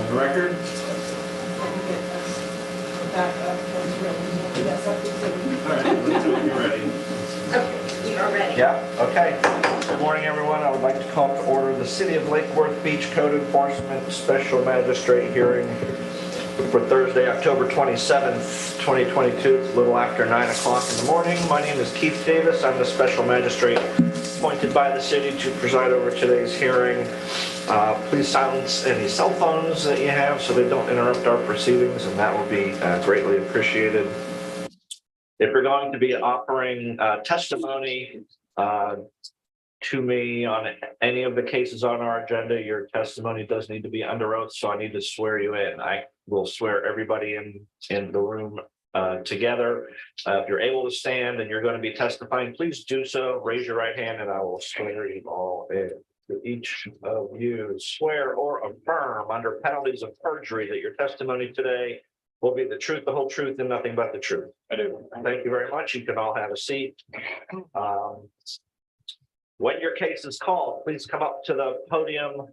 On the record? All right, let's do it. You're ready. Okay, you are ready. Yeah, okay. Good morning, everyone. I would like to call to order the City of Lake Worth Beach Code Enforcement Special Magistrate hearing for Thursday, October 27th, 2022. It's a little after 9 o'clock in the morning. My name is Keith Davis. I'm the Special Magistrate appointed by the city to preside over today's hearing. Please silence any cell phones that you have so they don't interrupt our proceedings, and that will be greatly appreciated. If you're going to be offering testimony to me on any of the cases on our agenda, your testimony does need to be under oath, so I need to swear you in. I will swear everybody in the room together. If you're able to stand and you're going to be testifying, please do so. Raise your right hand and I will swear you all in. To each of you swear or affirm under penalties of perjury that your testimony today will be the truth, the whole truth, and nothing but the truth. I do. Thank you very much. You can all have a seat. When your case is called, please come up to the podium. Is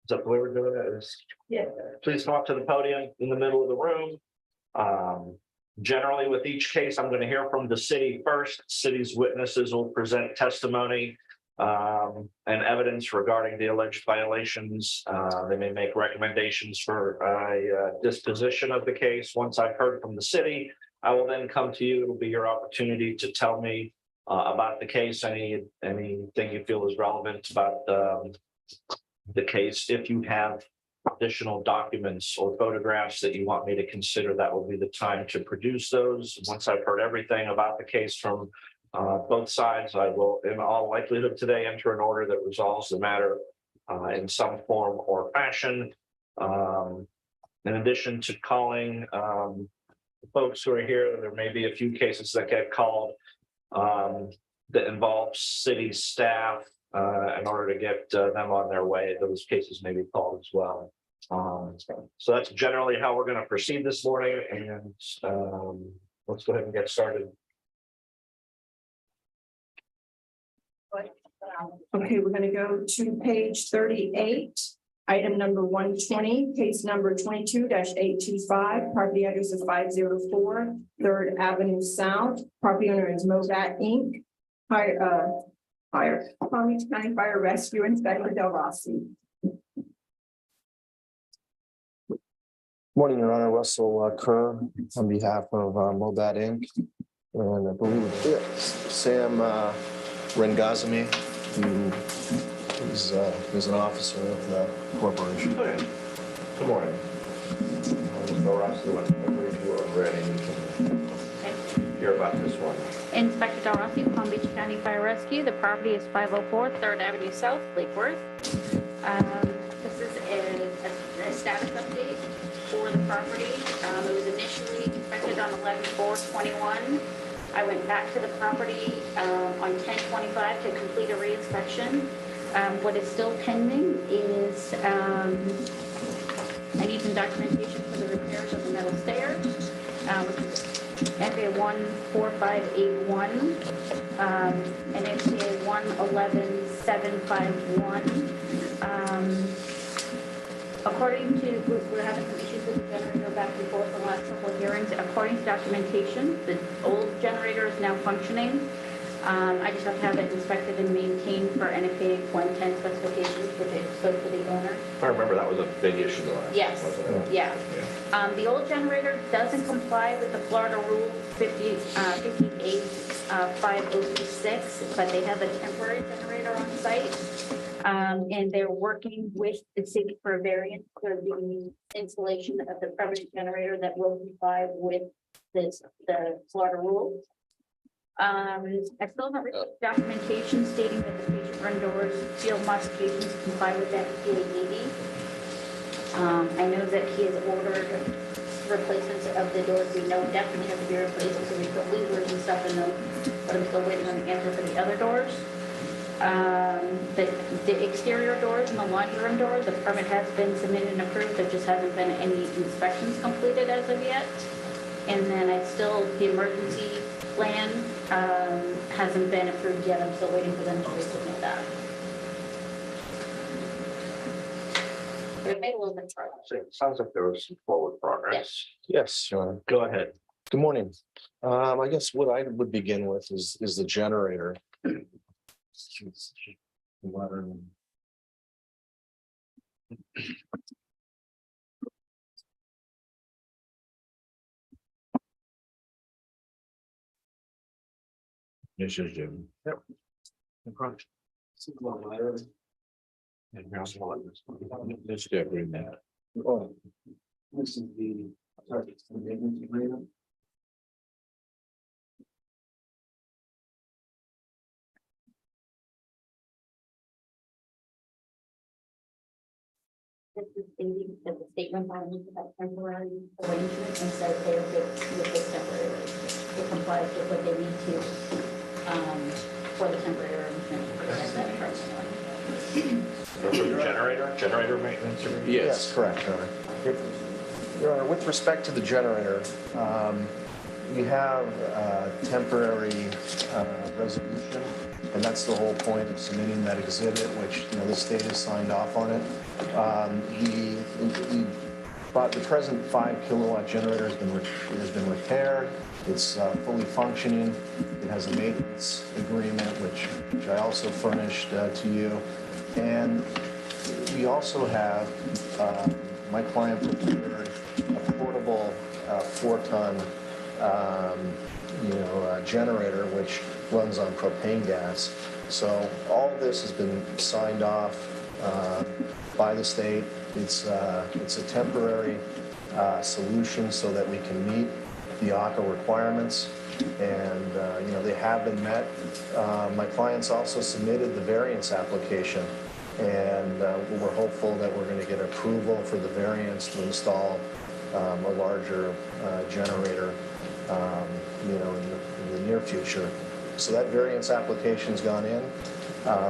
that the way we're doing it? Yeah. Please come up to the podium in the middle of the room. Generally, with each case, I'm going to hear from the city first. City's witnesses will present testimony and evidence regarding the alleged violations. They may make recommendations for a disposition of the case. Once I've heard from the city, I will then come to you. It'll be your opportunity to tell me about the case, anything you feel is relevant about the case. If you have additional documents or photographs that you want me to consider, that will be the time to produce those. Once I've heard everything about the case from both sides, I will, in all likelihood today, enter an order that resolves the matter in some form or fashion. In addition to calling folks who are here, there may be a few cases that get called that involve city staff in order to get them on their way. Those cases may be called as well. So that's generally how we're going to proceed this morning, and let's go ahead and get started. Okay, we're going to go to page 38, item number 120, case number 22-825, property address is 504 3rd Avenue South. Property owner is Mobat Inc. Palm Beach County Fire Rescue Inspector Del Rossi. Morning, Your Honor. Russell Kerr on behalf of Mobat Inc. And I believe Sam Rengazami, who is an officer of the corporation. Good morning. I believe you are ready. We can hear about this one. Inspector Del Rossi, Palm Beach County Fire Rescue. The property is 504 3rd Avenue South, Lake Worth. This is a status update for the property. It was initially inspected on 11/4/21. I went back to the property on 10/25 to complete a re-inspection. What is still pending is I need some documentation for the repairs of the metal stairs, which is FA 14581 and FCA 111751. According to, we're having some issues with the generator back and forth the last couple of hearings. According to documentation, the old generator is now functioning. I just have to have it inspected and maintained for NFPA 110 specifications for the owner. I remember that was a big issue the last. Yes, wasn't it? yeah. The old generator doesn't comply with the Florida Rule 58/506, but they have a temporary generator on site. And they're working with the city for a variance for the installation of the permanent generator that will comply with the Florida rules. I still haven't received documentation stating that the patient run doors field modifications comply with FPA 80. I know that he has ordered replacements of the doors. We know definitely have to be replaced because we put levers and stuff in them, but I'm still waiting on the answer for the other doors. The exterior doors and the laundry room doors, the permit has been submitted and approved. There just hasn't been any inspections completed as of yet. And then the emergency plan hasn't been approved yet. I'm still waiting for them to resubmit that. We've made a little bit further. So it sounds like there was some forward progress. Yes, Your Honor. Go ahead. Good morning. I guess what I would begin with is the generator. Modern. This is Jim. Yep. No problem. And here's one. Let's get rid of that. Oh, this is the, sorry, it's the maintenance agreement. This is stating that the statement on that temporary arrangement and says they're good with this temporary arrangement. It complies with what they need to, for the temporary arrangement. As that permanent. For the generator maintenance agreement? Yes, correct, Your Honor. Your Honor, with respect to the generator, we have a temporary resolution, and that's the whole point of submitting that exhibit, which, you know, the state has signed off on it. But the present 5 kilowatt generator has been repaired. It's fully functioning. It has a maintenance agreement, which I also furnished to you. And we also have, my client prepared a portable 4-ton, generator, which runs on propane gas. So all of this has been signed off by the state. It's a temporary solution so that we can meet the ACA requirements, and they have been met. My clients also submitted the variance application, and we're hopeful that we're going to get approval for the variance to install a larger generator, in the near future. So that variance application's gone in.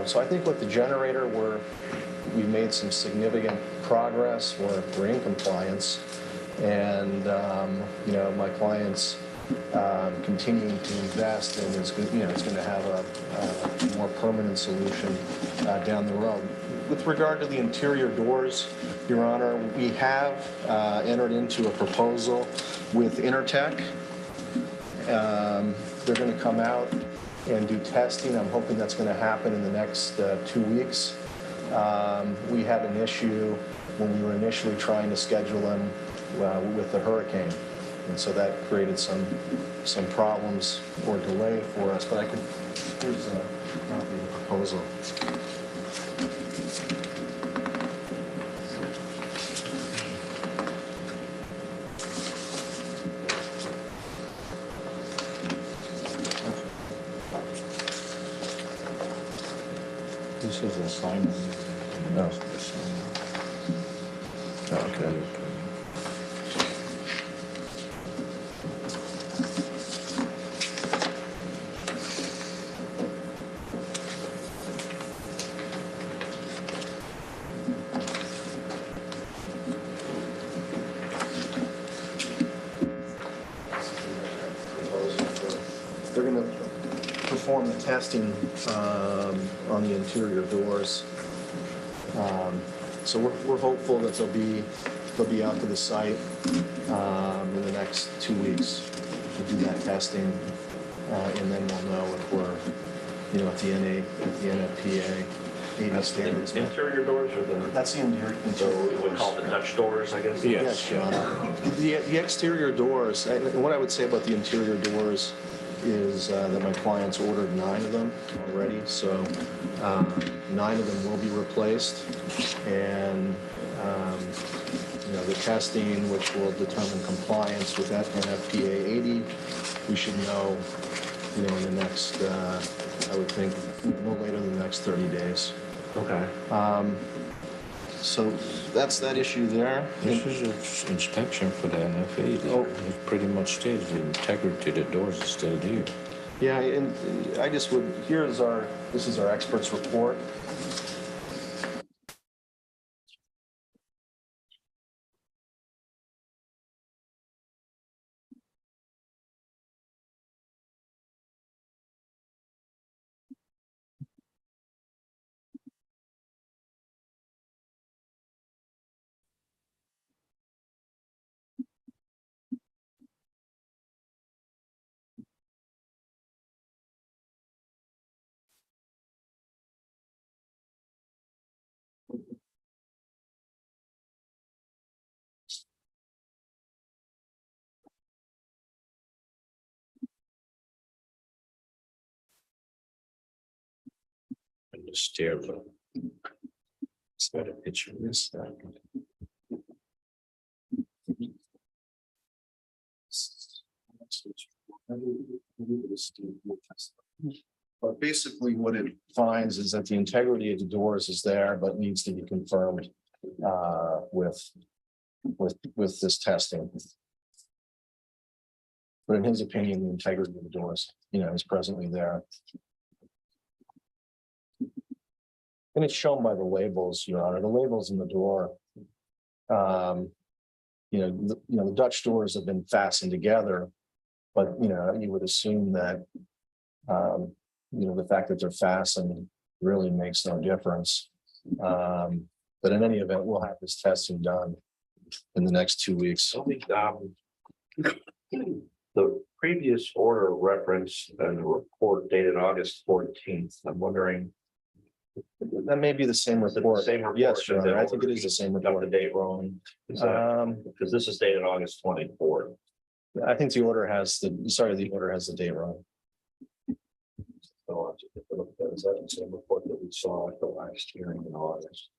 So I think with the generator, we've made some significant progress. We're in compliance, and my clients continuing to invest, and it's going to have a more permanent solution down the road. With regard to the interior doors, Your Honor, we have entered into a proposal with Intertech. They're going to come out and do testing. I'm hoping that's going to happen in the next 2 weeks. We had an issue when we were initially trying to schedule them with the hurricane, and so that created some problems or delay for us. But here's a copy of the proposal. This is a sign. No. Okay. They're going to perform the testing on the interior doors. So we're hopeful that they'll be out to the site in the next 2 weeks to do that testing, and then we'll know if we're, at the NFPA 80 standards. The interior doors or the, That's the interior. so we call it the Dutch doors, I guess? Yes, Your Honor. The exterior doors, and what I would say about the interior doors is that my clients ordered 9 of them already, so 9 of them will be replaced, and the testing, which will determine compliance with that NFPA 80, we should know, in the next, I would think, no later than the next 30 days. Okay. So that's that issue there. This is an inspection for the NFA. Oh. It pretty much states the integrity of the doors is still there. Yeah, and I just would, this is our expert's report. And the stair. It's got a picture of this. But basically what it finds is that the integrity of the doors is there, but needs to be confirmed with this testing. But in his opinion, the integrity of the doors, is presently there. And it's shown by the labels, Your Honor, the labels in the door. The Dutch doors have been fastened together, but you would assume that the fact that they're fastened really makes no difference. But in any event, we'll have this testing done in the next 2 weeks. The previous order referenced and report dated August 14th. I'm wondering. That may be the same Is it the report. same report? Yes, Your Honor, I think it is the same Got the report. date wrong. Because this is dated August 24th. I think the order has the order has the date wrong. So I'll just have to look at that. Is that the same report that we saw at the last hearing in August?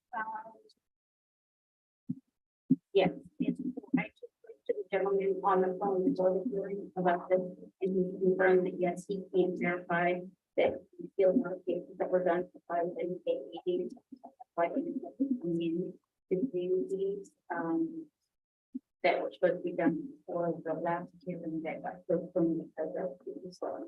Yes, it's, I just spoke to the gentleman on the phone before the hearing about this, and he confirmed that yes, he can verify that the field notifications that were done by the AED. Why didn't they come in to do these, that were supposed to be done for the last hearing that got postponed because of the storm.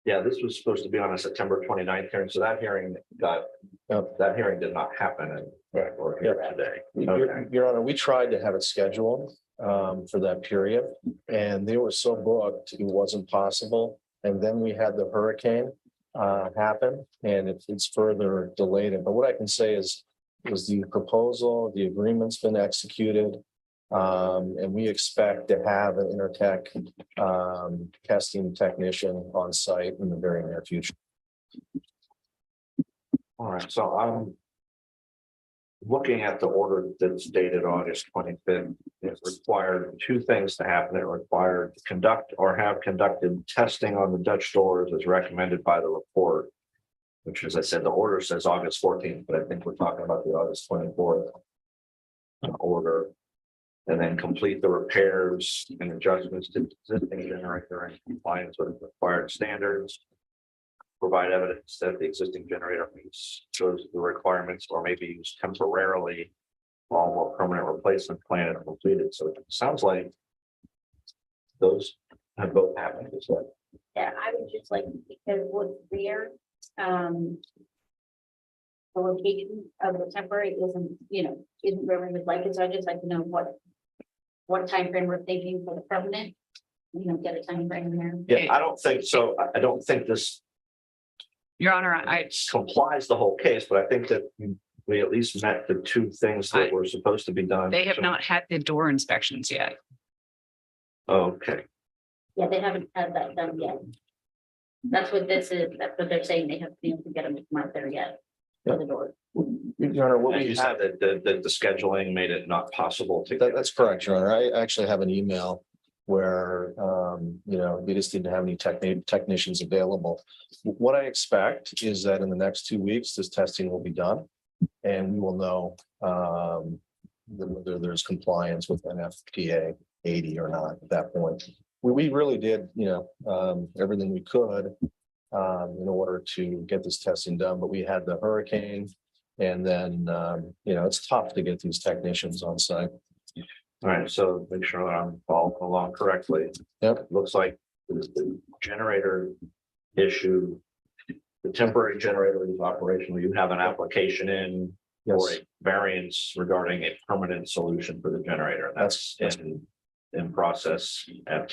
Yeah, this was supposed to be on a September 29th hearing, so that hearing that hearing did not happen or here today. Okay. Your Honor, we tried to have it scheduled for that period, and they were so booked, it wasn't possible. And then we had the hurricane happen, and it's further delayed it. But what I can say is the proposal, the agreement's been executed. And we expect to have an Intertech testing technician on site in the very near future. All right, so I'm looking at the order that's dated August 25th. It required two things to happen. It required to conduct or have conducted testing on the Dutch doors as recommended by the report, which, as I said, the order says August 14th, but I think we're talking about the August 24th order. And then complete the repairs and adjustments to the existing generator in compliance with required standards. Provide evidence that the existing generator meets shows the requirements or may be used temporarily while more permanent replacement plan is completed. So it sounds like those have both happened. Is that? Yeah, I would just like, because what's there, the location of the temporary isn't where we would like it, so I'd just like to know what time frame we're thinking for the permanent, get a time frame there. Yeah, I don't think so. I don't think this Your Honor, I complies the whole case, but I think that we at least met the two things that were supposed to be done. they have So- not had the door inspections yet. Okay, Yeah, they haven't had that done yet. That's what this is, that's what they're saying, they have to be able to get them to come out there yet. For the door. Your Honor, what and we you have, said that the scheduling made it not possible to. that's correct, Your Honor. I actually have an email where, we just didn't have any technicians available. What I expect is that in the next 2 weeks, this testing will be done. And we will know whether there's compliance with NFPA 80 or not at that point. We really did, everything we could in order to get this testing done, but we had the hurricane. And then, it's tough to get these technicians on site. All right, so make sure that I'm following along correctly. Yep. Looks like the generator issue, the temporary generator is operational. You have an application in for Yes, a variance regarding a permanent solution for the generator. And that's in process at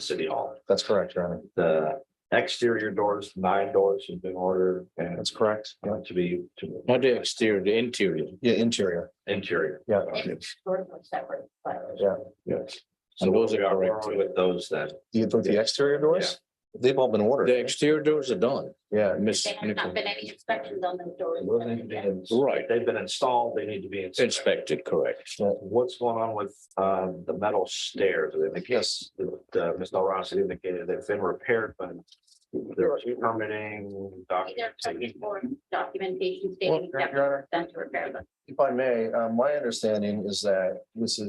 City Hall. that's correct, Your Honor. The exterior doors, 9 doors have been ordered and That's correct. Yeah, to Not the exterior, the interior. yeah, interior. interior. Yeah, Doors are separate, but yeah. Yes. And those are we are correct. with those then. The exterior doors, they've all been The ordered. exterior doors are done. Yeah, Miss there have not Nichols. been any inspections on those doors. Right. They've been installed, they need to be inspected. Inspected, correct. What's going on with the metal stairs? They indicate Yes. that Ms. Del Rossi indicated they've been repaired, but There was permitting They're checking documentation. for documentation Well, stating Your that Honor, done to repair them. if I may, my understanding is that this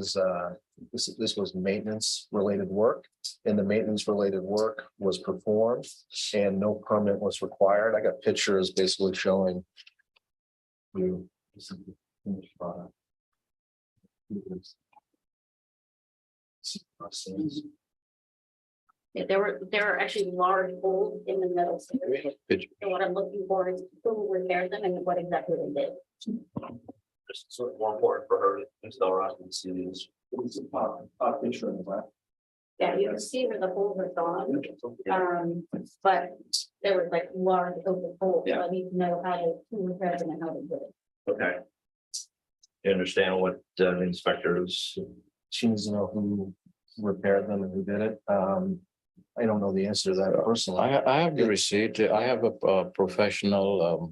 was maintenance related work. And the maintenance related work was performed and no permit was required. I got pictures basically showing you. Yeah, there are actually large holes in the middle. So what I'm looking for is who repaired them and what exactly they did. Just sort of more important for her to tell Ross and see these. Yeah, you can see where the holes are gone. But there was like large open holes. So I need to know how to who repaired them and how they did it. Okay. You understand what the inspectors, She needs to know who repaired them and who did it. I don't know the answer to that personally. I have the receipt. I have a professional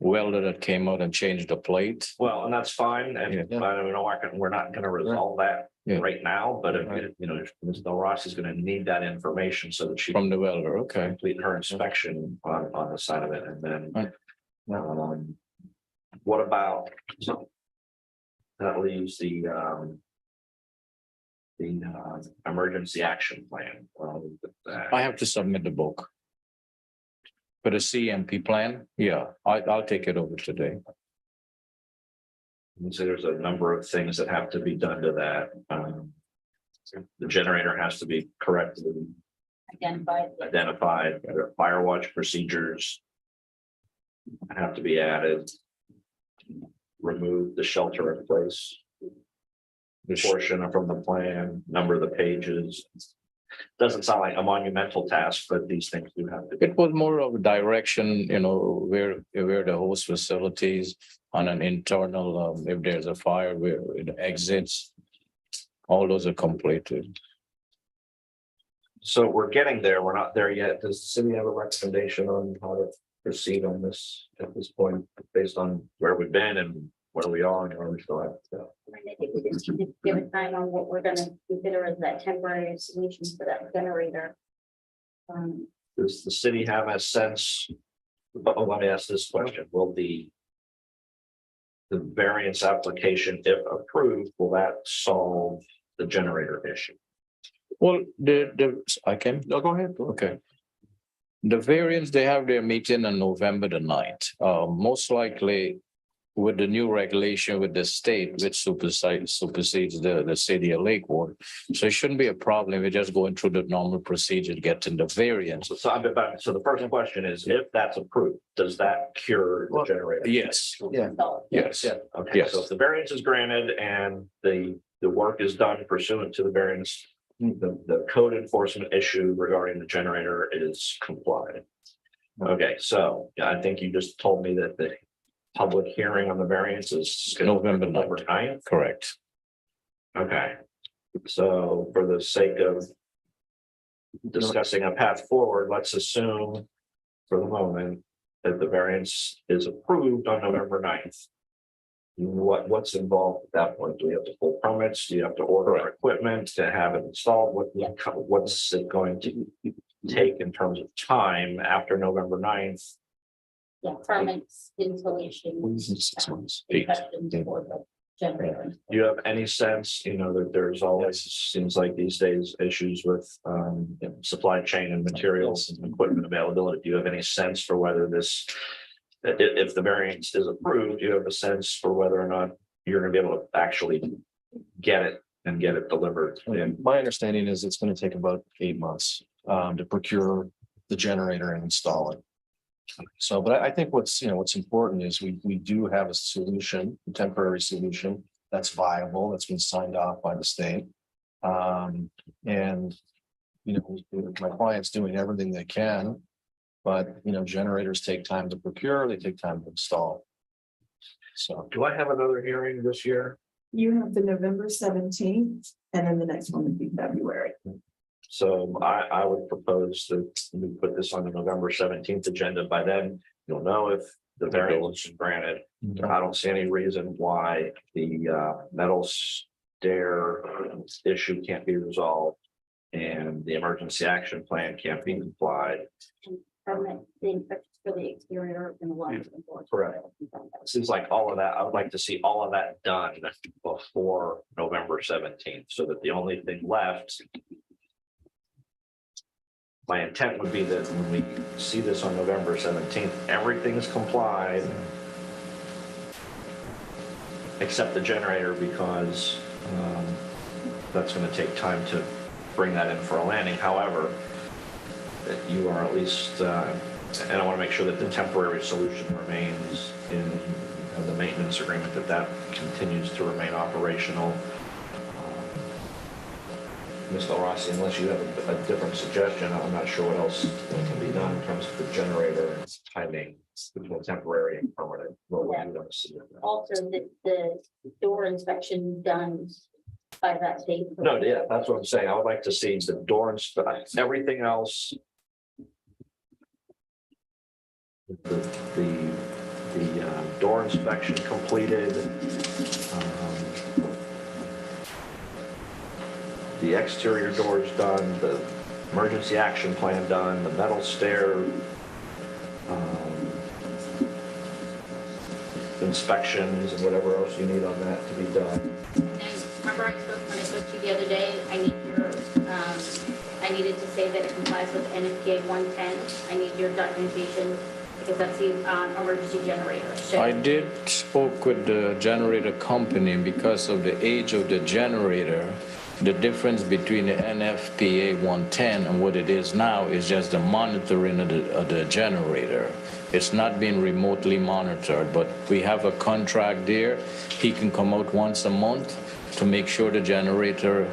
welder that came out and changed the plate. well, and that's fine, and Yeah. I don't know, we're not gonna resolve that Yeah. right now, but if, Right. you know, Ms. Del Rossi is gonna need that information so that she can From the welder, okay. complete her inspection on the side of it, and then. Right. What about, so. That leaves the emergency action plan. I have to submit the book. For the CMP plan, yeah, I'll take it over today. So there's a number of things that have to be done to that. The generator has to be correctly identified, fire watch procedures. Have to be added. Remove the shelter in place. The portion from the plan, number of the pages. Doesn't sound like a monumental task, but these things do have to be. It was more of a direction, where the host facilities on an internal, if there's a fire, where it exits. All those are completed. So we're getting there. We're not there yet. Does the city have a recommendation on how to proceed on this at this point, based on where we've been and where we are and where we still have to go? I think we just need to give a time on what we're gonna consider as that temporary solution for that generator. Does the city have a sense? Oh, let me ask this question. Will the variance application, if approved, will that solve the generator issue? Well, I can, No, go ahead. okay. The variance, they have their meeting on November the 9th. Most likely with the new regulation with the state, which supersedes the city of Lakewood. So it shouldn't be a problem. We're just going through the normal procedure to get in the variance. So the first question is, if that's approved, does that cure the generator? Yes, Yeah. yes. Yeah. Okay, Yes. so if the variance is granted and the work is done pursuant to the variance, the code enforcement issue regarding the generator is complied. Okay, so yeah, I think you just told me that the public hearing on the variance is November 9th. November 9th. Correct. Okay, so for the sake of discussing a path forward, let's assume for the moment that the variance is approved on November 9th. What's involved at that point? Do we have to pull permits? Do you have to order equipment to have it installed? What's it going to take in terms of time after November 9th? Yeah, permits, installation. 6 months. inspections for the generator. Do you have any sense, that there's always, seems like these days, issues with supply chain and materials and equipment availability. Do you have any sense for whether this, if the variance is approved, do you have a sense for whether or not you're gonna be able to actually get it and get it delivered? And my understanding is it's gonna take about 8 months to procure the generator and install it. So, but I think what's important is we do have a solution, a temporary solution that's viable, that's been signed off by the state. And my client's doing everything they can, but generators take time to procure, they take time to install. So. Do I have another hearing this year? You have the November 17th, and then the next one would be February. So I would propose that we put this on the November 17th agenda. By then, you'll know if the variance is granted. I don't see any reason why the metal stair issue can't be resolved. and the emergency action plan can't be complied. Permanent, the inspections for the exterior and the walls. Correct. Seems like all of that, I would like to see all of that done before November 17th, so that the only thing left. My intent would be that when we see this on November 17th, everything's complied. Except the generator, because that's going to take time to bring that in for a landing. However, that you are at least, and I want to make sure that the temporary solution remains in the maintenance agreement, that continues to remain operational. Ms. Del Rossi, unless you have a different suggestion, I'm not sure what else can be done in terms of the generator and timing between temporary and permanent. What would you want to see? Also, the door inspection done by that date. No, yeah, that's what I'm saying. I would like to see the door and everything else. The door inspection completed. The exterior doors done, the emergency action plan done, the metal stair inspections and whatever else you need on that to be done. And remember when I spoke to you the other day, I needed to say that it complies with NFPA 110. I need your documentation because that's the emergency generator. So I did spoke with the generator company because of the age of the generator. The difference between the NFPA 110 and what it is now is just the monitoring of the generator. It's not being remotely monitored, but we have a contract there. He can come out once a month to make sure the generator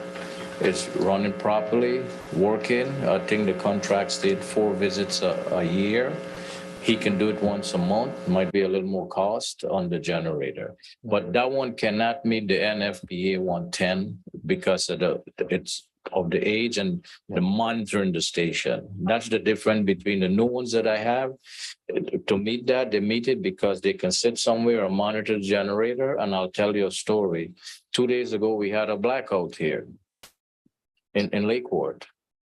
is running properly, working. I think the contract stated 4 visits a year. He can do it once a month, might be a little more cost on the generator. But that one cannot meet the NFPA 110 because of it's of the age and the monitoring the station. That's the difference between the new ones that I have. To meet that, they meet it because they can sit somewhere and monitor the generator. And I'll tell you a story. 2 days ago, we had a blackout here in Lakewood.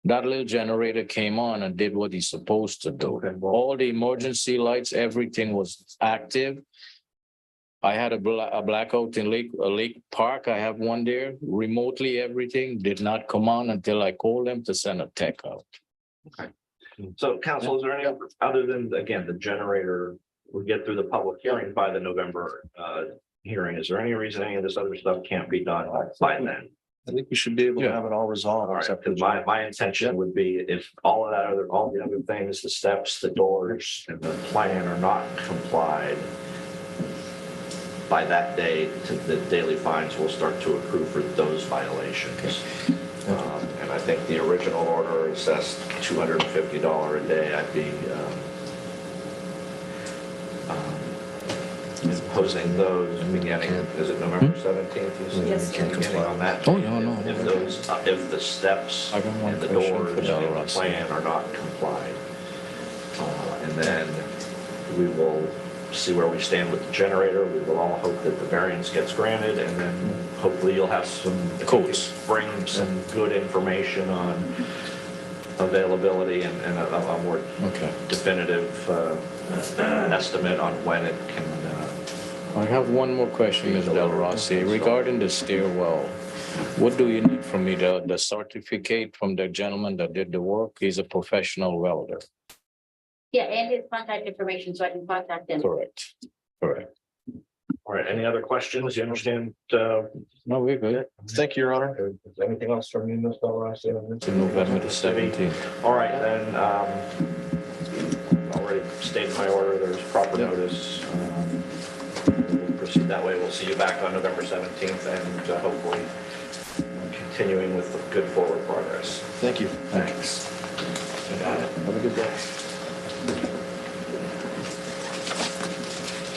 That little generator came on and did what he's supposed to do. All the emergency lights, everything was active. I had a blackout in Lake Park. I have one there. Remotely, everything did not come on until I called them to send a tech out. Okay. So council, is there any, other than, again, the generator, we get through the public hearing by the November hearing, is there any reason any of this other stuff can't be done by then? I think we should be able to Yeah. have it all resolved. All right, except for because my intention would be if all of that all the other things, the steps, the doors, and the plan are not complied by that day, the daily fines will start to accrue for those violations. And I think the original order assessed $250 a day. I'd be imposing those beginning, is it November 17th? You said? Yes. Beginning on that. Oh, no, no, If no. those, if the steps I got one and the question doors for and Del the Rossi. plan are not complied. And then we will see where we stand with the generator. We will all hope that the variance gets granted, and then hopefully you'll have some Quotes. bring some good information on availability and a more Okay. definitive estimate on when it can. I have one more question, Ms. Del Rossi, regarding the stairwell. What do you need from me? The certificate from the gentleman that did the work? He's a professional welder. yeah, and his contact information so I can contact him. Correct. Correct. All right, any other questions? You understand? No, we're good. Thank you, Your Honor. Is there anything else from you, Ms. Del Rossi? To November the 17th. All right, then, already stated my order, there's proper Yep. notice. We'll proceed that way. We'll see you back on November 17th and hopefully continuing with the good forward progress. Thank you. Thanks. Have a good day.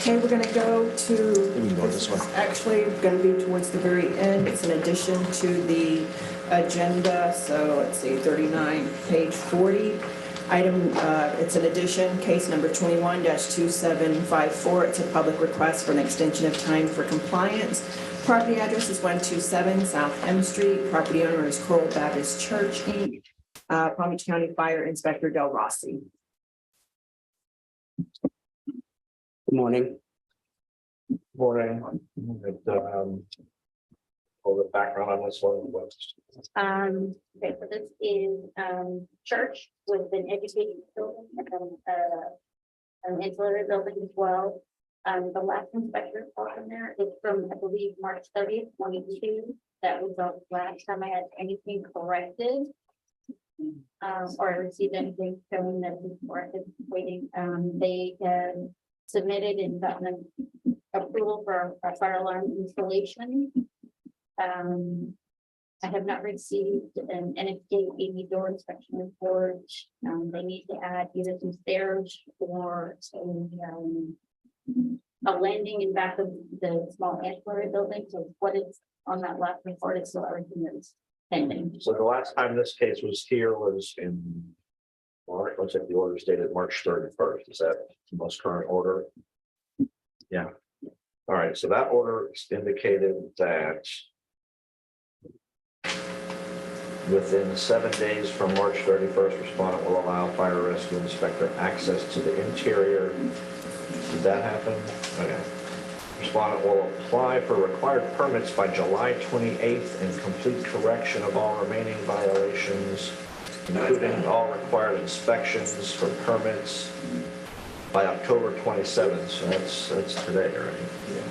Okay, we're gonna go to. We can go this way. Actually, gonna be towards the very end. It's an addition to the agenda. So let's see, 39, page 40. Item, it's an addition, case number 21-2754. It's a public request for an extension of time for compliance Property address is 127 South M Street. Property owner is Coral Baptist Church, Inc. Palm Beach County Fire Inspector Del Rossi. Good morning. Morning. All the background on this one was. Okay, so this is, church with an education building, an ancillary building as well. The last inspection report in there is from, I believe, March 30th, 22. That was the last time I had anything corrected. Or I received anything showing that it's corrected, waiting. They submitted and gotten an approval for a fire alarm installation. I have not received an NFPA 80 door inspection report. They need to add either some stairs or a landing in back of the small ancillary building. So what is on that last report is still everything that's pending. So the last time this case was here was in March, looks like the order is dated March 31st. Is that the most current order? Yeah. All right, so that order indicated that within 7 days from March 31st, respondent will allow fire rescue inspector access to the interior. Did that happen? Okay. Respondent will apply for required permits by July 28th and complete correction of all remaining violations, including all required inspections for permits by October 27th. So that's today, right? Yeah.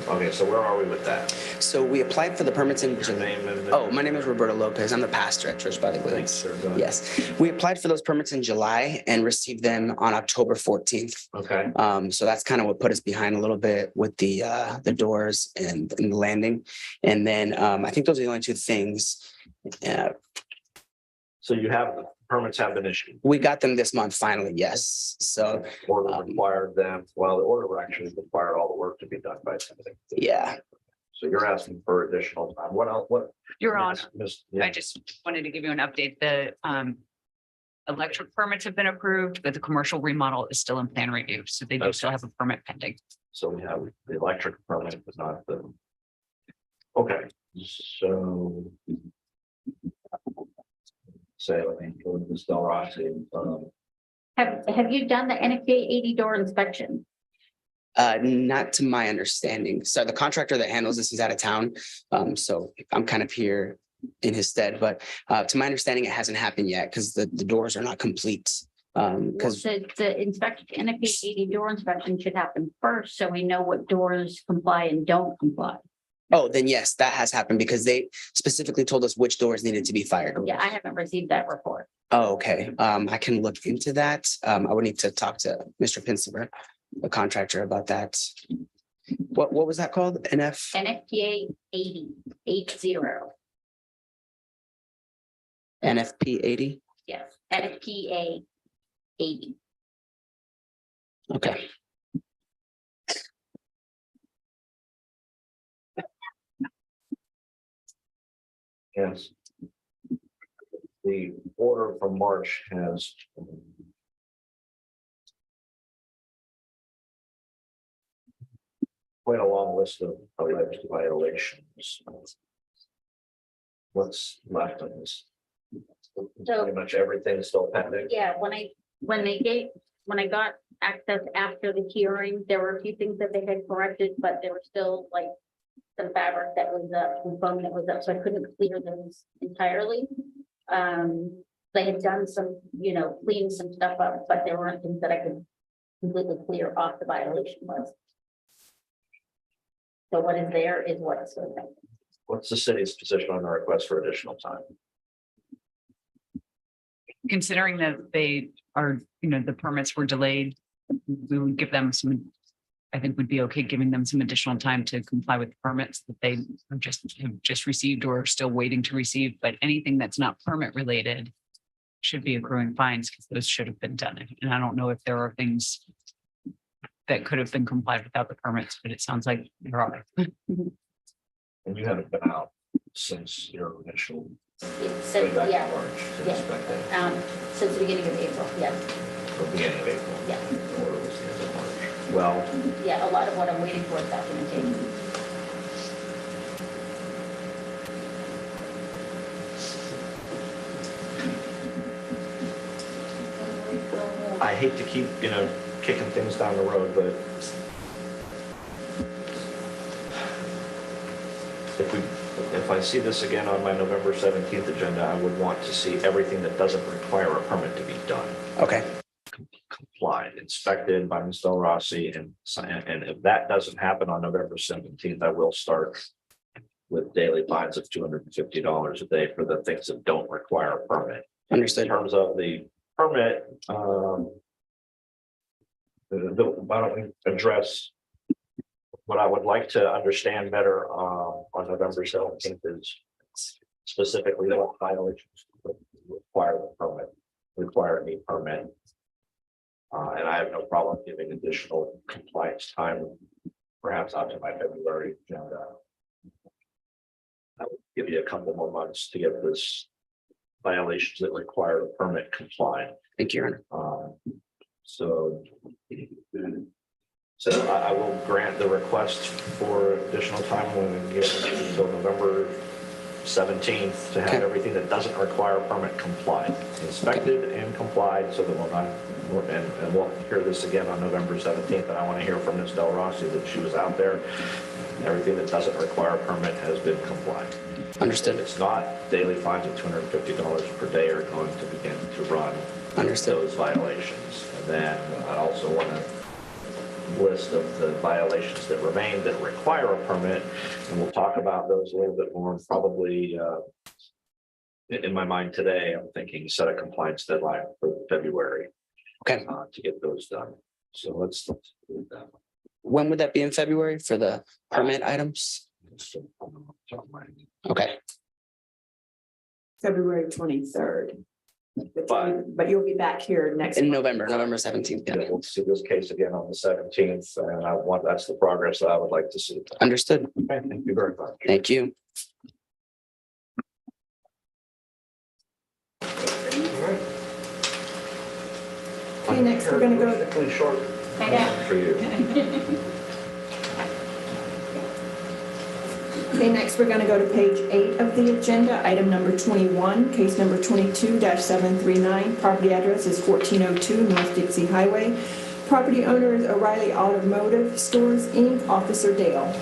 Okay, so where are we with that? So we applied for the permits in Your July. name and. Oh, my name is Roberto Lopez. I'm the pastor at Church by the Glades. Thanks, sir. Go ahead. Yes, we applied for those permits in July and received them on October 14th. Okay, So that's kind of what put us behind a little bit with the doors and the landing. And then I think those are the only two things. so you have, the permits have been issued. We got them this month finally, yes. So Order required them, well, the order actually required all the work to be done by somebody. yeah, So you're asking for additional time. What else, what? Your Honor, Yeah. I just wanted to give you an update. The electric permits have been approved, but the commercial remodel is still in plan review. So they do still have a permit pending. So we have the electric permit, but not the. Okay, so. Say, I think, Ms. Del Rossi, Have you done the NFPA 80 door inspection? not to my understanding. So the contractor that handles this is out of town. So I'm kind of here in his stead, but to my understanding, it hasn't happened yet because the doors are not complete. Because The inspection, NFPA 80 door inspection should happen first, so we know what doors comply and don't comply. oh, then yes, that has happened because they specifically told us which doors needed to be fired. Yeah, I haven't received that report. Oh, okay. I can look into that. I would need to talk to Mr. Pinsiver, the contractor, about that. What was that called? NFPA 80. NFP 80? Yes, NFPA 80. Okay. yes. The order from March has. Quite a long list of alleged violations. What's left on this? Pretty much everything is still pending. Yeah, when I got access after the hearing, there were a few things that they had corrected, but there were still like some fabric that was up, some foam that was up, so I couldn't clear those entirely. They had done some, cleaned some stuff up, but there weren't things that I could completely clear off the violation list. So what is there is what is still there. What's the city's position on the request for additional time? Considering that they are, the permits were delayed, we would give them some, I think would be okay giving them some additional time to comply with the permits that they have just received or are still waiting to receive. But anything that's not permit related should be accruing fines because those should have been done. And I don't know if there are things that could have been complied without the permits, but it sounds like there are. And you haven't been out since your initial. Since, way back in yeah, March, yeah. since back then, Since the beginning of April, yes, or beginning of April. yeah, Or was the end of March. Well, yeah, a lot of what I'm waiting for is documentation. I hate to keep, kicking things down the road, but if I see this again on my November 17th agenda, I would want to see everything that doesn't require a permit to be done. Okay, Complied, inspected by Ms. Del Rossi, and if that doesn't happen on November 17th, I will start with daily fines of $250 a day for the things that don't require a permit. In understood. terms of the permit, why don't we address what I would like to understand better on November 17th is specifically what violations require a permit. And I have no problem giving additional compliance time, perhaps out to my February agenda. I would give you a couple more months to get this violations that require a permit complied. Thank you, Your Honor. So I will grant the request for additional time when we get until November 17th to have Okay. everything that doesn't require a permit complied, inspected and complied, so that we'll not, and we'll hear this again on November 17th, and I want to hear from Ms. Del Rossi that she was out there. Everything that doesn't require a permit has been complied. Understood. If it's not, daily fines of $250 per day are going to begin to run Understood. those violations. And then I also want a list of the violations that remain that require a permit, and we'll talk about those a little bit more, probably in my mind today. I'm thinking set a compliance deadline for February. Okay. To get those done. So let's do that. When would that be in February for the permit items? Okay, February 23rd. But- But you'll be back here next. in month. November 17th. Yeah, Yeah, we'll see this case again on the 17th, and that's the progress that I would like to see. understood. Okay, thank you very much. Thank you. Okay, next we're gonna go- Particularly short for you. Okay, next we're gonna go to page 8 of the agenda, item number 21, case number 22-739. Property address is 1402 North Dixie Highway. Property owner is O'Reilly Automotive Stores, Inc., Officer Dale.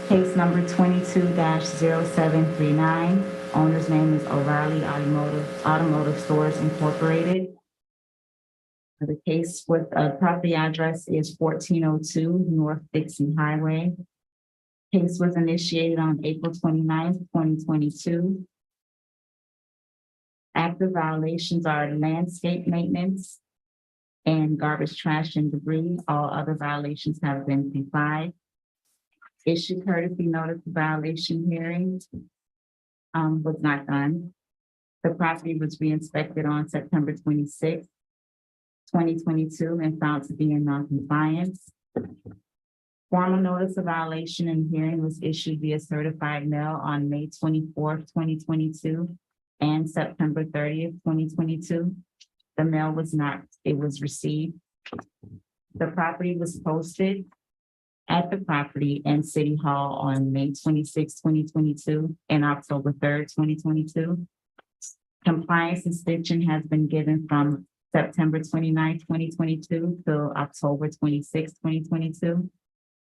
Case number 22-0739. Owner's name is O'Reilly Automotive Stores Incorporated. The case with property address is 1402 North Dixie Highway. Case was initiated on April 29th, 2022. Active violations are landscape maintenance and garbage, trash, and debris. All other violations have been complied. Issue courtesy notice of violation hearing was not done. The property was re-inspected on September 26th, 2022, and found to be in non-compliance. Formal notice of violation and hearing was issued via certified mail on May 24th, 2022, and September 30th, 2022. The mail was not, it was received. The property was posted at the property and City Hall on May 26, 2022, and October 3rd, 2022. Compliance extension has been given from September 29th, 2022 till October 26, 2022.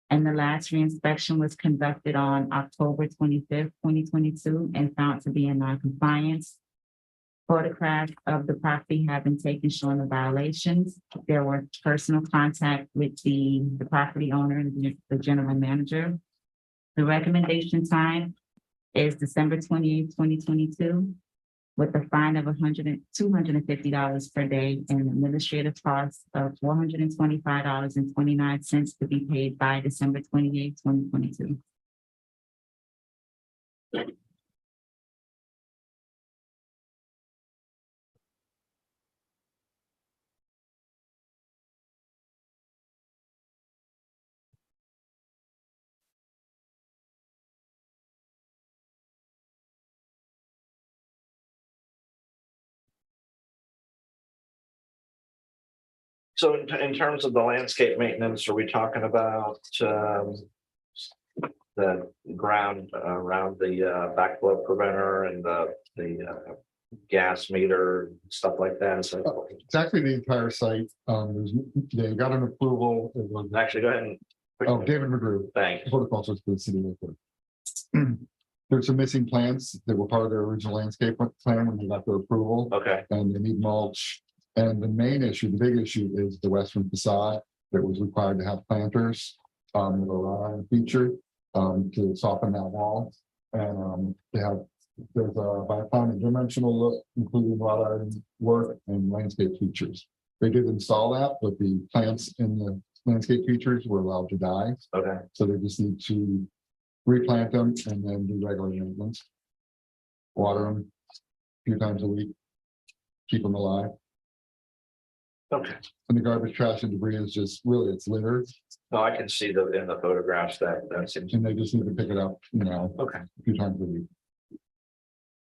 And the last reinspection was conducted on October 25th, 2022, and found to be in non-compliance. Photographs of the property have been taken showing the violations. There were personal contact with the property owner and the general manager. The recommendation time is December 28th, 2022, with a fine of $250 per day and an administrative cost of $425.29 to be paid by December 28th, 2022. So in terms of the landscape maintenance, are we talking about the ground around the backflow preventer and the gas meter, stuff like that? So It's actually the entire site. They got an approval. It was, actually, go ahead and. oh, David McGrew, Thanks. horticulturist for the city of Lakewood. There's some missing plants that were part of their original landscape plan when they got their approval, Okay, and they need mulch. And the main issue, the big issue is the western facade that was required to have planters that are featured to soften that wall. And there's a bi-dimensional look, including a lot of work and landscape features. They did install that, but the plants in the landscape features were allowed to die. okay. So they just need to replant them and then do regular maintenance. Water them a few times a week. Keep them alive. Okay. And the garbage, trash and debris is just really, it's litter, No, I can see in the photographs that seems, and they just need to pick it up, okay. a few times a week.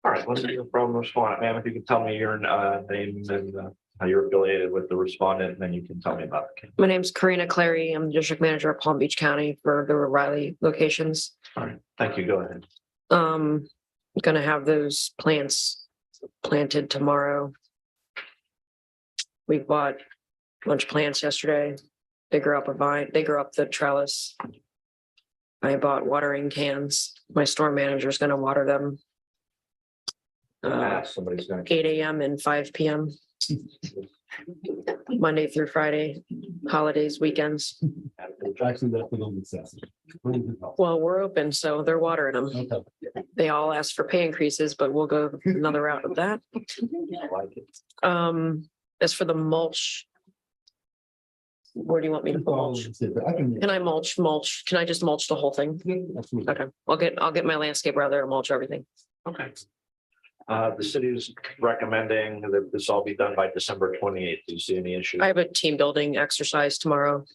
All right, let's do the problem respondent. Ma'am, if you can tell me your name and how you're affiliated with the respondent, and then you can tell me about the case. My name's Karina Clary. I'm the district manager of Palm Beach County for the Riley locations. All right, thank you. Go ahead. Gonna have those plants planted tomorrow. We bought a bunch of plants yesterday. They grew up a vine, they grew up the trellis. I bought watering cans. My store manager is gonna water them. Somebody's gonna. 8 a.m. and 5 p.m. Monday through Friday, holidays, weekends. Actually, that's a little excessive. Well, we're open, so they're watering them. Okay. They all ask for pay increases, but we'll go another route with that. I like it. As for the mulch. Where do you want me to put mulch? Can I mulch? Can I just mulch the whole thing? Absolutely. Okay, I'll get my landscape rather to mulch everything. Okay. The city is recommending that this all be done by December 28th. Do you see any issue? I have a team building exercise tomorrow.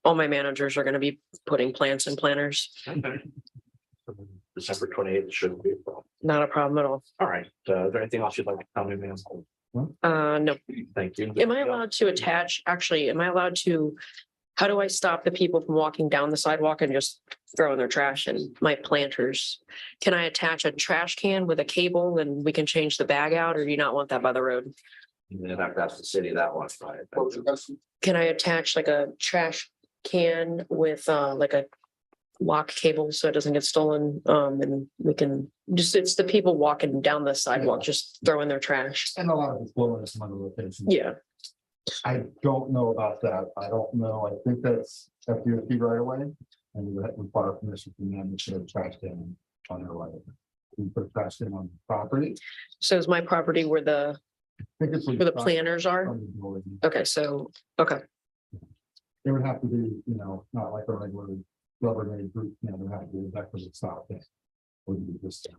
All my managers are gonna be putting plants and planters. Okay. December 28th shouldn't be a problem. Not a problem at all. All right, is there anything else you'd like to tell me, ma'am? No. Thank you. Am I allowed to attach, actually, how do I stop the people from walking down the sidewalk and just throwing their trash in my planters? Can I attach a trash can with a cable and we can change the bag out, or do you not want that by the road? You'd have to ask the city that one, right? Can I attach like a trash can with like a lock cable so it doesn't get stolen? And we can just, it's the people walking down the sidewalk, just throwing their trash. And a lot of it's blowing some other locations. Yeah, I don't know about that. I don't know. I think that's FDOT right away. And we require permission from them to put a trash can on their right. We put a trash can on the property. so is my property where the I think it's where the planters are? Okay, so, okay, It would have to be, not like a regular Rubbermaid group, it would have to be that because it's not.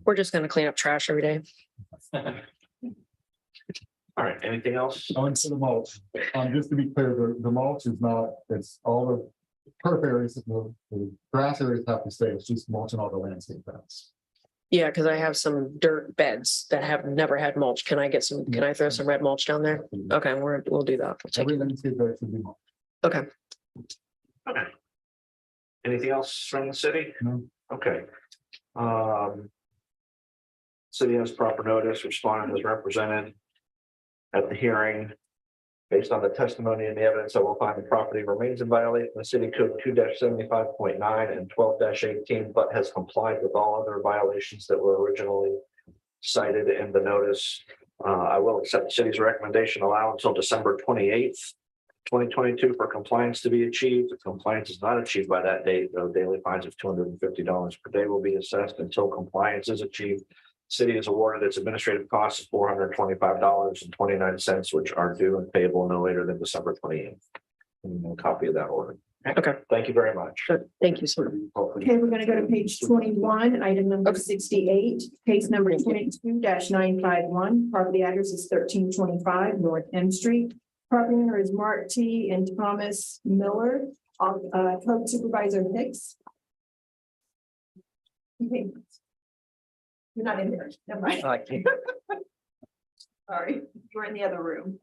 we're just gonna clean up trash every day. All right, anything else? Going to the mulch, just to be clear, the mulch is not, it's all the turf areas, the grass areas have to stay, it's just mulching all the landscape beds. Yeah, because I have some dirt beds that have never had mulch. Can I throw some red mulch down there? Okay, we'll do that. We'll take Every it. landscape bed should be mulched. Okay. Okay. Anything else from the city? No. Okay. City has proper notice, respondent was represented at the hearing. Based on the testimony and the evidence, I will find the property remains in violation of City Code 2-75.9 and 12-18, but has complied with all other violations that were originally cited in the notice. I will accept the city's recommendation, allow until December 28th, 2022 for compliance to be achieved. If compliance is not achieved by that date, the daily fines of $250 per day will be assessed until compliance is achieved. City is awarded its administrative costs of $425.29, which are due and payable no later than December 28th. And a copy of that order. Okay. Thank you very much. Good. Thank you, sir. Okay, we're gonna go to page 21, item number 68, case number 22-951. Property address is 1325 North M Street. Property owner is Mark T. and Thomas Miller, code supervisor Hicks. Okay. You're not in there, never mind. Sorry, you're in the other room.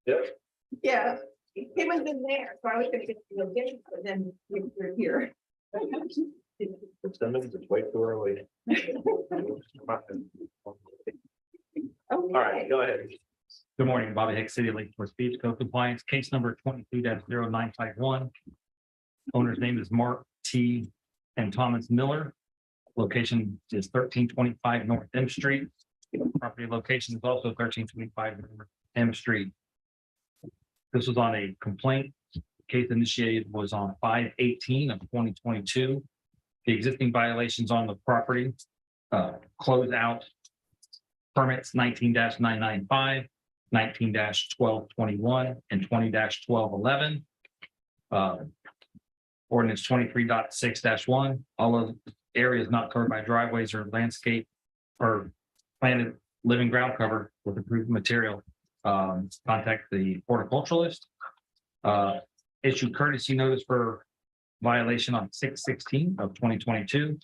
Yes. Yeah, he was in there, so I was gonna get to go get him, but then you're here. It's 10 minutes, it's way too early. All right, go ahead. Good morning, Bobby Hicks, City of Lake Forest Beach, code compliance, case number 22-0951. Owner's name is Mark T. and Thomas Miller. Location is 1325 North M Street. Property location is also 1325 North M Street. This was on a complaint. Case initiated was on 5/18 of 2022. The existing violations on the property, close out permits 19-995, 19-1221, and 20-1211. Ordinance 23.6-1, all of areas not covered by driveways or landscape or planted living ground cover with approved material. Contact the horticulturalist. Issue courtesy notice for violation on 6/16 of 2022.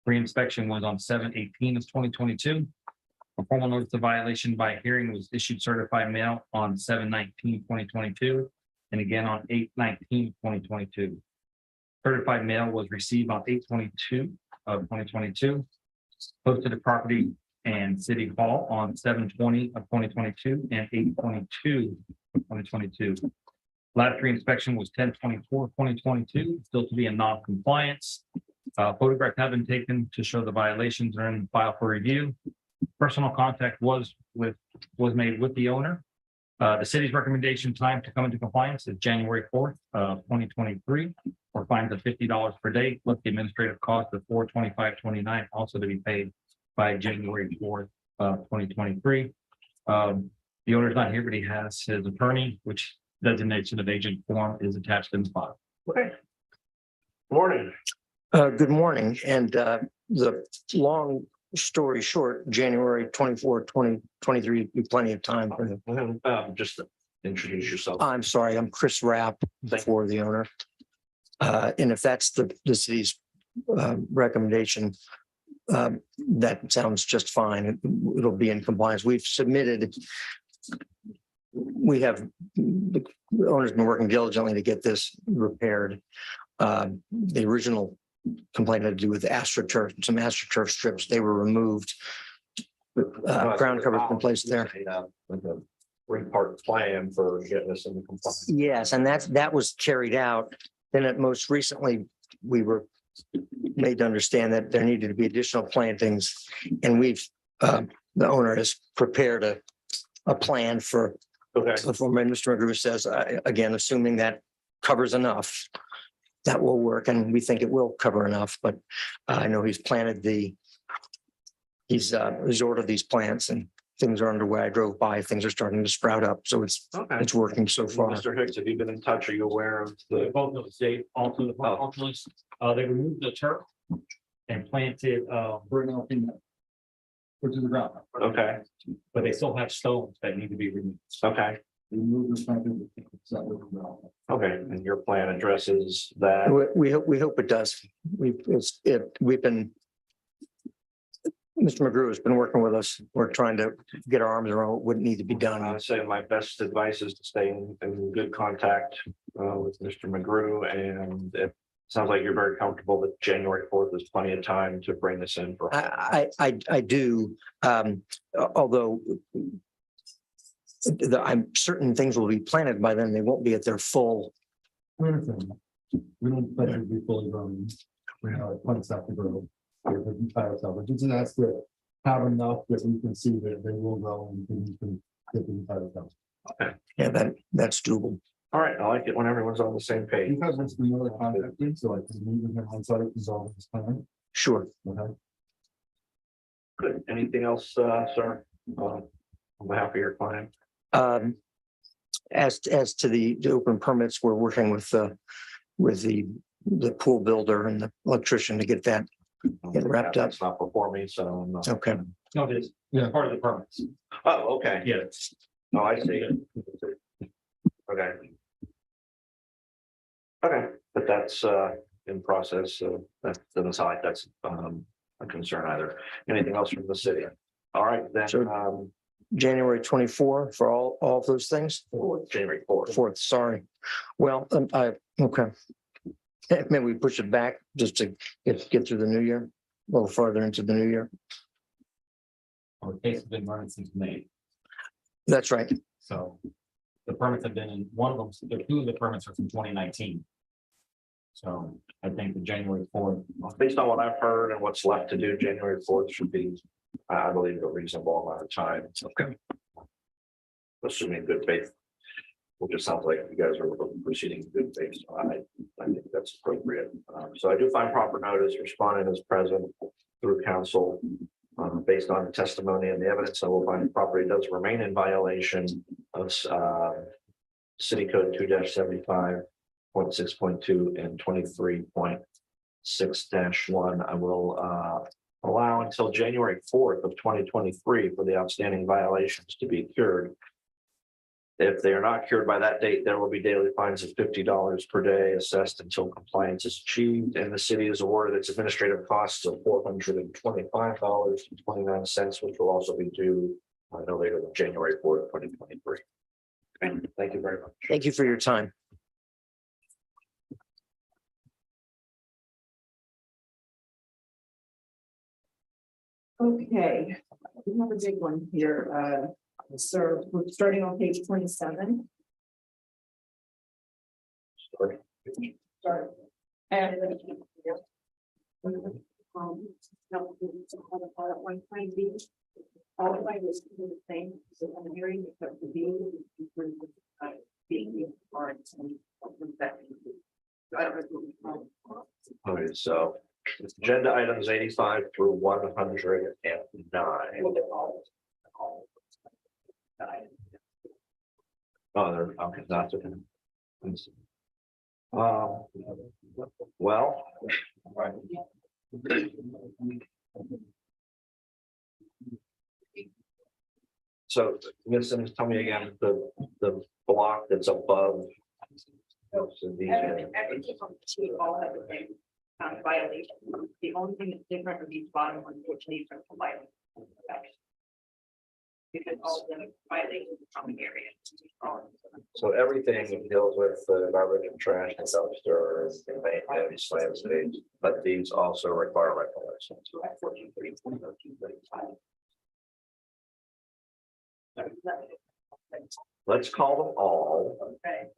Re-inspection was on 7/18 of 2022. A formal notice of violation by hearing was issued certified mail on 7/19/2022, and again on 8/19/2022. Certified mail was received on 8/22 of 2022. Posted to property and city hall on 7/20 of 2022 and 8/22 of 2022. Last re-inspection was 10/24/2022, still to be in non-compliance. Photographs have been taken to show the violations are in the file for review. Personal contact was made with the owner. The city's recommendation time to come into compliance is January 4th, 2023, or fines of $50 per day, with the administrative cost of $425.29 also to be paid by January 4th, 2023. The owner's not here, but he has his attorney, which designation of agent form is attached in the file. Okay. Morning. Good morning, and the long story short, January 24, 2023, be plenty of time for the. Just introduce yourself. I'm sorry, I'm Chris Rapp for the owner. And if that's the city's recommendation, that sounds just fine. It'll be in compliance. We've submitted. The owner's been working diligently to get this repaired. The original complaint had to do with AstroTurf, some AstroTurf strips. They were removed. Ground cover's been placed there. Like a three-part plan for getting us into compliance. Yes, and that was carried out. Then most recently, we were made to understand that there needed to be additional plantings. And the owner has prepared a plan for, Okay. before Mr. McGrew says, again, assuming that covers enough, that will work. And we think it will cover enough, but I know he's ordered these plants and things are underway. I drove by, things are starting to sprout up. So it's Okay. working so far. Mr. Hicks, have you been in touch? Are you aware of the? Both of the state, also the horticulturalist, they removed the turf and planted, which is the ground, Okay, but they still have stones that need to be removed. okay, Remove the something. okay. And your plan addresses that. We hope it does. We've been. Mr. McGrew has been working with us. We're trying to get our arms around what would need to be done. I'd say my best advice is to stay in good contact with Mr. McGrew, and it sounds like you're very comfortable that January 4th is plenty of time to bring this in for. I do, although I'm certain things will be planted by then. They won't be at their full. We don't expect it to be fully grown. We have plenty of stuff to grow. It's an estimate, have enough that we can see that they will grow and we can get the entire stuff. Yeah, that's doable. All right, I like it when everyone's on the same page. Because it's been really contacted, so I can meet with him on site, resolve this plan. Sure. Okay. Good. Anything else, sir? On behalf of your client? As to the open permits, we're working with the pool builder and the electrician to get that wrapped up. It's not before me, so. I'm not- Okay. No, it is. Yeah. Part of the permits. Oh, okay. Yeah. Oh, I see. Okay. Okay, but that's in process, so that doesn't sound like that's a concern either. Anything else from the city? All right, then, Sure. January 24 for all of those things? January 4th. 4th, sorry. Well, okay. Maybe we push it back just to get through the new year, a little farther into the new year. Our case has been running since May, That's right. so the permits have been in, one of them, two of the permits are from 2019. So I think the January 4th, Based on what I've heard and what's left to do, January 4th should be, I believe, a reasonable amount of time. Okay. Assuming good faith. Which just sounds like you guys are proceeding in good faith. So I think that's appropriate. So I do find proper notice, respondent is present through counsel. Based on the testimony and the evidence, I will find the property does remain in violation of City Code 2-75.6.2 and 23.6-1. I will allow until January 4th of 2023 for the outstanding violations to be cured. If they are not cured by that date, there will be daily fines of $50 per day assessed until compliance is achieved, and the city is awarded its administrative costs of $425.29, which will also be due no later than January 4th, 2023. And thank you very much. Thank you for your time. Okay, we have a big one here, sir. We're starting on page 27. Sorry. Sorry. And. All of my was the same, so I'm hearing that the being being part and I don't know. Okay, so agenda items 85 through 109. Oh, they're, okay, that's okay. Well. So, Ms. Simmons, tell me again, the block that's above. Everything on the sheet all have the same violation. The only thing that's different are these bottom ones, which need to comply. Because all of them violations from the area. So everything deals with the garbage and trash and dumpster and maintenance, slam stage, but these also require regulations. Let's call them all. Okay.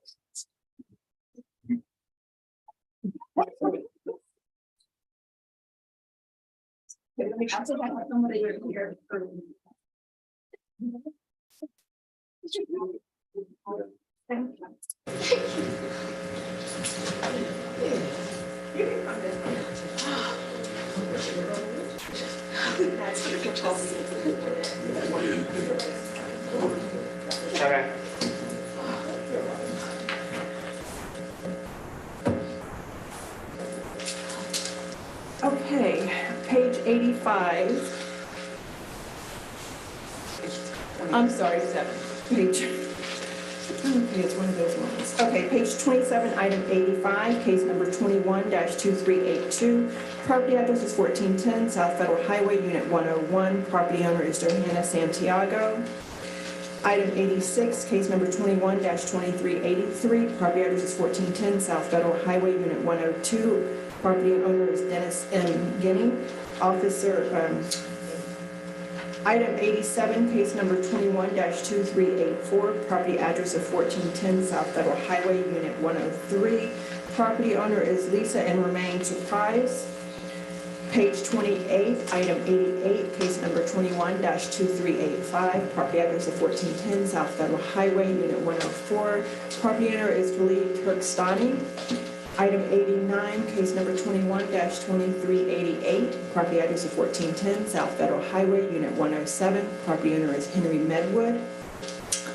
I also have somebody here. Thank Okay. Okay, page 85. I'm sorry, 7, page. Okay, it's one of those ones. Okay, page 27, item 85, case number 21-2382. Property address is 1410 South Federal Highway, Unit 101. Property owner is Johanna Santiago. Item 86, case number 21-2383. Property address is 1410 South Federal Highway, Unit 102. Property owner is Dennis M. Guinea. Item 87, case number 21-2384, property address of 1410 South Federal Highway, Unit 103. Property owner is Lisa and Romaine Surprise. Page 28, item 88, case number 21-2385, property address of 1410 South Federal Highway, Unit 104. Property owner is Khalid Turkstani. Item 89, case number 21-2388, property address of 1410 South Federal Highway, Unit 107. Property owner is Henry Medwood.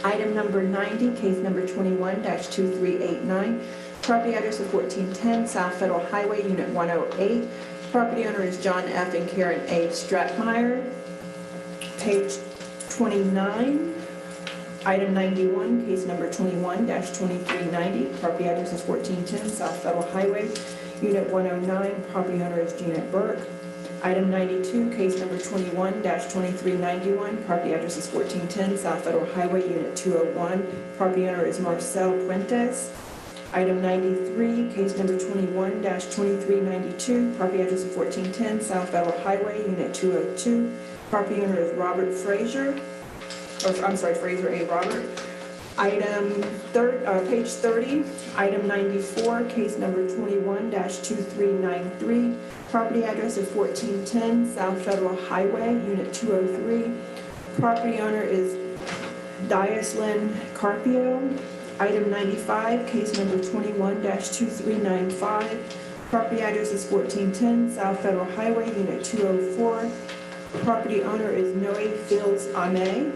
Item number 90, case number 21-2389, property address of 1410 South Federal Highway, Unit 108. Property owner is John F. and Karen A. Stratmeyer. Page 29. Item 91, case number 21-2390, property address is 1410 South Federal Highway, Unit 109, property owner is Jeanette Burke. Item 92, case number 21-2391, property address is 1410 South Federal Highway, Unit 201. Property owner is Marcel Puentes. Item 93, case number 21-2392, property address is 1410 South Federal Highway, Unit 202. Property owner is Robert Frazier, Fraser A. Robert. Page 30, item 94, case number 21-2393, property address is 1410 South Federal Highway, Unit 203. Property owner is Diaslin Carpio. Item 95, case number 21-2395, property address is 1410 South Federal Highway, Unit 204. Property owner is Noe Fields Ame.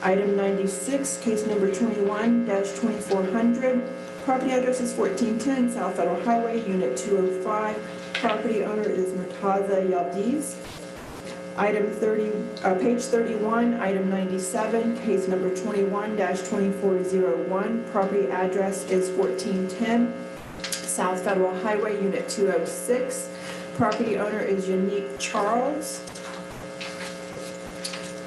Item 96, case number 21-2400, property address is 1410 South Federal Highway, Unit 205. Property owner is Murtaza Yildiz. Page 31, item 97, case number 21-2401, property address is 1410 South Federal Highway, Unit 206. Property owner is Unique Charles.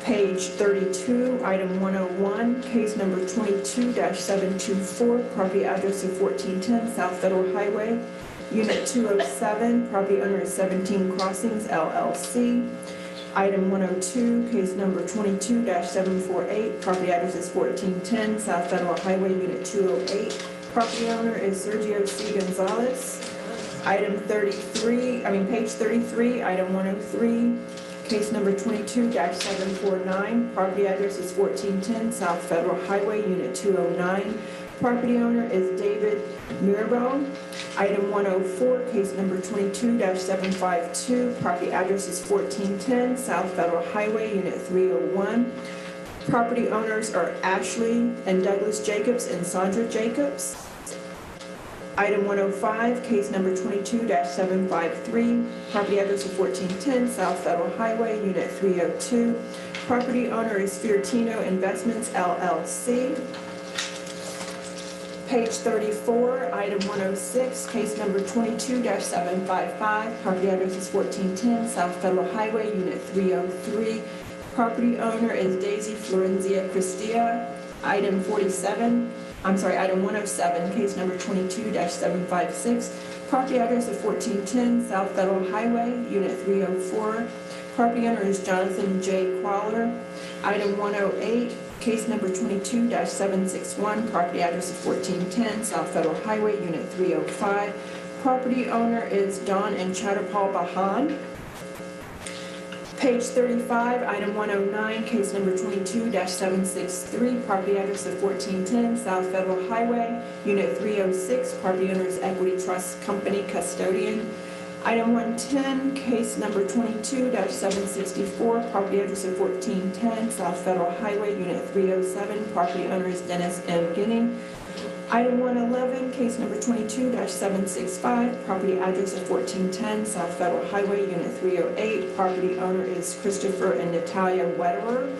Page 32, item 101, case number 22-724, property address of 1410 South Federal Highway, Unit 207, property owner is 17 Crossings LLC. Item 102, case number 22-748, property address is 1410 South Federal Highway, Unit 208. Property owner is Sergio C. Gonzalez. Page 33, item 103, case number 22-749, property address is 1410 South Federal Highway, Unit 209. Property owner is David Mirabo. Item 104, case number 22-752, property address is 1410 South Federal Highway, Unit 301. Property owners are Ashley and Douglas Jacobs and Sandra Jacobs. Item 105, case number 22-753, property address of 1410 South Federal Highway, Unit 302. Property owner is Fiortino Investments LLC. Page 34, item 106, case number 22-755, property address is 1410 South Federal Highway, Unit 303. Property owner is Daisy Florenzia Cristia. Item 107, case number 22-756, property address of 1410 South Federal Highway, Unit 304. Property owner is Jonathan J. Crawler. Item 108, case number 22-761, property address of 1410 South Federal Highway, Unit 305. Property owner is Don and Chatterpal Bahan. Page 35, item 109, case number 22-763, property address of 1410 South Federal Highway, Unit 306, property owner is Equity Trust Company Custodian. Item 110, case number 22-764, property address of 1410 South Federal Highway, Unit 307, property owner is Dennis M. Guinea. Item 111, case number 22-765, property address of 1410 South Federal Highway, Unit 308, property owner is Christopher and Natalia Wetterer.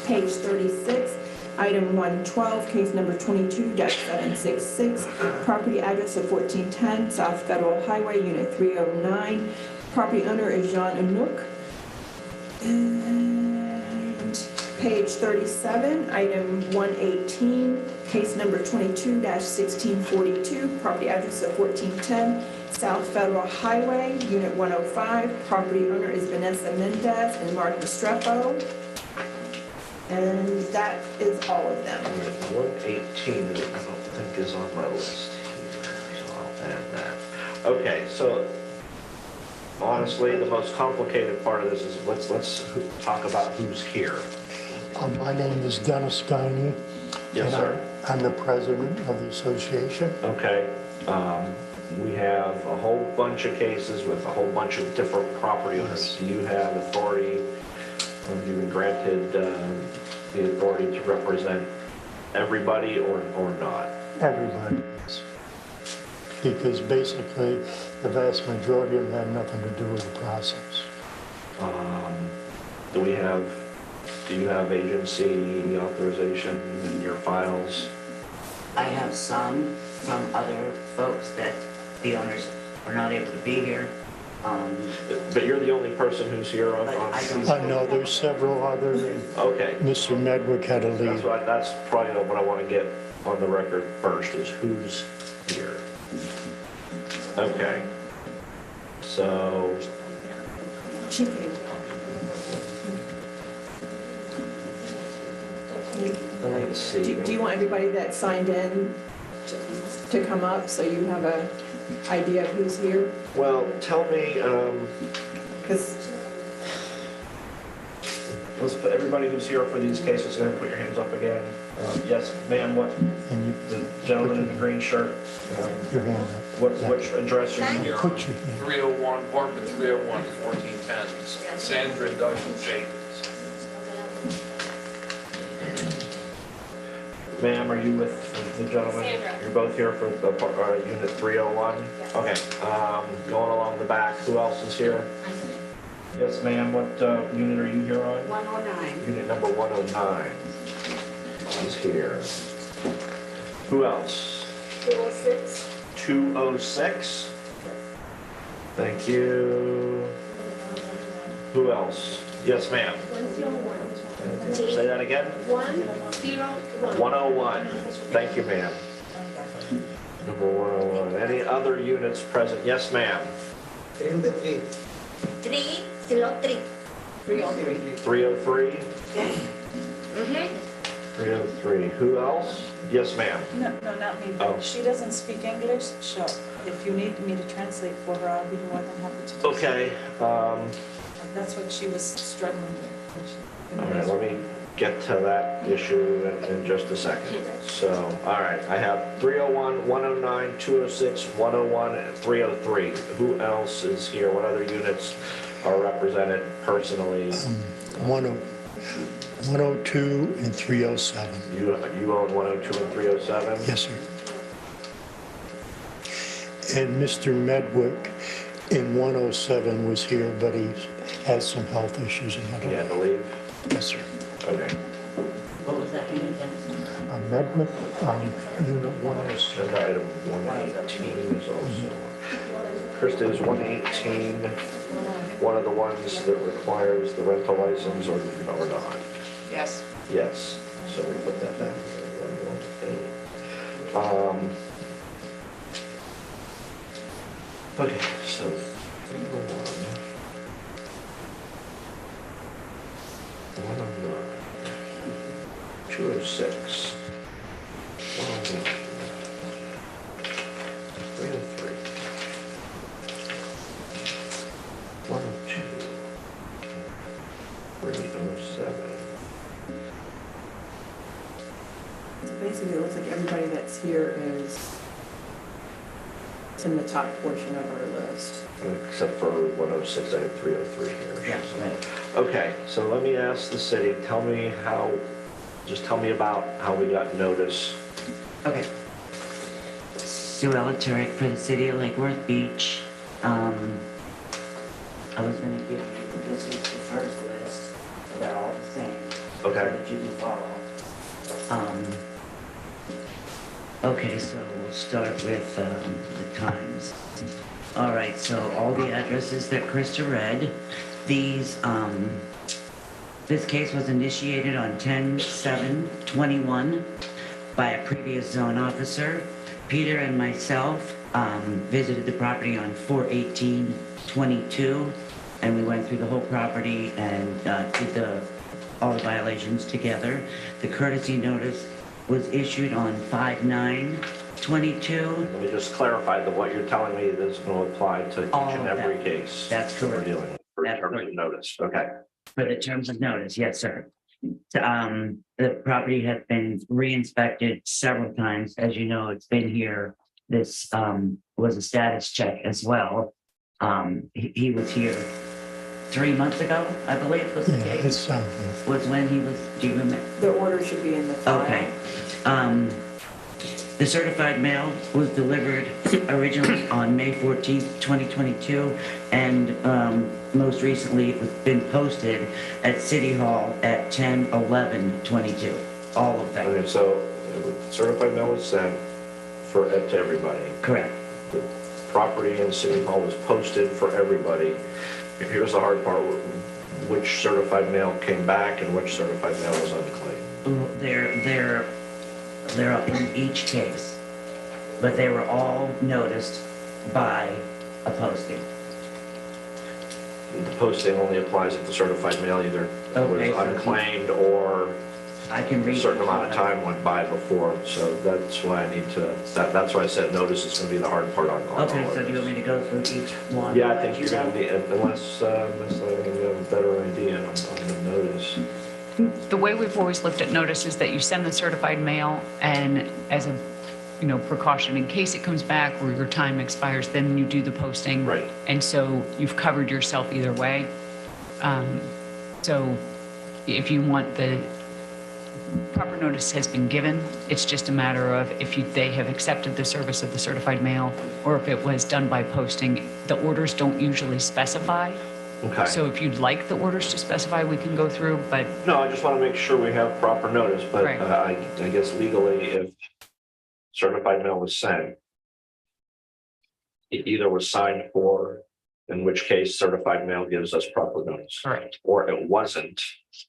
Page 36, item 112, case number 22-766, property address of 1410 South Federal Highway, Unit 309, property owner is Jean Anouk. And page 37, item 118, case number 22-1642, property address of 1410 South Federal Highway, Unit 105, property owner is Vanessa Mendez and Mark Restrepo. And that is all of them. 118, I don't think is on my list here, so I'll add that. Okay, so honestly, the most complicated part of this is let's talk about who's here. My name is Dennis Guiney. Yes, sir. I'm the president of the association. Okay, we have a whole bunch of cases with a whole bunch of different property owners. Do you have authority, have you been granted the authority to represent everybody or not? Everybody is. Because basically, the vast majority of them have nothing to do with the process. Do you have agency authorization in your files? I have some from other folks that the owners were not able to be here. But you're the only person who's here on. I know there's several others. Okay, Mr. Medwick had a lead. that's probably what I want to get on the record first is who's here. Okay. So, let's see. Do you want everybody that signed in to come up so you have a idea of who's here? Well, tell me, Because let's put everybody who's here for these cases, going to put your hands up again. Yes, ma'am, what, And you the gentleman in the green shirt, put your hand up. which address are you here on? Put your hand. 301, apartment 301, 1410, Sandra Douglas Jacobs. Ma'am, are you with the gentleman? Sandra. You're both here for unit 301? Okay, going along the back, who else is here? Yes, ma'am, what unit are you here on? 109. Unit number 109 is here. Who else? 206. 206? Thank you. Who else? Yes, ma'am. 101. Say that again? 101. 101. Thank you, ma'am. Number 101. Any other units present? Yes, ma'am. 303. 303. 303? Mm-hmm. 303. Who else? Yes, ma'am. No, not me, Oh. but she doesn't speak English, so if you need me to translate for her, I'll be more than happy to. do so. Okay. That's what she was struggling with. All right, let me get to that issue in just a second. So, all right, I have 301, 109, 206, 101, and 303. Who else is here? What other units are represented personally? 102 and 307. You own 102 and 307? Yes, sir. And Mr. Medwick in 107 was here, but he has some health issues and had You had to. to leave? Yes, sir. Okay. What was that again? Medwick, unit 107. Agenda item 118 is also. Krista, is 118 one of the ones that requires the rental license or not? Yes. Yes, so we put that down. Okay, so 109, 206, 101, 303, 102, 307. Basically, it looks like everybody that's here is in the top portion of our list. Except for 106, I have 303 here. Yeah, right. Okay, so let me ask the city, tell me about how we got notice. Okay. Sue Elateric for the city of Lake Worth Beach. I was gonna give you, this is the first list, they're all the same. Okay. So that you can follow. Okay, so we'll start with the times. All right, so all the addresses that Krista read, these, this case was initiated on 10/7/21 by a previous zone officer. Peter and myself visited the property on 4/18/22, and we went through the whole property and did all the violations together. The courtesy notice was issued on 5/9/22. Let me just clarify that what you're telling me is going to apply to each All and of every them. case. That's that we're correct. dealing with for That's terms of correct. notice. Okay. For the terms of notice, yes, sir. The property has been re-inspected several times. As you know, it's been here. This was a status check as well. He was here 3 months ago, I believe was the Yeah, case, it's, was when he was, do you remember? The order should be in the file. Okay. The certified mail was delivered originally on May 14th, 2022, and most recently it was been posted at City Hall at 10/11/22. All of them, Okay, so certified mail was sent to everybody. correct. The property in City Hall was posted for everybody. Here's the hard part, which certified mail came back and which certified mail was unclaimed. They're up in each case, but they were all noticed by a posting. The posting only applies if the certified mail either Okay, was so unclaimed or I can a read. certain amount of time went by before, so that's why I need to, that's why I said notice is gonna be the hard part on. Okay, so do you want me to go through each one? Yeah, I think you're gonna need, unless I think you have a better idea on the notice. The way we've always looked at notice is that you send the certified mail and as a, precaution, in case it comes back or your time expires, then you do the posting. Right. And so you've covered yourself either way. So if you want the proper notice has been given, it's just a matter of if they have accepted the service of the certified mail or if it was done by posting. The orders don't usually specify. Okay. So if you'd like the orders to specify, we can go through, but No, I just want to make sure we have proper notice, but Right. I guess legally, if certified mail was sent, it either was signed for, in which case certified mail gives us proper notice. correct. Or it wasn't,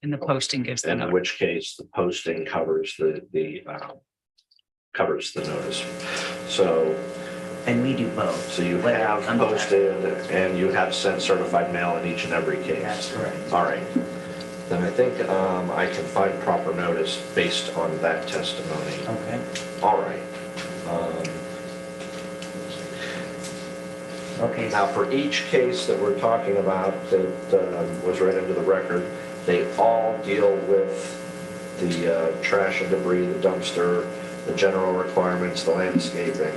And the posting gives the and in notice. which case the posting covers covers the notice. So, And we do both. so you Whether have it comes back. posted and you have sent certified mail in each and every case. That's correct. All right. Then I think I can find proper notice based on that testimony. Okay. All right. Okay. Now, for each case that we're talking about that was read into the record, they all deal with the trash and debris, the dumpster, the general requirements, the landscaping,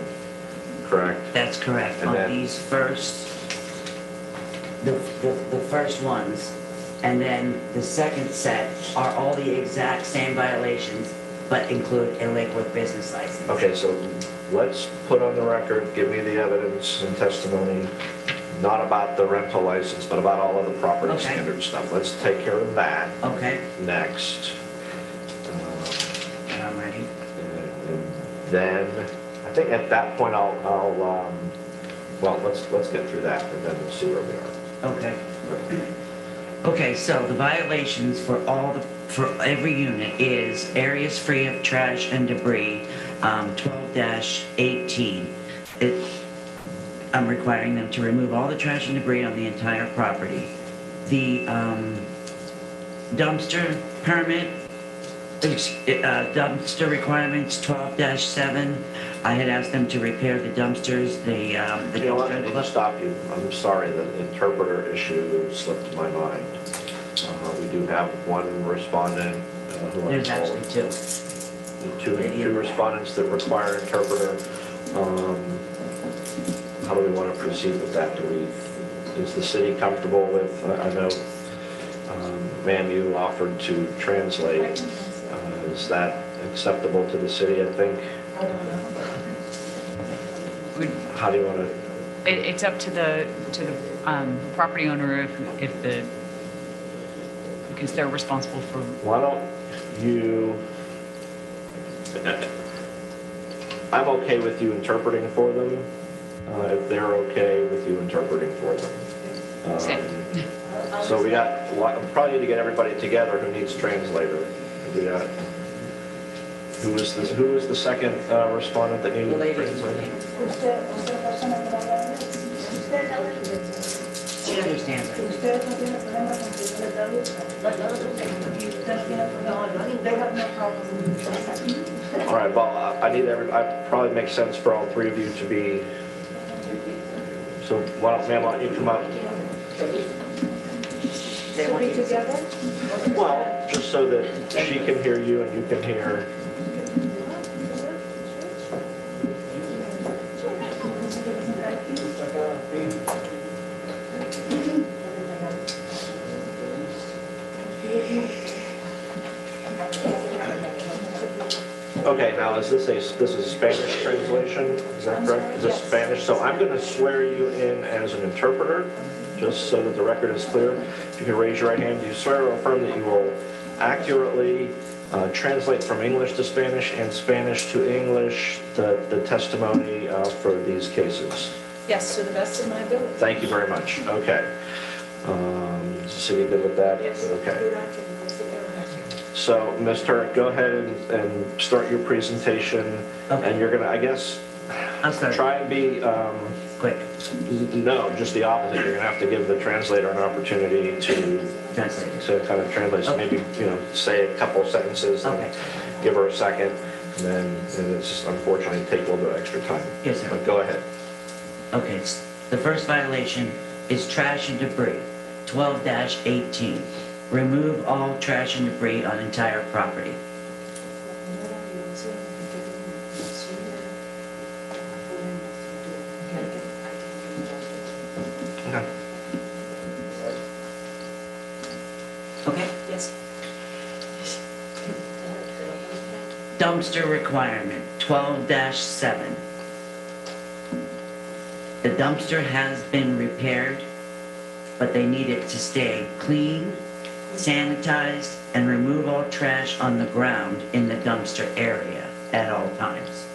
correct? That's correct. And On then- these first, the first ones, and then the second set are all the exact same violations, but include a Lakewood business license. Okay, so let's put on the record, give me the evidence and testimony, not about the rental license, but about all of the property Okay. standard stuff. Let's take care of that Okay, next. and I'm ready. And then, I think at that point, well, let's get through that and then we'll see where we are. Okay. Okay, so the violations for for every unit is areas free of trash and debris, 12-18. I'm requiring them to remove all the trash and debris on the entire property. The dumpster permit, dumpster requirements 12-7. I had asked them to repair the dumpsters, the You know what, I need to dumpster. stop you. I'm sorry, the interpreter issue slipped my mind. We do have one respondent who I'm There's told- actually two. two respondents that require interpreter. How do we want to proceed with that? Is the city comfortable with, I know, ma'am, you offered to translate. Is that acceptable to the city, I think? How do you want to? It's up to the property owner because they're responsible for, Why don't you, I'm okay with you interpreting for them, if they're okay with you interpreting for them. Same. So we got, probably need to get everybody together who needs translator. We got, who was the second respondent that needed a translator? She understands it. All right, well, I probably makes sense for all three of you to be, so why don't you come up? Well, just so that she can hear you and you can hear. Okay, now is this is a Spanish translation? Is that correct? Is this Spanish? So I'm going to swear you in as an interpreter, just so that the record is clear. If you can raise your right hand, do you swear or affirm that you will accurately translate from English to Spanish and Spanish to English the testimony for these cases? Yes, to the best of my ability. Thank you very much. Okay. Is the city good with that? Yes. Okay. So, Ms. Turk, go ahead and start your presentation. Okay. And you're gonna, I guess, I'll start try and be, quick. no, just the opposite. You're gonna have to give the translator an opportunity to Translate. kind of translate. So maybe, say a couple sentences and Okay. give her a second. And then it's just unfortunately take a little bit of extra time. Yes, sir. But go ahead. Okay, the first violation is trash and debris, 12-18. Remove all trash and debris on entire property. Okay. Okay? Yes. Dumpster requirement, 12-7. The dumpster has been repaired, but they need it to stay clean, sanitized, and remove all trash on the ground in the dumpster area at all times.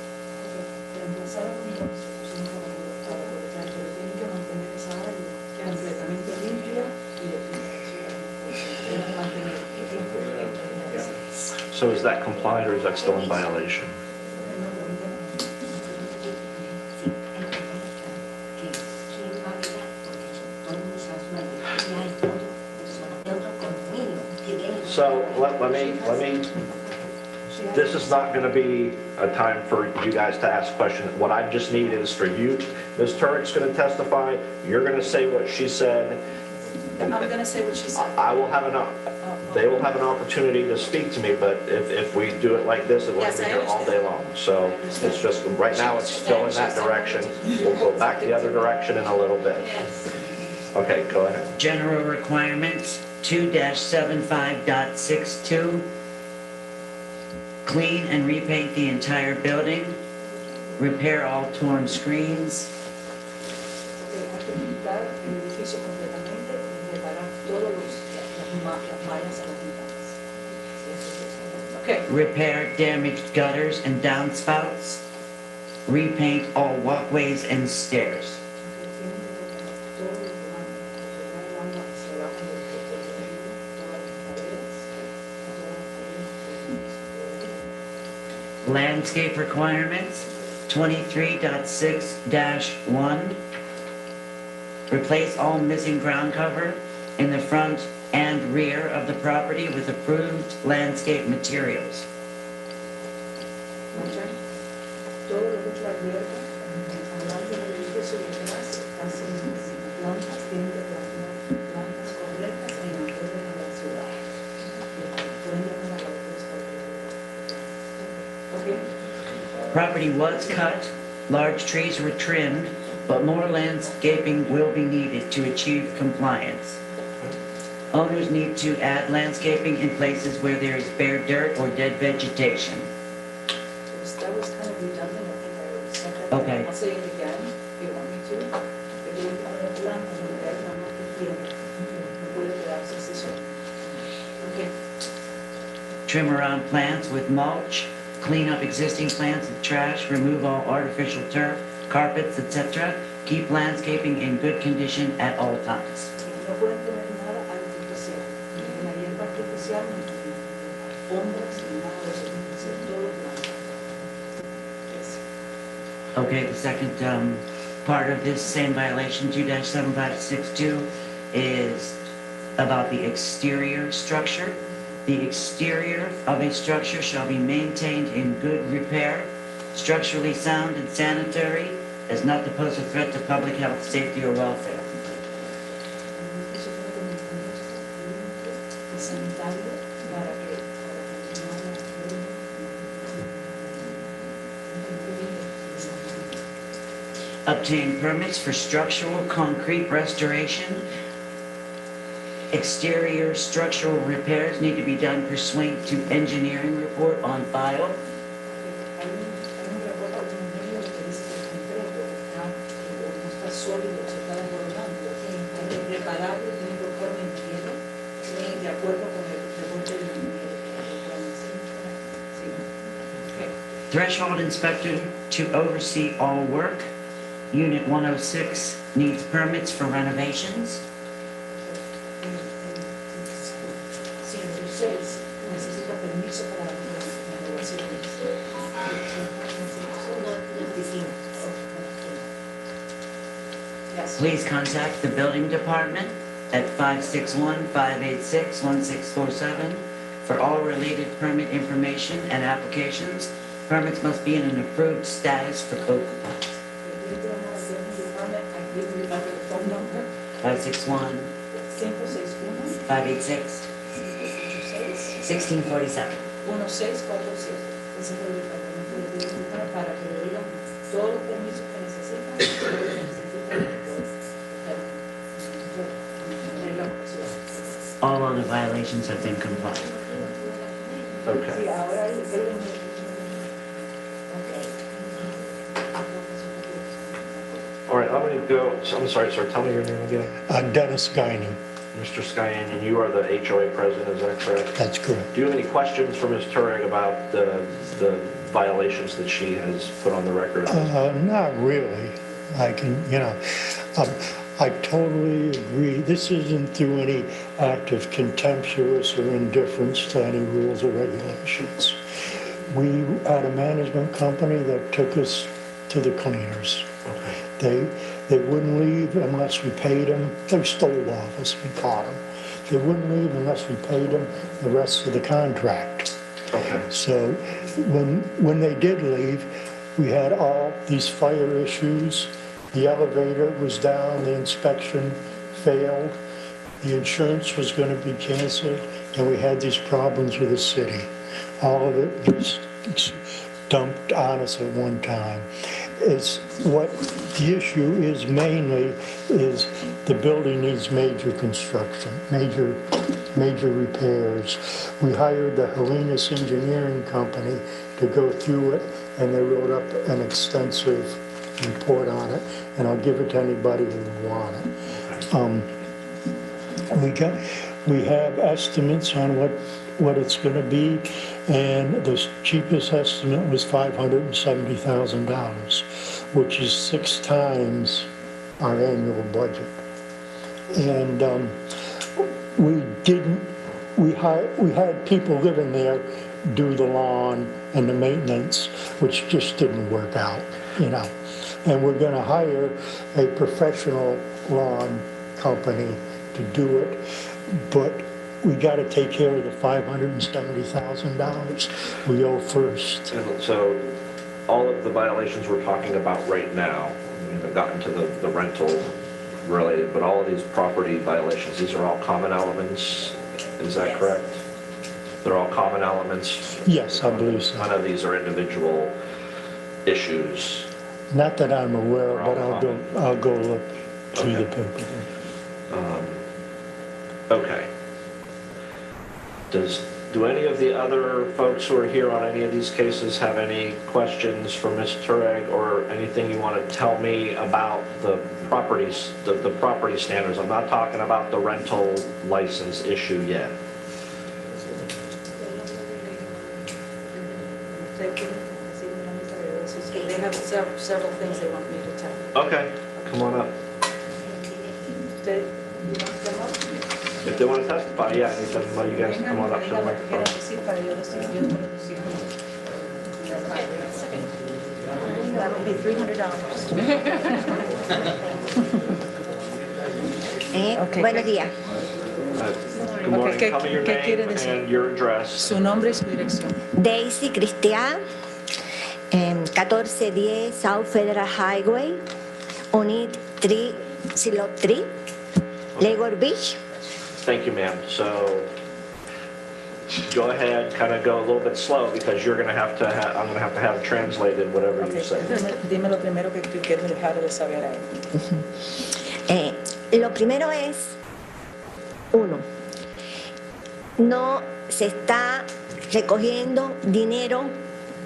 So is that compliant or is that still in violation? So let me, this is not going to be a time for you guys to ask questions. What I just need is for you, Ms. Turk's going to testify, you're going to say what she said. I'm gonna say what she said. I will have they will have an opportunity to speak to me, but if we do it like this, it will Yes, be I here all day long. So it's just, right now, it's still in that direction. We'll go back the other direction in a little bit. Yes. Okay, go ahead. General requirements, 2-75.62. Clean and repaint the entire building. Repair all torn screens. Okay. Repair damaged gutters and downspouts. Repaint all walkways and stairs. Landscape requirements, 23.6-1. Replace all missing ground cover in the front and rear of the property with approved landscape materials. Property was cut, large trees were trimmed, but more landscaping will be needed to achieve compliance. Owners need to add landscaping in places where there is bare dirt or dead vegetation. That was kind of redundant, I think I already said that. Okay. I'll say it again, if you want me to. Pero yo creo que plan, como que hay una más que tiene. No puede quedarse así solo. Okay. Trim around plants with mulch, clean up existing plants and trash, remove all artificial turf, carpets, etc. Keep landscaping in good condition at all times. No pueden poner nada artificial, ni una hierba artificial, ni alfombras, ni nada de eso, tiene que ser todo blanco. Yes. Okay, the second part of this same violation, 2-7562, is about the exterior structure. The exterior of a structure shall be maintained in good repair, structurally sound and sanitary, as not to pose a threat to public health, safety, or welfare. Obtain permits for structural concrete restoration. Exterior structural repairs need to be done pursuant to engineering report on file. Hay un reporte de un medio que dice que el concreto está, no está sólido, se está desmoronando. Hay que repararlo, tiene que buscar un ingeniero, de acuerdo con el reporte del ingeniero. Threshold inspector to oversee all work. Unit 106 needs permits for renovations. 106 necesita permiso para renovaciones. Yes. Please contact the building department at 561-586-1647 for all related permit information and applications. Permits must be in an approved status for code compliance. Phone number 561 561 586 1647. 1647. Ese es el departamento de Turismo para que le digan todos los permisos que necesitan, todo lo que necesitan en la ciudad. All other violations have been complied. Sí, Okay. ahora él All right, I'm going to go, so I'm sorry, sir, tell me your name again. Dennis Guiney, Mr. Skyannon, you are the HOA president, is that correct? that's correct. Do you have any questions for Ms. Turek about the violations that she has put on the record? Not really. I can, I totally agree. This isn't through any act of contemptuous or indifference to any rules or regulations. We had a management company that took us to the cleaners. They wouldn't leave unless we paid them. They stole off us, we caught them. They wouldn't leave unless we paid them the rest of the contract. Okay. So when they did leave, we had all these fire issues. The elevator was down, the inspection failed, the insurance was going to be canceled, and we had these problems with the city. All of it was dumped on us at one time. It's what the issue is mainly is the building needs major construction, major repairs. We hired the Helenas Engineering Company to go through it, and they wrote up an extensive report on it, and I'll give it to anybody who would want it. We have estimates on what it's going to be, and the cheapest estimate was $570,000, which is 6 times our annual budget. And we had people living there do the lawn and the maintenance, which just didn't work out, And we're going to hire a professional lawn company to do it, but we got to take care of the $570,000 we owe first. And so all of the violations we're talking about right now, we haven't gotten to the rental related, but all of these property violations, these are all common elements, is that correct? They're all common elements? Yes, I believe so. None of these are individual issues? Not that I'm aware of, but I'll go look through the paper. Okay. Do any of the other folks who are here on any of these cases have any questions for Ms. Turek or anything you want to tell me about the properties, the property standards? I'm not talking about the rental license issue yet. They have several things they want me to tell. Okay, come on up. You want to come up? If they want to testify, yeah, I need them, you guys come on up to the microphone. That would be $300. Buenos días. Good morning, Okay, tell me your ¿qué quiere name decir? and your address. Su nombre y su dirección. Daisy Cristian, 1410 South Federal Highway, Unit 3, Silo 3, Lagos Beach. Thank you, ma'am. So go ahead, kind of go a little bit slow because you're going to have to I'm going to have translated whatever you say. Dime lo primero que tú quieres dejar de saber ahí. Lo primero es, 1, no se está recogiendo dinero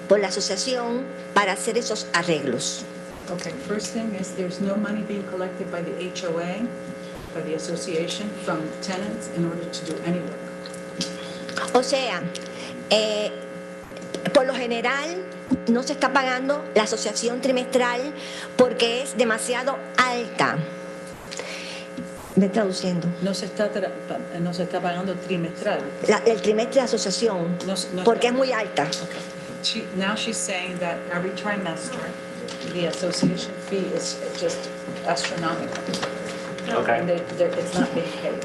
por la asociación para hacer esos arreglos. Okay, first thing is there's no money being collected by the HOA, by the association, from tenants in order to do any work. O sea, por lo general, no se está pagando la asociación trimestral porque es demasiado alta. Ve traduciendo. No se está pagando trimestral. El trimestre de asociación, porque es muy alta. Now she's saying that every trimester, the association fee is just astronomical. Okay. And it's not being paid.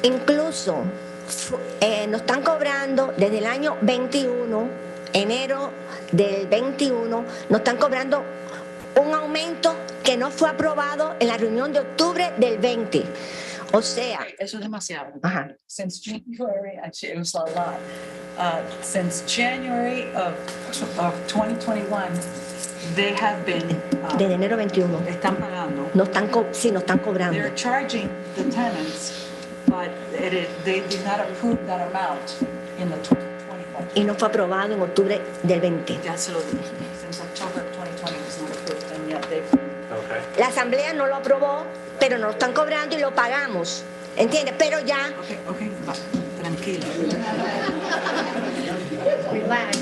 Incluso nos están cobrando desde el año 21, enero del 21, nos están cobrando un aumento que no fue aprobado en la reunión de octubre del 20. O sea, Eso es demasiado. ajá, Since January, actually, it was a lot. Since January of 2021, they have been, desde enero 21, están pagando. sí, nos están cobrando. They're charging the tenants, but they did not approve that amount in the 2020 budget. Y no fue aprobado en octubre del 20. Ya se lo dije. Since October 2020 was not approved, and yet they. Okay. La asamblea no lo aprobó, pero nos lo están cobrando y lo pagamos. ¿Entiendes? Pero ya. Okay, tranquila. Relax.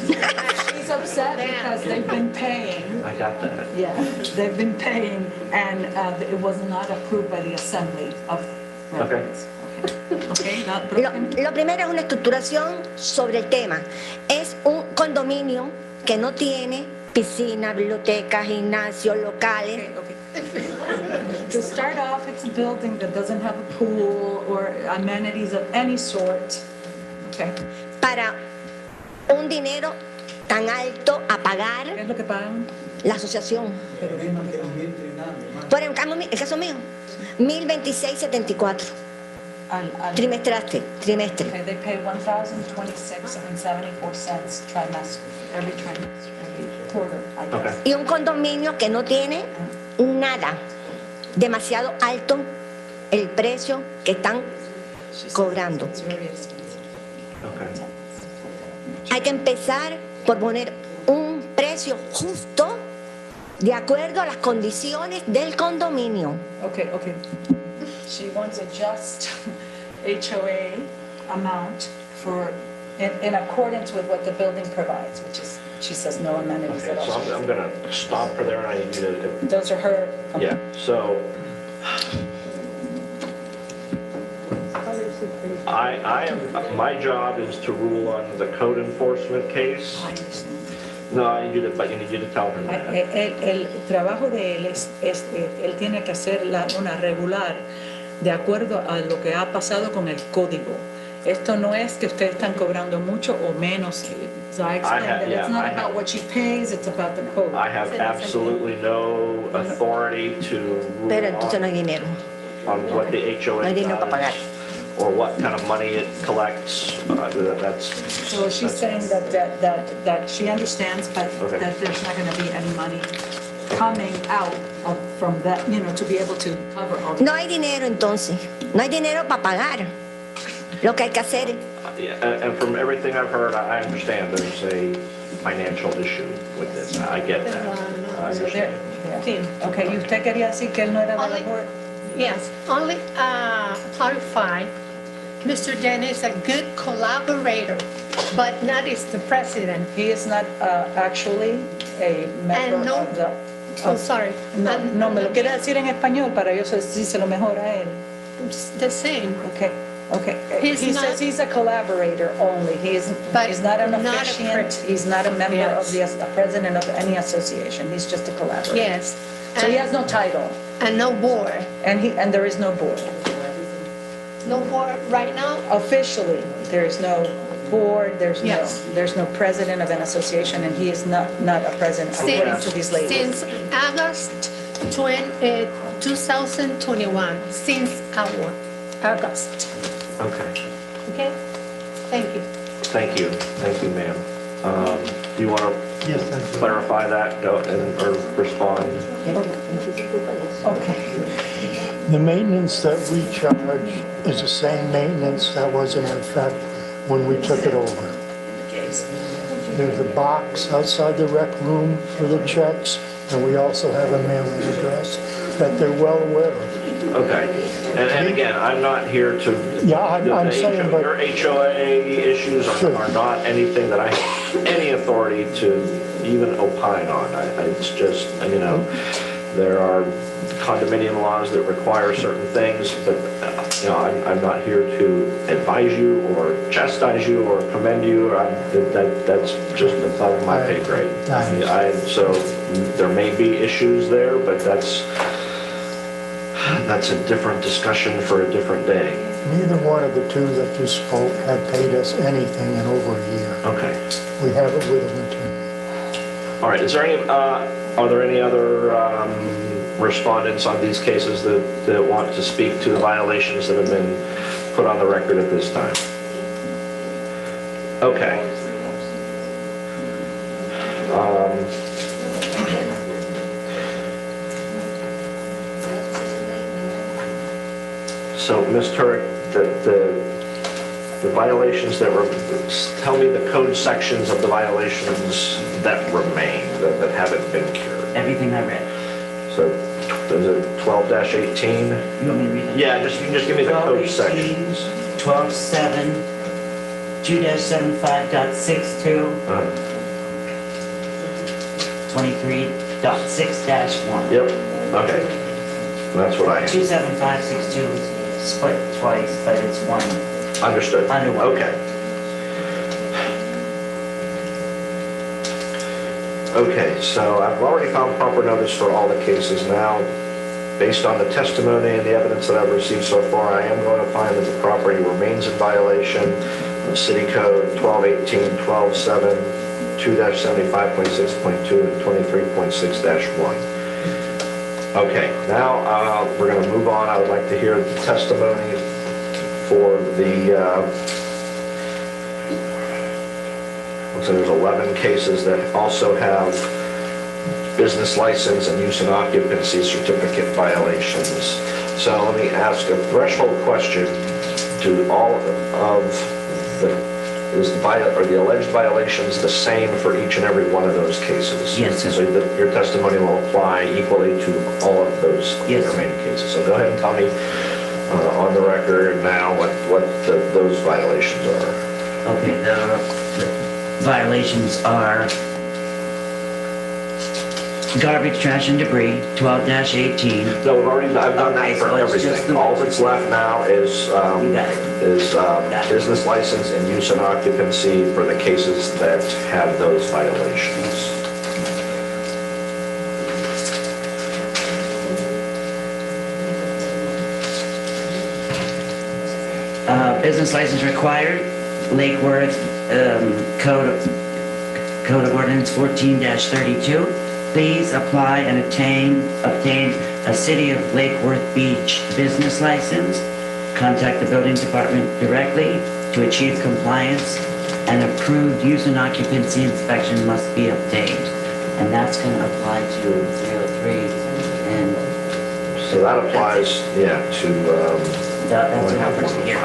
She's upset because they've been paying. I got that. Yeah, they've been paying, and it was not approved by the Assembly of Residents. Okay, Lo primero es una estructuración sobre el tema. Es un condominio que no tiene piscina, biblioteca, gimnasio, locales. To start off, it's a building that doesn't have a pool or amenities of any sort. Okay. Para un dinero tan alto a pagar. ¿Qué es lo que pagan? La asociación. Por el caso mío, 1,026.74. Trimestre. Okay, they pay $1,026.74 trimester, every trimester, every quarter, I guess. Y un condominio que no tiene nada. Demasiado alto el precio que están cobrando. It's very expensive. Okay. Hay que empezar por poner un precio justo de acuerdo a las condiciones del condominio. Okay. She wants a just HOA amount for, in accordance with what the building provides, which is, she says, no amenities Okay, at so all. I'm gonna stop her there and I need you to. Those are her. Yeah, so. I am, my job is to rule on the code enforcement case. I understand. No, I need you to, but you need you to tell her that. El trabajo de él es él tiene que hacer una regular de acuerdo a lo que ha pasado con el código. Esto no es que ustedes están cobrando mucho o menos. So I explained that it's not about what she pays, it's about the code. I have absolutely no authority to Pero rule entonces no hay dinero. on what the No HOA hay dinero para pagar. does or what kind of money it collects. That's. So she's saying that she understands, but Okay. that there's not going to be any money coming out from that, to be able to cover all. No hay dinero entonces. No hay dinero para pagar. Lo que hay que hacer. Yeah, and from everything I've heard, I understand there's a financial issue with this. I get that. I So there, understand. yeah. Okay, ¿y usted quería decir que él no era de la board? Yes, only clarify, Mr. Dennis is a good collaborator, but not is the president. He is not actually a member And no- of the. Oh, sorry. No, me lo quiere decir en español para yo decírselo mejor a él. It's the same. Okay. He's He not- says he's a collaborator only. He's not an not a officiant. pre- He's not a member Yes. of a president of any association. He's just a collaborator. Yes. So he has no title, And no board. and there is no board. No board right now? Officially, there is no board, Yes. there's no president of an association, and he is not a president according to these ladies. Since August 2021, since August. Okay, Okay? Thank you. thank you, ma'am. Do you want to Yes, thank you. clarify that or respond? Okay. The maintenance that we charge is the same maintenance that was in effect when we took it over. There's a box outside the rec room for the checks, and we also have a mailing address that they're well aware of. Okay, and again, I'm not here to. Yeah, I'm saying, but- Your HOA issues Sure. are not anything that I any authority to even opine on. It's just, there are condominium laws that require certain things, but, I'm not here to advise you or chastise you or commend you. That's just above my pay grade. So there may be issues there, but that's a different discussion for a different day. Neither one of the two that you spoke have paid us anything in over a year. Okay. We have it with them too. All right, are there any other respondents on these cases that want to speak to the violations that have been put on the record at this time? Okay. So, Ms. Turek, the violations that were, tell me the code sections of the violations that remain, that haven't been cured. Everything I read. So, is it 12-18? You want me to read it? Yeah, you can just give me the code sections. 12-7, 2-75.62, 23.6-1. Yep, okay. That's what I have. 27562 is split twice, but it's one. Understood. Under one. Okay. Okay, so I've already found proper notice for all the cases now. Based on the testimony and the evidence that I've received so far, I am going to find that the property remains in violation of City Code 1218, 12-7, 2-75.6.2, and 23.6-1. Okay, now we're going to move on. I would like to hear the testimony for the, looks like there's 11 cases that also have business license and use and occupancy certificate violations. So let me ask a threshold question to all of are the alleged violations the same for each and every one of those cases? Yes, sir. So your testimony will apply equally to all of those remaining cases. So go ahead and tell me on the record now what those violations are. Okay, the violations are garbage, trash, and debris, 12-18. No, I've done that for everything. All that's left now is business license and use and occupancy for the cases that have those violations. Business license required, Lake Worth Code of Ordinance 14-32. Please apply and obtain a City of Lake Worth Beach business license. Contact the building department directly to achieve compliance. An approved use and occupancy inspection must be obtained. And that's going to apply to 303 and. So that applies, to. That's what happens here.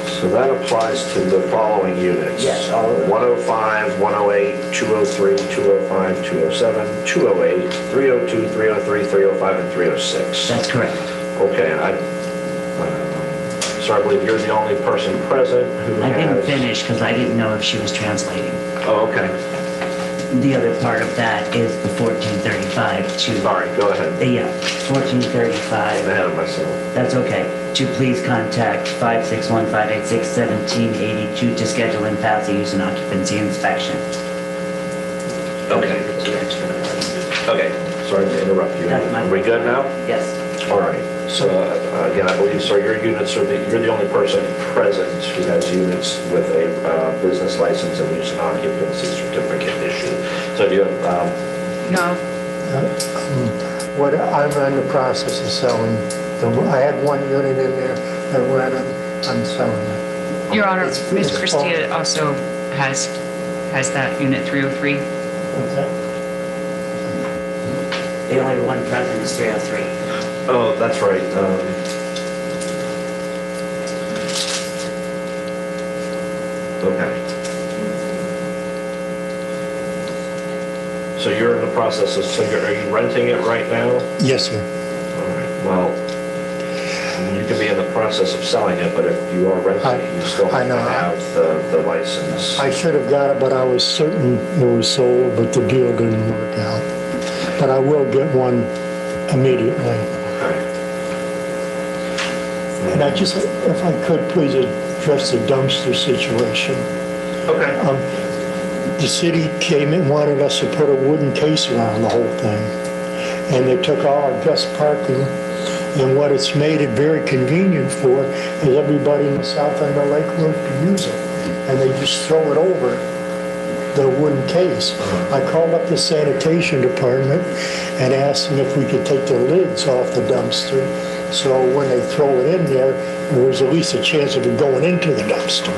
So that applies to the following units. Yes. 105, 108, 203, 205, 207, 208, 302, 303, 305, and 306. That's correct. Okay, so I believe you're the only person present who I didn't has... finish because I didn't know if she was translating. Oh, okay. The other part of that is the 1435 to. Sorry, go ahead. Yeah, 1435. I'm ahead of myself. That's okay. To please contact 561-586-1782 to schedule and pass a use and occupancy inspection. Okay. Okay, sorry to interrupt you. Are we good now? Yes. All right. So again, I believe, sir, your units you're the only person present who has units with a business license and use and occupancy certificate issued. So do you have? No. What I'm in the process of selling, I had one unit in there that rented, I'm selling it. Your Honor, Ms. Christia also has that unit 303. What's that? The only one present is 303. Oh, that's right. Okay. So you're in the process of, are you renting it right now? Yes, sir. All right, well, could be in the process of selling it, but if you are renting, it, you still I have to know. have the license. I should have got it, but I was certain it was sold, but the deal didn't work out. But I will get one immediately. And I just, if I could, please address the dumpster situation. Okay. The city came and wanted us to put a wooden case around the whole thing. And they took all our guest parking, and what it's made it very convenient for is everybody in the south end of Lake Worth to use it. And they just throw it over the wooden case. I called up the sanitation department and asked them if we could take the lids off the dumpster. So when they throw it in there, there's at least a chance of it going into the dumpster.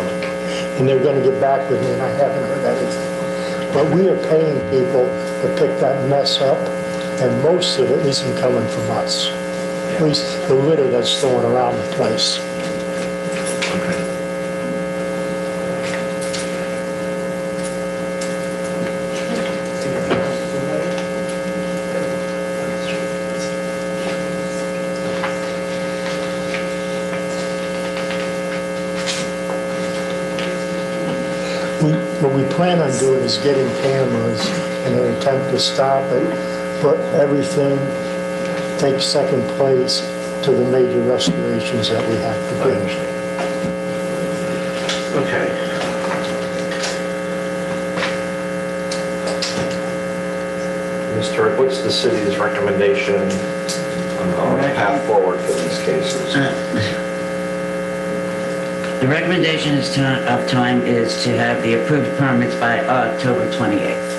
And they're gonna get back with me, and I haven't heard anything. But we are paying people to pick that mess up, and most of it isn't coming from us. At least the litter that's thrown around the place. What we plan on doing is getting cameras in an attempt to stop it, but everything takes second place to the major restorations that we have to do. Okay. Mr. Rick, what's the city's recommendation on the path forward for these cases? The recommendation of time is to have the approved permits by October 28th.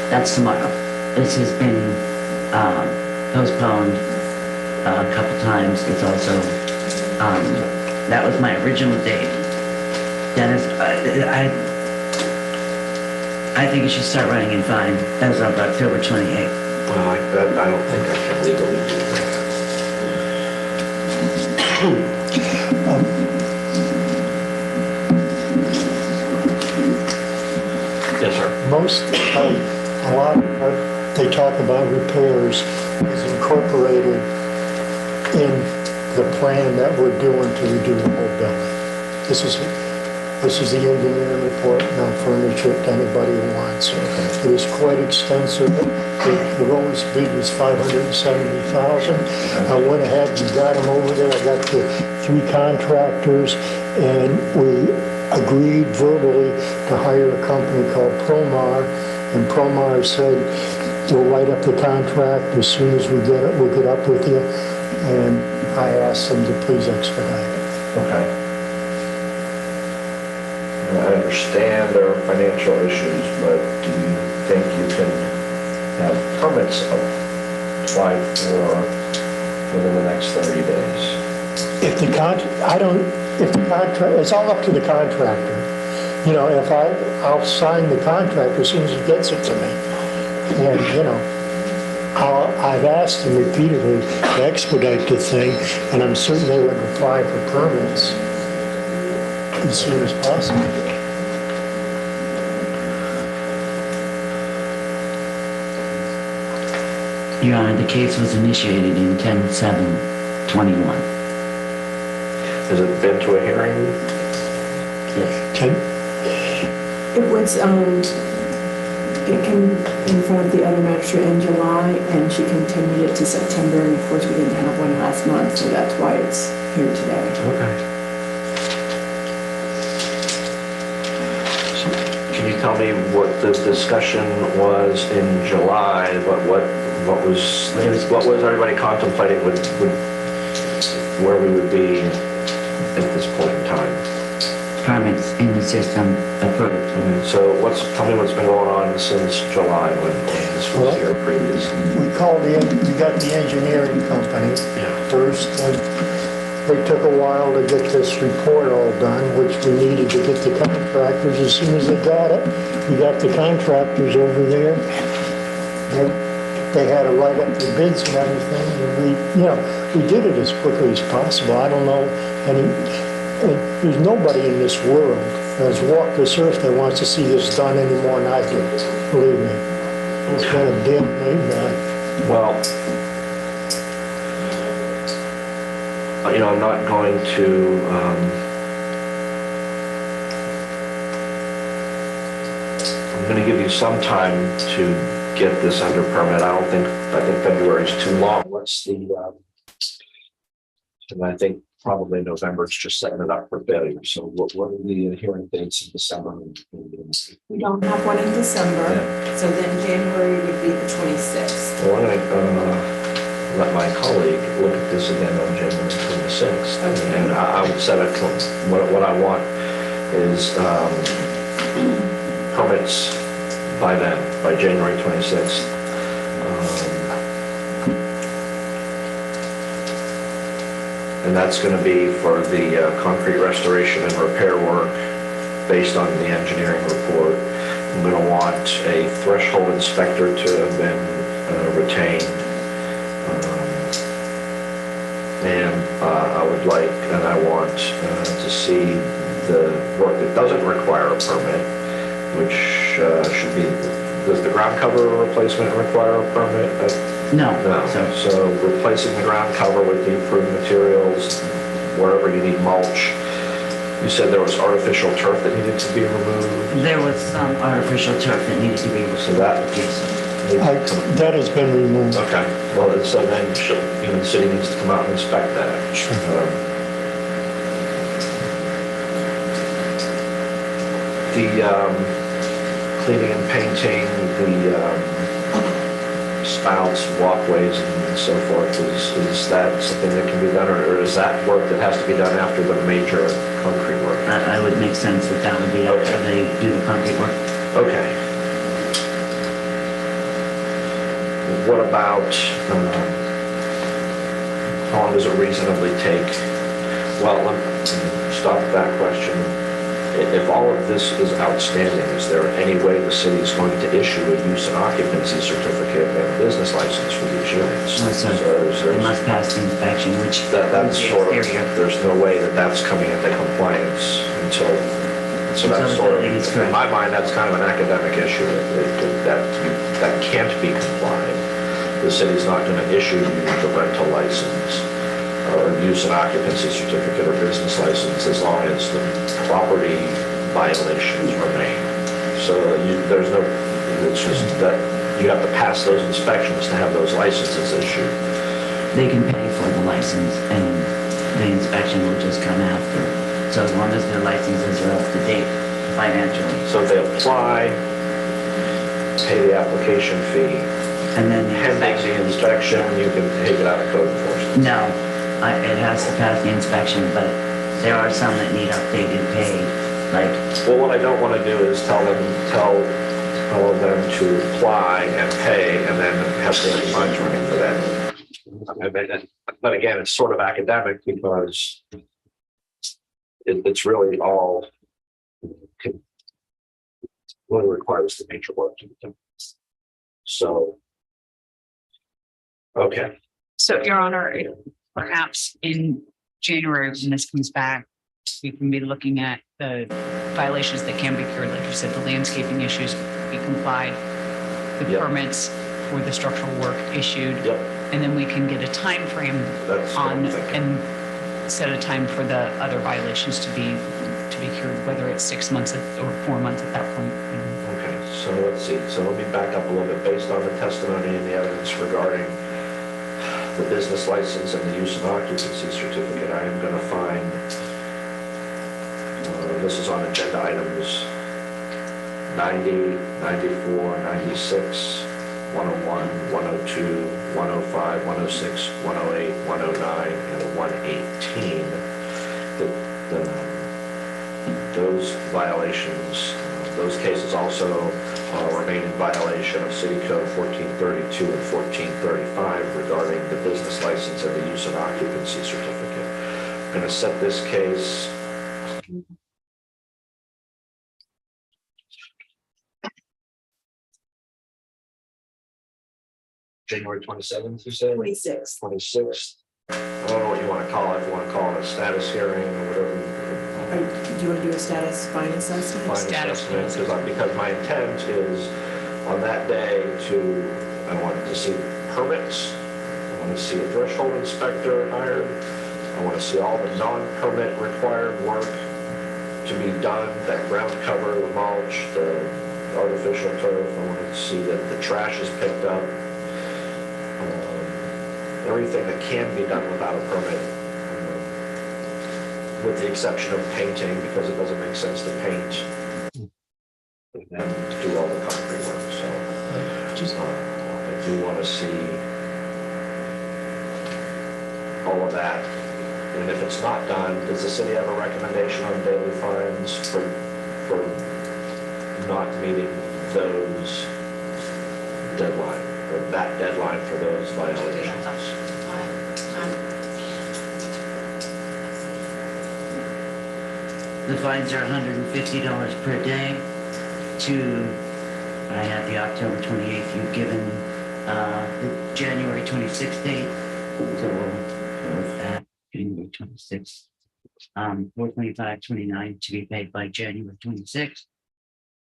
That's tomorrow. This has been postponed a couple times. It's also, that was my original date. Dennis, I think you should start running in fine as of October 28th. Well, I don't think I can legally do that. Yes, sir. A lot of what they talk about repairs is incorporated in the plan that we're doing to redo the whole building. This is the engineering report, not furniture to anybody who wants it. It is quite extensive. The lowest bid was $570,000. I went ahead and got them over there. I got the 3 contractors, and we agreed verbally to hire a company called Promar, and Promar said, we'll write up the contract as soon as we get it, we'll get up with you, and I asked them to please expedite it. Okay. I understand there are financial issues, but do you think you can have permits applied for within the next 30 days? If the contract, it's all up to the contractor. You know, I'll sign the contract as soon as he gets it to me. And, you know, I've asked him repeatedly to expedite the thing, and I'm certain they would apply for permits as soon as possible. Your Honor, the case was initiated in 10/7/21. Has it been to a hearing? Yes. It was, it came in front of the other magistrate in July, and she continued it to September, and of course, we didn't have one last month, so that's why it's here today. Okay. Can you tell me what the discussion was in July? What was everybody contemplating with where we would be at this point in time? Permits in the system approved. So tell me what's been going on since July when this was here previously. We got the engineering company first, and they took a while to get this report all done, which we needed to get the contractors. As soon as they got it, we got the contractors over there. They had to write up the bids and everything, and we did it as quickly as possible. I don't know there's nobody in this world that has walked this earth that wants to see this done any more than I do, believe me. It's been a damn nightmare. Well, I'm not going to, I'm going to give you some time to get this under permit. I think February is too long. What's the, and I think probably November is just setting it up for failure. So what are the hearing dates in December? We don't have one in December, so then January would be the 26th. Well, I'm going to let my colleague look at this again on January 26th. Okay. And I would set a, what I want is permits by then, by January 26th. And that's going to be for the concrete restoration and repair work based on the engineering report. I'm going to want a threshold inspector to have been retained. I would like, and I want to see the work that doesn't require a permit, which should be, does the ground cover replacement require a permit? No. No. So replacing the ground cover with the approved materials, wherever you need mulch. You said there was artificial turf that needed to be removed. There was some artificial turf that needed to be removed. So that, That has been removed. okay. Well, so then the city needs to come out and inspect that. Sure. The cleaning and painting, the spouts, walkways, and so forth, is that something that can be done, or is that work that has to be done after the major concrete work? I would make sense that would be after they do the concrete work. Okay. What about, how long does it reasonably take? Well, let me stop at that question. If all of this is outstanding, is there any way the city is going to issue a use and occupancy certificate and a business license for these units? No, sir. They must pass the inspection, which That's sort of, exterior. there's no way that that's coming into compliance until, so that's Until the sort of, building is in correct. my mind, that's kind of an academic issue that can't be complied. The city's not going to issue you the rental license or use and occupancy certificate or business license as long as the property violations remain. So there's no, it's just that you have to pass those inspections to have those licenses issued. They can pay for the license and the inspection will just come after. So as long as their licenses are up to date financially. So if they apply, pay the application fee, And then pending the inspection, you can take it out of code enforcement. no, it has to pass the inspection, but there are some that need updated pay, like, Well, what I don't want to do is tell them to apply and pay and then have the fines running for that. But again, it's sort of academic because it's really all what requires the major work to be done. So, okay. So, Your Honor, perhaps in January, when this comes back, we can be looking at the violations that can be cured, like you said, the landscaping issues be complied, the Yep. permits for the structural work issued, Yep. and then we can get a time frame That's what I'm on thinking. and set a time for the other violations to be cured, whether it's 6 months or 4 months at that point. Okay, so let's see. So let me back up a little bit. Based on the testimony and the evidence regarding the business license and the use and occupancy certificate, I am going to find, this is on agenda items 90, 94, 96, 101, 102, 105, 106, 108, 109, and 118. Those violations, those cases also remain in violation of City Code 1432 and 1435 regarding the business license and the use and occupancy certificate. I'm going to set this case January 27th, you said? 26th. 26th. I don't know what you want to call it. If you want to call it a status hearing or whatever. Do you want to do a status fine assessment? Fine assessment, because my intent is on that day I want to see permits. I want to see a threshold inspector hired. I want to see all the non-permit required work to be done, that ground cover, the mulch, the artificial turf. I want to see that the trash is picked up. Everything that can be done without a permit, with the exception of painting, because it doesn't make sense to paint and then do all the concrete work. So I do want to see all of that. And if it's not done, does the city have a recommendation on daily fines for not meeting those deadline, or that deadline for those violations? The fines are $150 per day to, I had the October 28th, you've given the January 26th date. So we'll go with that, January 26th. 425.29 to be paid by January 26th.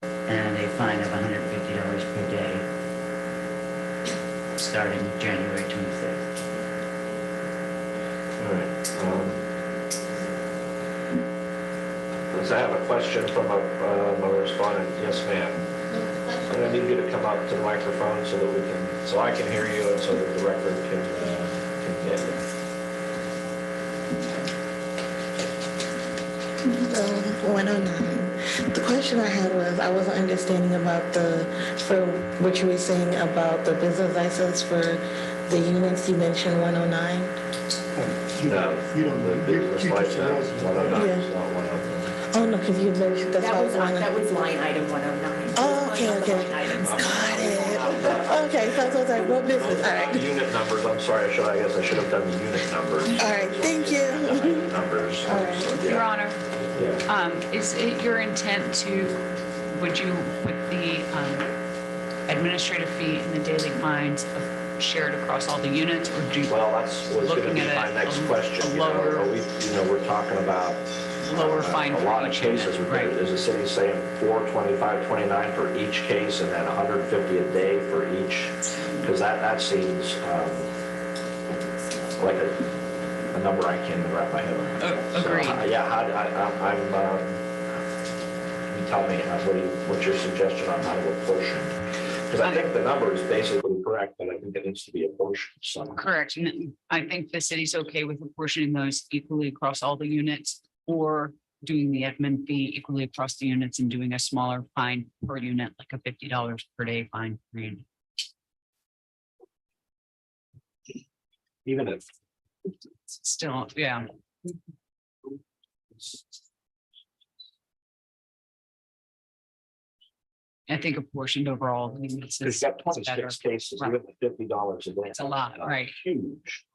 And a fine of $150 per day, starting January 26th. All right. I have a question from a respondent. Yes, ma'am. I'm going to need you to come up to the microphone so that so I can hear you and so that the record can get you. 109. The question I had was, I wasn't understanding about for what you were saying about the business license for the units. You mentioned 109. No, the business license, 109 is not one of them. Oh, no, because you mentioned that's That was one. that was line item 109. Oh, okay. Line items. Got it. Okay, so I was like, what business? All right. Unit numbers, I'm sorry, I guess I should have done the unit numbers. All right, thank you. Numbers. All right. So, Your yeah. Honor, is it your intent would you put the administrative fee and the daily fines shared across all the units, or do you? Well, was going to looking be at my next question. a lower, We're talking about lower fine a for lot of each cases. unit, right? There's a city saying $425.29 for each case, and then $150 a day for each, because that seems like a number I can't even wrap my head around. Agreed. So, you tell me what's your suggestion on how to apportion? Because I think the number is basically correct, but I think it needs to be apportioned somehow. Correct. And I think the city's okay with apportioning those equally across all the units, or doing the admin fee equally across the units and doing a smaller fine per unit, like a $50 per day fine per unit. Even if Still, yeah. I think apportioned overall. I mean, Because you got 26 cases, Right. even the $50 a day. It's a lot, right? Huge.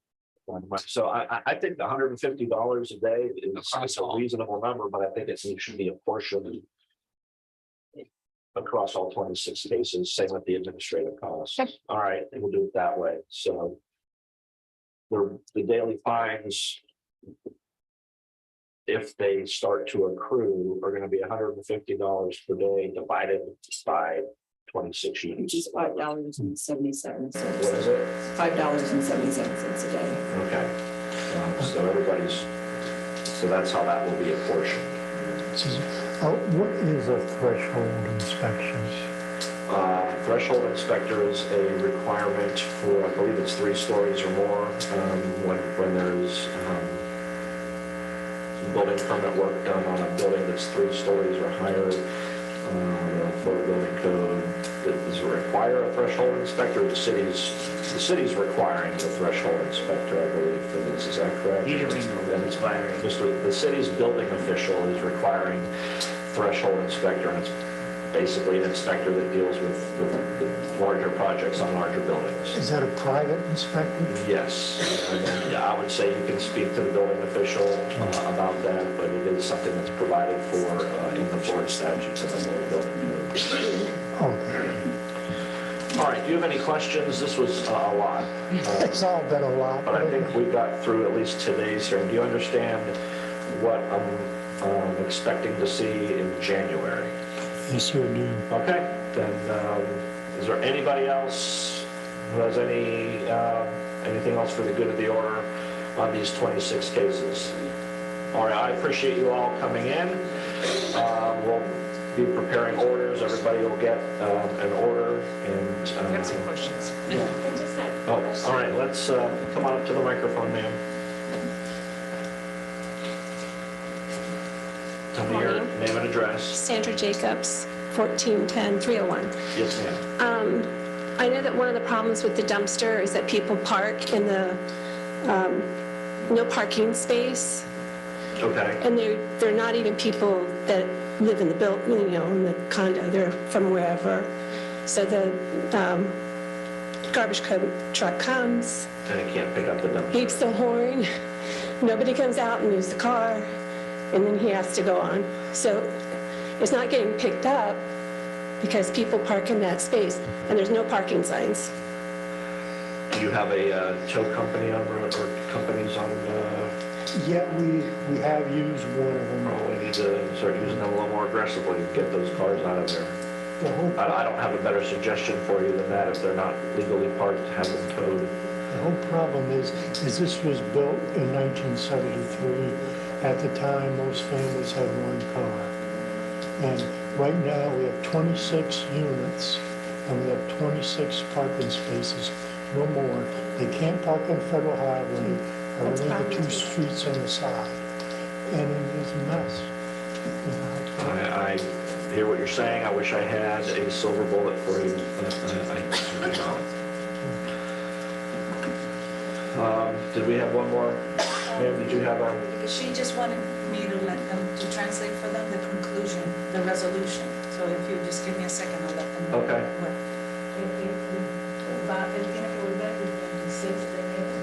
So I think the $150 a day is a reasonable number, but I think it should be apportioned across all 26 cases, same with the administrative costs. All right, we'll do it that way. So the daily fines, if they start to accrue, are going to be $150 per day divided by 26 units. Which is $5.77. What is it? $5.77 a day. Okay. So that's how that will be apportioned. What is a threshold inspection? Threshold inspector is a requirement for, I believe it's 3 stories or more, when there's building permit work done on a building that's 3 stories or higher. Florida building code, does it require a threshold inspector? The city's requiring the threshold inspector, I believe, for this. Is that correct? The city's building official is requiring threshold inspector, and it's basically an inspector that deals with larger projects on larger buildings. Is that a private inspector? Yes. Yeah, I would say you can speak to the building official about that, but it is something that's provided for in the Florida statutes and the building code. Okay. All right, do you have any questions? This was a lot. It's all been a lot. But I think we got through at least today's hearing. Do you understand what I'm expecting to see in January? Yes, sir, do. Okay, then is there anybody else who has anything else for the good of the order? on these 26 cases. All right, I appreciate you all coming in. We'll be preparing orders. Everybody will get an order and. I have some questions. Oh, all right, let's come on up to the microphone, ma'am. Tell me your name and address. Sandra Jacobs, 1410 301. Yes, ma'am. I know that one of the problems with the dumpster is that people park in the no parking space, Okay. and they're not even people that live in the building, in the condo. They're from wherever. So the garbage truck comes, And I can't pick up the dumpster. beeps the horn. Nobody comes out and moves the car, and then he has to go on. So it's not getting picked up because people park in that space, and there's no parking signs. Do you have a tow company or companies on? Yeah, we have used one of them. We need to start using them a little more aggressively to get those cars out of there. The whole, I don't have a better suggestion for you than that. If they're not legally parked, have them towed. the whole problem is this was built in 1973. At the time, most families had one car. And right now, we have 26 units, and we have 26 parking spaces, no more. They can't park on Federal Highway, or only the two streets on the side. And it is a mess. I hear what you're saying. I wish I had a silver bullet for you, but I do not. Did we have one more? Ma'am, did you have a? She just wanted me to let them, to translate for them the conclusion, the resolution. So if you just give me a second, I'll let them know. Okay. Él tiene que volver el 26 de enero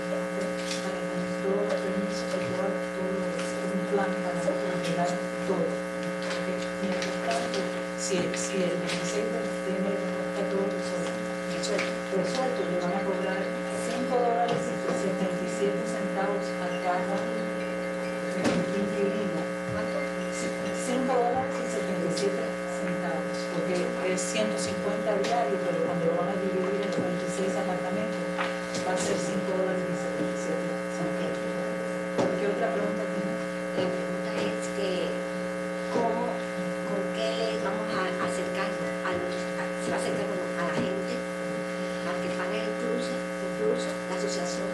para tener todo el permiso, todo un plan para arreglar todo. Porque mientras tanto, si el 26 de enero no está todo resuelto, le van a cobrar $5.77 a cada inquilino. $5.77, porque es 150 diarios, pero cuando lo van a dividir en 26 apartamentos, va a ser $5.77. ¿Qué otra pregunta tiene? La pregunta es que, con qué le vamos a acercarnos se va a acercar a la gente para que pague incluso la asociación.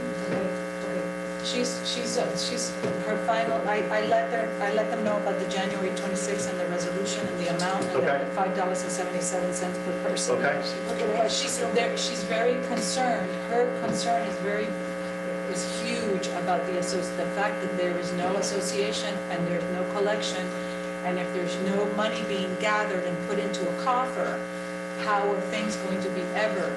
She's her final. I let them know about the January 26th and the resolution and the amount and Okay. $5.77 per person. Okay. But she's very concerned. Her concern is huge about the fact that there is no association and there's no collection, and if there's no money being gathered and put into a coffer, how are things going to be ever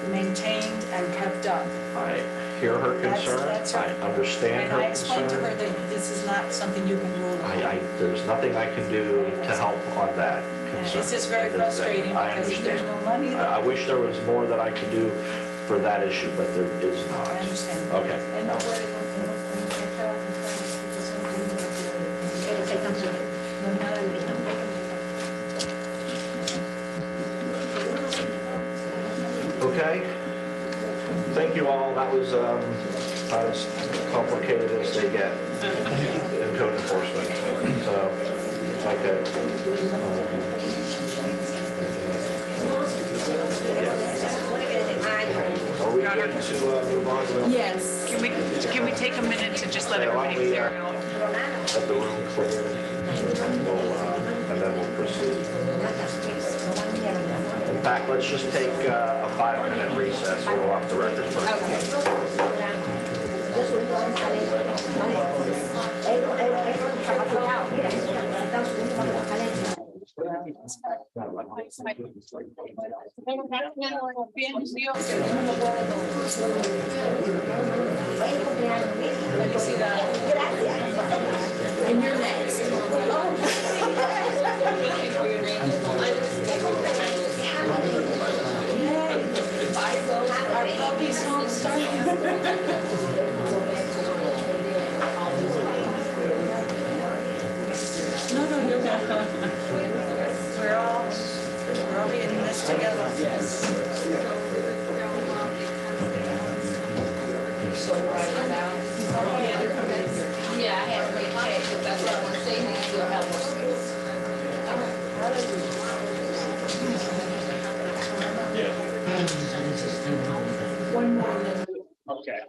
maintained and kept up? I hear her concern. That's her. I understand And I her explained to her concern. that this is not something you can rule on. There's nothing I can do to help on that concern. It's just very frustrating I because if there's understand. no money, I wish there was more that I could do for that issue, but there is not. I understand. Okay. Él no puede continuar con esta situación que no es nada de Okay. Thank you all. That was as complicated as they get in code enforcement. So, okay. Are we good to move on? to- Yes. Can we take a minute to just let everybody clear out? Let the room clear. And then we'll proceed. In fact, let's just take a 5-minute recess. We'll off the record first. And you're next. Our puppy's home No, you're welcome. We're all in this together. Yes. Yeah, I have to make check, but that's what I want to say, we still have more space. One more. Okay.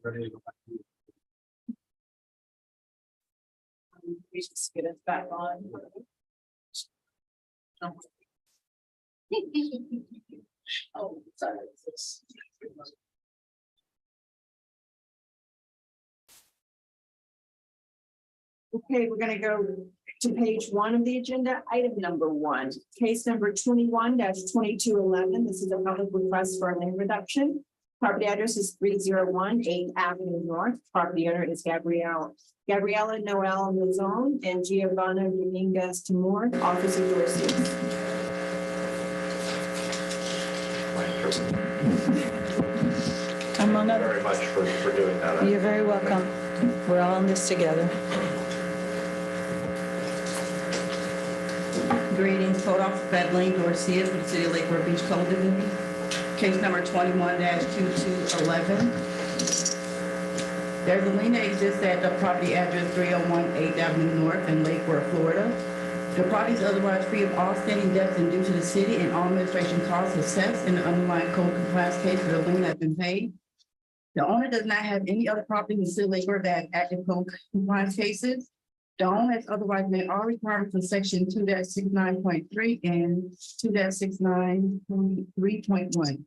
Right. We just get us back on. Oh, sorry. Okay, we're gonna go to page one of the agenda, item number one, case number 21-2211. This is a public request for a land reduction. Property address is 301 8th Avenue North. Property owner is Gabriela Noel Mazon and Giovanna Dominguez Timur, Office of Dorsey. Come on up. Very much for doing that. You're very welcome. We're all in this together. Greetings, Code Officer Kathleen Dorsey for the City of Lake Worth Beach Code Division. Case number 21-2211. There's a lien that exists at the property address 301 8th Avenue North in Lake Worth, Florida. The property is otherwise free of all standing debts and due to the city, and all administration costs assessed in the underlying code compliance case for the lien has been paid. The owner does not have any other property in the city of Lake Worth that have active code compliance cases. The owner has otherwise met all requirements in section 2-69.3 and 2-69.3.1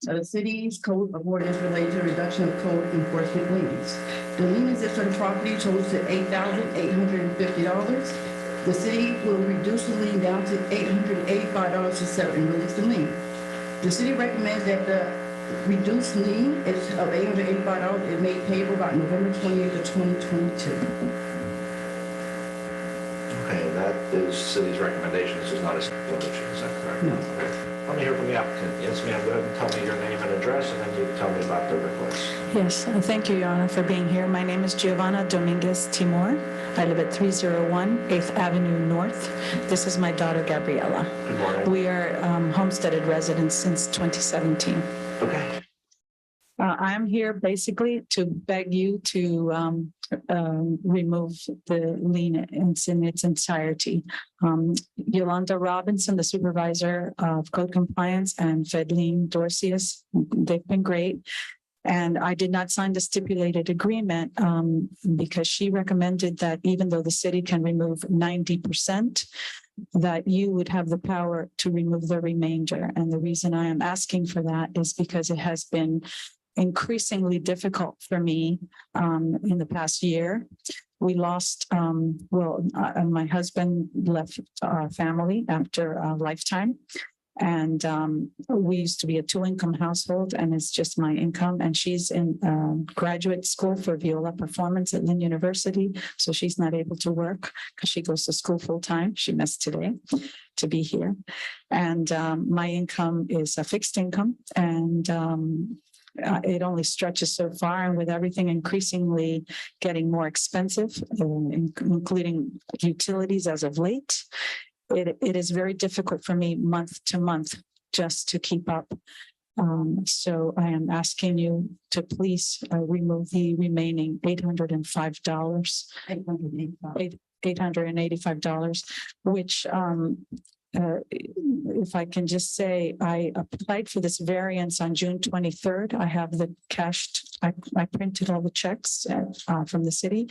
of the city's code of ordinance related to reduction of code enforcement liens. The lien exists for the property totals to $8,850. The city will reduce the lien down to $885 to settle and release the lien. The city recommends that the reduced lien is of $885 is made payable by November 28th of 2022. Okay, that is city's recommendation. This is not a resolution, is that correct? No. Okay. Let me hear from the applicant. Yes, ma'am. Go ahead and tell me your name and address, and then you can tell me about the request. Yes, thank you, Your Honor, for being here. My name is Giovanna Dominguez Timur. I live at 301 8th Avenue North. This is my daughter, Gabriela. Good morning. We are homesteaded residents since 2017. Okay. I'm here basically to beg you to remove the lien in its entirety. Yolanda Robinson, the supervisor of code compliance, and Fedleen Dorcius, they've been great. And I did not sign the stipulated agreement because she recommended that even though the city can remove 90%, that you would have the power to remove the remainder. And the reason I am asking for that is because it has been increasingly difficult for me in the past year. We lost, my husband left our family after a lifetime. And we used to be a two-income household, and it's just my income. And she's in graduate school for viola performance at Lynn University. So she's not able to work because she goes to school full-time. She missed today to be here. And my income is a fixed income, and it only stretches so far. And with everything increasingly getting more expensive, including utilities as of late, it is very difficult for me month to month just to keep up. So I am asking you to please remove the remaining $805, $885, which if I can just say, I applied for this variance on June 23rd. I have the cashed, I printed all the checks from the city,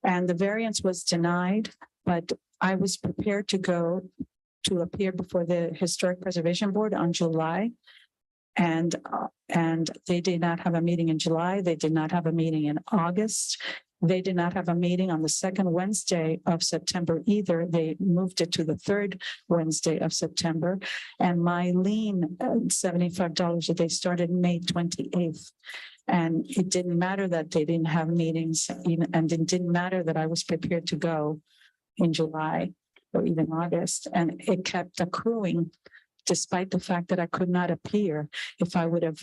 and the variance was denied, but I was prepared to go to appear before the Historic Preservation Board on July. And they did not have a meeting in July. They did not have a meeting in August. They did not have a meeting on the second Wednesday of September either. They moved it to the third Wednesday of September. And my lien, $75 a day, started May 28th. And it didn't matter that they didn't have meetings, and it didn't matter that I was prepared to go in July or even August. And it kept accruing despite the fact that I could not appear. If I would have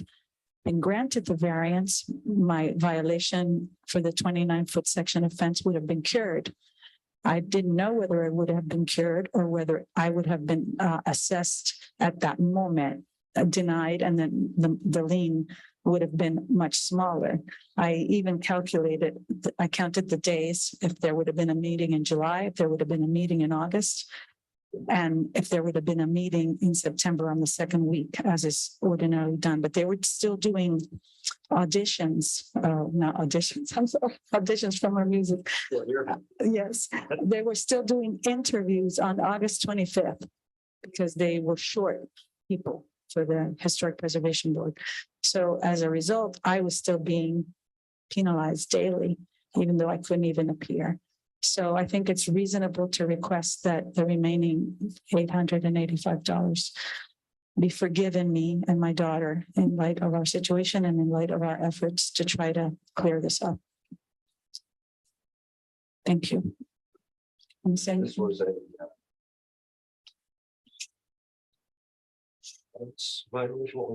been granted the variance, my violation for the 29-foot section offense would have been cured. I didn't know whether it would have been cured or whether I would have been assessed at that moment, denied, and then the lien would have been much smaller. I even calculated, I counted the days, if there would have been a meeting in July, if there would have been a meeting in August, and if there would have been a meeting in September on the second week, as is ordinarily done. But they were still doing auditions, not auditions, I'm sorry, auditions from our music. Yes, they were still doing interviews on August 25th because they were short people for the Historic Preservation Board. So as a result, I was still being penalized daily, even though I couldn't even appear. So I think it's reasonable to request that the remaining $885 be forgiven me and my daughter in light of our situation and in light of our efforts to try to clear this up. Thank you. I'm saying. This was a.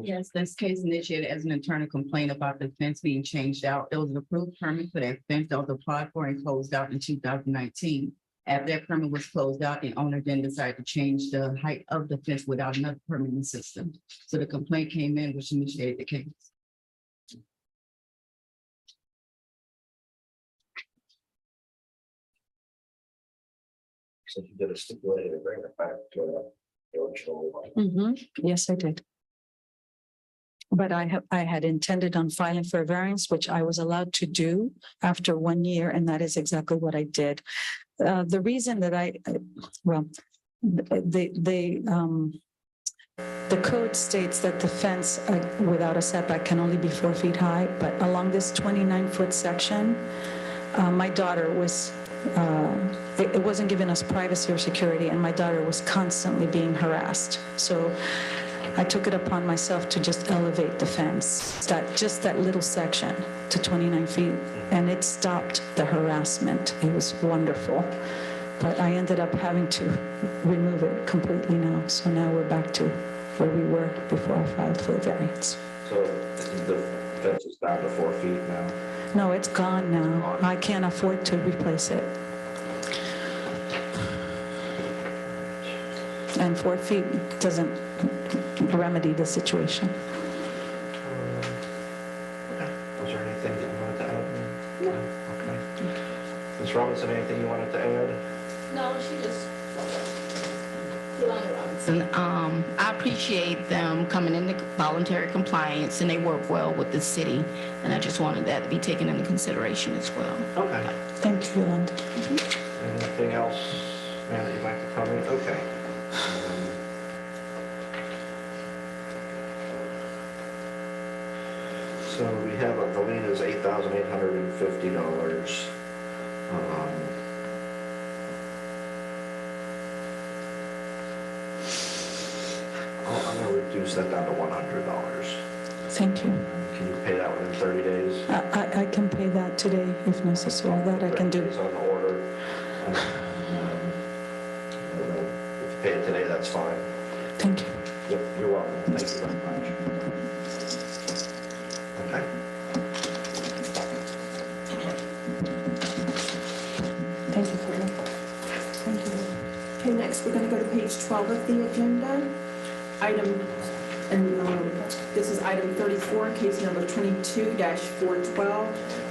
Yes, this case initiated as an internal complaint about the fence being changed out. It was an approved permit for that fence that was applied for and closed out in 2019. After that permit was closed out, the owner then decided to change the height of the fence without another permitting system. So the complaint came in, which initiated the case. So you did a stipulated agreement back to the original. Yes, I did. But I had intended on filing for a variance, which I was allowed to do after 1 year, and that is exactly what I did. The reason that the code states that the fence without a setback can only be 4 feet high, but along this 29-foot section, my daughter was, it wasn't giving us privacy or security, and my daughter was constantly being harassed. So I took it upon myself to just elevate the fence, just that little section to 29 feet, and it stopped the harassment. It was wonderful. But I ended up having to remove it completely now. So now we're back to where we were before I filed for the variance. So the fence is down to 4 feet now. No, it's gone now. I can't afford to replace it. And 4 feet doesn't remedy the situation. Was there anything that you wanted to add? No. Okay. Ms. Robinson, anything you wanted to add? No, she just. I appreciate them coming into voluntary compliance, and they work well with the city, and I just wanted that to be taken into consideration as well. Okay. Thank you, Yolanda. Anything else, ma'am, that you'd like to comment? Okay. So we have the lien is $8,850. reduce that down to $100. Thank you. Can you pay that within 30 days? I can pay that today if necessary. That I can do. It's on order. If you pay it today, that's fine. Thank you. Yep, you're welcome. Thank you very much. Okay. Thank you for that. Thank you. Okay, next, we're gonna go to page 12 of the agenda. This is item 34, case number 22-412.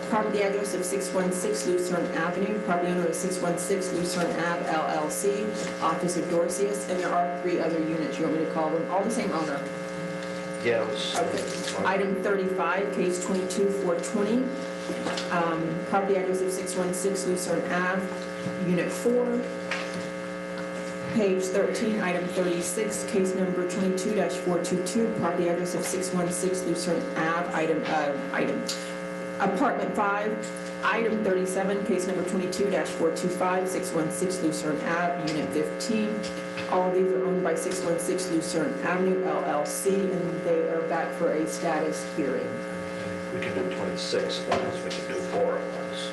Property address of 616 Lucerne Avenue, property owner of 616 Lucerne Ave LLC, office of Dorcius, and there are 3 other units. You want me to call them? All the same owner? Yeah. Okay. Item 35, case 22-420. Property address of 616 Lucerne Ave, unit 4. Page 13, item 36, case number 22-422, property address of 616 Lucerne Ave, apartment 5. Item 37, case number 22-425, 616 Lucerne Ave, unit 15. All of these are owned by 616 Lucerne Avenue LLC, and they are back for a status hearing. We can do 26 at once. We can do 4 at once.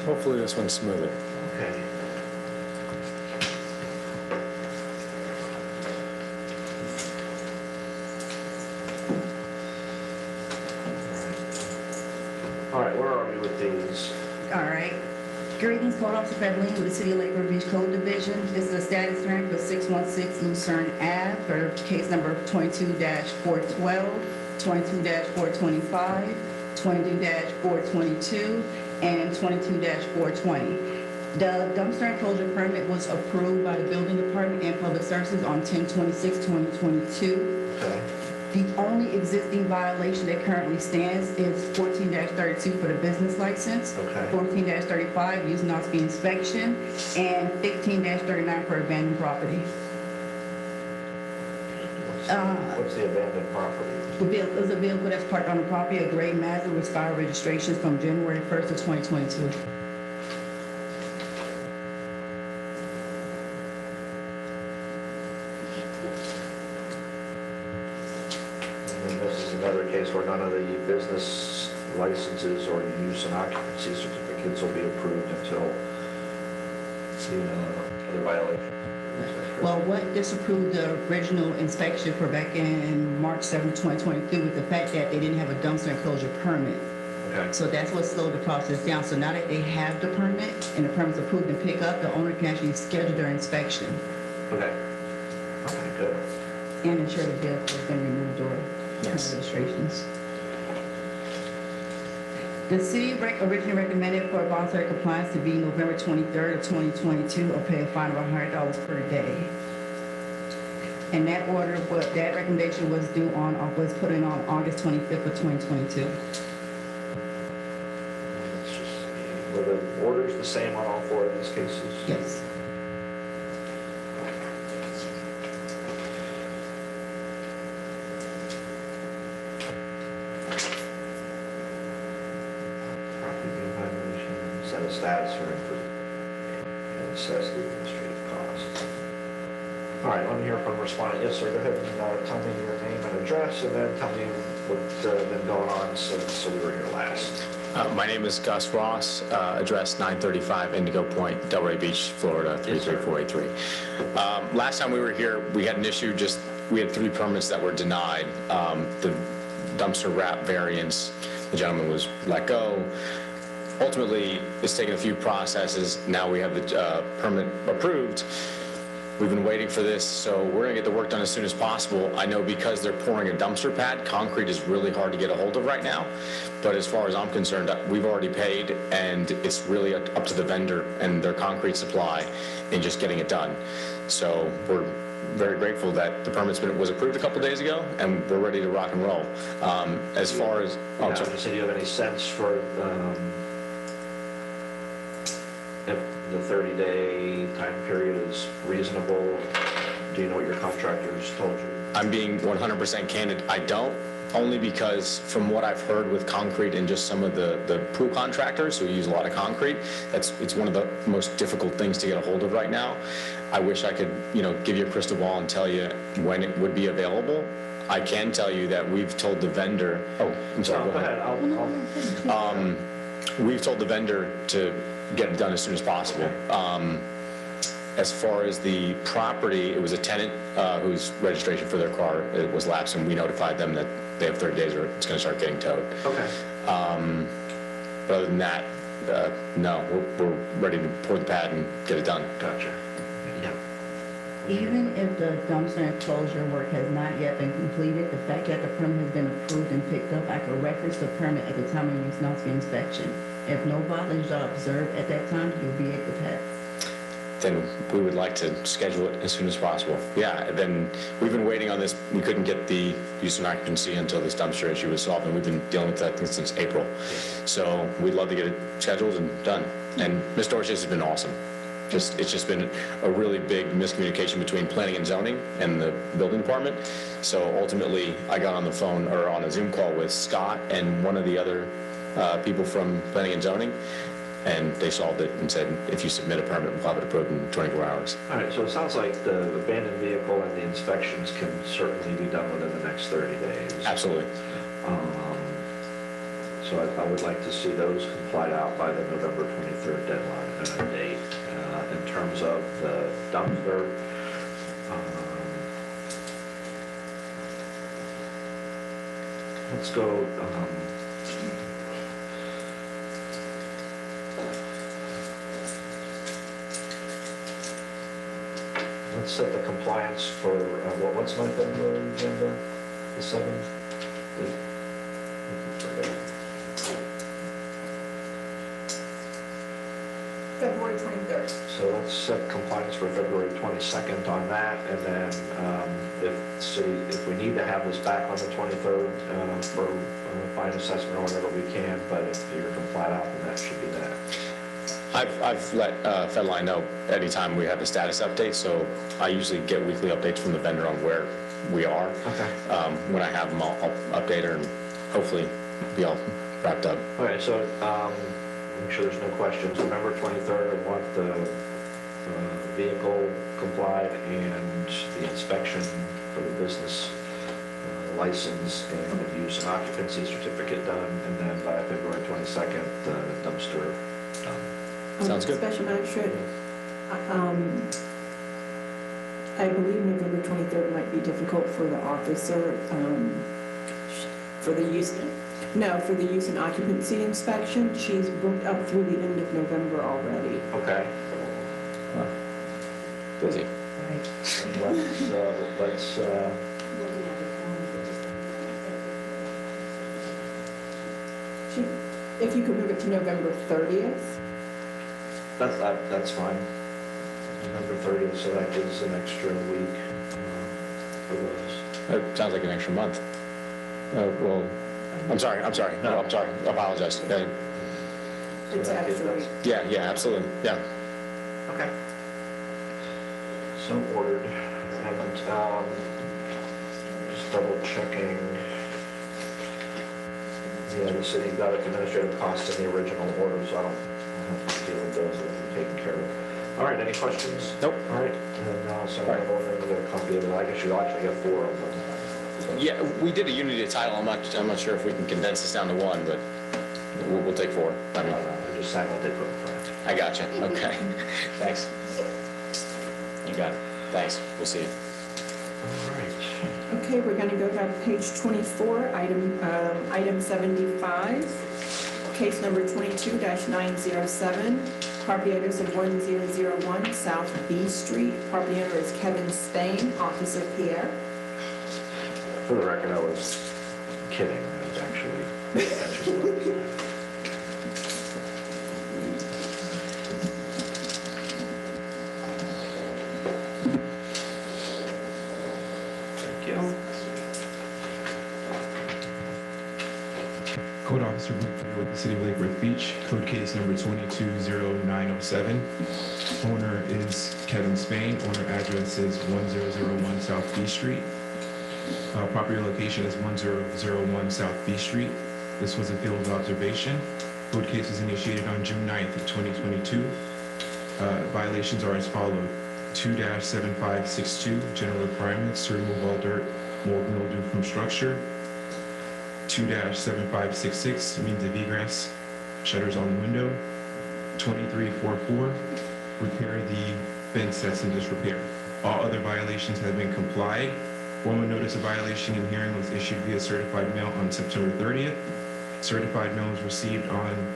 Hopefully this one's smoother. Okay. All right, where are we with these? All right. Greetings, Code Officer Federline with the City of Lake River Beach Code Division. This is a status hearing for 616 Lucerne Ave for case number 22-412, 22-425, 22-422, and 22-420. The dumpster enclosure permit was approved by the Building Department and Public Services on 10/26/2022. Okay. The only existing violation that currently stands is 14-32 for the business license. Okay. 14-35 use not to be inspection, and 15-39 for abandoned property. What's the abandoned property? The vehicle is a vehicle that's parked on the property, a gray Mazda with expired registrations from January 1st of 2022. And this is another case where none of the business licenses or use and occupancy certificates will be approved until the violation. Well, what disapproved the original inspection for back in March 7th, 2022 was the fact that they didn't have a dumpster enclosure permit. Okay. So that's what slowed the process down. So now that they have the permit and the permit's approved and pick up, the owner can actually schedule their inspection Okay. Okay, good. and ensure the vehicle has been removed or registrations. The city originally recommended for voluntary compliance to be November 23rd of 2022 or pay a fine of $100 per day. And that order, that recommendation was was put in on August 25th of 2022. Were the orders the same on all 4 of these cases? Yes. Property being violation, set a status hearing for and assess the administrative costs. All right, let me hear from the respondent. Yes, sir, go ahead and tell me your name and address, and then tell me what's been going on since we were here last. My name is Gus Ross, address 935 Indigo Point, Delray Beach, Florida, 33483. Last time we were here, we had an issue, we had 3 permits that were denied. The dumpster wrap variance, the gentleman was let go. Ultimately, it's taken a few processes. Now we have the permit approved. We've been waiting for this, so we're gonna get the work done as soon as possible. I know because they're pouring a dumpster pad, concrete is really hard to get a hold of right now. But as far as I'm concerned, we've already paid, and it's really up to the vendor and their concrete supply in just getting it done. So we're very grateful that the permit was approved a couple days ago, and we're ready to rock and roll. As far as, So do you have any sense for if the 30-day time period is reasonable? Do you know what your contractors told you? I'm being 100% candid, I don't. only because from what I've heard with concrete and just some of the pool contractors who use a lot of concrete, it's one of the most difficult things to get a hold of right now. I wish I could, give you a crystal ball and tell you when it would be available. I can tell you that we've told the vendor, I'm sorry, go ahead. We've told the vendor to get it done as soon as possible. As far as the property, it was a tenant whose registration for their car was lapsed, and we notified them that they have 30 days or it's going to start getting towed. Okay. But other than that, no, we're ready to pour the pad and get it done. Gotcha. Yeah. Even if the dumpster enclosure work has not yet been completed, the fact that the permit has been approved and picked up, I could reference the permit at the time of use inspection. If no violations are observed at that time, you'll be able to pass. Then we would like to schedule it as soon as possible. Yeah, then we've been waiting on this. We couldn't get the use and occupancy until this dumpster issue was solved, and we've been dealing with that since April. So we'd love to get it scheduled and done. And Ms. Dorches has been awesome. It's just been a really big miscommunication between planning and zoning and the building department. So ultimately, I got on the phone or on a Zoom call with Scott and one of the other people from planning and zoning, and they solved it and said, if you submit a permit, we'll have it approved in 24 hours. All right, so it sounds like the abandoned vehicle and the inspections can certainly be done within the next 30 days. Absolutely. So I would like to see those complied out by the November 23rd deadline date. In terms of the dumpster, let's go, let's set the compliance for, what's my February agenda? The 7th? February 23rd. So let's set compliance for February 22nd on that, and then if we need to have this back on the 23rd for fine assessment or whatever we can, but if you're complied out, then that should be that. I've let Fedline know anytime we have a status update, so I usually get weekly updates from the vendor on where we are. Okay. When I have them, I'll update her and hopefully be all wrapped up. Okay, so make sure there's no questions. November 23rd, I want the vehicle complied and the inspection for the business license and the use and occupancy certificate done, and then by February 22nd, the dumpster done. Sounds good. Special magistrate, I believe November 23rd might be difficult for the officer for the use and occupancy inspection. She's booked up through the end of November already. Okay. Busy. Let's If you could move it to November 30th. that's fine. November 30th, so that gives an extra week for those. It sounds like an extra month. Well, I'm sorry. No, I'm sorry. I apologize. It's actually. Yeah, absolutely. Yeah. Okay. So ordered, and just double checking. Yeah, the city got administrative costs in the original order, so I don't have to deal with those, that are taken care of. All right, any questions? Nope. All right, and then so I'm ordering a copy of it. I guess you actually have 4 of them. Yeah, we did a unity of title. I'm not sure if we can condense this down to one, but we'll take 4. I mean, I'm just saying what they put in front. I gotcha. Okay. Thanks. You got it. Thanks. We'll see you. All right. Okay, we're going to go to page 24, item 75, case number 22-907, property address of 1001 South B Street. Property owner is Kevin Spain, Officer Pierre. For the record, I was kidding. I was actually. Thank you. Code Officer Booth with the City of Lake Worth Beach, code case number 220907. Owner is Kevin Spain. Owner address is 1001 South B Street. Property location is 1001 South B Street. This was a field of observation. Code case was initiated on June 9th of 2022. Violations are as follows. 2-7562, general requirements to remove all dirt, mold, mildew from structure. 2-7566, means of egress, shutters on the window. 2344, repair the fence that's in disrepair. All other violations have been complied. Formal notice of violation and hearing was issued via certified mail on September 30th. Certified mail was received on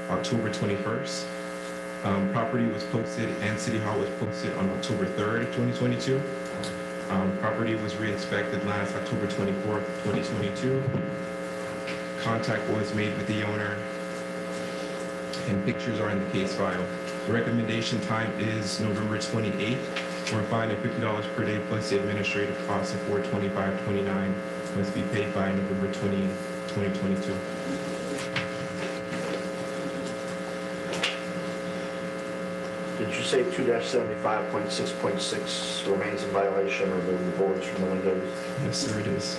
October 21st. Property was posted and City Hall was posted on October 3rd of 2022. Property was re-inspected last October 24th, 2022. Contact was made with the owner and pictures are in the case file. The recommendation time is November 28th. For a fine of $50 per day plus the administrative cost of $425.29 must be paid by November 20th, 2022. Did you say 2-75.6.6 remains in violation, remove the boards from the windows? Yes, sir, it is.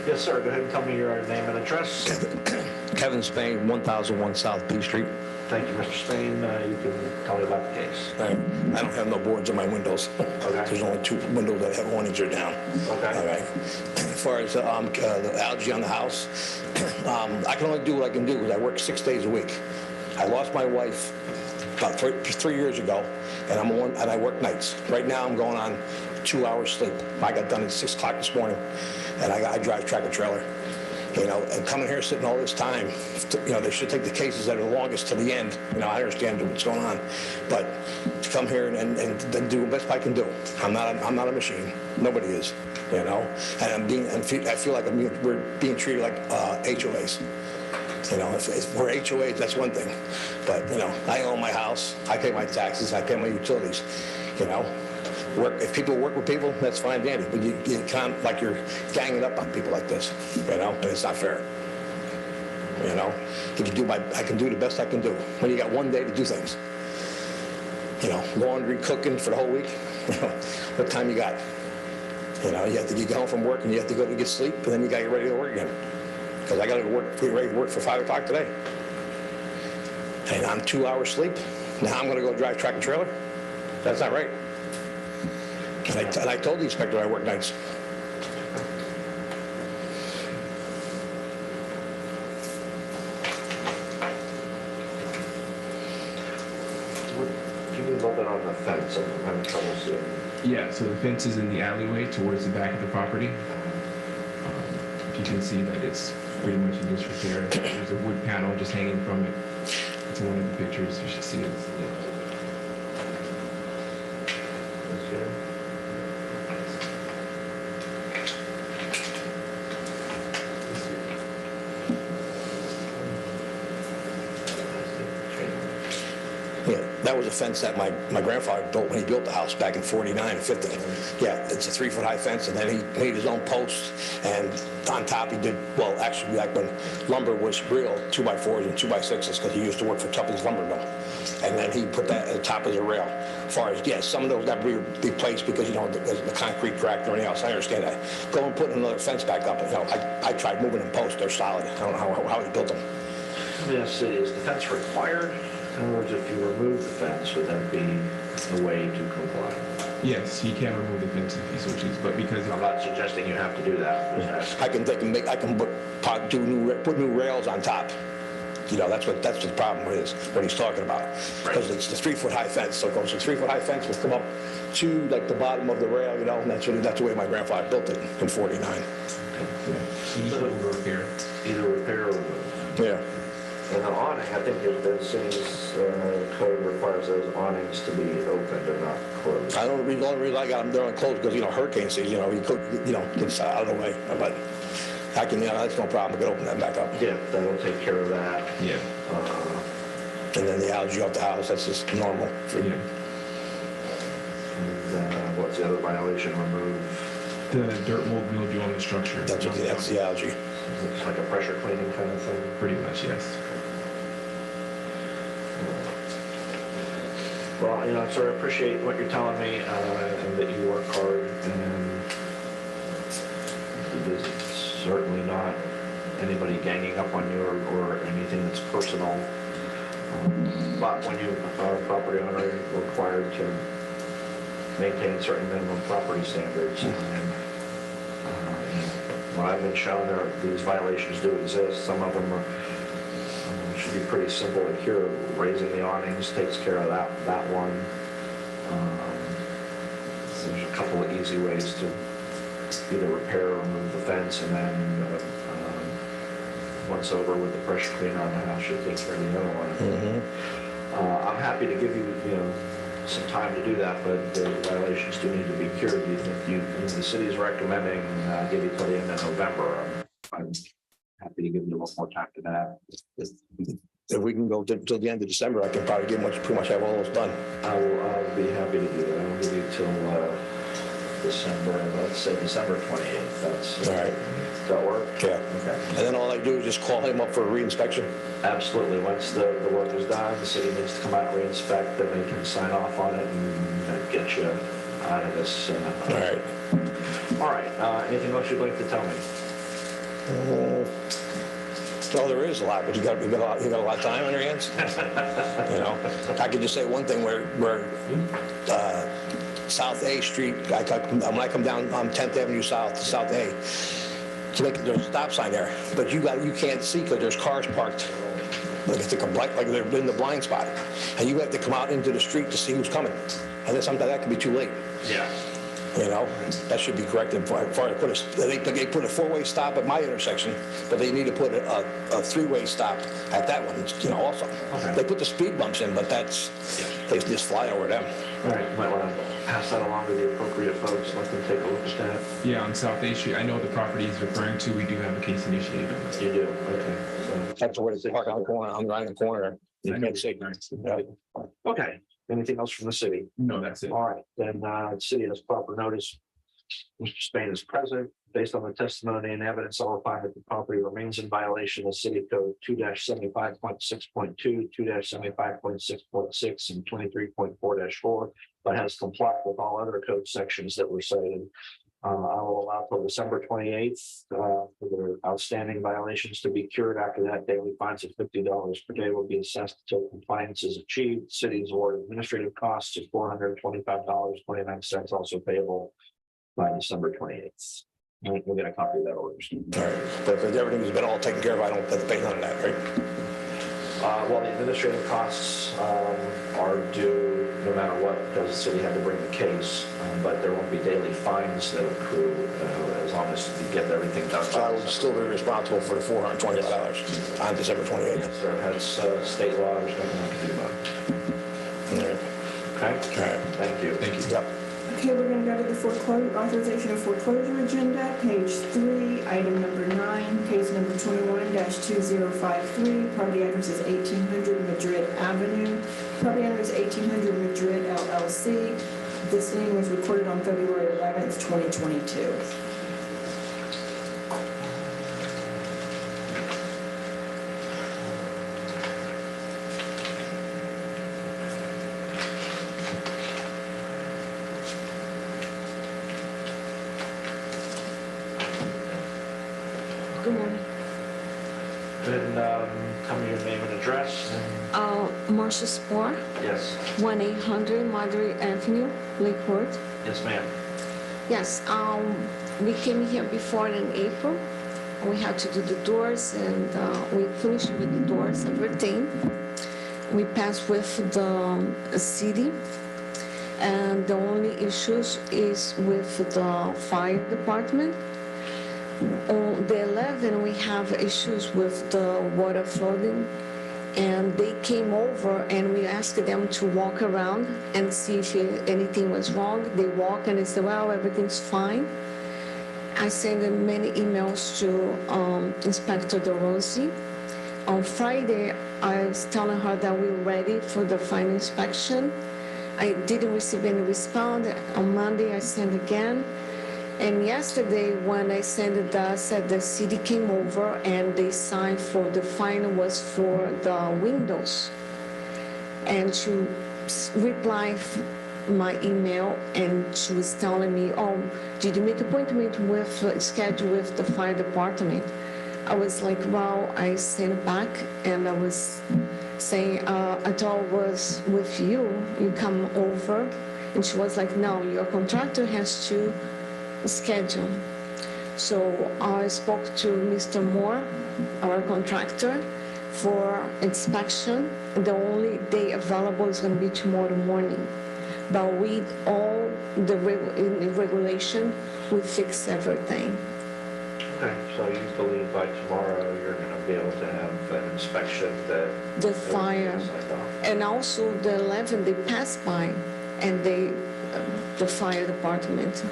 Yes, sir. Go ahead and tell me your name and address. Kevin Spain, 1001 South P Street. Thank you, Mr. Spain. You can tell me about the case. I don't have no boards on my windows. Okay. There's only 2 windows that have awnings are down. Okay. All right. As far as the algae on the house, I can only do what I can do because I work 6 days a week. I lost my wife about 3 years ago, and I work nights. Right now, I'm going on 2 hours sleep. I got done at 6 o'clock this morning, and I drive tractor trailer. You know, and coming here sitting all this time, you know, they should take the cases that are the longest to the end. You know, I understand what's going on, but to come here and do the best I can do. I'm not a machine. Nobody is. You know, and I feel like we're being treated like HOAs. You know, if we're HOAs, that's one thing, but you know, I own my house. I pay my taxes. I pay my utilities. You know. If people work with people, that's fine, dandy. But you can't, like, you're ganging up on people like this, you know, and it's not fair. You know, I can do the best I can do. When you got one day to do things, you know, laundry, cooking for the whole week. You know, what time you got? You know, you get home from work and you have to go to get sleep, and then you got to get ready to work again. Because I got to get ready to work for 5 o'clock today. And I'm 2 hours sleep. Now I'm going to go drive tractor trailer. That's not right. And I told the inspector I work nights. Give me a little bit on the fence. I'm having trouble seeing. Yeah, so the fence is in the alleyway towards the back of the property. You can see that it's pretty much in disrepair. There's a wood panel just hanging from it. It's one of the pictures. You should see it. Yeah, that was a fence that my grandfather built when he built the house back in 49 and 50. Yeah, it's a 3-foot high fence, and then he made his own posts, and on top he did, well, actually, back when lumber was real 2x4s and 2x6s, because he used to work for Tuppy's Lumber Mill. And then he put that at the top as a rail. As far as, yes, some of those got to be replaced because, you know, the concrete cracked or anything else. I understand that. Go and put another fence back up. You know, I tried moving them posts. They're solid. I don't know how he built them. Yes, is the fence required? In other words, if you remove the fence, would that be a way to comply? Yes, he can remove the fence if he switches, but because I'm not suggesting you have to do that. I can put new rails on top. You know, that's what the problem is, what he's talking about. Because it's the 3-foot high fence, so it goes, the 3-foot high fence will come up to like the bottom of the rail, you know, and that's the way my grandfather built it in 49. Yeah. Either repair or remove. Yeah. And the awning, I think the city's code requires those awnings to be opened and not closed. The only reason I got them there on closed because, you know, hurricane season, you know, you could, you know, gets out of the way, but I can, you know, that's no problem. I can open that back up. Yeah, that'll take care of that. Yeah. And then the algae off the house, that's just normal. For you. And what's the other violation? Remove the dirt, mold, mildew on the structure. That's the algae. It's like a pressure cleaning kind of thing. Pretty much, yes. Well, sir, I appreciate what you're telling me, and that you work hard, and it is certainly not anybody ganging up on you or anything that's personal. But when you are a property owner, you're required to maintain certain minimum property standards. And when I've been shown these violations do exist, some of them should be pretty simple to cure. Raising the awnings takes care of that one. There's a couple of easy ways to either repair or remove the fence, and then once over with the pressure cleaner on the house should take care of the other one. I'm happy to give you, some time to do that, but the violations do need to be cured. Do you think the city is recommending give you till the end of November? I'm happy to give you a little more time to that. If we can go till the end of December, I can probably pretty much have all those done. I'll be happy to do that. I'll give you till December, let's say December 28th. That's all right. Does that work? Yeah. Okay. And then all I do is just call him up for a reinspection. Absolutely. Once the work is done, the city needs to come out and re-inspect, then they can sign off on it and get you out of this. All right. All right. Anything else you'd like to tell me? No, there is a lot, but you got a lot of time on your hands. I could just say one thing where South A Street, when I come down on 10th Avenue South to South A, there's a stop sign there, but you can't see because there's cars parked like they're in the blind spot, and you have to come out into the street to see who's coming, and then sometimes that can be too late. Yeah. That should be corrected. They put a four-way stop at my intersection, but they need to put a three-way stop at that one, also. Okay. They put the speed bumps in, but they just fly over them. All right. You might want to pass that along to the appropriate folks, let them take a look at that. Yeah, on South A Street, I know the property he's referring to, we do have a case initiated on this. You do? Okay. That's where they park on the corner, on the right of the corner. You can't see. Yeah. Okay. Anything else from the city? No, that's it. All right, then the city has proper notice. Mr. Spain is present. Based on the testimony and evidence, I'll find that the property remains in violation of City Code 2-75.6.2, 2-75.6.6, and 23.4-4, but has complied with all other code sections that were cited. I will allow till December 28th for the outstanding violations to be cured. After that, daily fines of $50 per day will be assessed until compliance is achieved. City's award administrative costs of $425.29, also payable by December 28th. We'll get a copy of that order. All right, but if everything's been all taken care of, I don't have to pay none of that, right? Well, the administrative costs are due no matter what, because the city had to bring the case, but there won't be daily fines that accrue as long as you get everything done. So I would still be responsible for the $425 on December 28th. Yes, sir. That's state law. There's nothing I can do about it. Okay? All right. Thank you. Thank you. Yep. Okay, we're going to go to the authorization of foreclosure agenda, page 3, item number 9, case number 21-2053. Property address is 1800 Madrid Avenue. Property owner is 1800 Madrid LLC. This lien was recorded on February 11th, 2022. Good morning. Then tell me your name and address. Marcia Spore, Yes. 1-800 Madrid Avenue, Lakewood. Yes, ma'am. Yes, we came here before in April. We had to do the doors and we finished with the doors, everything. We passed with the city. And the only issues is with the fire department. On the 11, we have issues with the water flooding. And they came over and we asked them to walk around and see if anything was wrong. They walk and they say, well, everything's fine. I sent them many emails to Inspector DeRosi. On Friday, I was telling her that we were ready for the final inspection. I didn't receive any response. On Monday, I sent again. And yesterday, when I sent it, said the city came over and they signed for the fine was for the windows. And replied my email and she was telling me, oh, did you make appointment with, schedule with the fire department? I was like, well, I sent back and I was saying, I thought it was with you, you come over. And she was like, no, your contractor has to schedule. So I spoke to Mr. Moore, our contractor, for inspection. The only day available is going to be tomorrow morning. But with all the regulation, we fix everything. Okay, so you believe by tomorrow you're gonna be able to have an inspection that. The fire, and also the 11, they passed by and they, the fire department.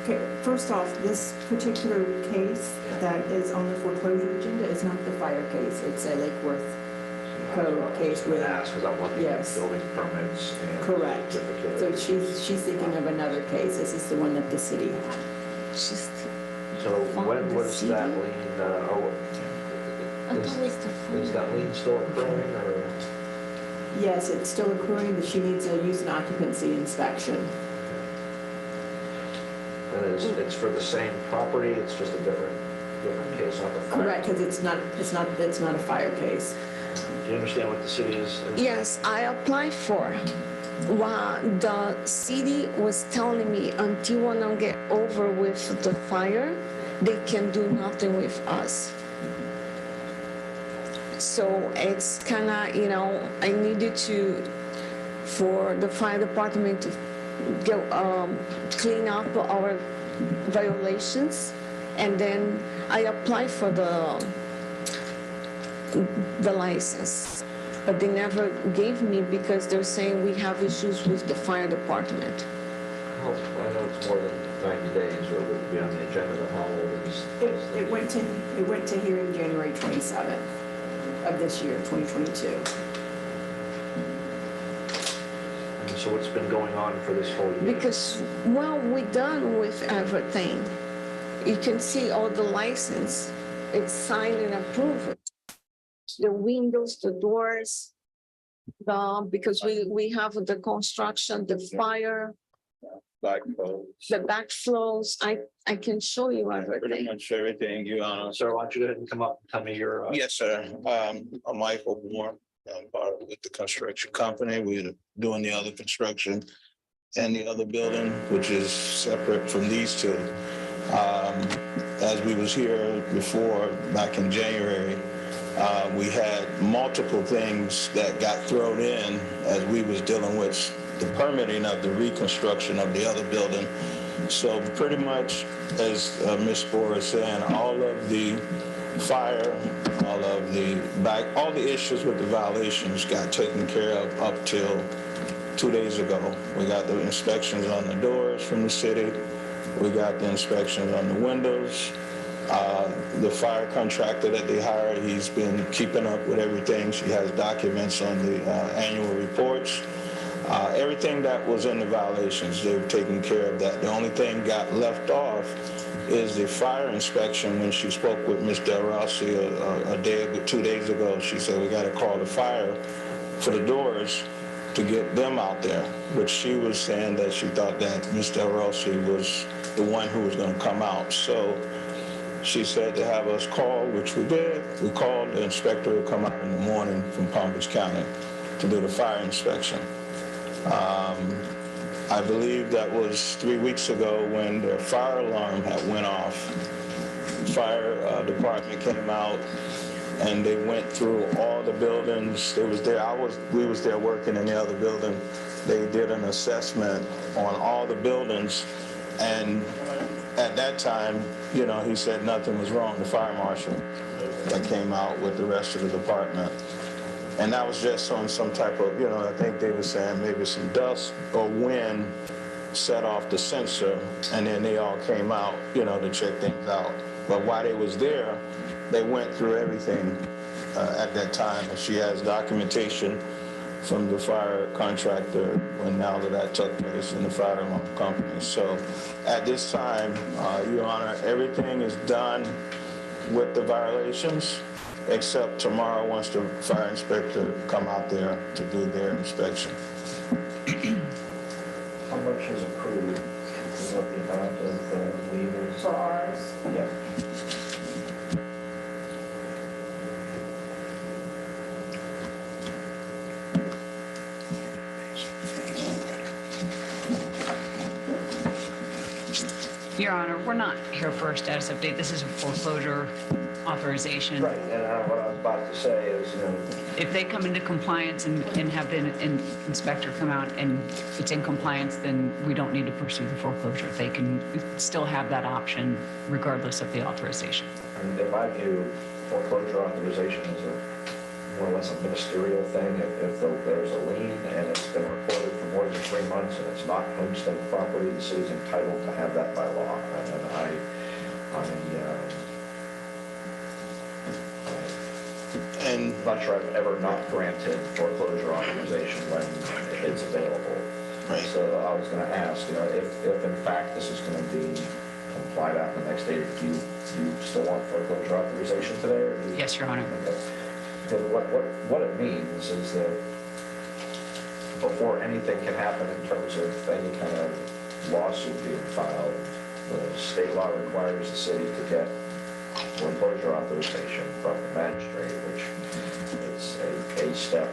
Okay, first off, this particular case that is on the foreclosure agenda is not the fire case. It's a Lake Worth Code case with. Because I'm looking at Yes. building permits and. Correct. certificates. So she's thinking of another case. This is the one that the city. She's, So when was that lien, I thought it was the fire. is that lien still occurring or? Yes, it's still accruing, but she needs a use and occupancy inspection. And it's for the same property, it's just a different case, not the fire? Correct, because it's not a fire case. Do you understand what the city is? Yes, I applied for. What the city was telling me, until I don't get over with the fire, they can do nothing with us. So it's kind of, you know, I needed to, for the fire department to go clean up our violations, and then I applied for the license, but they never gave me because they're saying we have issues with the fire department. I know it's more than 90 days, or it would be on the agenda, but how old is? It went to hearing January 27th of this year, 2022. And so what's been going on for this whole year? Because, well, we're done with everything. You can see all the license, it's signed and approved. The windows, the doors, because we have the construction, the fire, the backflows. I can show you Pretty everything. much everything, Your Honor. Sir, why don't you go ahead and come up and tell me your. Yes, sir. I'm Michael Moore. I'm part with the construction company. We're doing the other construction and the other building, which is separate from these two. As we was here before, back in January, we had multiple things that got thrown in as we was dealing with the permitting of the reconstruction of the other building. So pretty much, as Ms. Spore is saying, all of the fire, all the issues with the violations got taken care of up till 2 days ago. We got the inspections on the doors from the city. We got the inspections on the windows. The fire contractor that they hired, he's been keeping up with everything. She has documents on the annual reports. Everything that was in the violations, they've taken care of that. The only thing got left off is the fire inspection. When she spoke with Ms. Del Rossi a day or 2 days ago, she said, we got to call the fire for the doors to get them out there, which she was saying that she thought that Ms. Del Rossi was the one who was going to come out. So she said to have us call, which we did. We called, the inspector would come out in the morning from Palm Beach County to do the fire inspection. I believe that was 3 weeks ago when the fire alarm had went off. Fire department came out and they went through all the buildings. They was there. We was there working in the other building. They did an assessment on all the buildings, and at that time, you know, he said nothing was wrong. The fire marshal that came out with the rest of the department. And that was just on some type of, you know, I think they were saying maybe some dust or wind set off the sensor, and then they all came out, you know, to check things out. But while they was there, they went through everything at that time. And she has documentation from the fire contractor when now that took place in the fire alarm company. So at this time, Your Honor, everything is done with the violations. except tomorrow, once the fire inspector come out there to do their inspection. How much is approved? What the amount of lien is? For ours. Yeah. Your Honor, we're not here for a status update. This is a foreclosure authorization. Right, and what I was about to say is, If they come into compliance and have the inspector come out and it's in compliance, then we don't need to pursue the foreclosure. They can still have that option regardless of the authorization. and in my view, foreclosure authorization is more or less a ministerial thing. If there's a lien and it's been recorded for more than 3 months and it's not homestead property, the city's entitled to have that by law. And I'm not sure I've ever not granted foreclosure authorization when it's available. Right. So I was going to ask, if in fact this is going to be complied out the next day, do you still want foreclosure authorization today? Or do you- Yes, Your Honor. Okay. Because what it means is that before anything can happen in terms of any kind of lawsuit being filed, the state law requires the city to get foreclosure authorization from the magistrate, which is a step,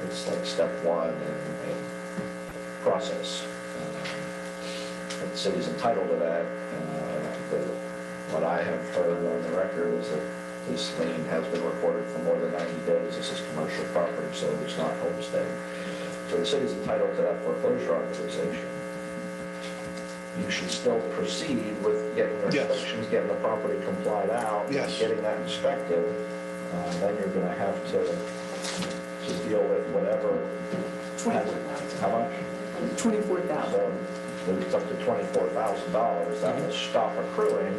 it's like step one in process. But the city's entitled to that. What I have heard on the record is that this lien has been recorded for more than 90 days. This is commercial property, so it's not homestead. So the city's entitled to that foreclosure authorization. You should still proceed with getting your Yes. inspections, getting the property complied out, Yes. getting that inspected. Then you're going to have to deal with whatever. How much? 24,000. So it's up to $24,000. That will stop accruing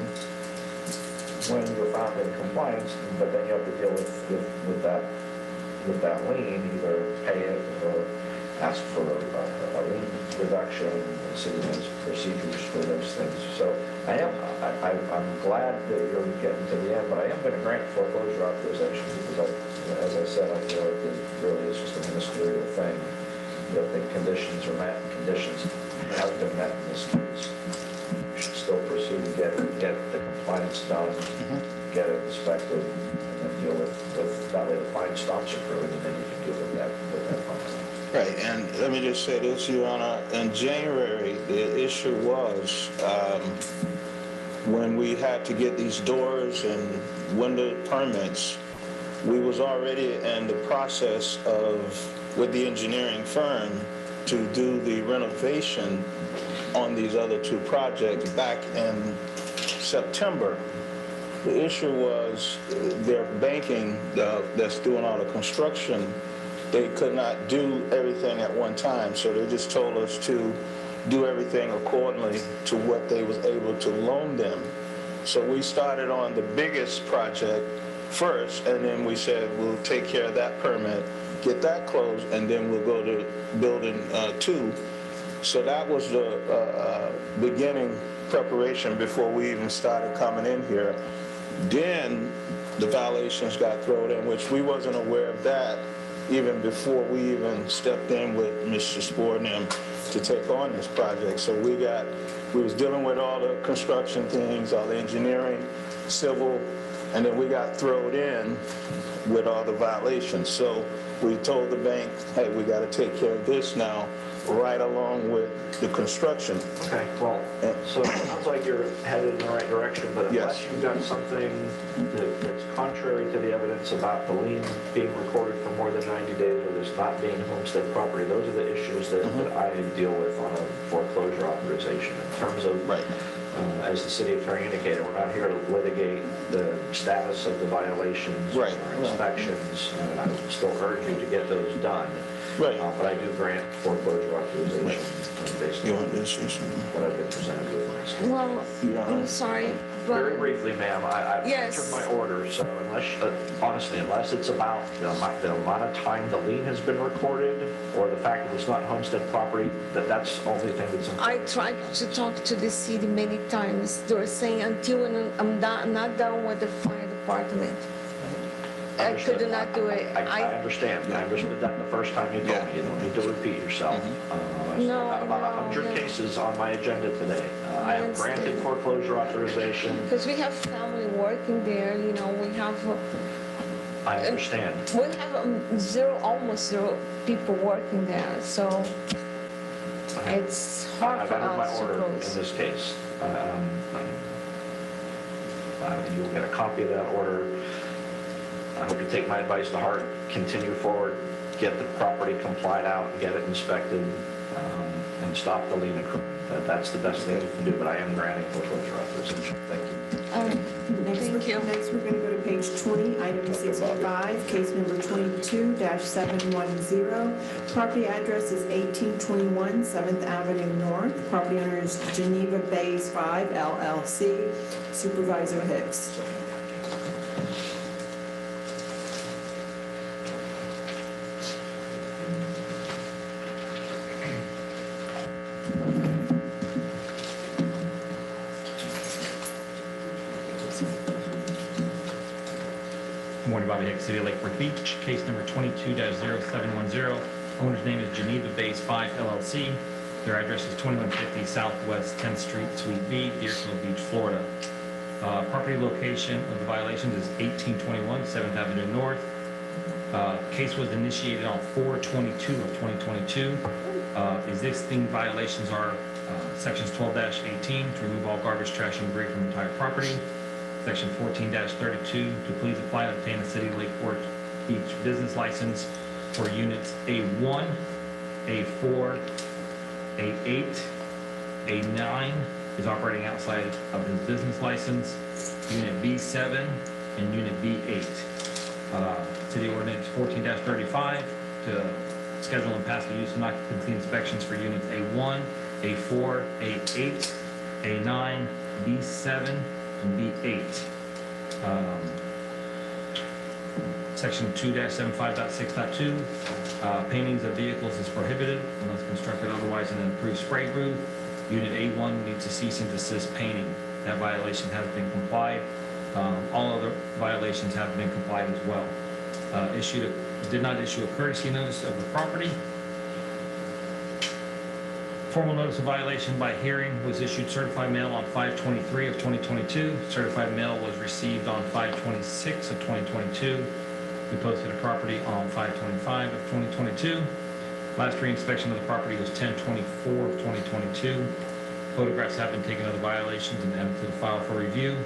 when you're found in compliance, but then you have to deal with that lien, either pay it or ask for a lien reduction. The city has procedures for those things. So I'm glad that you're getting to the end, but I am going to grant foreclosure authorization because as I said, I feel like it really is just a ministerial thing. That the conditions are met, and conditions have been met in this case. You should still pursue to get the compliance done, get it inspected, and then deal with that way the fine stops accruing, and then you can deal with that fine. Right, and let me just say this, Your Honor, in January, the issue was when we had to get these doors and window permits, we was already in the process of, with the engineering firm, to do the renovation on these other two projects back in September. The issue was their banking that's doing all the construction, they could not do everything at one time, so they just told us to do everything accordingly to what they was able to loan them. So we started on the biggest project first, and then we said we'll take care of that permit, get that closed, and then we'll go to building 2. So that was the beginning preparation before we even started coming in here. Then the violations got thrown in, which we wasn't aware of that even before we even stepped in with Mr. Spohr and them to take on this project. So we was dealing with all the construction things, all the engineering, civil, and then we got thrown in with all the violations. So we told the bank, hey, we got to take care of this now, right along with the construction. Okay, well, so it sounds like you're headed in the right direction, but unless Yes. you've got something that's contrary to the evidence about the lien being recorded for more than 90 days or this not being homestead property, those are the issues that I deal with on a foreclosure authorization. In terms of, as the city attorney indicated, we're not here to litigate the status of the violations or inspections. I would still urge you to get those done. Right. But I do grant foreclosure authorization based on what I've been presented with. Well, I'm sorry, Very but briefly, ma'am, I've Yes. entered my order, so honestly, unless it's about the amount of time the lien has been recorded or the fact that it's not homestead property, that's the only thing that's important. I tried to talk to the city many times. They were saying until I'm not done with the fire department. I could not do it. I understand. I understood that the first time you told me. You don't need to repeat yourself. I've still got about 100 cases on my agenda today. I have granted foreclosure authorization. Because we have family working there, you know, we have, I understand. we have almost zero people working there, so it's hard I've for entered my us to order in close. this case. You'll get a copy of that order. I hope you take my advice to heart, continue forward, get the property complied out, and get it inspected, and stop the lien accrual. That's the best thing you can do, but I am granting foreclosure authorization. Thank you. Next, we're going to go to page 20, item 65, case number 22-710. Property address is 1821 7th Avenue North. Property owner is Geneva Bays 5 LLC. Supervisor Hicks. Morning, Bobby Hicks, City of Lake Worth Beach, case number 22-0710. Owner's name is Geneva Bays 5 LLC. Their address is 2150 Southwest 10th Street, Suite B, Deerfield Beach, Florida. Property location of the violation is 1821 7th Avenue North. Case was initiated on 4/22 of 2022. Existing violations are sections 12-18 to remove all garbage, trash, and debris from the entire property. Section 14-32 to please apply and obtain a City of Lake Worth Beach business license for units A1, A4, A8, A9 is operating outside of his business license, Unit B7 and Unit B8. City Ordinance 14-35 to schedule and pass the use and occupancy inspections for units A1, A4, A8, A9, B7, and B8. Section 2-75.6.2, paintings of vehicles is prohibited unless constructed otherwise in an approved spray booth. Unit A1 needs a cease and desist painting. That violation has been complied. All other violations have been complied as well. Did not issue a courtesy notice of the property. Formal notice of violation by hearing was issued certified mail on 5/23 of 2022. Certified mail was received on 5/26 of 2022. We posted a property on 5/25 of 2022. Last reinspection of the property was 10/24 of 2022. Photographs have been taken of the violations and added to the file for review.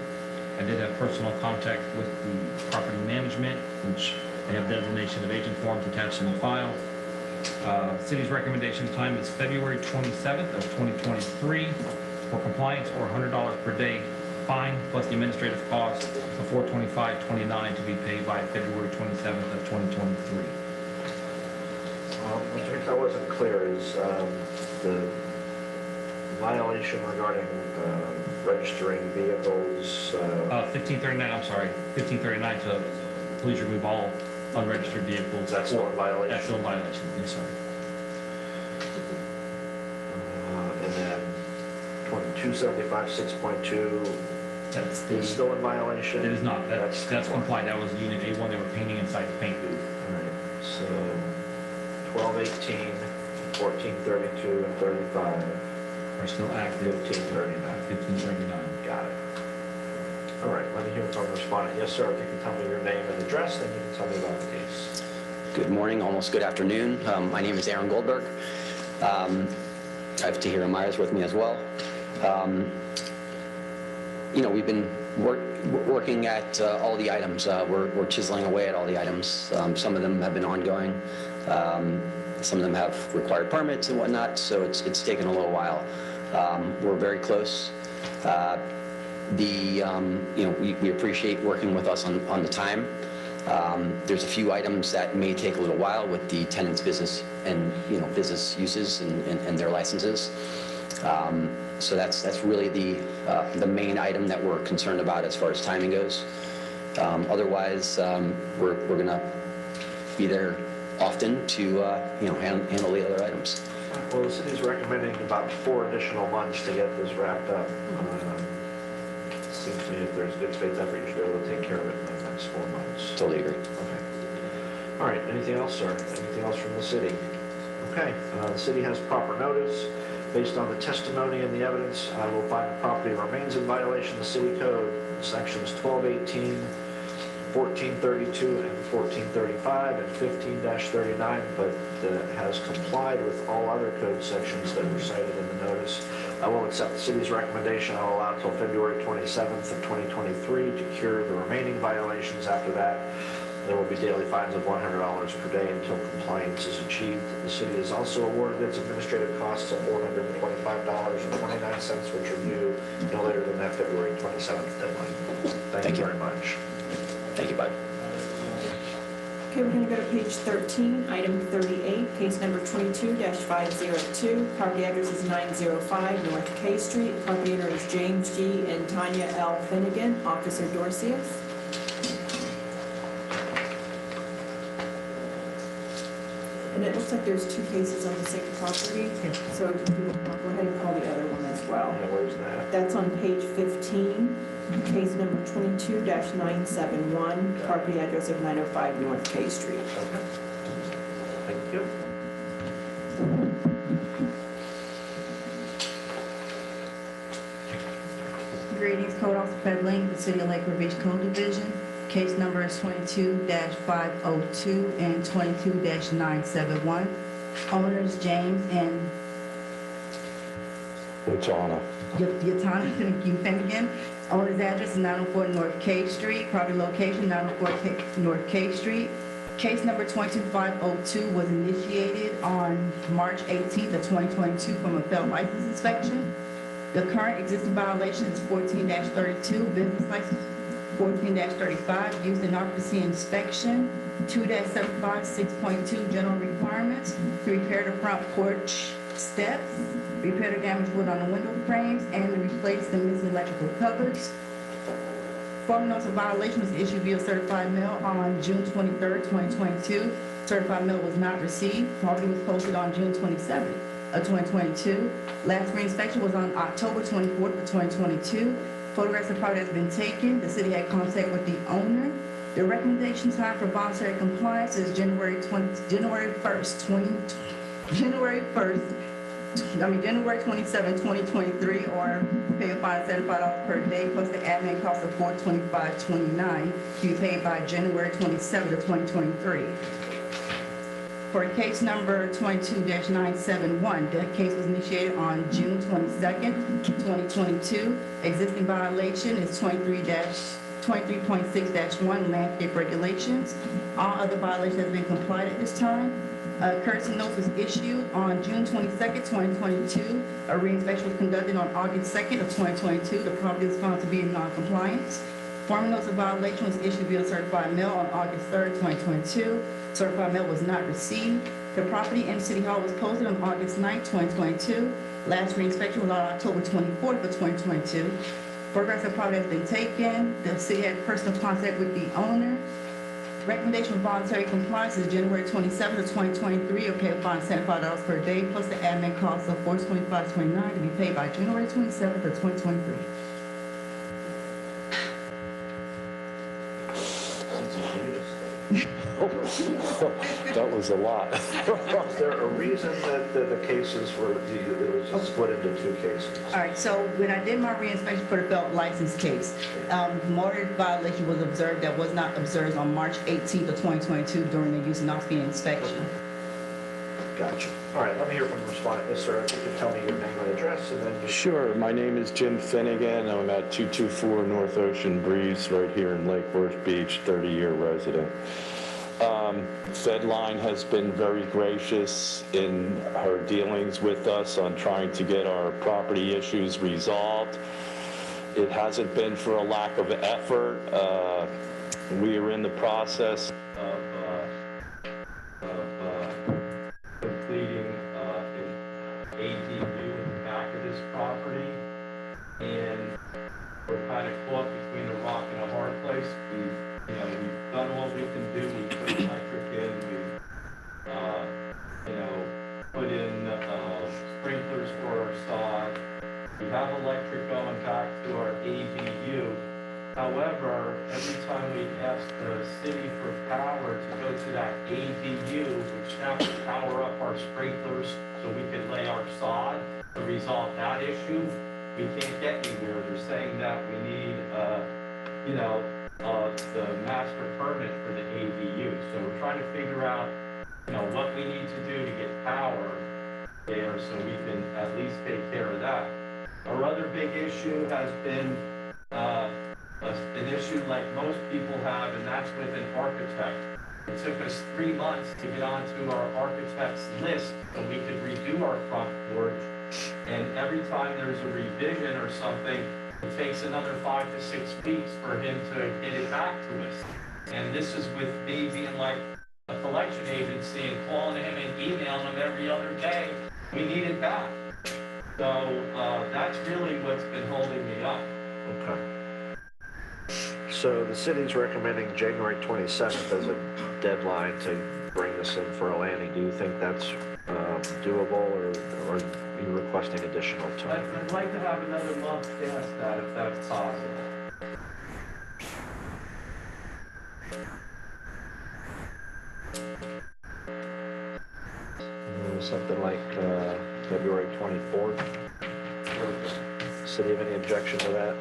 I did have personal contact with the property management, which they have designation of agent forms attached in the file. City's recommendation time is February 27th of 2023 for compliance, or $100 per day fine plus the administrative cost of $425.29 to be paid by February 27th of 2023. Mr. Hicks, I wasn't clear. Is the violation regarding registering vehicles? 1539, I'm sorry, 1539 to please remove all unregistered vehicles. That's still a violation? That's still a violation, yes, sir. And then 2275.6.2 That's is still in violation? It is not. That's complied. That was Unit A1. They were painting inside the paint booth. All right, so 1218, 1432, and 35. Are still active. 1539. 1539. Got it. All right, let me hear from the respondent. Yes, sir, if you can tell me your name and address, then you can tell me about the case. Good morning, almost good afternoon. My name is Aaron Goldberg. I have Tahira Myers with me as well. We've been working at all the items. We're chiseling away at all the items. Some of them have been ongoing. Some of them have required permits and whatnot, so it's taken a little while. We're very close. We appreciate working with us on the time. There's a few items that may take a little while with the tenants' business and business uses and their licenses. So that's really the main item that we're concerned about as far as timing goes. Otherwise, we're going to be there often to handle the other items. Well, the city's recommending about 4 additional months to get this wrapped up. seems to me if there's good faith effort, you should be able to take care of it in the next 4 months. Totally agree. Okay. All right, anything else, sir? Anything else from the city? Okay, the city has proper notice. Based on the testimony and the evidence, I will find the property remains in violation of the city code, sections 1218, 1432, and 1435, and 15-39, but has complied with all other code sections that were cited in the notice. I will accept the city's recommendation. I'll allow until February 27th of 2023 to cure the remaining violations. After that, there will be daily fines of $100 per day until compliance is achieved. The city is also awarded its administrative costs of $425.29, which are due no later than that February 27th deadline. Thank you very much. Thank you, Bud. Okay, we're going to go to page 13, item 38, case number 22-502. Property address is 905 North K Street. Property owner is James G. and Tanya L. Finnegan, Officer Dorcius. And it looks like there's two cases on the same property. So if you will go ahead and call the other one as well. Yeah, where's that? That's on page 15, case number 22-971, property address of 905 North K Street. Okay. Thank you. Greetings, Code Officer Fred Lane, the City of Lake Worth Beach Code Division. Case number is 22-502 and 22-971. Owners James and Yatana Finnegan. Owner's address is 904 North K Street. Property location 904 North K Street. Case number 22502 was initiated on March 18th of 2022 from a failed license inspection. The current existing violation is 14-32, business license 14-35, use and occupancy inspection, 2-75, 6.2, general requirements, to repair the front porch steps, repair the damaged wood on the window frames, and replace the missing electrical covers. Formal notice of violation was issued via certified mail on June 23rd, 2022. Certified mail was not received. Property was posted on June 27th of 2022. Last reinspection was on October 24th of 2022. Photographs of property has been taken. The city had contact with the owner. The recommendation time for voluntary compliance is January 27th, 2023, or pay a fine of $75 per day plus the admin cost of $425.29 to be paid by January 27th of 2023. For case number 22-971, that case was initiated on June 22nd, 2022. Existing violation is 23.6-1 landscape regulations. All other violations have been complied at this time. Courtesy notice was issued on June 22nd, 2022. A reinspection was conducted on August 2nd of 2022. The property was found to be in non-compliance. Formal notice of violation was issued via certified mail on August 3rd, 2022. Certified mail was not received. The property in City Hall was posted on August 9th, 2022. Last reinspection was on October 24th of 2022. Photographs of property has been taken. The city had personal contact with the owner. Recommendation for voluntary compliance is January 27th of 2023, or pay a fine of $75 per day, plus the admin cost of $425.29 to be paid by January 27th of 2023. That was a lot. Is there a reason that the cases were, it was just split into two cases? All right, so when I did my reinspection for the failed license case, motor violation was observed that was not observed on March 18th of 2022 during the use and occupancy inspection. Gotcha. All right, let me hear from the respondent. Yes, sir, if you could tell me your name and address, and then you... Sure, my name is Jim Finnegan. I'm at 224 North Ocean Breeze, right here in Lake Worth Beach, 30-year resident. Fedline has been very gracious in her dealings with us on trying to get our property issues resolved. It hasn't been for a lack of effort. We are in the process of completing an ADU in the back of this property, and we're kind of caught between a rock and a hard place. We've done what we can do. We put electric in. We, put in sprinklers for our sod. We have electric electric going back to our ADU. However, every time we ask the city for power to go to that ADU, which have to power up our sprinklers so we can lay our sod to resolve that issue, we can't get anywhere. They're saying that we need, the master permit for the ADU. So we're trying to figure out, what we need to do to get power there so we can at least take care of that. Our other big issue has been an issue like most people have, and that's with an architect. It took us 3 months to get onto our architect's list so we could redo our front porch. And every time there's a revision or something, it takes another 5 to 6 weeks for him to get it back to us. And this is with me being like a collection agency and calling him and emailing him every other day. We need it back. So that's really what's been holding me up. Okay. So the city's recommending January 27th as a deadline to bring this in for a landing. Do you think that's doable, or are you requesting additional time? I'd like to have another month past that if that's possible. Something like February 24th? City have any objection to that?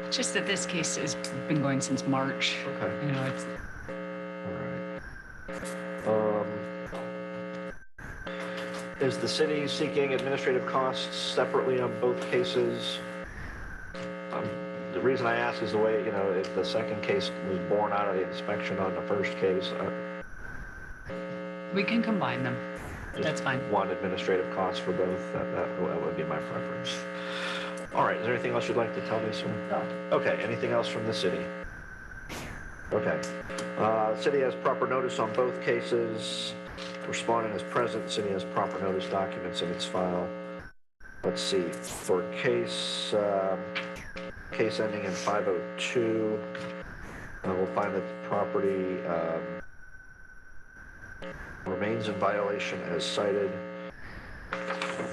Just that this case has been going since March. Okay. It's Is the city seeking administrative costs separately on both cases? The reason I ask is the way, if the second case was born out of the inspection on the first case. we can combine them. That's fine. One administrative cost for both, that would be my preference. All right, is there anything else you'd like to tell me, sir? No. Okay, anything else from the city? Okay. City has proper notice on both cases. Respondent is present. City has proper notice documents in its file. Let's see, for case ending in 502, we'll find that the property remains in violation as cited.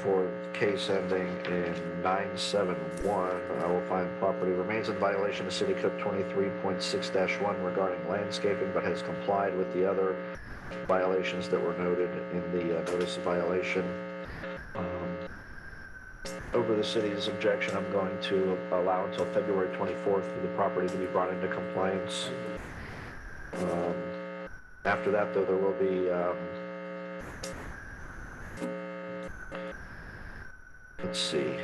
For case ending in 971, I will find property remains in violation of City Code 23.6-1 regarding landscaping, but has complied with the other violations that were noted in the notice of violation. Over the city's objection, I'm going to allow until February 24th for the property to be brought into compliance. After that, though, there will be let's see,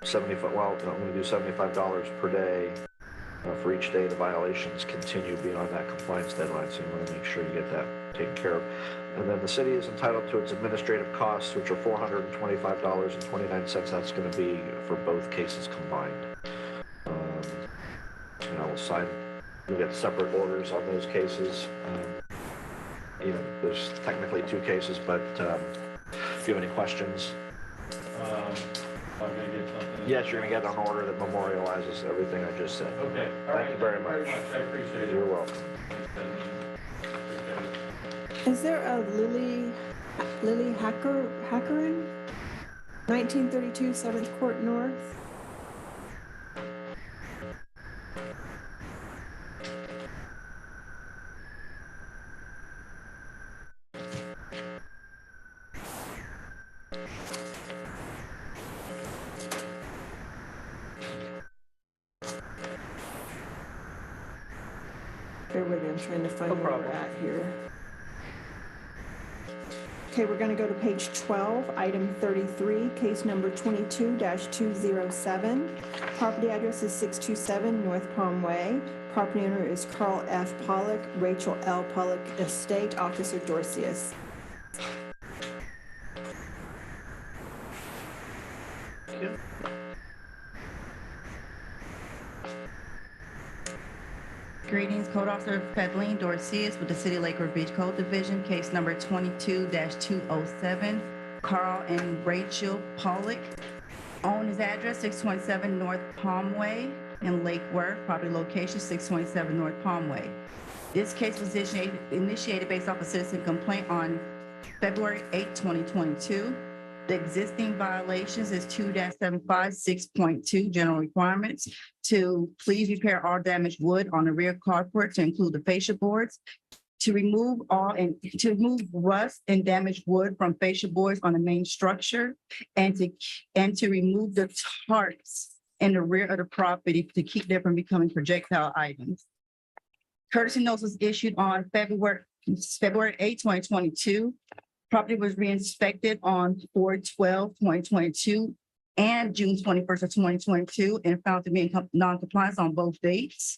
I'm going to do $75 per day for each day the violations continue beyond that compliance deadline, so you want to make sure you get that taken care of. And then the city is entitled to its administrative costs, which are $425.29. That's going to be for both cases combined. And I will sign, you'll get separate orders on those cases. There's technically 2 cases, but if you have any questions, I'm gonna get something. yes, you're going to get an order that memorializes everything I just said. Okay. Thank you very much. I appreciate it. You're welcome. Is there a Lily Hackerin? 1932 7th Court North? Bear with me, I'm trying to find where we're at here. Okay, we're gonna go to page 12, item 33, case number 22-207. Property address is 627 North Palm Way. Property owner is Carl F. Pollock, Rachel L. Pollock Estate, Officer Dorcius. Greetings, Code Officer Fedleen Dorcius with the City of Lakewood Beach Code Division, case number 22-207. Carl and Rachel Pollock own his address 627 North Palm Way in Lake Worth, property location 627 North Palm Way. This case was initiated based off a citizen complaint on February 8, 2022. The existing violations is 2-756.2 general requirements to please repair all damaged wood on the rear carport to include the fascia boards, to remove rust and damaged wood from fascia boards on the main structure, and to remove the tarps in the rear of the property to keep them from becoming projectile items. Courtesy notice was issued on February 8, 2022. Property was re-inspected on 4/12/2022 and June 21st of 2022 and found to be in non-compliance on both dates.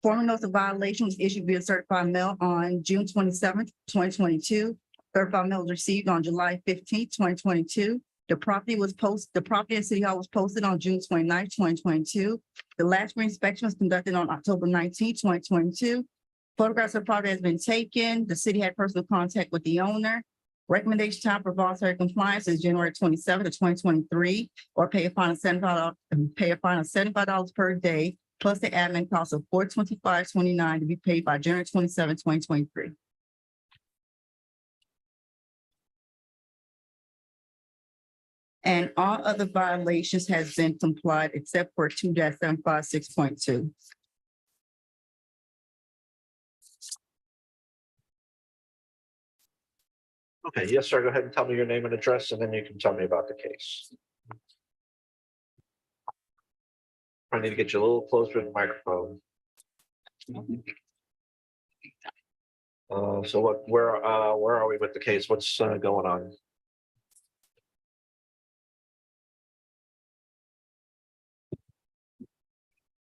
Formal notice of violation was issued via certified mail on June 27th, 2022. Certified mail was received on July 15th, 2022. The property at City Hall was posted on June 29th, 2022. The last re-inspection was conducted on October 19th, 2022. Photographs of the property has been taken. The city had personal contact with the owner. Recommendation time for voluntary compliance is January 27th of 2023, or pay a fine of $75 per day, plus the admin cost of $425.29 to be paid by January 27th, 2023. And all other violations has been complied except for 2-756.2. Okay, yes, sir. Go ahead and tell me your name and address, and then you can tell me about the case. I need to get you a little closer to the microphone. So where are we with the case? What's going on?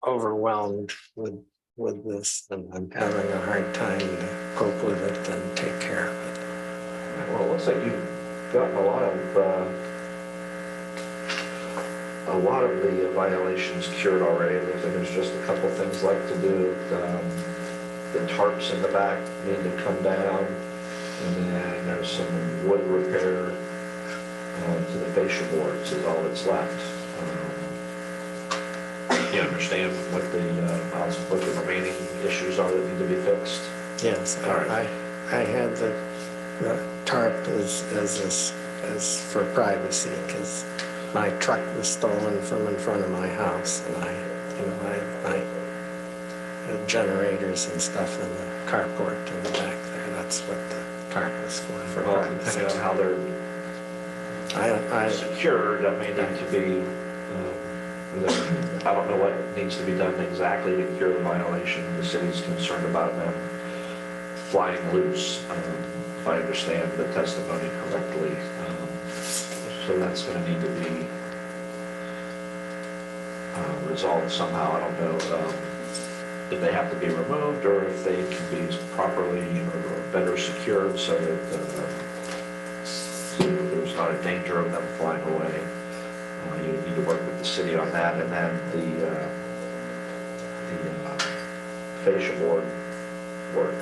Overwhelmed with this, and I'm having a hard time to cope with it and take care of it. Well, it looks like you've gotten a lot of the violations cured already. It looks like there's just a couple things left to do. The tarps in the back need to come down, and then there's some wood repair to the fascia boards is all that's left. You understand what the remaining issues are that need to be fixed? Yes, All right. I had the tarp as for privacy, because my truck was stolen from in front of my house, and I had generators and stuff in the carport in the back there. That's what the tarp was for Well, privacy. depending on how they're secured, that may need to be, I don't know what needs to be done exactly to cure the violation. The city's concerned about them flying loose, if I understand the testimony correctly. So that's going to need to be resolved somehow. I don't know if they have to be removed or if they can be properly or better secured so that there's not a danger of them flying away. You need to work with the city on that, and then the fascia board work.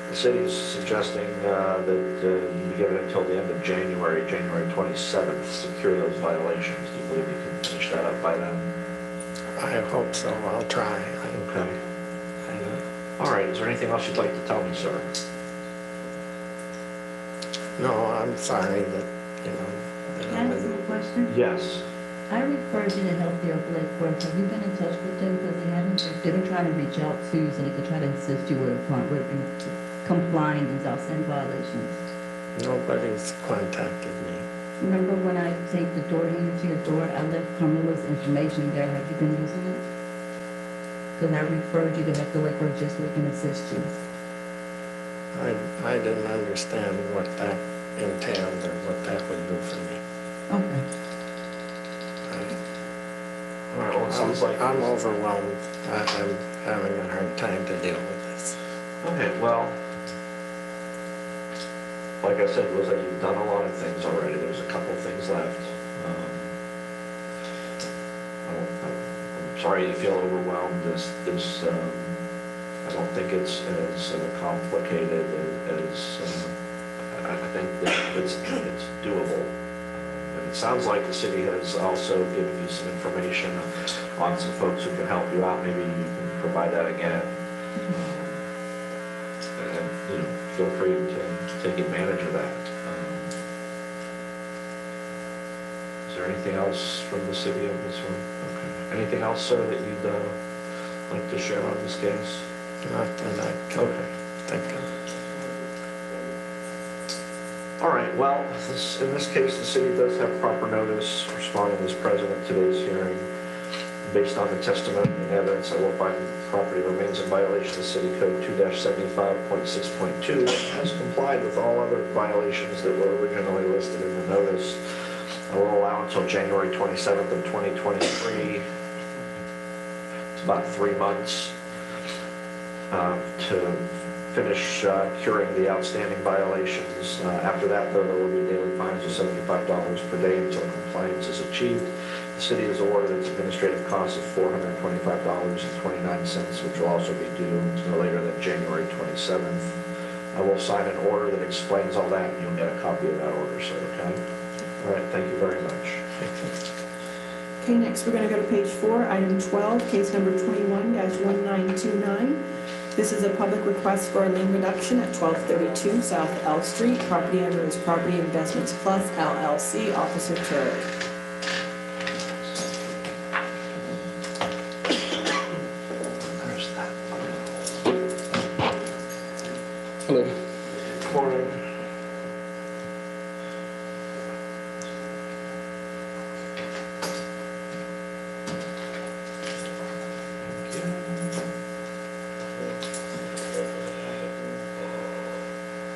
The city is suggesting that you be given until the end of January 27th, to secure those violations. Do you believe you can finish that up by then? I hope so. I'll try. Okay. All right. Is there anything else you'd like to tell me, sir? No, I'm sorry that, that Can I ask you a question? Yes. I referred you to Healthier Lake Forest. Have you been in touch with them? Because they've been trying to reach out to you so they could try to assist you with complying with outstanding violations. nobody's contacted me. Remember when I taped the door hanger to your door, I left Carmela's information there. Have you been using it? Because I referred you to Healthier Lake Forest just so we can assist you. I didn't understand what that entailed or what that would do for me. Okay. All right, well, it sounds like I'm overwhelmed. I'm having a hard time to deal with this. Okay, well, like I said, it looks like you've done a lot of things already. There's a couple things left. I'm sorry you feel overwhelmed. I don't think it's as complicated as I think that it's doable. And it sounds like the city has also given you some information on some folks who can help you out. Maybe you can provide that again. And feel free to take advantage of that. there anything else from the city of this one? Okay. Anything else, sir, that you'd like to share on this case? Not that I can think of. All right, well, in this case, the city does have proper notice responding as president of today's hearing. Based on the testimony and evidence, I will find property remains in violation of City Code 2-75.6.2 has complied with all other violations that were originally listed in the notice. I will allow until January 27th of 2023. It's about 3 months to finish curing the outstanding violations. After that, though, there will be daily fines of $75 per day until compliance is achieved. The city has awarded its administrative costs of $425.29, which will also be due no later than January 27th. I will sign an order that explains all that, and you'll get a copy of that order, sir, okay? All right, thank you very much. Okay, next we're going to go to page 4, item 12, case number 21-1929. This is a public request for a lien reduction at 1232 South L Street. Property owner is Property Investments Plus LLC, Officer Turek. Hello. Morning.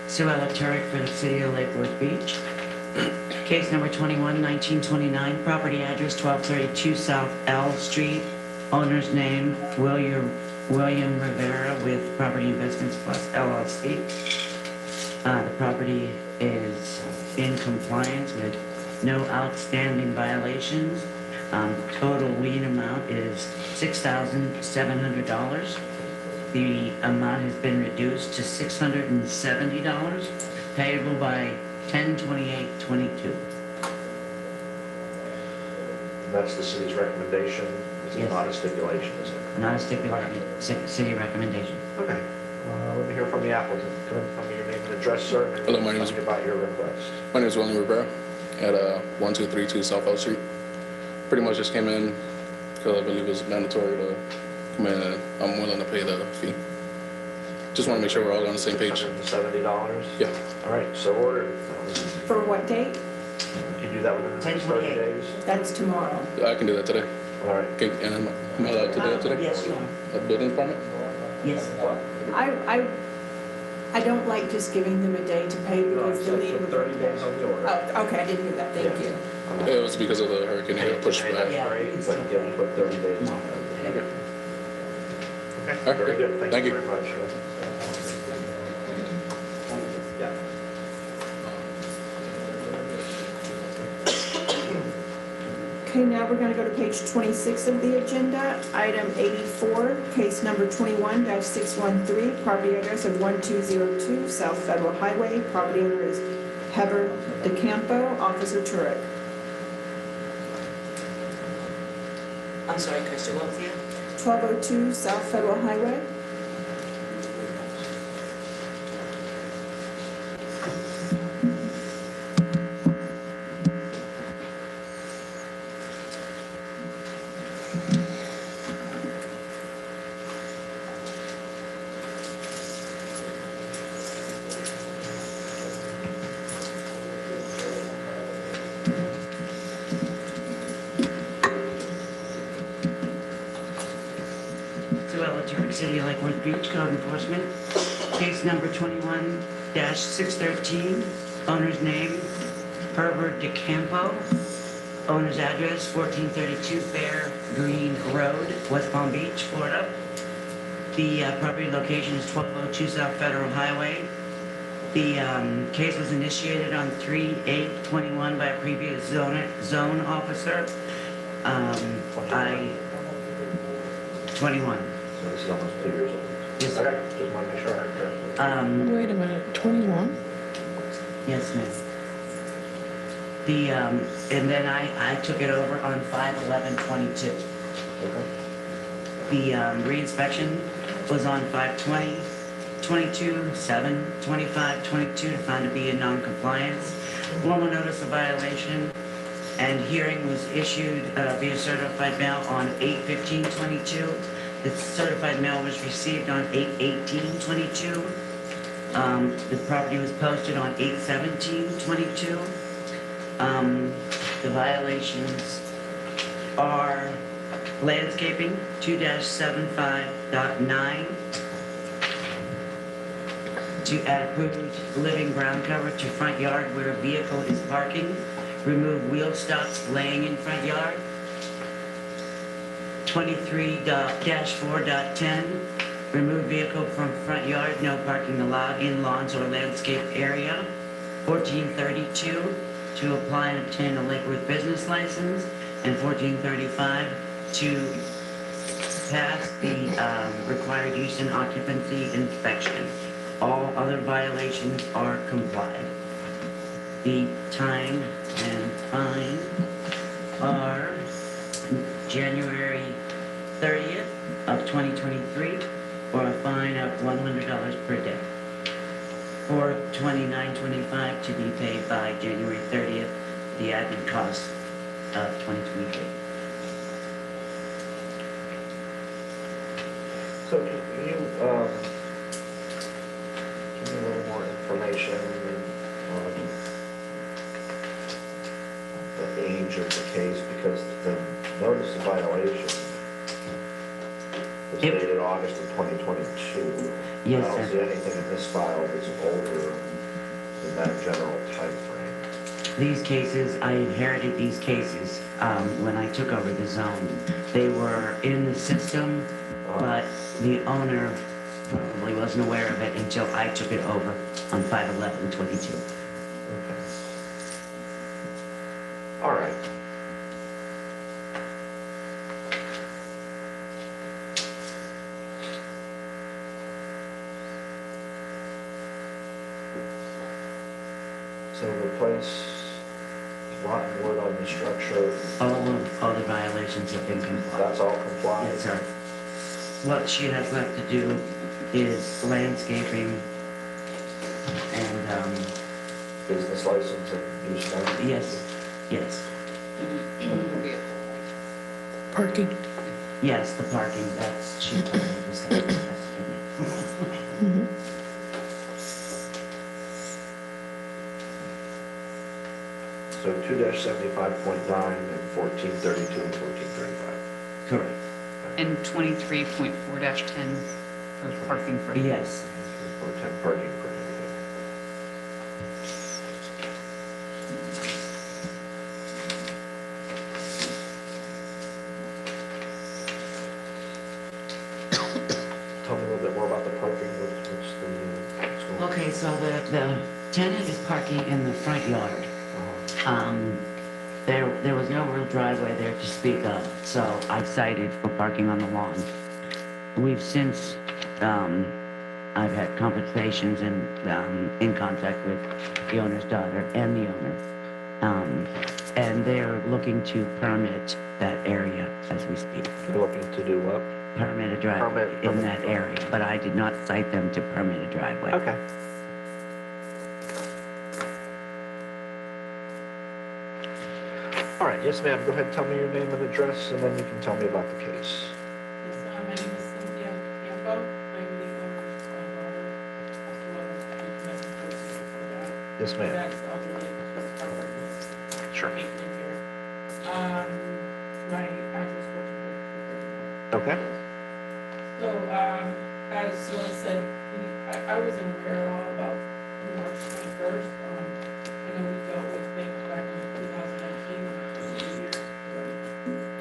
Sue Ella Turek for the City of Lake Worth Beach. Case number 21-1929, property address 1232 South L Street. Owner's name, William Rivera with Property Investments Plus LLC. The property is in compliance with no outstanding violations. Total lien amount is $6,700. The amount has been reduced to $670, payable by 10/28/22. That's the city's recommendation. It's Yes. not a stipulation, is it? Not a stipulation, city recommendation. Okay. Let me hear from the applicant. Can you tell me your name and address, sir? and Hello, my name is- tell me about your request. My name is William Rivera at 1232 South L Street. Pretty much just came in because I believe it was mandatory to come in and I'm willing to pay the fee. Just want to make sure we're all on the same page. $670? Yeah. All right, so ordered. For what date? Can you do that within the next 30 days? That's tomorrow. I can do that today. All right. Okay, and am I allowed to do that today? Yes, you are. A building permit? Yes. I don't like just giving them a day to pay because the lien. 30 days on the order. Oh, okay, I didn't hear that, thank you. It was because of the hurricane, it got pushed back. That's great, but yeah, we put 30 days on that. Okay. Okay, All right, very good. thank Thank you you. very much. Yeah. Okay, now we're going to go to page 26 of the agenda, item 84, case number 21-613, property address of 1202 South Federal Highway. Property owner is Heber DeCampo, Officer Turek. I'm sorry, Krista, what was the 1202 South Federal Highway. Sue Ella Turek, City of Lake Worth Beach, Code Enforcement. Case number 21-613, owner's name, Herbert DeCampo. Owner's address, 1432 Fair Green Road, West Palm Beach, Florida. The property location is 1202 South Federal Highway. The case was initiated on 3/8/21 by a previous zone officer. 21. So this is almost 2 years old. Yes. Okay, just want to make sure I heard correctly. Wait a minute, 21? Yes, ma'am. The, and then I took it over on 5/11/22. Okay. The reinspection was on 5/20/22, 7/25/22 to find to be in non-compliance. Formal notice of violation and hearing was issued via certified mail on 8/15/22. The certified mail was received on 8/18/22. The property was posted on 8/17/22. The violations are landscaping 2-75.9 to add approved living ground cover to front yard where a vehicle is parking. Remove wheel stops laying in front yard. 23-4.10, remove vehicle from front yard, no parking allowed in lawns or landscape area. 1432, to apply and obtain a Lakewood business license. And 1435, to pass the required use and occupancy inspection. All other violations are complied. The time and fine are January 30th of 2023, or a fine of $100 per day, or $29.25 to be paid by January 30th, the admin costs of 2023. So can you give me a little more information on the age of the case, because the notice of violation was dated August of 2022. Yes, I don't sir. see anything in this file that's older than that general timeframe. These cases, I inherited these cases when I took over the zone. They were in the system, but the owner probably wasn't aware of it until I took it over on 5/11/22. All right. So replace rotten wood on the structure. All the violations have been complied. That's all compliant? Yes, sir. What she has left to do is landscaping and, business license and use of. yes, yes. Parking. Yes, the parking, that's, she told me the same. So 2-75.9 and 1432 and 1435. Correct. And 23.4-10 for parking for. Yes. Or 10 parking prohibited. Tell me a little bit more about the parking. What's going on? Okay, so the tenant is parking in the front yard. There was no real driveway there to speak of, so I cited for parking on the lawn. We've since, I've had conversations and in contact with the owner's daughter and the owner. And they're looking to permit that area as we speak. You're looking to do what? Permit a driveway in that area, but I did not cite them to permit a driveway. Okay. All right, yes, ma'am. Go ahead and tell me your name and address, and then you can tell me about the case. My name is Cynthia Campo. I'm the owner of my daughter, as well as the domestic associate for that. Yes, ma'am. That's elderly, just part of this. Sure. Maintenance here. My address was. Okay. So, as Zoe said, I wasn't aware at all about March 21st. I know we dealt with things back in 2019,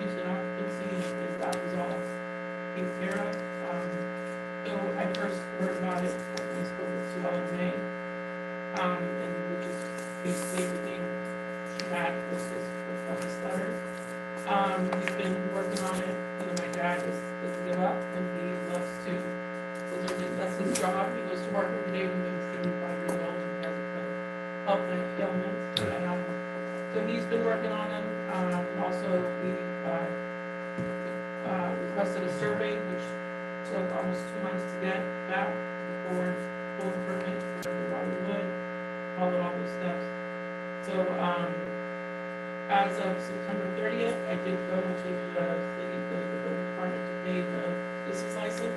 use and occupancy, and that was all taken care of. So I first heard about it when we spoke with Sue Ellen May. And we just basically everything she had was just from this letter. We've been working on it. You know, my dad doesn't give up, and he loves to, that's his job. He goes to work every day when he's 75 years old and has health ailments. And, so he's been working on them. Also, we requested a survey, which took almost 2 months to get back before full permit for Roger Wood, all those steps. So as of September 30th, I did go to the building department to pay the business license.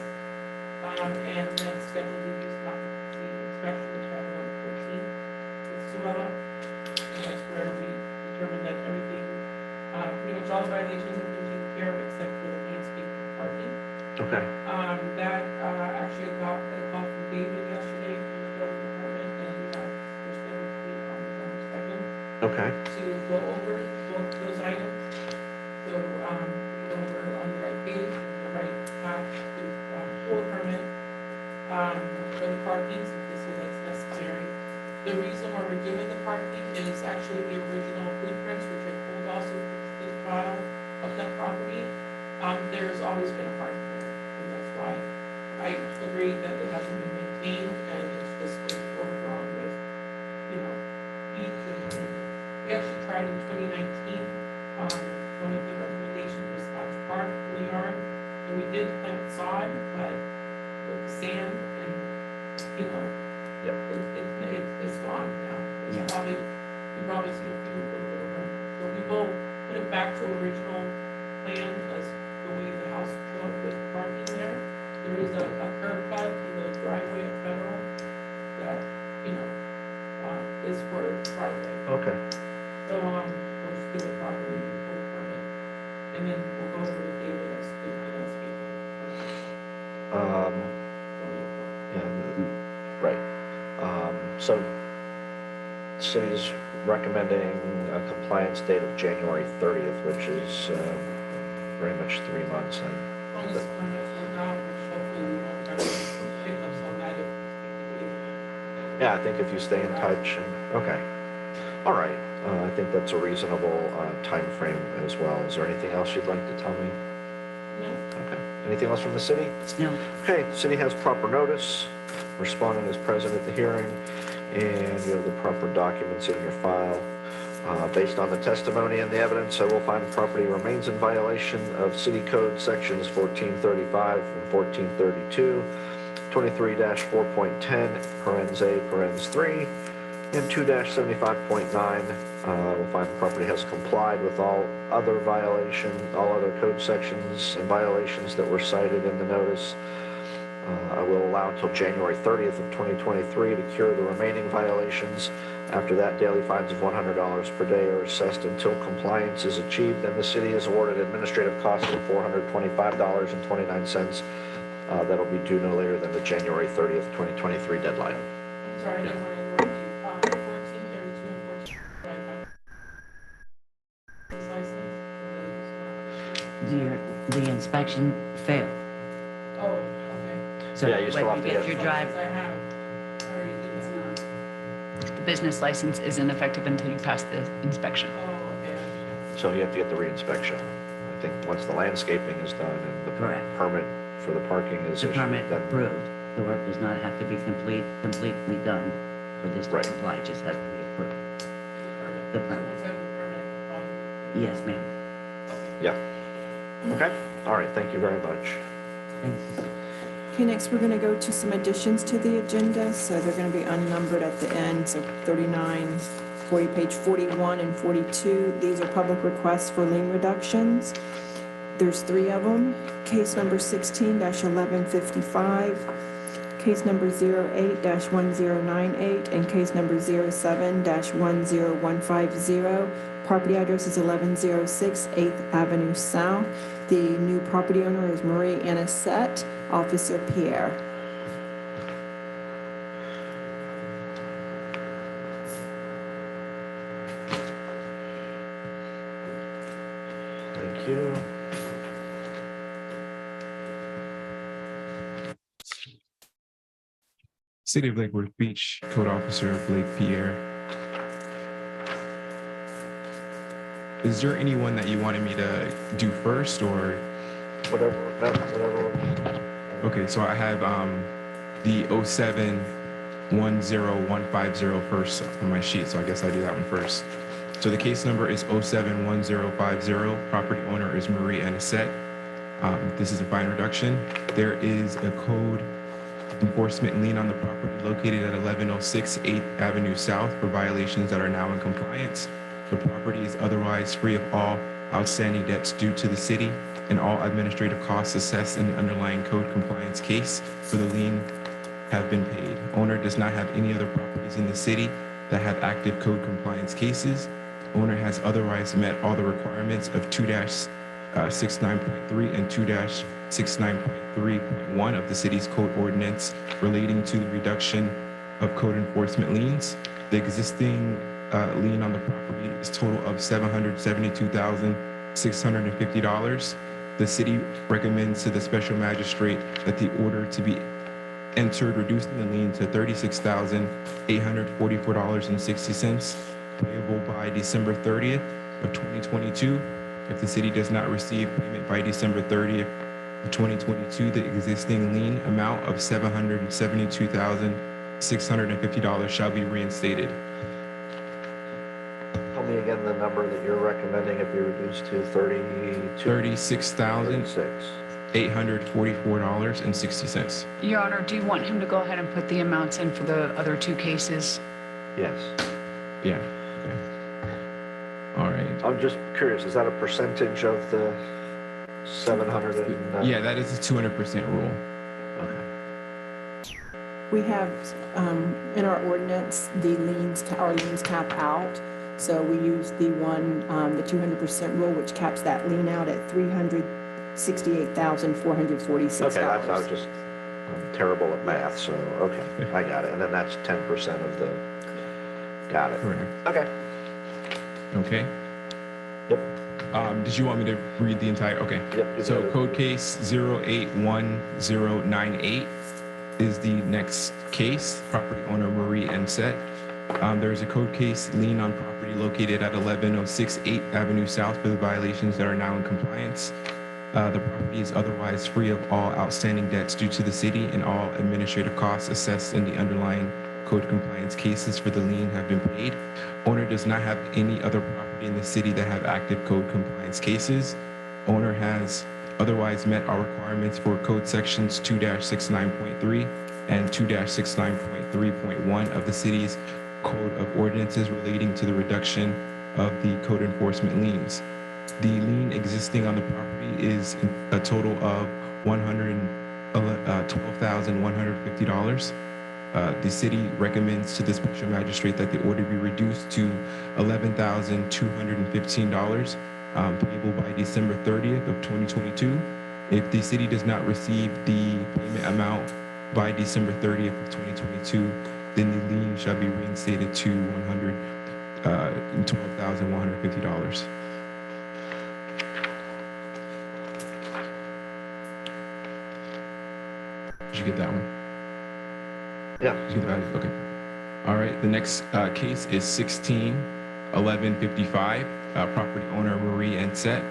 And then scheduled the use occupancy inspection, which happened on the 14th with Suella. And that's where we determined that everything, pretty much all the violations have been taken care of except for the landscape and parking. Okay. That actually got a call from David yesterday from the building department, and we're scheduled to meet on November 2nd Okay. to go over both those items. So, go over on the right page, the right path to pull a permit for the parking, since this is that's necessary. The reason why we're doing the parking is actually the original blueprints, which I pulled also from the file of that property. There's always been a parking there, and that's why I agree that it hasn't been maintained, and it's just been overgrown with, weeds and we actually tried in 2019, one of the recommendations was Scotch Park in the yard, and we did plant sod, but with the sand and, Yep. it's gone now. It's probably, we probably see a few little bit of them. So we will put it back to original plan as the way the house showed with parking there. There is a curb cut in the driveway at Federal that, is for driveway. Okay. So, we'll just do it properly and pull the permit. And then we'll go over with David as to the landscape. Yeah, right. So city's recommending a compliance date of January 30th, which is very much 3 months. As long as the permit's worked out, which hopefully we won't have any hiccups on that if Yeah, I think if you stay in touch, okay. All right, I think that's a reasonable time frame as well. Is there anything else you'd like to tell me? No. Okay. Anything else from the city? No. Okay, the city has proper notice. Respondent is present at the hearing, and you have the proper documents in your file. Based on the testimony and the evidence, I will find the property remains in violation of City Code Sections 1435 and 1432, 23-4.10, parens A, parens 3, and 2-75.9. We'll find the property has complied with all other code sections and violations that were cited in the notice. I will allow until January 30th of 2023 to cure the remaining violations. After that, daily fines of $100 per day are assessed until compliance is achieved, and the city is awarded administrative costs of $425.29. That'll be due no later than the January 30th, 2023 deadline. I'm sorry, I don't want to interrupt you. 1432 and 1435. The inspection failed. Oh, okay. So Yeah, you still when have you to get get- your drive, I have. Sorry, it's not. The business license isn't effective until you pass the inspection. Oh, okay. So you have to get the reinspection. I think once the landscaping is done and the Correct. permit for the parking is the issued, permit then approved. The work does not have to be completely done for this to Right. comply, it just has to be approved. The permit. Let's have the permit. Yes, ma'am. yeah. Okay, all right, thank you very much. Thanks. Okay, next we're going to go to some additions to the agenda. So they're going to be unnumbered at the end, so 39, 40, page 41 and 42. These are public requests for lien reductions. There's 3 of them. Case number 16-1155, case number 08-1098, and case number 07-10150. Property address is 1106 8th Avenue South. The new property owner is Marie Anisette, Officer Pierre. Thank you. City of Lake Worth Beach, Code Officer Blake Pierre. Is there anyone that you wanted me to do first, or? Whatever. Okay, so I have the 07-10150 first on my sheet, so I guess I'll do that one first. So the case number is 07-1050. Property owner is Marie Anisette. This is a fine reduction. There is a code enforcement lien on the property located at 1106 8th Avenue South for violations that are now in compliance. The property is otherwise free of all outstanding debts due to the city, and all administrative costs assessed in the underlying code compliance case for the lien have been paid. Owner does not have any other properties in the city that have active code compliance cases. Owner has otherwise met all the requirements of 2-69.3 and 2-69.3.1 of the city's code ordinance relating to the reduction of code enforcement liens. The existing lien on the property is total of $772,650. The city recommends to the special magistrate that the order to be entered reducing the lien to $36,844.60 payable by December 30th of 2022. If the city does not receive payment by December 30th of 2022, the existing lien amount of $772,650 shall be reinstated. Tell me again the number that you're recommending if you reduce to $36,844.60. Your Honor, do you want him to go ahead and put the amounts in for the other two cases? Yes. Yeah. Okay. All right. I'm just curious, is that a percentage of the 700 and? Yeah, that is a 200% rule. We have, in our ordinance, our liens cap out. So we use the 200% rule, which caps that lien out at $368,446. Okay, I was just, I'm terrible at math, so, okay, I got it. And then that's 10% of the, got it. Correct. Okay. Okay. Yep. Did you want me to read the entire? Okay. Yep. So code case 081098 is the next case. Property owner Marie Enset. There is a code case lien on property located at 1106 8th Avenue South for the violations that are now in compliance. The property is otherwise free of all outstanding debts due to the city, and all administrative costs assessed in the underlying code compliance cases for the lien have been paid. Owner does not have any other property in the city that have active code compliance cases. Owner has otherwise met all requirements for code sections 2-69.3 and 2-69.3.1 of the city's code of ordinances relating to the reduction of the code enforcement liens. The lien existing on the property is a total of $112,150. The city recommends to the special magistrate that the order be reduced to $11,215, payable by December 30th of 2022. If the city does not receive the payment amount by December 30th of 2022, then the lien shall be reinstated to $112,150. Did you get that one? Yeah. Did you get the values? Okay. All right. The next case is 16-1155. Property owner Marie Enset.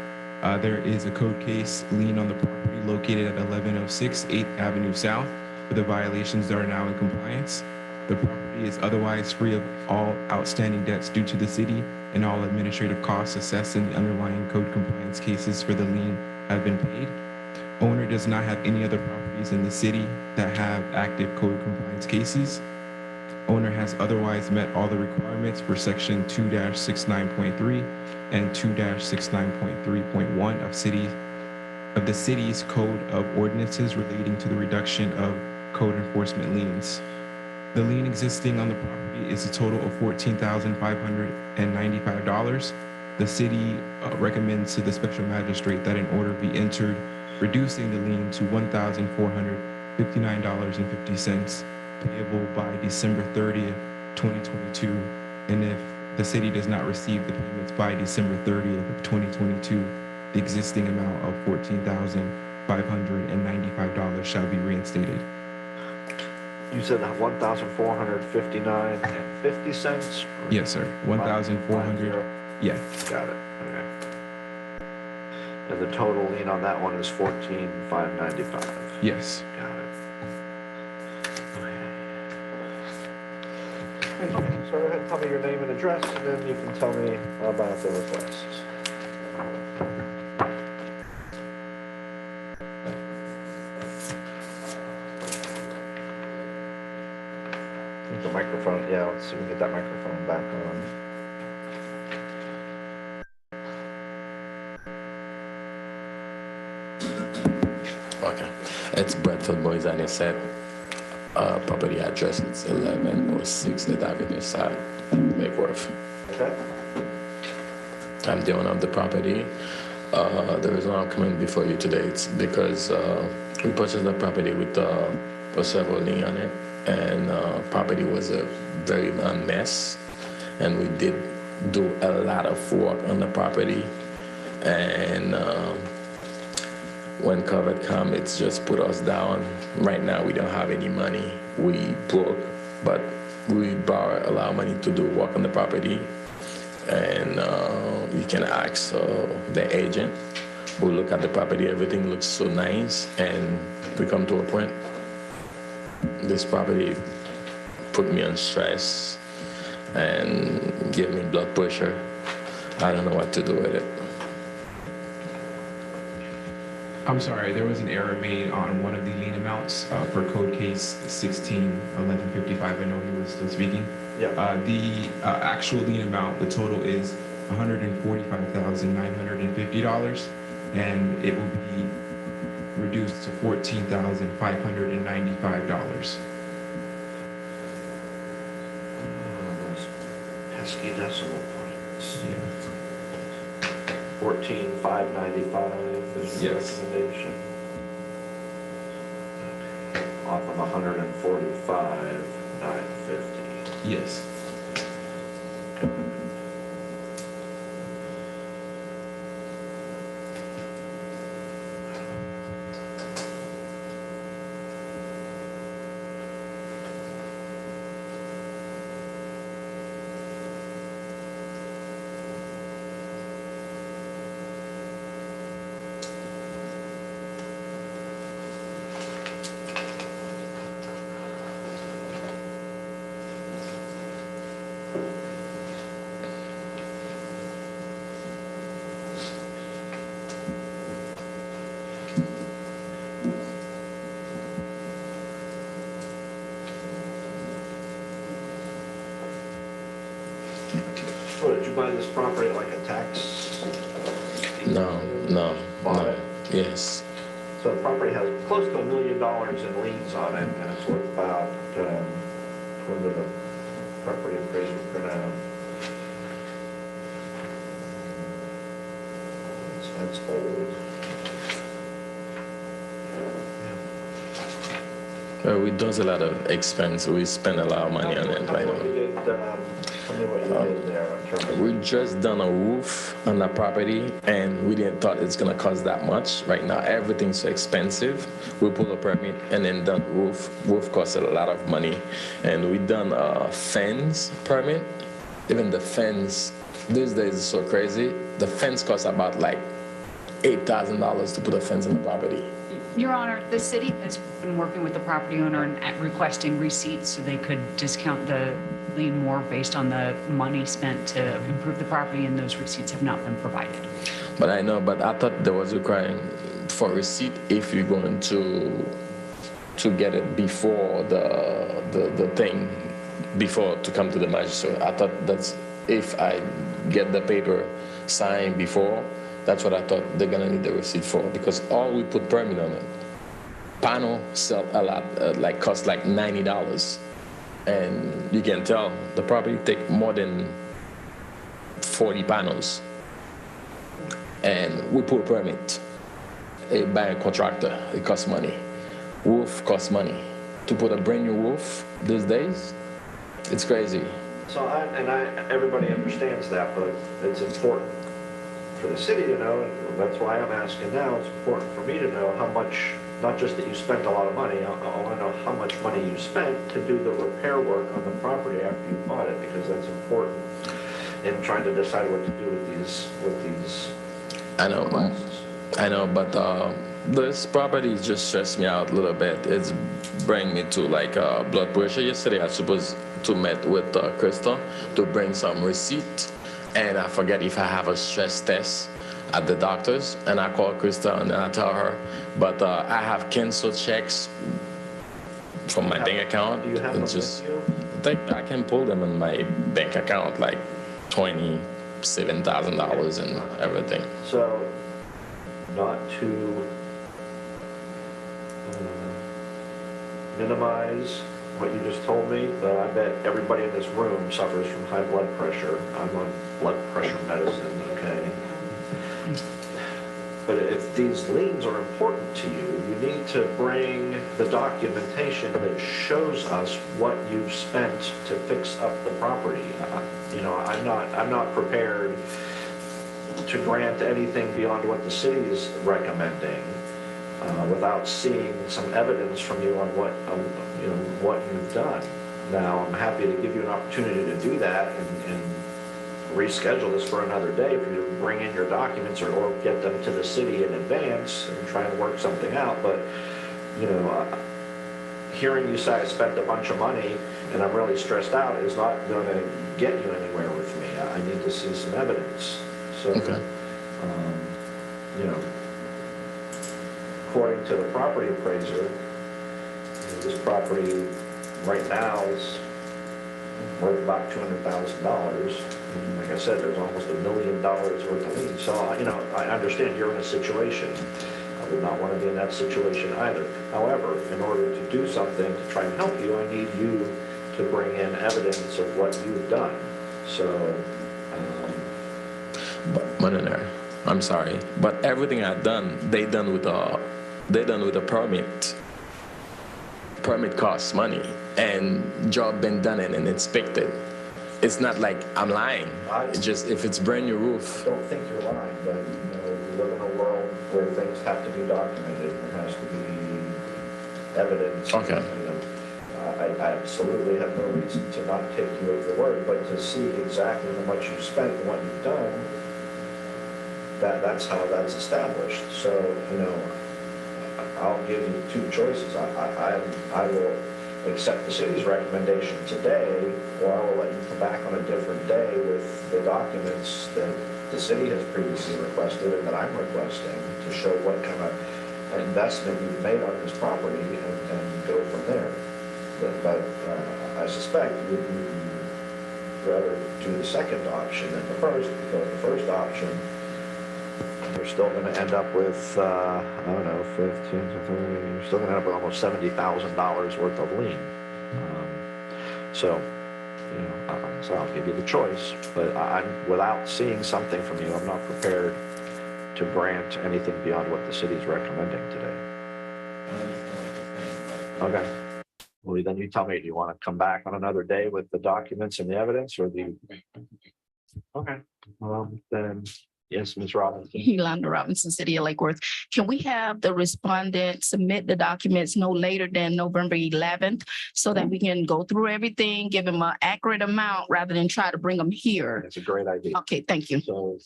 There is a code case lien on the property located at 1106 8th Avenue South for the violations that are now in compliance. The property is otherwise free of all outstanding debts due to the city, and all administrative costs assessed in the underlying code compliance cases for the lien have been paid. Owner does not have any other properties in the city that have active code compliance cases. Owner has otherwise met all the requirements for section 2-69.3 and 2-69.3.1 of the city's code of ordinances relating to the reduction of code enforcement liens. The lien existing on the property is a total of $14,595. The city recommends to the special magistrate that an order be entered reducing the lien to $1,459.50, payable by December 30th, 2022. And if the city does not receive the payments by December 30th of 2022, the existing amount of $14,595 shall be reinstated. You said $1,459.50? Yes, sir. 1,400. Yeah. Got it. Okay. And the total lien on that one is $14,595. Yes. Got it. Okay. So go ahead and tell me your name and address, and then you can tell me about the request. The microphone, yeah, let's see if we can get that microphone back on. Okay. It's Bradford Boys and it said, property address, it's 1106 Lit Avenue South, Lake Worth. Okay. I'm the owner of the property. The reason I'm coming before you today is because we purchased the property with a several lien on it, and property was a very mess, and we did do a lot of work on the property, and when COVID come, it's just put us down. Right now, we don't have any money. We broke, but we borrow a lot of money to do work on the property. And you can ask the agent who look at the property. Everything looks so nice, and we come to a point. This property put me on stress and gave me blood pressure. I don't know what to do with it. I'm sorry, there was an error made on one of the lien amounts for code case 161155. I know he was still speaking. Yep. The actual lien amount, the total is $145,950, and it will be reduced to $14,595. Pesky decimal points. 14,595 is the Yes. recommendation. Off of 145,950. Yes. What, did you buy this property like a tax? No. Bought it? Yes. So the property has close to $1 million in liens on it, and it's worth about, what did the property appraiser print out? That's old. We does a lot of expense. We spend a lot of money on it right now. Tell me what you did there in terms of. We just done a roof on the property, and we didn't thought it's gonna cost that much. Right now, everything's so expensive. We pull a permit and then done roof. Roof costs a lot of money, and we done a fence permit. Even the fence these days is so crazy. The fence costs about like $8,000 to put a fence on the property. Your Honor, the city has been working with the property owner and requesting receipts so they could discount the lien more based on the money spent to improve the property, and those receipts have not been provided. But I know, but I thought there was requiring for receipt if you're going to get it before the thing, before to come to the magistrate. I thought that's if I get the paper signed before. That's what I thought they're gonna need the receipt for, because all we put permit on it. Panel sell a lot, cost like $90, and you can tell the property take more than 40 panels, and we put permit. By a contractor, it costs money. Roof costs money. To put a brand new roof these days, it's crazy. So everybody understands that, but it's important for the city to know, and that's why I'm asking now. It's important for me to know how much, not just that you spent a lot of money, I want to know how much money you spent to do the repair work on the property after you bought it, because that's important in trying to decide what to do with these. I know, but this property just stressed me out a little bit. It's bring me to blood pressure. Yesterday I was supposed to meet with Crystal to bring some receipt, and I forget if I have a stress test at the doctor's, and I call Crystal and I tell her, but I have canceled checks from my bank account. Do you have them with you? I think I can pull them in my bank account, like $27,000 and everything. So, not to minimize what you just told me, but I bet everybody in this room suffers from high blood pressure. I'm on blood pressure medicine, okay? But if these liens are important to you, you need to bring the documentation that shows us what you've spent to fix up the property. You know, I'm not prepared to grant anything beyond what the city is recommending without seeing some evidence from you on what what you've done. Now, I'm happy to give you an opportunity to do that and reschedule this for another day for you to bring in your documents or get them to the city in advance and try and work something out. But, you know, hearing you say I spent a bunch of money and I'm really stressed out is not going to get you anywhere with me. I need to see some evidence. So, you know, according to the property appraiser, this property right now is worth about $200,000. Like I said, there's almost $1 million worth of liens. So, you know, I understand you're in a situation. I would not want to be in that situation either. However, in order to do something to try and help you, I need you to bring in evidence of what you've done. So, But, I'm sorry, but everything I've done, they done with a permit. Permit costs money, and job been done and inspected. It's not like I'm lying. It's just if it's brand new roof. I don't think you're lying, but you know, we live in a world where things have to be documented. There has to be evidence. Okay. You know, I absolutely have no reason to not take you at your word, but to see exactly how much you've spent and what you've done, that's how that's established. So, you know, I'll give you two choices. I will accept the city's recommendation today, or I will let you come back on a different day with the documents that the city has previously requested and that I'm requesting to show what kind of investment you've made on this property and go from there. But I suspect you'd rather do the second option than the first, because the first option, you're still going to end up with, I don't know, 15 to 30, you're still going to end up with almost $70,000 worth of lien. So, you know, so I'll give you the choice, but without seeing something from you, I'm not prepared to grant anything beyond what the city's recommending today. Okay. Well, then you tell me, do you want to come back on another day with the documents and the evidence, or do you? Okay, then, yes, Ms. Robinson. Yolanda Robinson, City of Lake Worth. Can we have the respondent submit the documents no later than November 11th so that we can go through everything, give them an accurate amount rather than try to bring them here? That's a great idea. Okay, thank you. So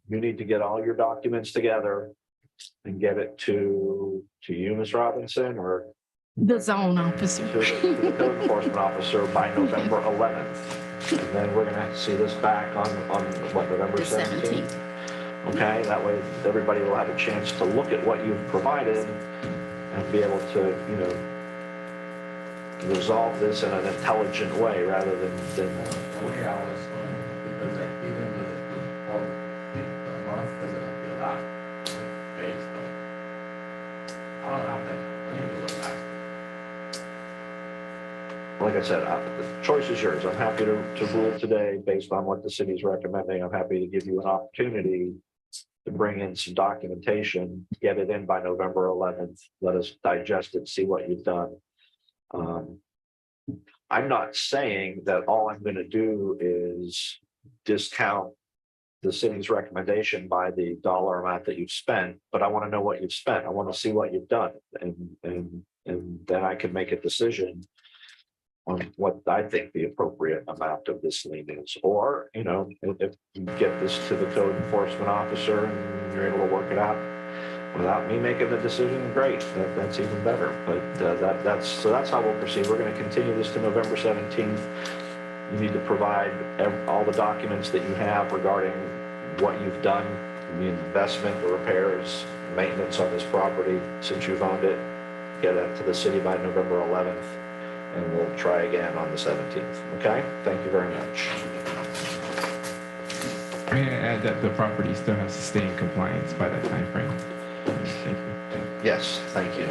you need to get all your documents together and get it to you, Ms. Robinson, or the zone officer. To the code enforcement officer by November 11th. And then we're going to see this back on what, November 17th? Okay, that way everybody will have a chance to look at what you've provided and be able to, you know, resolve this in an intelligent way rather than like I said, the choice is yours. I'm happy to rule today based on what the city's recommending. I'm happy to give you an opportunity to bring in some documentation, get it in by November 11th. Let us digest it, see what you've done. I'm not saying that all I'm going to do is discount the city's recommendation by the dollar amount that you've spent, but I want to know what you've spent. I want to see what you've done, and then I can make a decision on what I think the appropriate amount of this lien is. Or, you know, if you get this to the code enforcement officer and you're able to work it out without me making the decision, great, that's even better. But that's how we'll proceed. We're going to continue this to November 17th. You need to provide all the documents that you have regarding what you've done, the investment, the repairs, maintenance on this property since you've owned it. Get that to the city by November 11th. And we'll try again on the 17th. Okay? Thank you very much. May I add that the property still has to stay in compliance by that time frame? Thank you. Yes, thank you.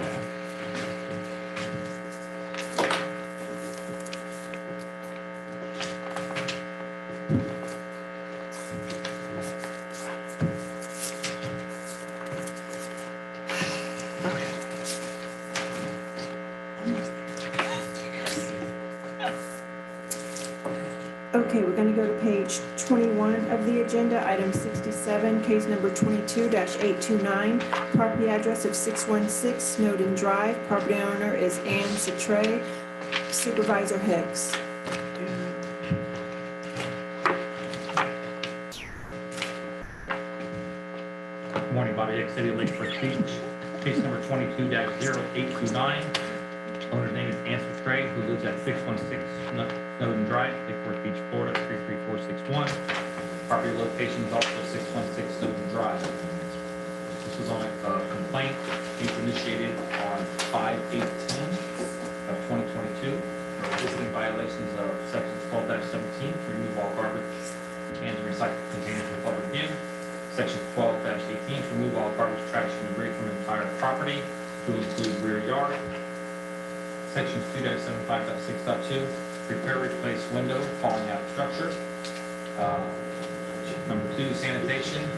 we're going to go to page 21 of the agenda, item 67, case number 22-829, property address of 616 Snowden Drive. Property owner is Ann Citray, Supervisor Hicks. Good morning, Bobby Hicks, City of Lake Forest Beach. Case number 22-0829. Owner's name is Answer Trey, who lives at 616 Snowden Drive, Lake Forest Beach, Florida, 33461. Property location is also 616 Snowden Drive. This was on a complaint initiated on 5/8/10 of 2022 for existing violations of section 12-17 to remove all garbage cans and recycled containers for public view. Section 12-18 to remove all garbage, trash, and debris from the entire property to include rear yard. Section 2-75.6.2, repair, replace window, falling out structure. Number 2, sanitation,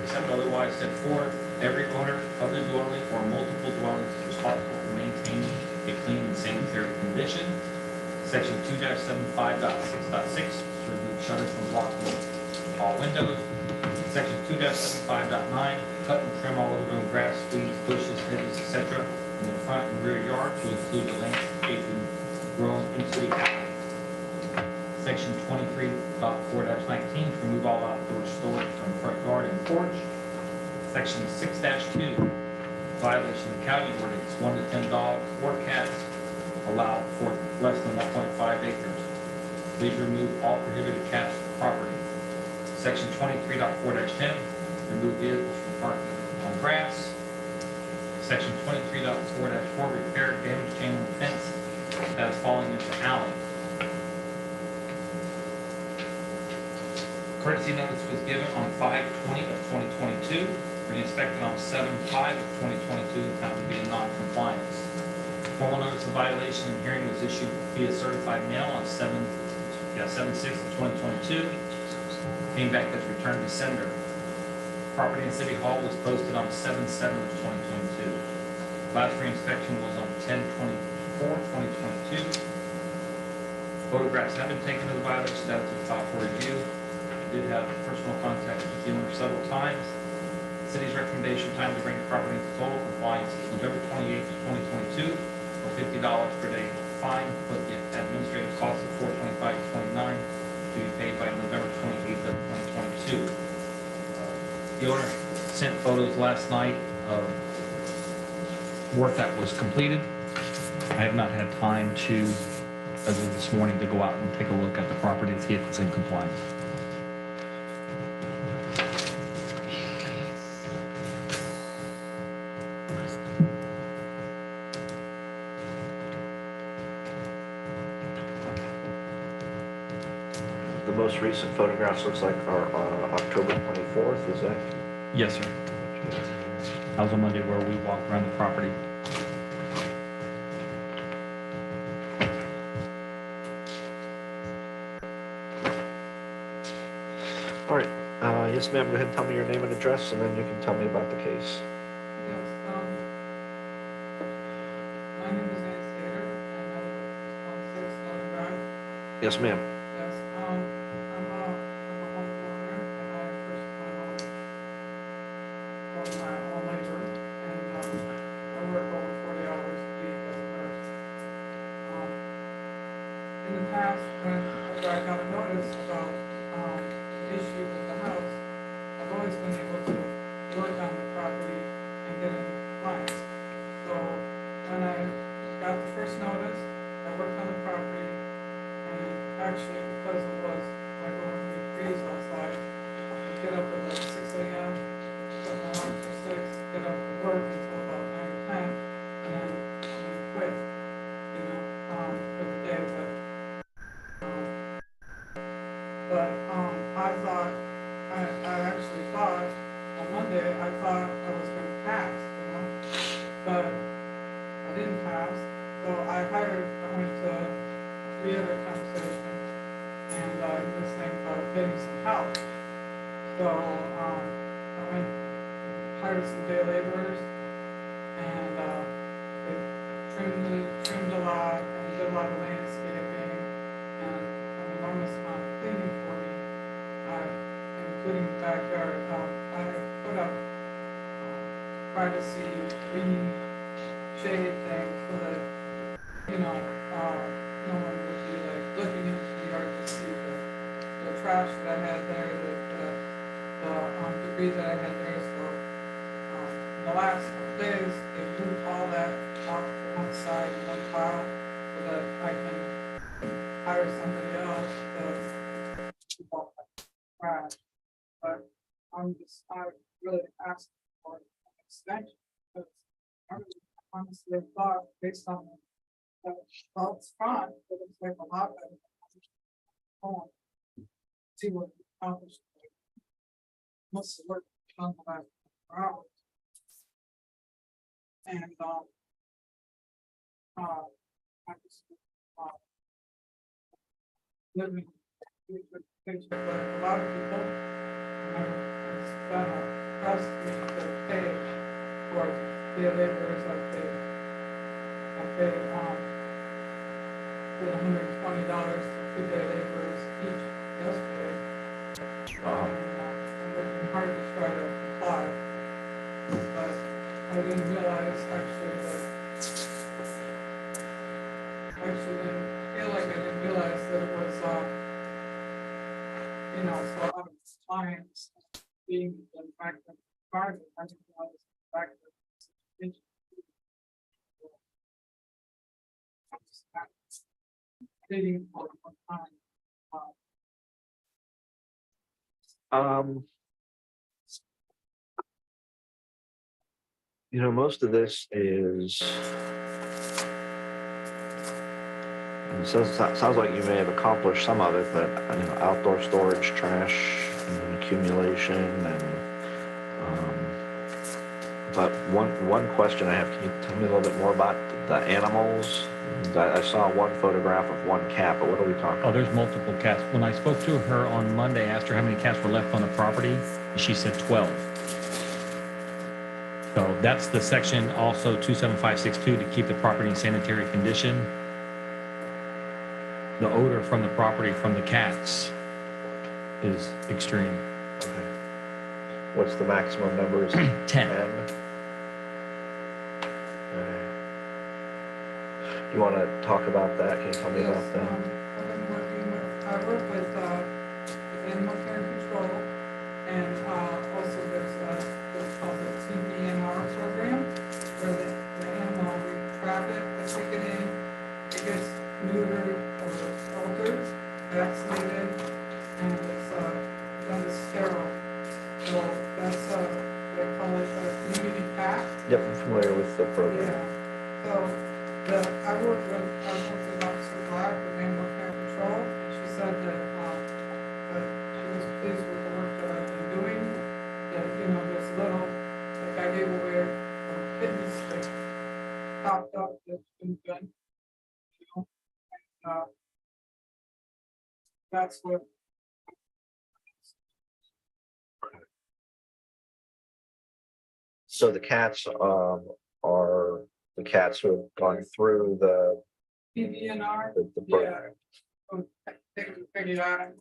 except otherwise set forth, every owner of the dwelling or multiple dwellings is responsible for maintaining a clean and sanitary condition. Section 2-75.6.6, to remove shutters from blocking all windows. Section 2-75.9, cut and trim all overgrown grass, weeds, bushes, hedges, etc. in the front and rear yard to include the landscaping grown into the alley. Section 23.4-19, to remove all outdoor storage from front yard and porch. Section 6-2, violation of county ordinance, 1 to 10 dogs or cats allowed for less than 1.5 acres. Please remove all prohibited cats from property. Section 23.4-10, remove vehicles from parking on grass. Section 23.4-4, repair damaged chain link fence that is falling into alley. Courtesy notice was given on 5/20 of 2022, and inspected on 7/5 of 2022, and found to be in non-compliance. Formal notice of violation and hearing was issued via certified mail on 7/6 of 2022. Came back as returned to sender. Property in City Hall was posted on 7/7 of 2022. Last reinspection was on 10/24/2022. Photographs have been taken of the violation, that is to the file for review. I did have personal contact with the owner several times. The city's recommendation time to bring the property into total compliance is November 28th, 2022, or $50 per day fine, plus the administrative cost of $425.29 to be paid by November 28th of 2022. The owner sent photos last night of work that was completed. I have not had time to, as of this morning, to go out and take a look at the property and see if it's in compliance. The most recent photographs looks like are October 24th, is that? Yes, sir. That was on Monday where we walked around the property. All right, yes, ma'am, go ahead and tell me your name and address, and then you can tell me about the case. Yes, my name is Nancy Sater, and I live on 6 Snowden Drive. Yes, ma'am. Yes, I'm a homeowner, and I purchased my home from my own labor, and I work over 40 hours a week as a nurse. In the past, after I got a notice about the issue with the house, I've always been able to work on the property and get into compliance. So when I got the first notice, I worked on the property, and actually, because it was like over 3 degrees outside, I'd get up at like 6 a.m., set my alarm for 6, get up to work until about 9 or 10, and then quit, for the day. I thought, I actually thought, on Monday, I thought I was going to pass, but I didn't pass. So I went to 3 other conversations, and this thing about getting some help. So I hired some day laborers, and they trimmed a lot, and did a lot of landscaping, and an enormous amount of cleaning for privacy, green shade thing so that, you know, no one would be like looking into the yard to see the trash that I had there, the debris that I had there. So, in the last couple days, they moved all that off to one side in one pile so that I can hire somebody else to walk that trash. But I really asking for an extension because I really honestly thought based on the results front, it looks like a lot better. See what we accomplished. Most of the work done the last 4 hours. And I just living picture, but a lot of people it's been a trust me to pay for the laborers like they paid $120 to 2-day laborers each yesterday. I'm working hard to try to comply, but I didn't realize actually didn't feel like I didn't realize that it was you know, so out of clients being the fact that cars I didn't realize the fact that dating for one time. You know, most of this is, it sounds like you may have accomplished some of it, but, you know, outdoor storage, trash, accumulation, and, but one question I have, can you tell me a little bit more about the animals? I saw one photograph of one cat, but what are we talking about? Oh, there's multiple cats. When I spoke to her on Monday, I asked her how many cats were left on the property, and she said 12. So that's the section also 27562 to keep the property in sanitary condition. The odor from the property from the cats is extreme. Okay. What's the maximum number? Is 10. You want to talk about that? Can you tell me about that? I work with animal care and control, and also there's what's called the TBNR program, where the animal we trap it, we take it in, it gets neutered or altered, vaccinated, and it's done as sterile. So that's they call it a community pack. Yep, I'm familiar with the program. Yeah. So I worked with Officer Black with Animal Care Control, and she said that she was pleased with the work that I've been doing. That, you know, there's little, like I gave away kidneys that popped up that's been done. You know, and that's what. So the cats are the cats who have gone through the PDNR, program. So they figured out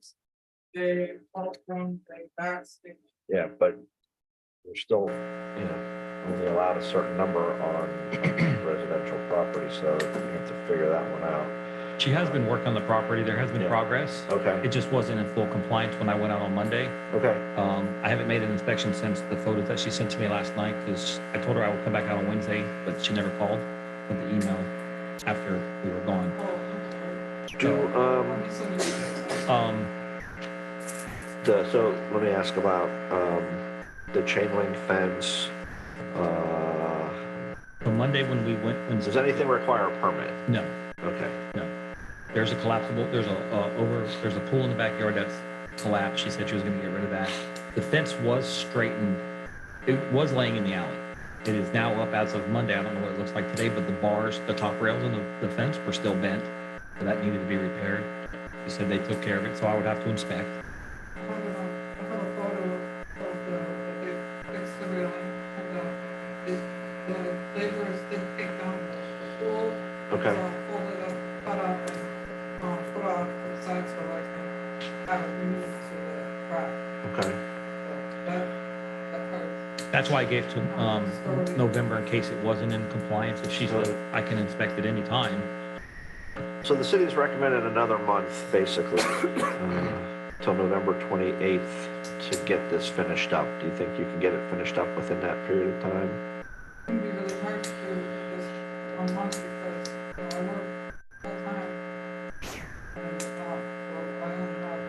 they all from they vaccinate. Yeah, but we're still, you know, only allowed a certain number on residential property, so you have to figure that one out. She has been working on the property. There has been progress. Okay. It just wasn't in full compliance when I went out on Monday. Okay. I haven't made an inspection since the photos that she sent to me last night because I told her I would come back out on Wednesday, but she never called with the email after we were gone. So let me ask about the chain link fence. So Monday when we went, does anything require a permit? No. Okay. No. There's a collapsible. There's a pool in the backyard that's collapsed. She said she was going to get rid of that. The fence was straightened. It was laying in the alley. It is now up as of Monday. I don't know what it looks like today, but the bars, the top rails on the fence were still bent, so that needed to be repaired. She said they took care of it, so I would have to inspect. I have a photo of they fixed the railing, and the laborers did take down the pool. Okay. Fold it up, cut up, and put out to the side so I can have it removed to the crack. Okay. So that part is That's why I gave to November in case it wasn't in compliance. If she said I can inspect it anytime. So the city's recommended another month, basically, till November 28th to get this finished up. Do you think you can get it finished up within that period of time? It's gonna be really hard to do this one month because, I work full time. And, so I only have,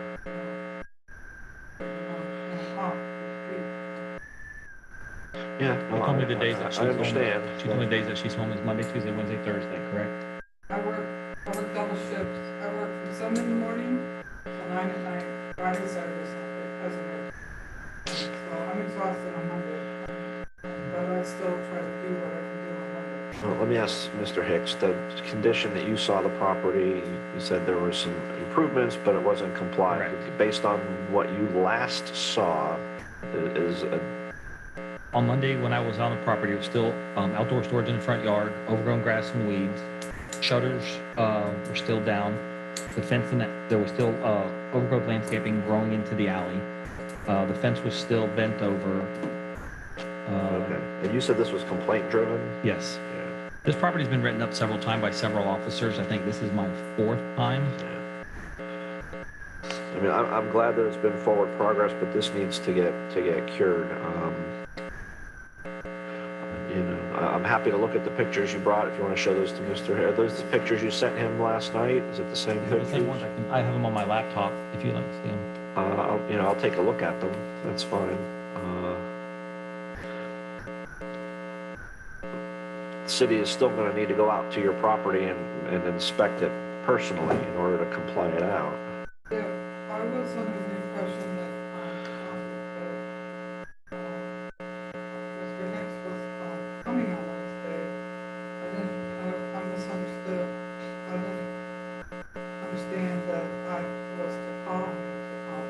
off Yeah. She told me the days that she's I understand. home. She told me the days that she's home is Monday, Tuesday, Wednesday, Thursday, correct? I work double shifts. I work from 7 in the morning till 9 at night, Friday, Saturday, Sunday, as a nurse. So I'm exhausted on Monday, but I still try to do what I can do on Monday. Well, let me ask Mr. Hicks, the condition that you saw the property, you said there were some improvements, but it wasn't compliant. Based on what you last saw, On Monday, when I was on the property, it was still outdoor storage in the front yard, overgrown grass and weeds. Shutters were still down. The fence in that, there was still overgrown landscaping growing into the alley. The fence was still bent over. Okay. And you said this was complaint driven? Yes. This property's been written up several times by several officers. I think this is my 4th time. I mean, I'm glad that it's been forward progress, but this needs to get cured. I'm happy to look at the pictures you brought if you want to show those to Mr. Are those the pictures you sent him last night? Is it the same pictures? The same ones. I have them on my laptop if you'd like to see them. I'll take a look at them. That's fine. The city is still going to need to go out to your property and inspect it personally in order to comply it out. Yeah, I was under the impression that, Mr. Hicks was, coming on Wednesday. I misunderstood. I didn't understand that I was to call him to come.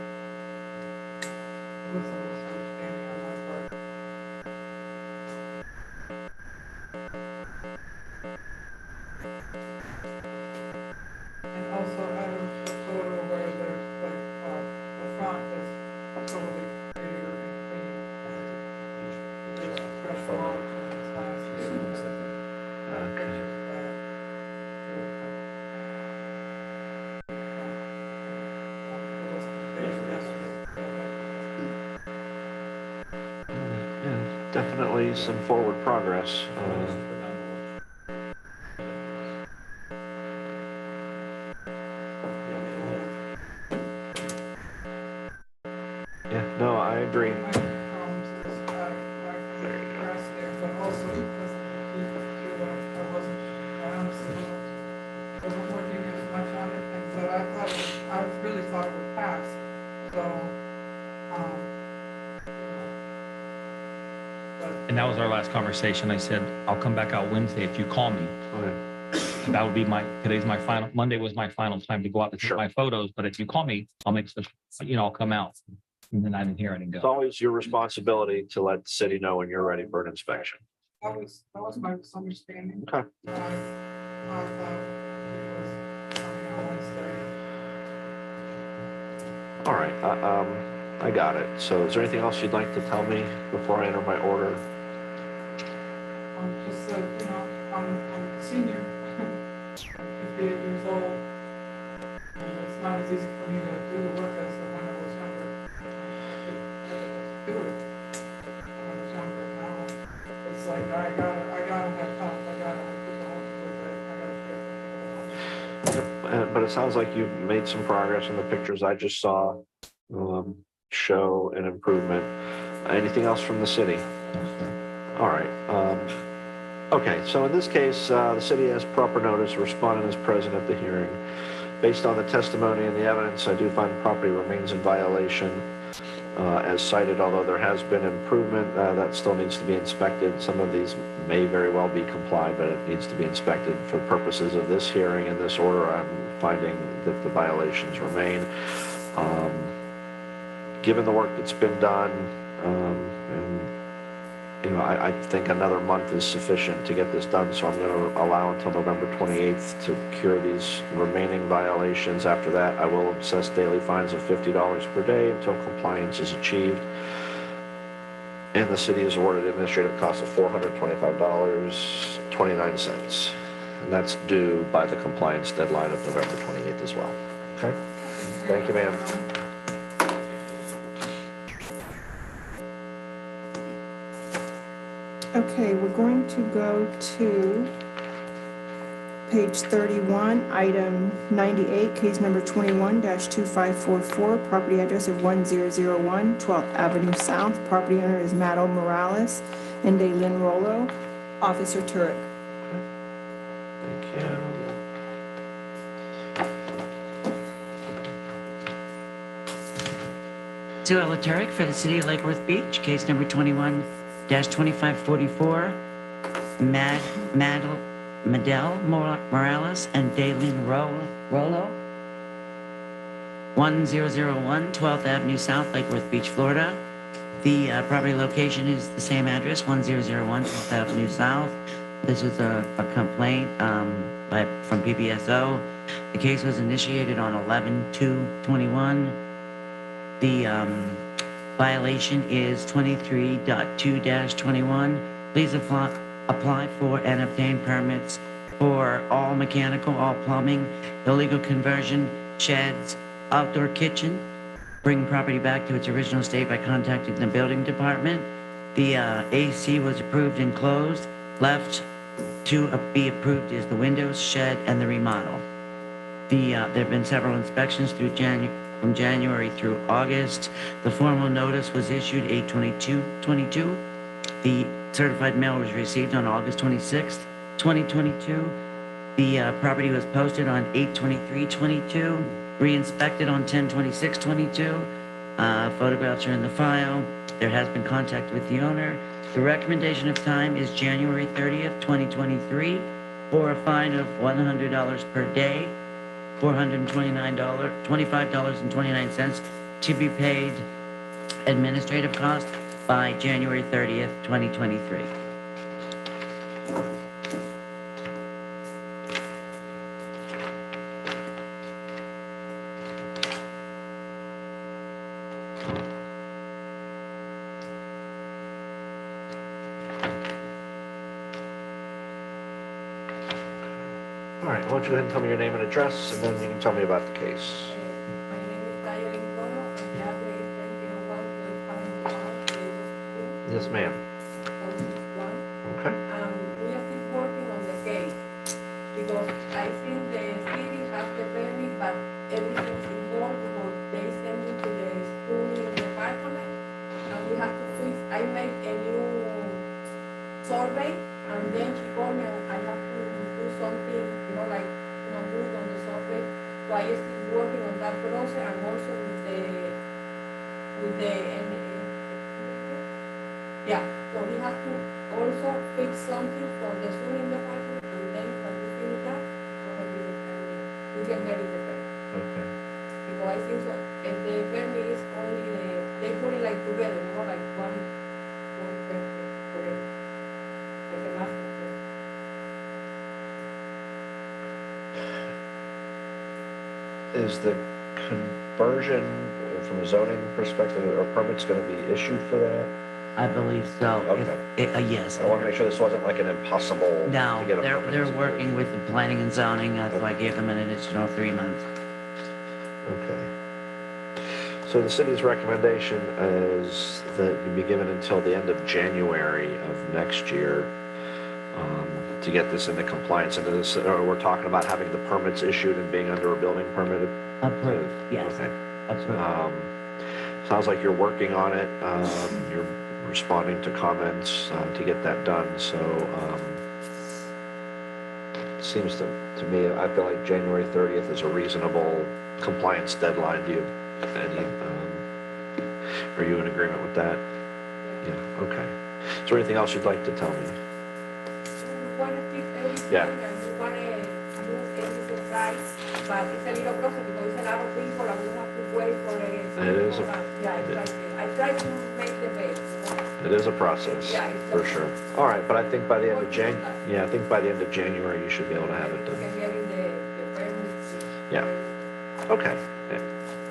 It was a misunderstanding on my part. And also, I have a photo where there's like, the front is totally clear and clean. There's fresh water and it's nice. Yeah, definitely some forward progress. Yeah, no, I agree. I really thought it would pass, so, And that was our last conversation. I said, I'll come back out Wednesday if you call me. That would be Monday was my final time to go out to take my photos, but if you call me, I'll make special, I'll come out. And then I didn't hear it and go. It's always your responsibility to let the city know when you're ready for an inspection. that was my misunderstanding. Okay. I thought it was coming on Wednesday. All right, I got it. So is there anything else you'd like to tell me before I enter my order? Just that, I'm a senior, 58 years old. And it's not as easy for me to do the work as when I was younger. I could do it when I was younger. Now it's like I gotta have help. I gotta have people help with it. I gotta But it sounds like you've made some progress in the pictures I just saw, show an improvement. Anything else from the city? All right. Okay, so in this case, the city has proper notice, respondent is present at the hearing. Based on the testimony and the evidence, I do find the property remains in violation as cited, although there has been improvement, that still needs to be inspected. Some of these may very well be complied, but it needs to be inspected. For purposes of this hearing and this order, I'm finding that the violations remain. Given the work that's been done, I think another month is sufficient to get this done, so I'm going to allow until November 28th to cure these remaining violations. After that, I will assess daily fines of $50 per day until compliance is achieved. And the city is awarded administrative cost of $425.29. And that's due by the compliance deadline of November 28th as well. Okay? Thank you, ma'am. Okay, we're going to go to page 31, item 98, case number 21-2544, property address of 1001 12th Avenue South. Property owner is Mato Morales and Daylin Rolo. Officer Turek. Thank you. Sue Ella Turek for the City of Lake Worth Beach, case number 21-2544, Madel Morales and Daylin Rolo, 1001 12th Avenue South, Lake Worth Beach, Florida. The property location is the same address, 1001 12th Avenue South. This was a complaint from PBSO. The case was initiated on 11/2/21. The violation is 23.2-21. Please apply for and obtain permits for all mechanical, all plumbing, illegal conversion, sheds, outdoor kitchen. Bring property back to its original state by contacting the building department. The AC was approved and closed. Left to be approved is the windows, shed, and the remodel. There have been several inspections from January through August. The formal notice was issued 8/22/22. The certified mail was received on August 26th, 2022. The property was posted on 8/23/22, re-inspected on 10/26/22. Photographs are in the file. There has been contact with the owner. The recommendation of time is January 30th, 2023, for a fine of $100 per day, $425.29 to be paid administrative cost by January 30th, 2023. All right, why don't you go ahead and tell me your name and address, and then you can tell me about the case. My name is Diane Colo, and the address is 21 Yes, ma'am. Okay. We are still working on the case, because I think the city has the permit, but everything's involved, because they send it to the school in the department, and we have to fix, I made a new survey, and then she called me, and I have to do something, like, good on the survey. So I is still working on that process, and also with the yeah, so we have to also fix something for the zoning department, and then when we finish that, we can get it the permit. Okay. Because I think so, if the permit is only they put it like together, like one permit for it, like a master permit. Is the conversion from a zoning perspective, or permits going to be issued for that? I believe so. Okay. Yes. I want to make sure this wasn't like an impossible. No, to get a they're permit. working with the planning and zoning, so I gave them an additional 3 months. Okay. So the city's recommendation is that you be given until the end of January of next year to get this into compliance. Into this, or we're talking about having the permits issued and being under a building permit. Approved. Yes. Okay. Approved. Sounds like you're working on it. You're responding to comments to get that done. So it seems to me, I feel like January 30th is a reasonable compliance deadline. Do you are you in agreement with that? Yeah. Okay. Is there anything else you'd like to tell me? We want to keep everything, Yeah. and we want to move everything right, but it's a little process because it's a lot of people, and we have to wait for it. It is Yeah, it's like, I try to make the best. It is a process, Yeah, it's for a- sure. All right, but I think by the end of I think by the end of January, you should be able to have it We done. can get in the permits. Yeah. Okay. Yeah.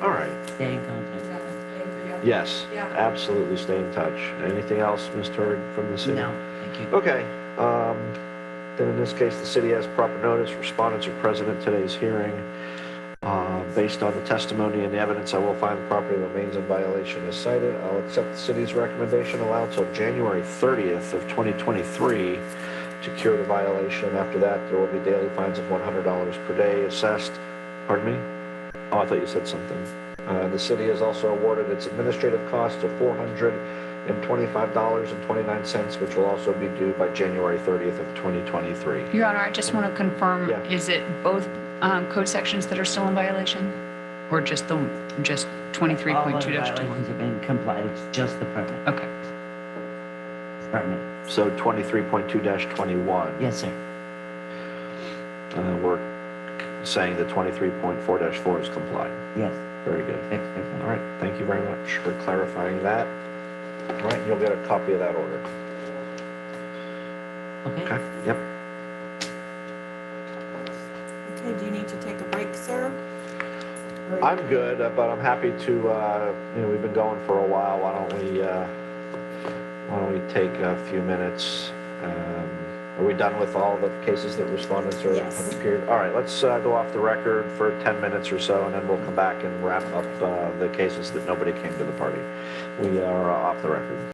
All right. Stay in contact. Thank you. Yes, Yeah. absolutely stay in touch. Anything else, Ms. Turd, from the city? No, thank you. Okay, then in this case, the city has proper notice. Respondents are present at today's hearing. Based on the testimony and the evidence, I will find the property remains in violation as cited. I'll accept the city's recommendation, allow until January 30th of 2023 to cure the violation. After that, there will be daily fines of $100 per day assessed. Pardon me? Oh, I thought you said something. The city has also awarded its administrative cost of $425.29, which will also be due by January 30th of 2023. Your Honor, I just want to confirm, Yeah. is it both code sections that are still in violation? Or just All of the 23.2-21? violations have been complied, it's just the permit. Okay. Permit. So 23.2-21. Yes, sir. We're saying that 23.4-4 is complied. Yes. Very good. Fixed it. All right, thank you very much for clarifying that. All right, you'll get a copy of that order. Okay. Yep. Okay, do you need to take a break, sir? I'm good, but I'm happy to, we've been going for a while. Why don't we take a few minutes? Are we done with all the cases that respondents have appeared? All right, let's go off the record for 10 minutes or so, and then we'll come back and wrap up the cases that nobody came to the party. We are off the record.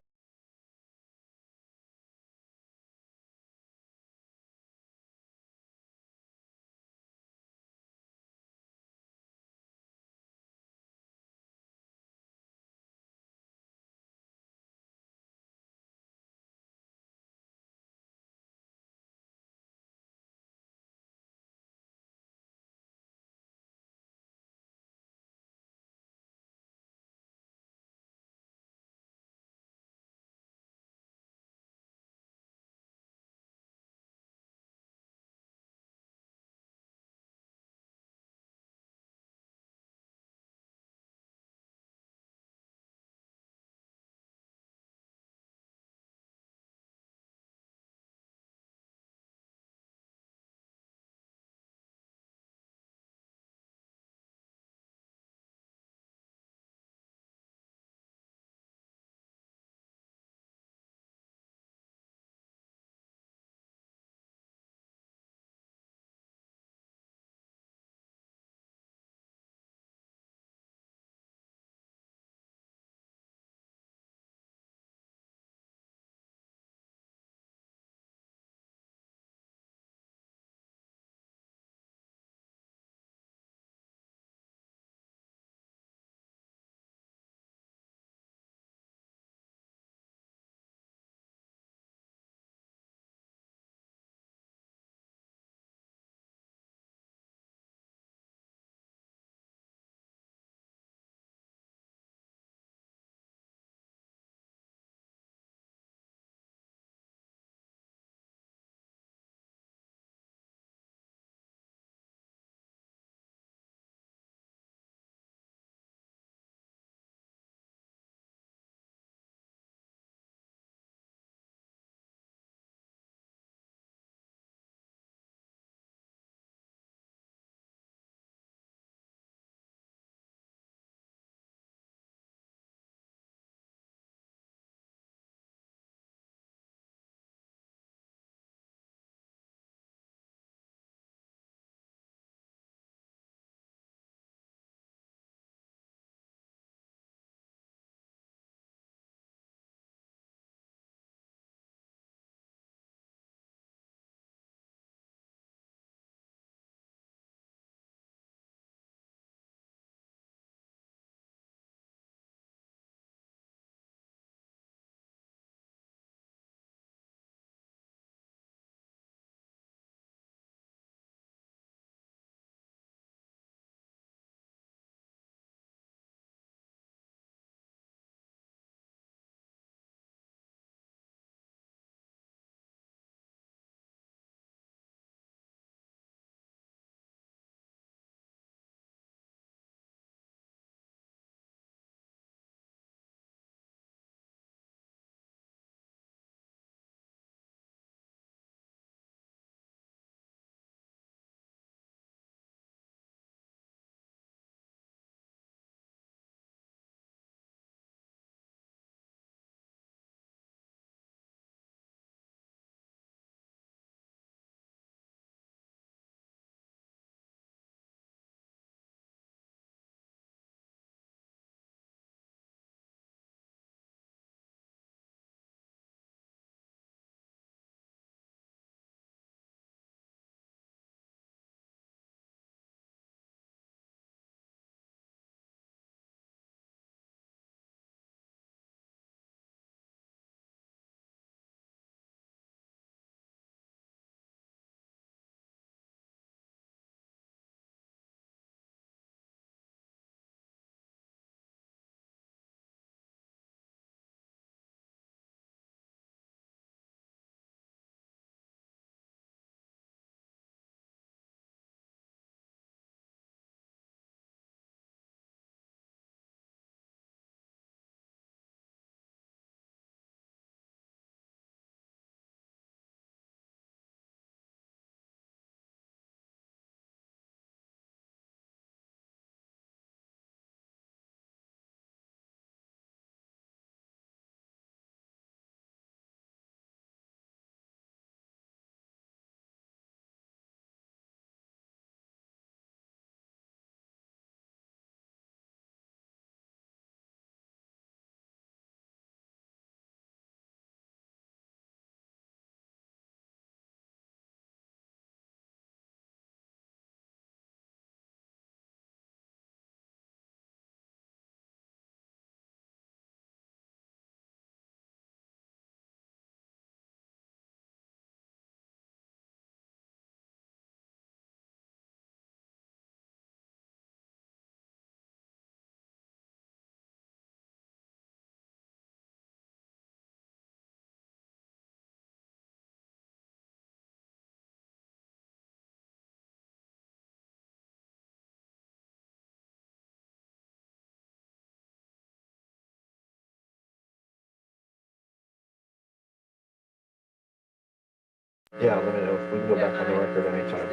Yeah, let me know. We can go back on the record anytime.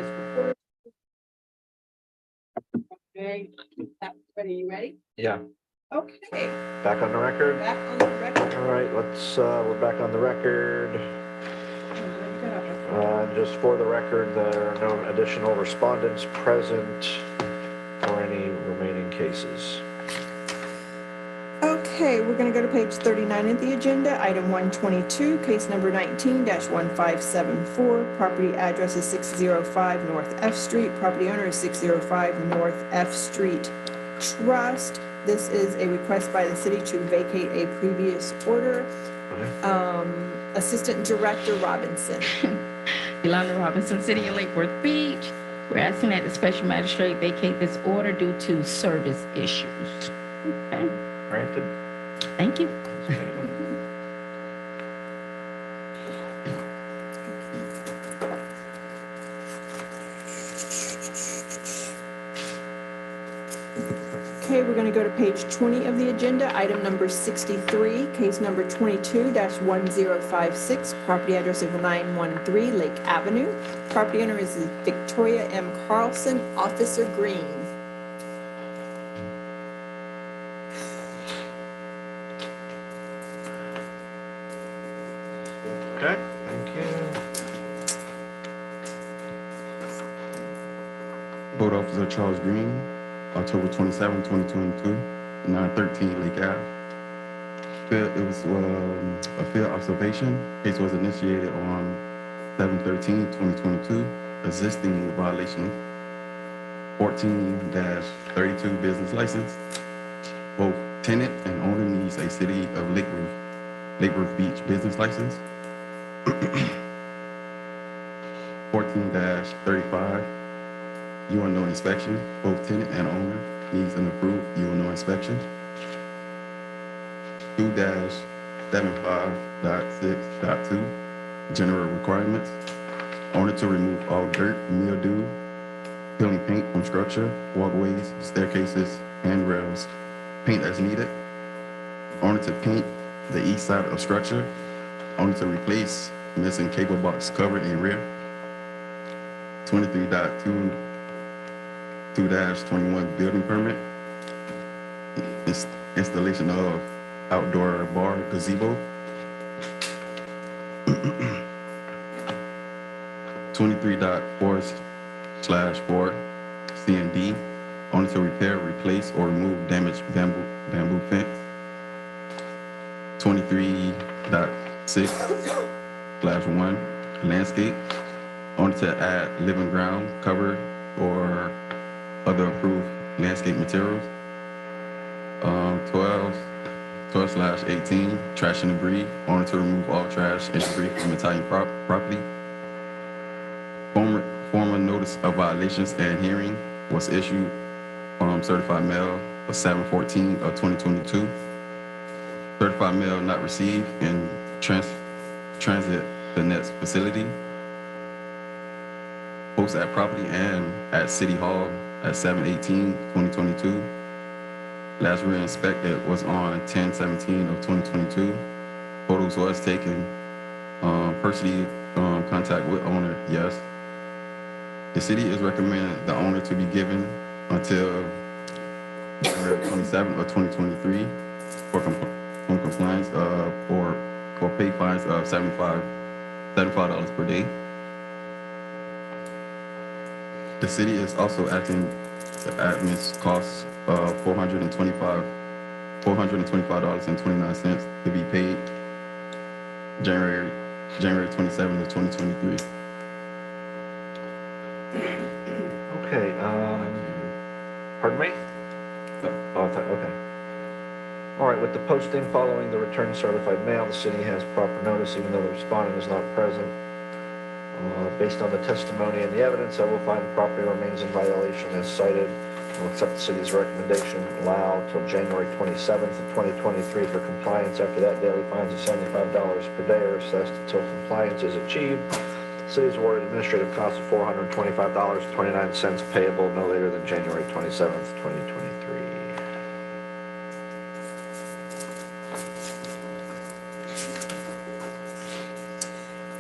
Okay, everybody, you ready? Yeah, Okay, back on the record. back on the record. All right, we're back on the record. Just for the record, there are no additional respondents present for any remaining cases. Okay, we're gonna go to page 39 of the agenda, item 122, case number 19-1574. Property address is 605 North F Street. Property owner is 605 North F Street Trust. This is a request by the city to vacate a previous order. Assistant Director Robinson. Yolanda Robinson, City of Lake Worth Beach. We're asking that the special magistrate vacate this order due to service issues. Okay, Granted. thank you. Okay, we're going to go to page 20 of the agenda, item number 63, case number 22-1056, property address of 913 Lake Avenue. Property owner is Victoria M. Carlson, Officer Green. Okay, thank you. Code Officer Charles Green, October 27, 2022, 913 Lake Ave. It was a field observation. Case was initiated on 7/13/2022, existing violation 14-32 business license. Both tenant and owner needs a City of Lake Worth Beach business license. 14-35 UNO inspection. Both tenant and owner needs an approved UNO inspection. 2-75.6.2 general requirements. Owner to remove all dirt, mildew, peeling paint from structure, walkways, staircases, and rails. Paint as needed. Owner to paint the east side of structure. Owner to replace missing cable box cover in rear. 23.2-21 building permit. Installation of outdoor bar gazebo. 23.4/4 C&D. Owner to repair, replace, or remove damaged bamboo fence. 23.6/1 landscape. Owner to add living ground cover or other approved landscape materials. 12/18 trash and debris. Owner to remove all trash and debris from Italian property. Former notice of violations and hearing was issued certified mail of 7/14/2022. Certified mail not received in transit the next facility. Post at property and at City Hall at 7/18/2022. Last re-inspected was on 10/17/2022. Photos was taken. Personally contact with owner, yes. The city is recommending the owner to be given until January 27th of 2023 for compliance or pay fines of $75 per day. The city is also asking the admin's costs of $425.29 to be paid January 27th of 2023. Okay, pardon me? Okay. All right, with the posting following the return of certified mail, the city has proper notice even though the respondent is not present. Based on the testimony and the evidence, I will find the property remains in violation as cited. I'll accept the city's recommendation, allow till January 27th of 2023 for compliance. After that, daily fines of $75 per day are assessed until compliance is achieved. The city's awarded administrative costs of $425.29 payable no later than January 27th, 2023.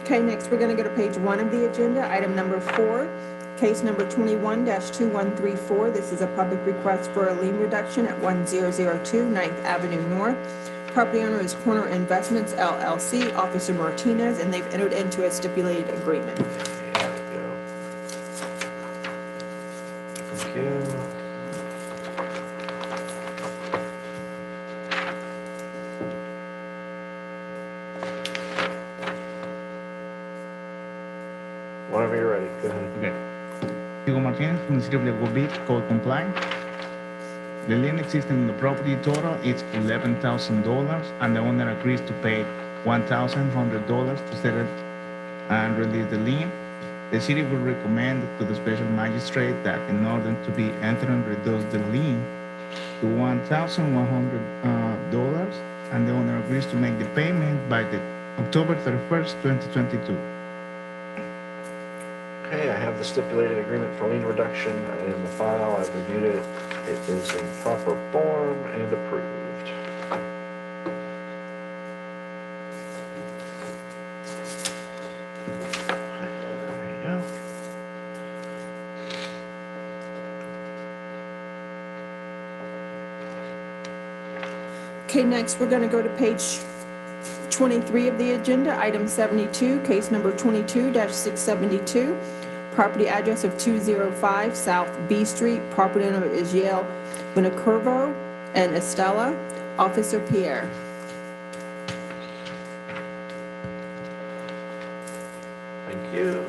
Okay, next, we're going to go to page 1 of the agenda, item number 4, case number 21-2134. This is a public request for a lien reduction at 1002 9th Avenue North. Property owner is Corner Investments LLC, Officer Martinez, and they've entered into a stipulated agreement. Thank you. Whenever you're ready, go ahead. Okay. Hugo Martinez from the City of Lakewood Beach, code compliant. The lien existing in the property total is $11,000, and the owner agrees to pay $1,100 to settle and release the lien. The city will recommend to the special magistrate that in order to be entered and reduce the lien to $1,100, and the owner agrees to make the payment by the October 31st, 2022. Okay, I have the stipulated agreement for lien reduction in the file. I've reviewed it. It is in proper form and approved. There you go. Okay, next, we're going to go to page 23 of the agenda, item 72, case number 22-672. Property address of 205 South B Street. Property owner is Yale Winacurvo and Estella. Officer Pierre. Thank you.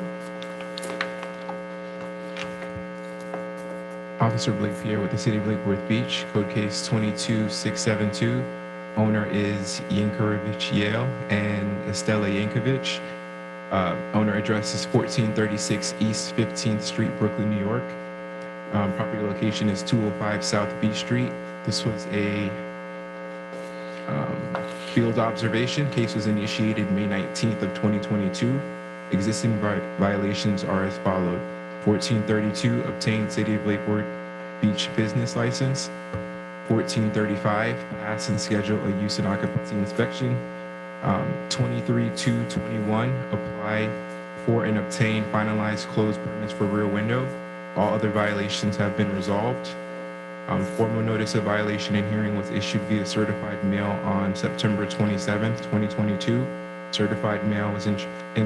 Officer Blake Pierre with the City of Lake Worth Beach, code case 22672. Owner is Yankovic Yale and Estella Yankovic. Owner address is 1436 East 15th Street, Brooklyn, New York. Property location is 205 South B Street. This was a field observation. Case was initiated May 19th of 2022. Existing violations are as followed. 1432, obtained City of Lake Worth Beach business license. 1435, pass and schedule a use and occupancy inspection. 23-221, apply for and obtain finalized closed permits for rear window. All other violations have been resolved. Formal notice of violation and hearing was issued via certified mail on September 27th, 2022. Certified mail was in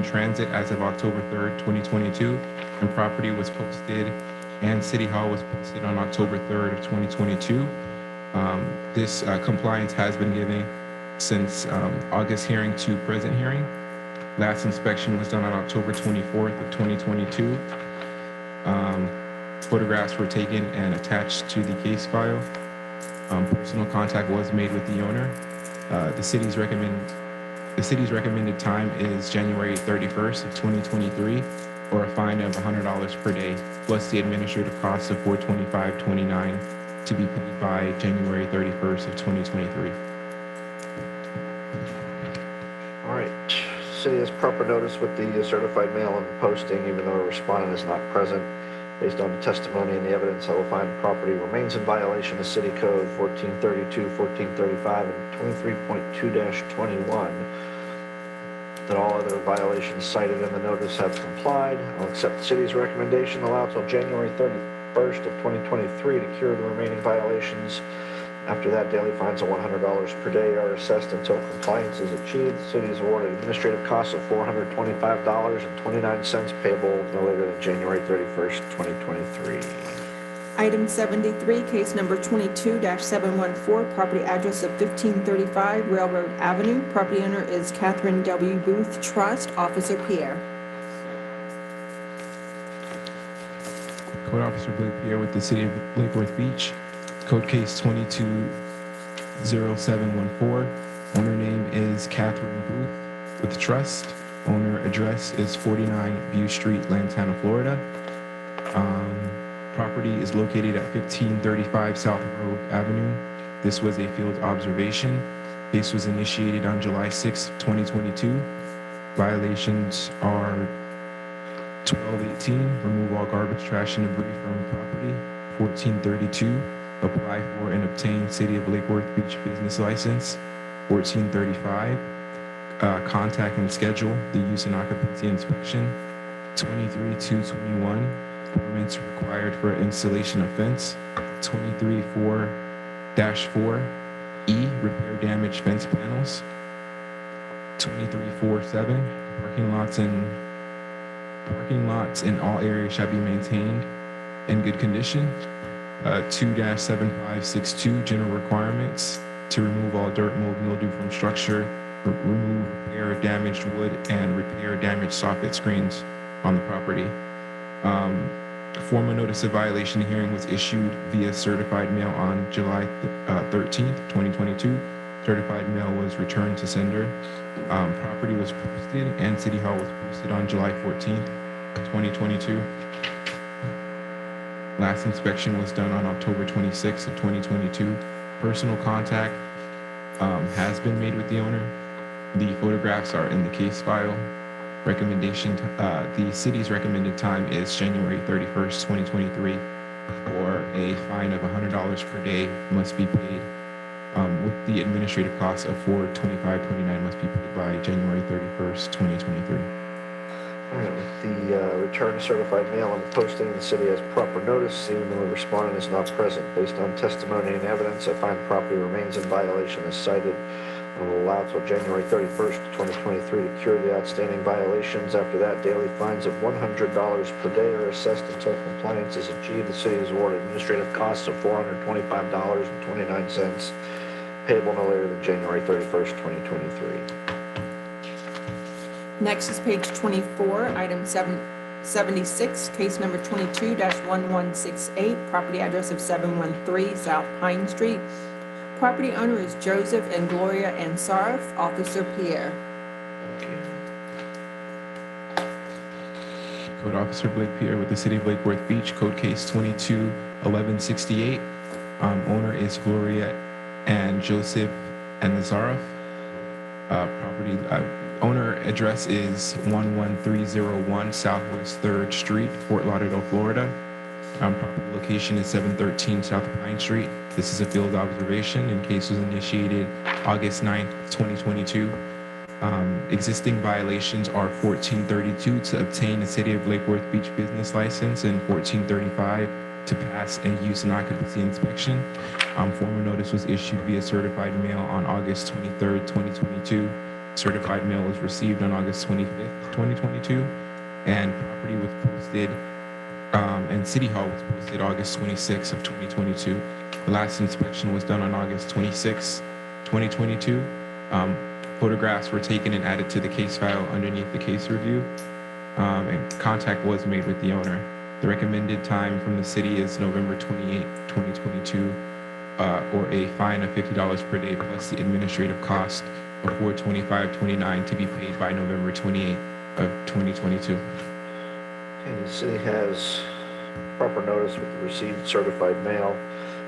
transit as of October 3rd, 2022, and property was posted and City Hall was posted on October 3rd of 2022. This compliance has been given since August hearing to present hearing. Last inspection was done on October 24th of 2022. Photographs were taken and attached to the case file. Personal contact was made with the owner. The city's recommended time is January 31st of 2023, or a fine of $100 per day, plus the administrative cost of $425.29 to be paid by January 31st of 2023. All right. City has proper notice with the certified mail and posting, even though a respondent is not present. Based on the testimony and the evidence, I will find the property remains in violation of City Code 1432, 1435, and 23.2-21. That all other violations cited in the notice have complied. I'll accept the city's recommendation, allow till January 31st of 2023 to cure the remaining violations. After that, daily fines of $100 per day are assessed until compliance is achieved. The city is awarded administrative costs of $425.29 payable no later than January 31st, 2023. Item 73, case number 22-714, property address of 1535 Railroad Avenue. Property owner is Catherine W. Booth Trust. Officer Pierre. Code Officer Blake Pierre with the City of Lake Worth Beach. Code case 220714. Owner name is Catherine Booth with Trust. Owner address is 49 View Street, Lantana, Florida. Property is located at 1535 South Road Avenue. This was a field observation. Case was initiated on July 6, 2022. Violations are 1218, remove all garbage, trash, and debris from property. 1432, apply for and obtain City of Lake Worth Beach business license. 1435, contact and schedule the use and occupancy inspection. 23-221, permits required for installation of fence. 23-4-4E, repair damaged fence panels. 23-4-7, parking lots in all areas shall be maintained in good condition. 2-7562, general requirements to remove all dirt, mold, mildew from structure, remove, repair damaged wood, and repair damaged soffit screens on the property. Formal notice of violation hearing was issued via certified mail on July 13th, 2022. Certified mail was returned to sender. Property was posted and City Hall was posted on July 14th, 2022. Last inspection was done on October 26th of 2022. Personal contact has been made with the owner. The photographs are in the case file. Recommendation, the city's recommended time is January 31st, 2023, or a fine of $100 per day must be paid, with the administrative cost of $425.29 must be paid by January 31st, 2023. All right, with the return of certified mail and the posting, the city has proper notice, even though the respondent is not present. Based on testimony and evidence, I find the property remains in violation as cited and will allow till January 31st, 2023 to cure the outstanding violations. After that, daily fines of $100 per day are assessed until compliance is achieved. The city is awarded administrative costs of $425.29, payable no later than January 31st, 2023. Next is page 24, item 76, case number 22-1168, property address of 713 South Pine Street. Property owner is Joseph and Gloria Ansarif, Officer Pierre. Code Officer Blake Pierre with the City of Lake Worth Beach, code case 22-1168. Owner is Gloria and Joseph and Nazarov. Property owner address is 11301 Southwest 3rd Street, Fort Lauderdale, Florida. Property location is 713 South Pine Street. This is a field observation and case was initiated August 9th, 2022. Existing violations are 1432 to obtain a City of Lake Worth Beach business license and 1435 to pass a use and occupancy inspection. Formal notice was issued via certified mail on August 23rd, 2022. Certified mail was received on August 25th, 2022, and property was posted, and City Hall was posted August 26th of 2022. The last inspection was done on August 26th, 2022. Photographs were taken and added to the case file underneath the case review, and contact was made with the owner. The recommended time from the city is November 28th, 2022, or a fine of $50 per day plus the administrative cost of $425.29 to be paid by November 28th of 2022. Okay, the city has proper notice with the received certified mail,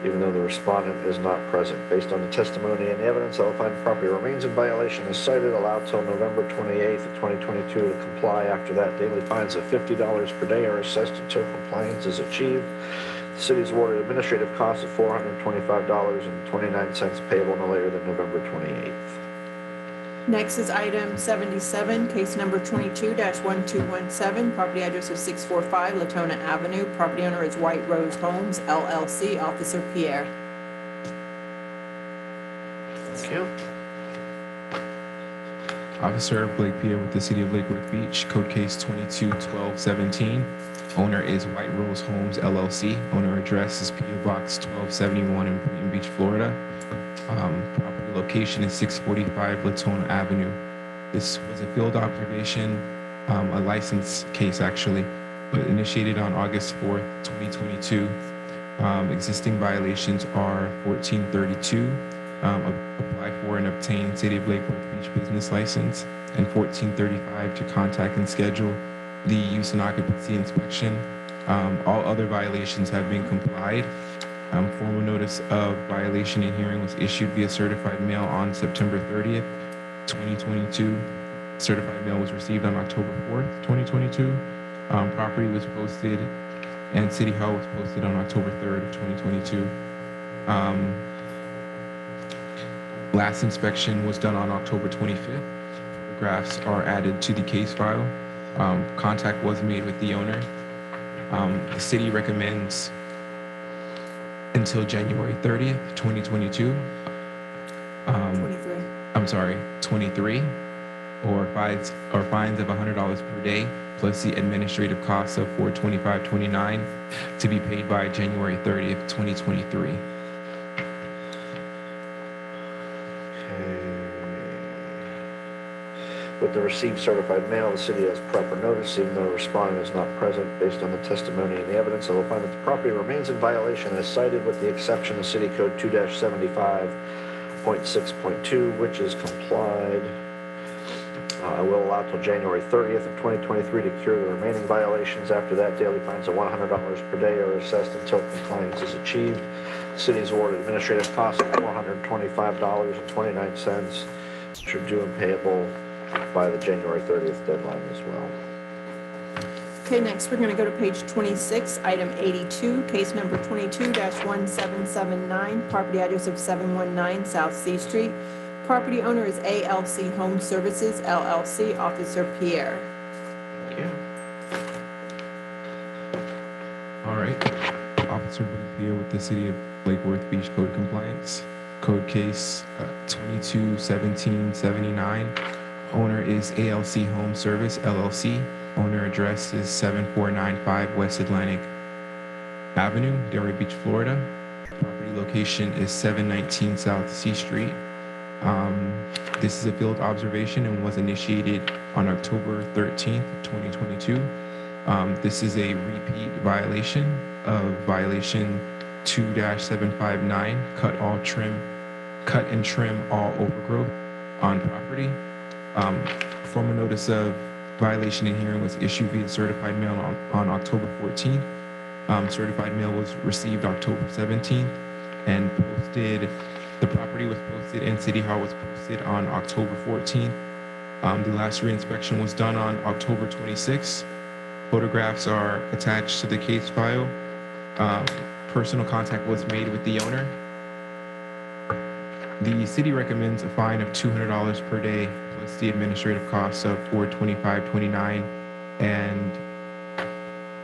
even though the respondent is not present. Based on the testimony and evidence, I will find the property remains in violation as cited, allowed till November 28th of 2022 to comply. After that, daily fines of $50 per day are assessed until compliance is achieved. The city is awarded administrative costs of $425.29 payable no later than November 28th. Next is item 77, case number 22-1217, property address of 645 Latona Avenue. Property owner is White Rose Homes, LLC, Officer Pierre. Thank you. Officer Blake Pierre with the City of Lake Worth Beach, code case 22-1217. Owner is White Rose Homes, LLC. Owner address is P.O. Box 1271 in Boynton Beach, Florida. Property location is 645 Latona Avenue. This was a field observation, a license case actually, but initiated on August 4th, 2022. Existing violations are 1432, apply for and obtain City of Lake Worth Beach business license, and 1435 to contact and schedule the use and occupancy inspection. All other violations have been complied. Formal notice of violation and hearing was issued via certified mail on September 30th, 2022. Certified mail was received on October 4th, 2022. Property was posted and City Hall was posted on October 3rd of 2022. Last inspection was done on October 25th. photographs are added to the case file. Contact was made with the owner. The city recommends until January 30th, 2022. 23, or fines of $100 per day, plus the administrative costs of $425.29 to be paid by January 30th, 2023. With the received certified mail, the city has proper notice, even though the respondent is not present. Based on the testimony and the evidence, I will find that the property remains in violation as cited, with the exception of City Code 2-75.6.2, which is complied. I will allow till January 30th of 2023 to cure the remaining violations. After that, daily fines of $100 per day are assessed until compliance is achieved. The city is awarded administrative costs of $425.29, which are due and payable by the January 30th deadline as well. Okay, next we're going to go to page 26, item 82, case number 22-1779, property address of 719 South C Street. Property owner is ALC Home Services, LLC, Officer Pierre. Thank you. All right. Officer Blake here with the City of Lake Worth Beach Code Compliance. Code case 22-1779. Owner is ALC Home Service, LLC. Owner address is 7495 West Atlantic Avenue, Delray Beach, Florida. Property location is 719 South C Street. This is a field observation and was initiated on October 13th, 2022. This is a repeat violation of violation 2-759, cut and trim all overgrowth on property. Formal notice of violation and hearing was issued via certified mail on October 14th. Certified mail was received October 17th and posted. The property was posted and City Hall was posted on October 14th. The last reinspection was done on October 26th. Photographs are attached to the case file. Personal contact was made with the owner. The city recommends a fine of $200 per day plus the administrative costs of $425.29, and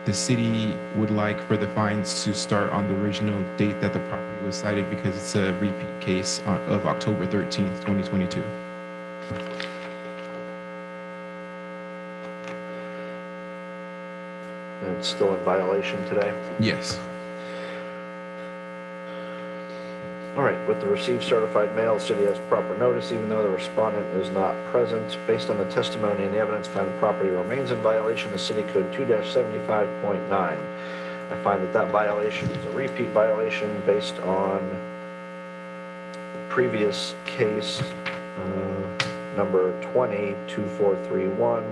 the city would like for the fines to start on the original date that the property was cited because it's a repeat case of October 13th, 2022. And it's still in violation today? Yes. All right, with the received certified mail, the city has proper notice, even though the respondent is not present. Based on the testimony and the evidence, found the property remains in violation of City Code 2-75.9. I find that that violation is a repeat violation based on the previous case, number 20-2431.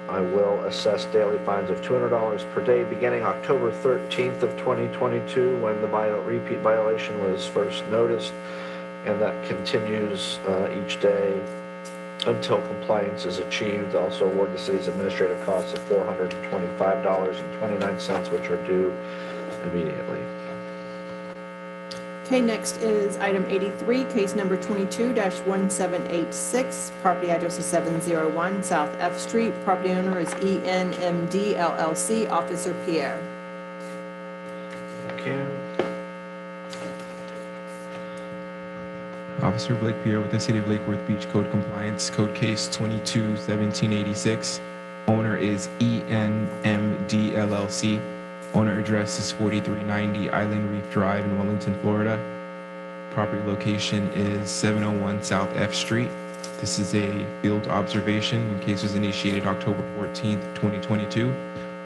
I will assess daily fines of $200 per day beginning October 13th of 2022 when the repeat violation was first noticed, and that continues each day until compliance is achieved. Also award the city's administrative costs of $425.29, which are due immediately. Okay, next is item 83, case number 22-1786, property address is 701 South F Street. Property owner is ENMD LLC, Officer Pierre. Thank you. Officer Blake Pierre with the City of Lake Worth Beach Code Compliance. Code case 22-1786. Owner is ENMD LLC. Owner address is 4390 Island Reef Drive in Wellington, Florida. Property location is 701 South F Street. This is a field observation. The case was initiated October 14th, 2022.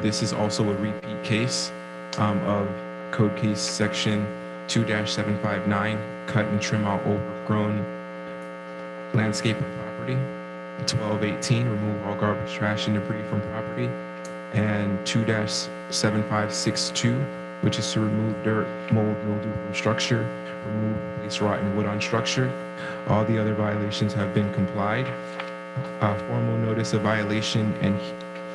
This is also a repeat case of code case section 2-759, cut and trim all overgrown landscape of property. 1218, remove all garbage, trash, and debris from property. And 2-7562, which is to remove dirt, mold, mildew from structure, remove, place rotten wood on structure. All the other violations have been complied. Formal notice of violation and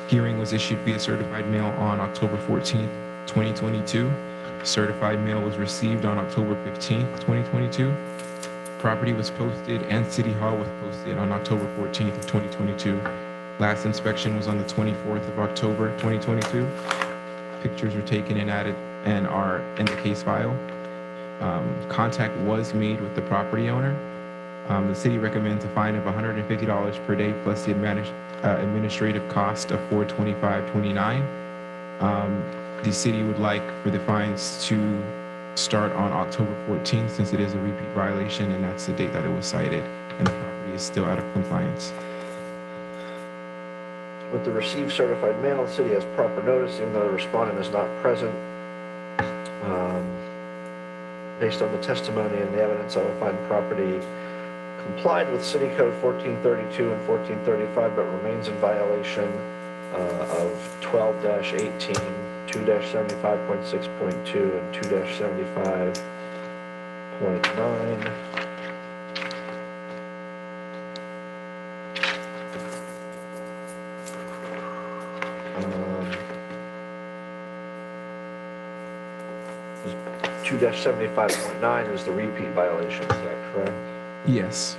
hearing was issued via certified mail on October 14th, 2022. Certified mail was received on October 15th, 2022. property was posted and City Hall was posted on October 14th of 2022. Last inspection was on the 24th of October 2022. Pictures were taken and added and are in the case file. Contact was made with the property owner. The city recommends a fine of $150 per day plus the administrative cost of $425.29. The city would like for the fines to start on October 14th since it is a repeat violation and that's the date that it was cited and the property is still out of compliance. With the received certified mail, the city has proper notice, even though the respondent is not present. Based on the testimony and the evidence, I will find property complied with City Code 1432 and 1435, but remains in violation of 12-18, 2-75.6.2, and 2-75.9. Two 75.9 is the repeat violation, is that correct? Yes.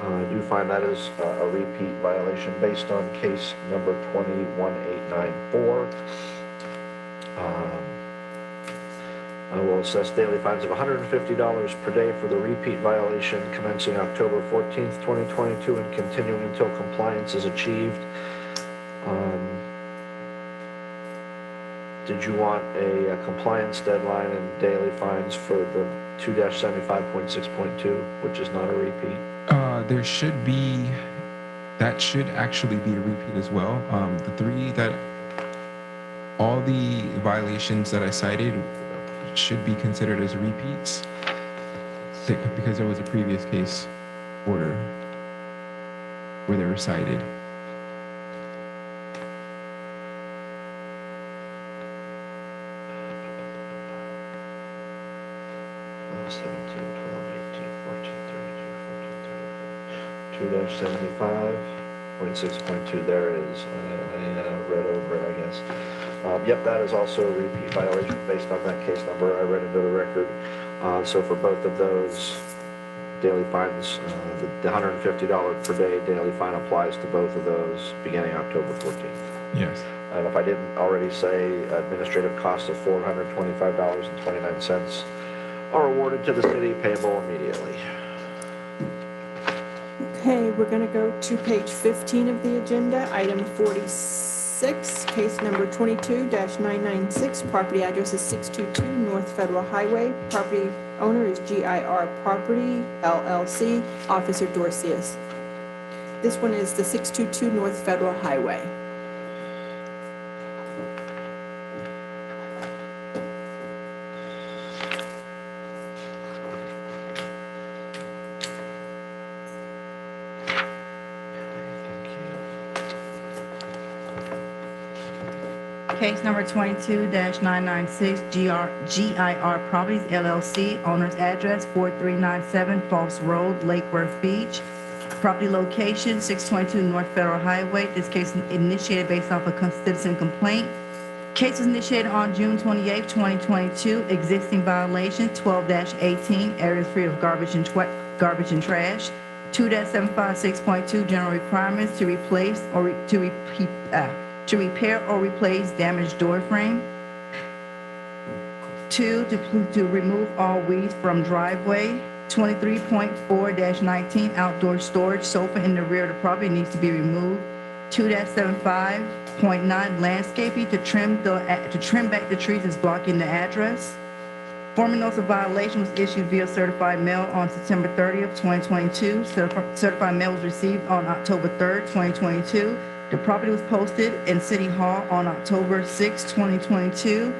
I do find that is a repeat violation based on case number 21894. I will assess daily fines of $150 per day for the repeat violation commencing October 14th, 2022 and continuing until compliance is achieved. Did you want a compliance deadline and daily fines for the 2-75.6.2, which is not a repeat? There should be, that should actually be a repeat as well. All the violations that I cited should be considered as repeats because there was a previous case order where they were cited. 2-75.6.2, there it is. I read over it, I guess. Yep, that is also a repeat violation based on that case number I read into the record. So for both of those daily fines, the $150 per day daily fine applies to both of those beginning October 14th. Yes. And if I didn't already say, administrative costs of $425.29 are awarded to the city, payable immediately. Okay, we're going to go to page 15 of the agenda, item 46, case number 22-996. Property address is 622 North Federal Highway. Property owner is GIR Property, LLC, Officer Dorcius. This one is the 622 North Federal Highway. Case number 22-996, GIR Properties LLC, owner's address 4397 Falls Road, Lake Worth Beach. Property location 622 North Federal Highway. This case initiated based off a citizen complaint. Case was initiated on June 28, 2022. Existing violation 12-18, areas free of garbage and trash. 2-756.2 general requirements to replace or to repair or replace damaged door frame. 2, to remove all weeds from driveway. 23.4-19, outdoor storage sofa in the rear of the property needs to be removed. 2-75.9, landscaping to trim back the trees is blocking the address. Formal notice of violation was issued via certified mail on September 30th, 2022. Certified mail was received on October 3rd, 2022. The property was posted in City Hall on October 6, 2022.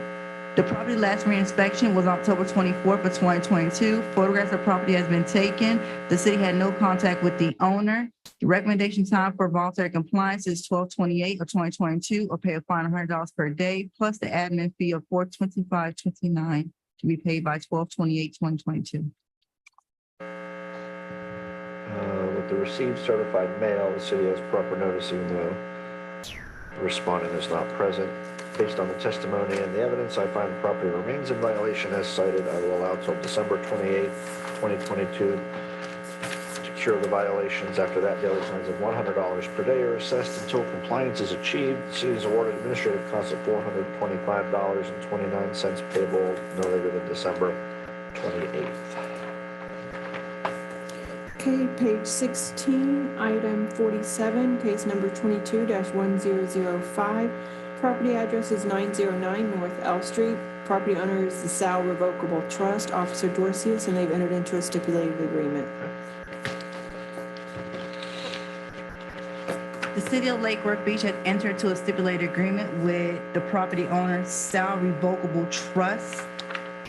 The property last reinspection was October 24th of 2022. Photographs of property has been taken. The city had no contact with the owner. The recommendation time for voluntary compliance is 12/28 of 2022, or pay a fine of $100 per day, plus the admin fee of $425.29 to be paid by 12/28/2022. With the received certified mail, the city has proper notice even though the respondent is not present. Based on the testimony and the evidence, I find the property remains in violation as cited. I will allow till December 28, 2022 cure the violations. After that, daily fines of $100 per day are assessed until compliance is achieved. The city is awarded administrative costs of $425.29 payable no later than December 28th. Okay, page 16, item 47, case number 22-1005. Property address is 909 North L Street. Property owner is the Sal Revocable Trust, Officer Dorcius, and they've entered into a stipulated agreement. The city of Lake Worth Beach has entered into a stipulated agreement with the property owner Sal Revocable Trust.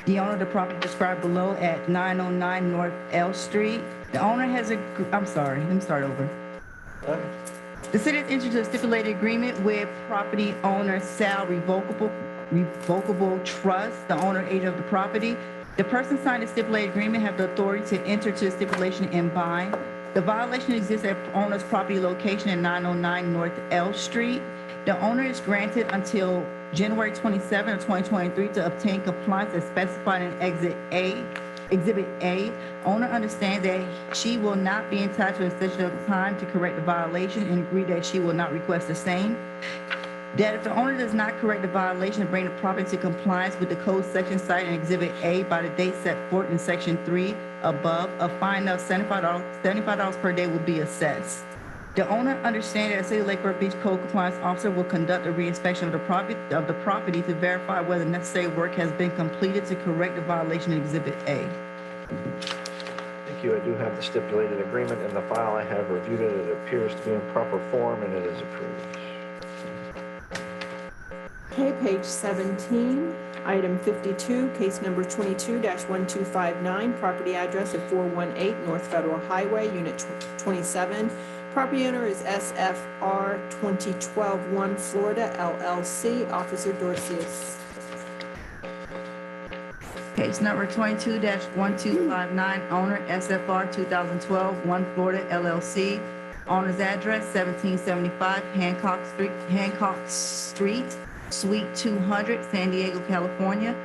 The owner of the property described below at 909 North L Street. The owner has I'm sorry, let me start over. The city has entered into a stipulated agreement with property owner Sal Revocable Trust, the owner agent of the property. The person signed the stipulated agreement have the authority to enter to the stipulation and bind. The violation exists at owner's property location at 909 North L Street. The owner is granted until January 27 of 2023 to obtain compliance as specified in Exhibit A. Owner understands that she will not be entitled to an extension of time to correct the violation and agree that she will not request the same. That if the owner does not correct the violation and bring the property to compliance with the code section cited in Exhibit A by the date set forth in Section 3 above, a fine of $75 per day will be assessed. The owner understands that the City of Lake Worth Beach Code Compliance Officer will conduct a reinspection of the property to verify whether necessary work has been completed to correct the violation in Exhibit A. Thank you. I do have the stipulated agreement in the file. I have reviewed it. It appears to be in proper form and it is approved. Okay, page 17, item 52, case number 22-1259, property address of 418 North Federal Highway, Unit 27. Property owner is SFR 2012-1 Florida LLC, Officer Dorcius. Case number 22-1259, owner SFR 2012-1 Florida LLC. Owner's address 1775 Hancock Street, Suite 200, San Diego, California.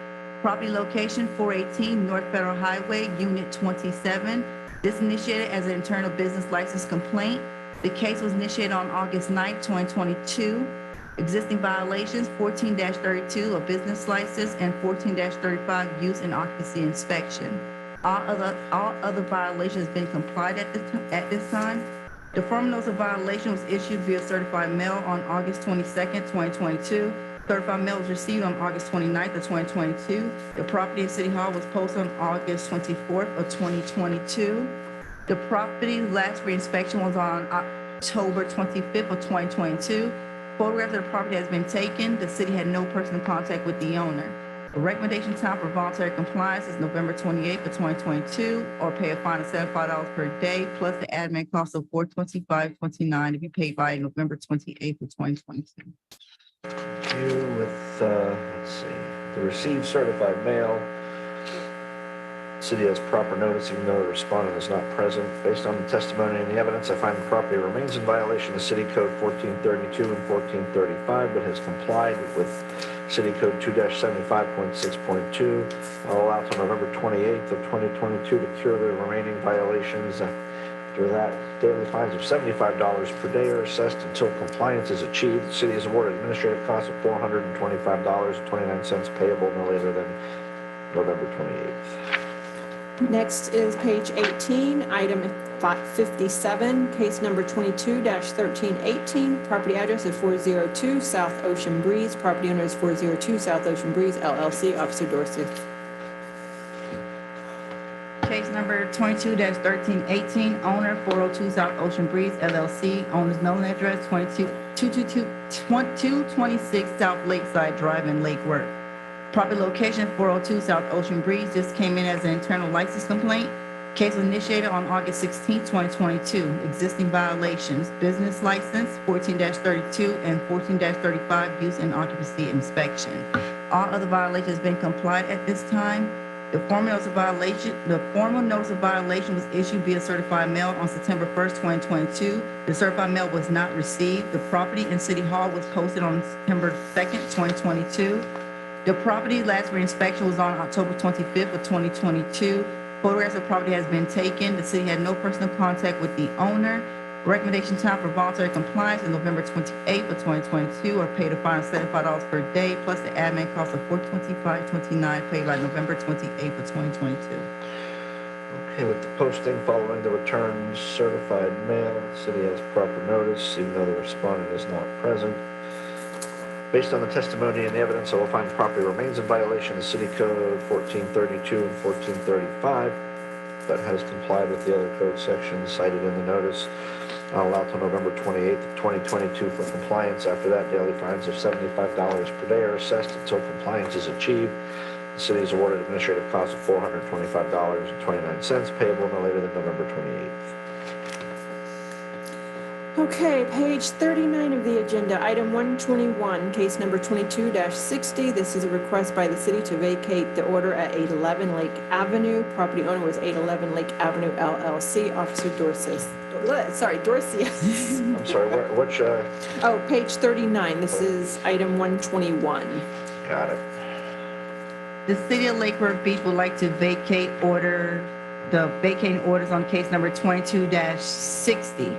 Property location 418 North Federal Highway, Unit 27. This initiated as an internal business license complaint. The case was initiated on August 9, 2022. Existing violations 14-32, a business license, and 14-35, use and occupancy inspection. All other violations have been complied at this time. The formal notice of violation was issued via certified mail on August 22nd, 2022. Certified mail was received on August 29th of 2022. The property in City Hall was posted on August 24th of 2022. The property last reinspection was on October 25th of 2022. Photographs of the property has been taken. The city had no personal contact with the owner. The recommendation time for voluntary compliance is November 28th of 2022, or pay a fine of $75 per day, plus the admin cost of $425.29 to be paid by November 28th of 2022. With, let's see, the received certified mail. City has proper notice even though the respondent is not present. Based on the testimony and the evidence, I find the property remains in violation of City Code 1432 and 1435, but has complied with City Code 2-75.6.2. I'll allow till November 28th of 2022 to cure the remaining violations. After that, daily fines of $75 per day are assessed until compliance is achieved. The city is awarded administrative costs of $425.29 payable no later than November 28th. Next is page 18, item 57, case number 22-1318, property address of 402 South Ocean Breeze. Property owner is 402 South Ocean Breeze LLC, Officer Dorsey. Case number 22-1318, owner 402 South Ocean Breeze LLC, owner's mailing address 226 South Lakeside Drive in Lake Worth. Property location 402 South Ocean Breeze. This came in as an internal license complaint. Case was initiated on August 16, 2022. Existing violations, business license 14-32 and 14-35, use and occupancy inspection. All other violations have been complied at this time. The formal notice of violation was issued via certified mail on September 1st, 2022. The certified mail was not received. The property in City Hall was posted on September 2nd, 2022. The property last reinspection was on October 25th of 2022. Photographs of property has been taken. The city had no personal contact with the owner. Recommendation time for voluntary compliance is November 28th of 2022, or paid a fine of $75 per day, plus the admin cost of $425.29 paid by November 28th of 2022. Okay, with the posting following the return certified mail, the city has proper notice, even though the respondent is not present. Based on the testimony and the evidence, I will find the property remains in violation of City Code 1432 and 1435, but has complied with the other code sections cited in the notice. I'll allow till November 28th of 2022 for compliance. After that, daily fines of $75 per day are assessed until compliance is achieved. The city is awarded administrative costs of $425.29 payable no later than November 28th. Okay, page 39 of the agenda, item 121, case number 22-60. This is a request by the city to vacate the order at 811 Lake Avenue. Property owner was 811 Lake Avenue LLC, Officer Dorcius. I'm sorry, which, Oh, page 39, this is item 121. got it. The city of Lake Worth Beach would like to vacate the vacating orders on case number 22-60.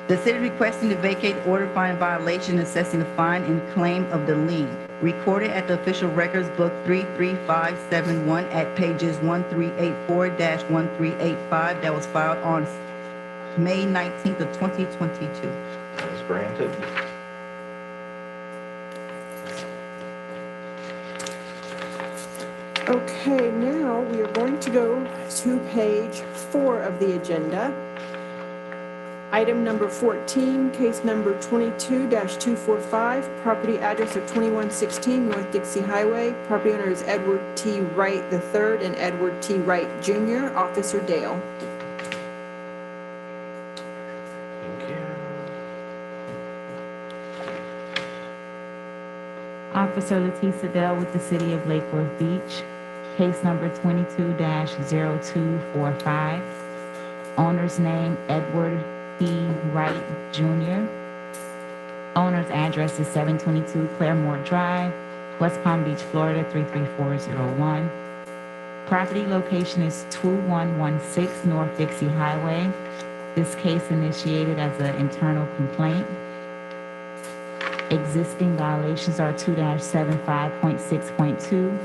The city requesting to vacate order fine violation, assessing the fine and claim of the lien, recorded at the official records book 33571 at pages 1384-1385 that was filed on May 19th of 2022. That is granted. Okay, now we are going to go to page 4 of the agenda. Item number 14, case number 22-245, property address of 2116 North Dixie Highway. Property owner is Edward T. Wright III and Edward T. Wright Jr., Officer Dale. Thank you. Officer Letisa Dell with the City of Lake Worth Beach. Case number 22-0245. Owner's name, Edward T. Wright Jr. Owner's address is 722 Claremore Drive, West Palm Beach, Florida 33401. Property location is 2116 North Dixie Highway. This case initiated as an internal complaint. Existing violations are 2-75.6.2,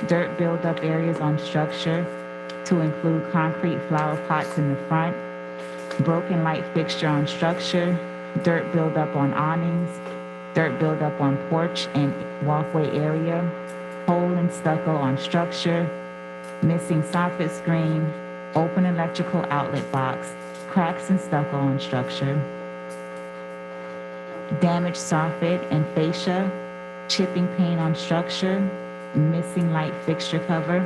dirt buildup areas on structure to include concrete flower pots in the front, broken light fixture on structure, dirt buildup on awnings, dirt buildup on porch and walkway area, hole and stucco on structure, missing soffit screen, open electrical outlet box, cracks and stucco on structure, damaged soffit and fascia, chipping paint on structure, missing light fixture cover,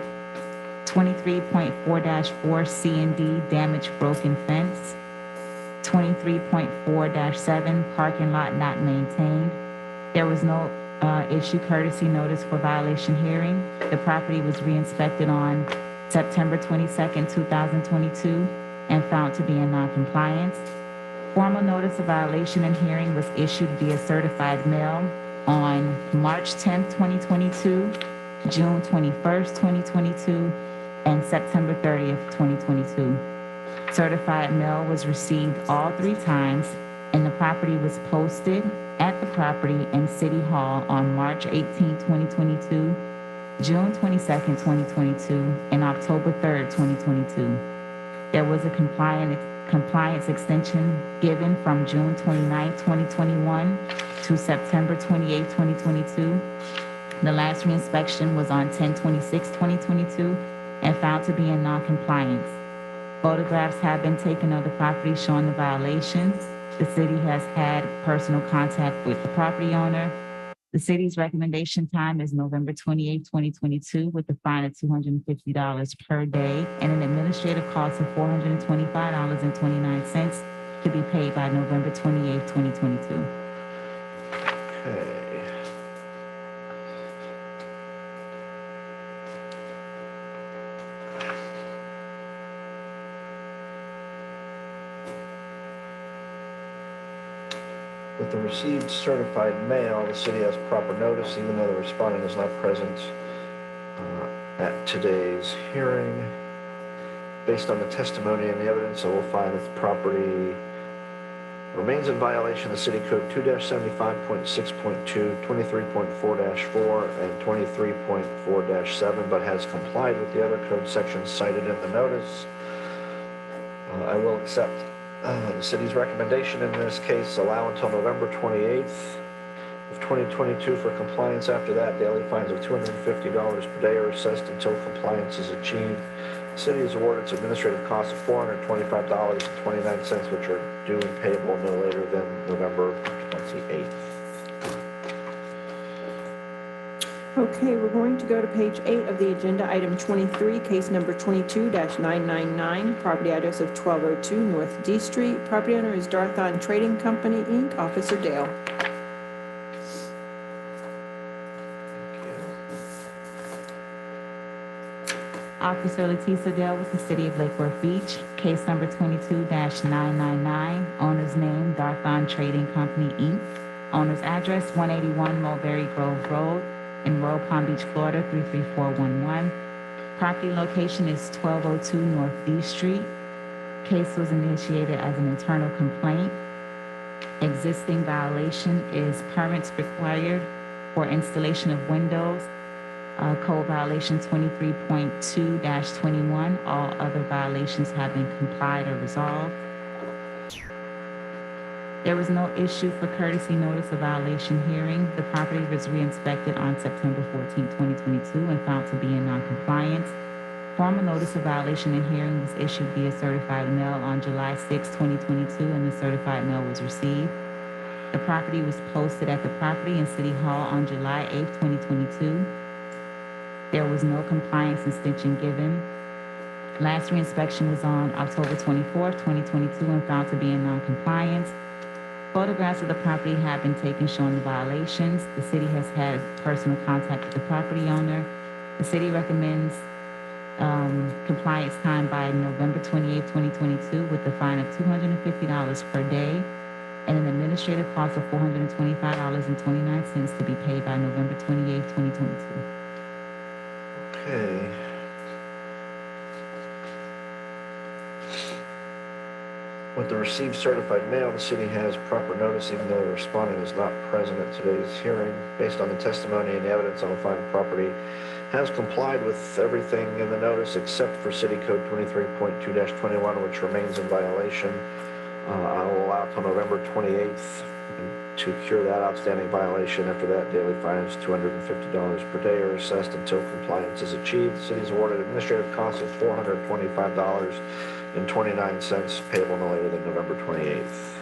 23.4-4 C and D damaged broken fence, 23.4-7 parking lot not maintained. There was no issue courtesy notice for violation hearing. The property was re-inspected on September 22nd, 2022 and found to be in non-compliance. Formal notice of violation and hearing was issued via certified mail on March 10th, 2022, June 21st, 2022, and September 30th, 2022. Certified mail was received all 3 times, and the property was posted at the property in City Hall on March 18th, 2022, June 22nd, 2022, and October 3rd, 2022. There was a compliance extension given from June 29th, 2021 to September 28th, 2022. The last reinspection was on 10/26/2022 and found to be in non-compliance. Photographs have been taken of the property showing the violations. The city has had personal contact with the property owner. The city's recommendation time is November 28th, 2022, with a fine of $250 per day and an administrative cost of $425.29 to be paid by November 28th, 2022. Okay. With the received certified mail, the city has proper notice, even though the respondent is not present at today's hearing. Based on the testimony and the evidence, I will find that the property remains in violation of City Code 2-75.6.2, 23.4-4, and 23.4-7, but has complied with the other code sections cited in the notice. I will accept the city's recommendation in this case, allow until November 28th of 2022 for compliance. After that, daily fines of $250 per day are assessed until compliance is achieved. The city is awarded administrative costs of $425.29, which are due and payable no later than November 28th. Okay, we're going to go to page 8 of the agenda, item 23, case number 22-999, property address of 1202 North D Street. Property owner is Darthon Trading Company, Inc., Officer Dale. Officer Leticia Dale with the City of Lake Worth Beach. Case number 22-999. Owner's name, Darthon Trading Company, Inc. Owner's address, 181 Mulberry Grove Road in Royal Palm Beach, Florida, 33411. Property location is 1202 North D Street. Case was initiated as an internal complaint. Existing violation is permits required for installation of windows. Code violation 23.2-21. All other violations have been complied or resolved. There was no issue for courtesy notice of violation hearing. The property was re-inspected on September 14, 2022 and found to be in non-compliance. Formal notice of violation and hearing was issued via certified mail on July 6, 2022, and the certified mail was received. The property was posted at the Property and City Hall on July 8, 2022. There was no compliance extension given. Last reinspection was on October 24, 2022, and found to be in non-compliance. Photographs of the property have been taken showing the violations. The city has had personal contact with the property owner. The city recommends compliance time by November 28, 2022, with a fine of $250 per day and an administrative cost of $425.29 to be paid by November 28, 2022. Okay. With the received certified mail, the city has proper notice, even though the respondent is not present at today's hearing. Based on the testimony and the evidence, I will find the property has complied with everything in the notice except for City Code 23.2-21, which remains in violation. I will allow till November 28th to cure that outstanding violation. After that, daily fines $250 per day are assessed until compliance is achieved. The city is awarded administrative costs of $425.29 payable no later than November 28th.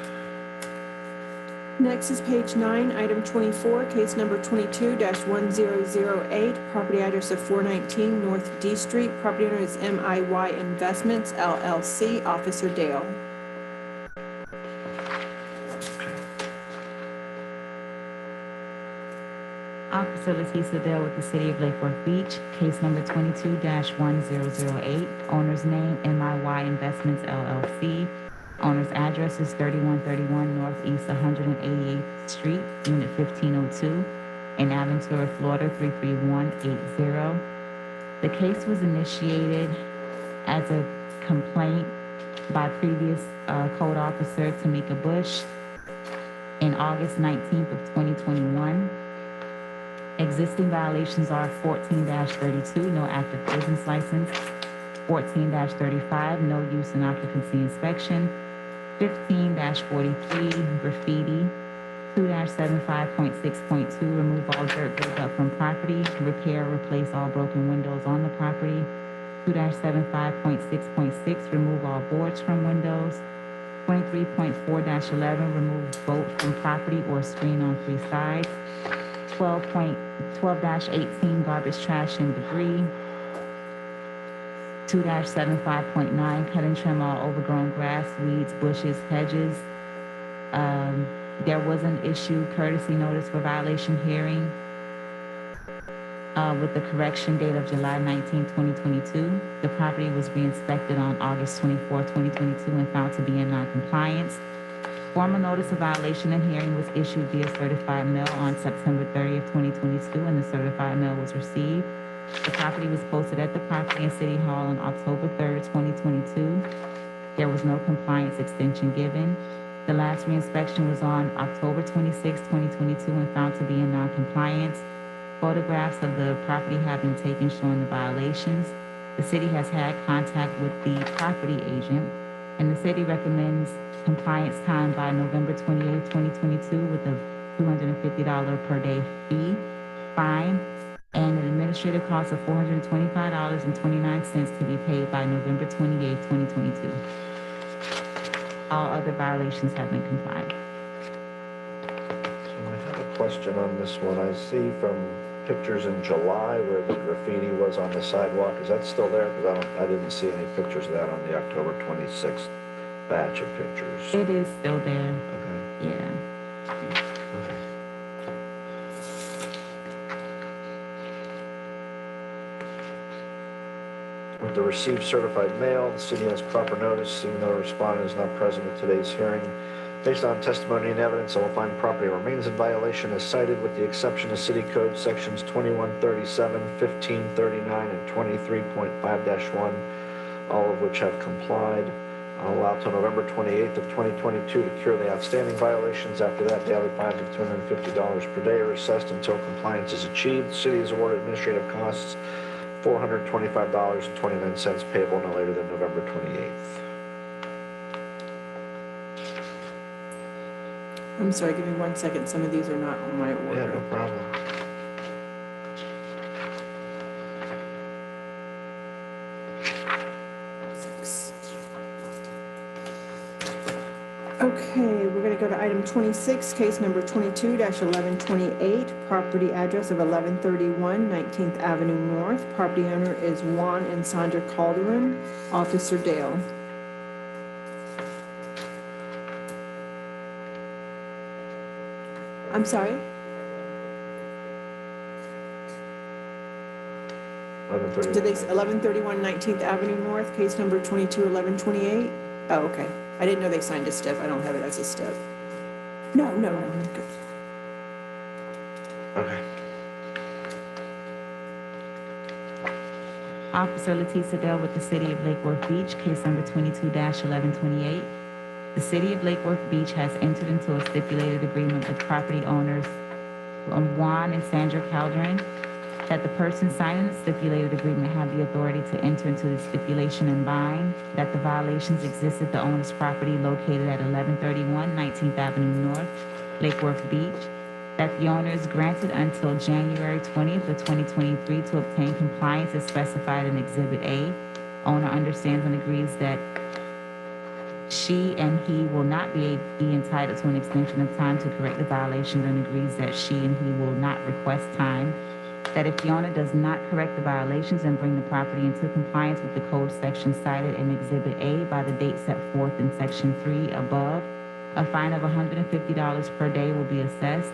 Next is page 9, item 24, case number 22-1008, property address of 419 North D Street. Property owner is MIY Investments, LLC, Officer Dale. Officer Leticia Dale with the City of Lake Worth Beach. Case number 22-1008. Owner's name, MIY Investments, LLC. Owner's address is 3131 Northeast 188th Street, Unit 1502, in Aventura, Florida, 33180. The case was initiated as a complaint by previous code officer Tamika Bush in August 19th of 2021. Existing violations are 14-32, no active business license, 14-35, no use and occupancy inspection, 15-43, graffiti, 2-75.6.2, remove all dirt buildup from property, repair, replace all broken windows on the property, 2-75.6.6, remove all boards from windows, 23.4-11, remove boat from property or screen on 3 sides, 12-18, garbage, trash, and debris. 2-75.9, cut and trim all overgrown grass, weeds, bushes, hedges. There was an issue courtesy notice for violation hearing with the correction date of July 19, 2022. The property was re-inspected on August 24, 2022 and found to be in non-compliance. Formal notice of violation and hearing was issued via certified mail on September 30th, 2022, and the certified mail was received. The property was posted at the Property and City Hall on October 3rd, 2022. There was no compliance extension given. The last reinspection was on October 26, 2022, and found to be in non-compliance. Photographs of the property have been taken showing the violations. The city has had contact with the property agent, and the city recommends compliance time by November 28, 2022, with a $250 per day fine, and an administrative cost of $425.29 to be paid by November 28, 2022. All other violations have been complied. So I have a question on this one. I see from pictures in July where the graffiti was on the sidewalk. Is that still there? Because I didn't see any pictures of that on the October 26th batch of pictures. It is still there. Okay. Yeah. With the received certified mail, the city has proper notice, seeing no respondent is not present at today's hearing. Based on testimony and evidence, I will find property remains in violation as cited with the exception of City Code Sections 2137, 1539, and 23.5-1, all of which have complied. I'll allow till November 28th of 2022 to cure the outstanding violations. After that, daily fines of $250 per day are assessed until compliance is achieved. The city is awarded administrative costs $425.29 payable no later than November 28th. I'm sorry, give me 1 second. Some of these are not on my order. Yeah, no problem. Okay, we're gonna go to item 26, case number 22-1128, property address of 1131 19th Avenue North. Property owner is Juan and Sandra Calderon. Officer Dale. I'm sorry? 1131. Did they, 1131 19th Avenue North, case number 22-1128? Oh, okay. I didn't know they signed a stip. I don't have it as a stip. No, I'm good. Okay. Officer Leticia Dell with the City of Lake Worth Beach, case number 22-1128. The City of Lake Worth Beach has entered into a stipulated agreement with property owners Juan and Sandra Calderon that the person signing the stipulated agreement have the authority to enter into the stipulation and bind, that the violations exist at the owner's property located at 1131 19th Avenue North, Lake Worth Beach, that the owner is granted until January 20th of 2023 to obtain compliance as specified in Exhibit A. Owner understands and agrees that she and he will not be entitled to an extension of time to correct the violations and agrees that she and he will not request time. That if the owner does not correct the violations and bring the property into compliance with the code section cited in Exhibit A by the date set forth in Section 3 above, a fine of $150 per day will be assessed.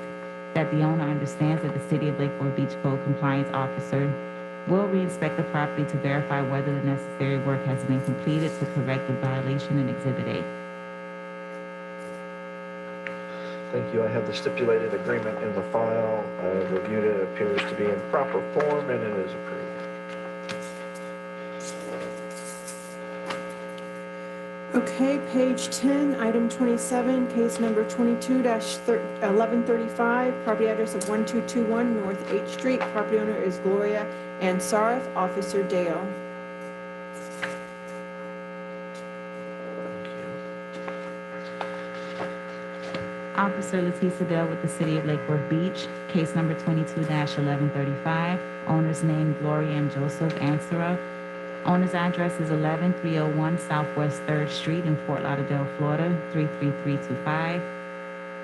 That the owner understands that the City of Lake Worth Beach Code Compliance Officer will reinspect the property to verify whether the necessary work has been completed to correct the violation in Exhibit A. Thank you. I have the stipulated agreement in the file. I have reviewed it. It appears to be in proper form and it is approved. Okay, page 10, item 27, case number 22-1135, property address of 1221 North 8th Street. Property owner is Gloria Ann Sarif. Officer Dale. Officer Leticia Dell with the City of Lake Worth Beach, case number 22-1135. Owner's name Gloria M. Joseph Ansara. Owner's address is 11301 Southwest 3rd Street in Fort Lauderdale, Florida, 33325.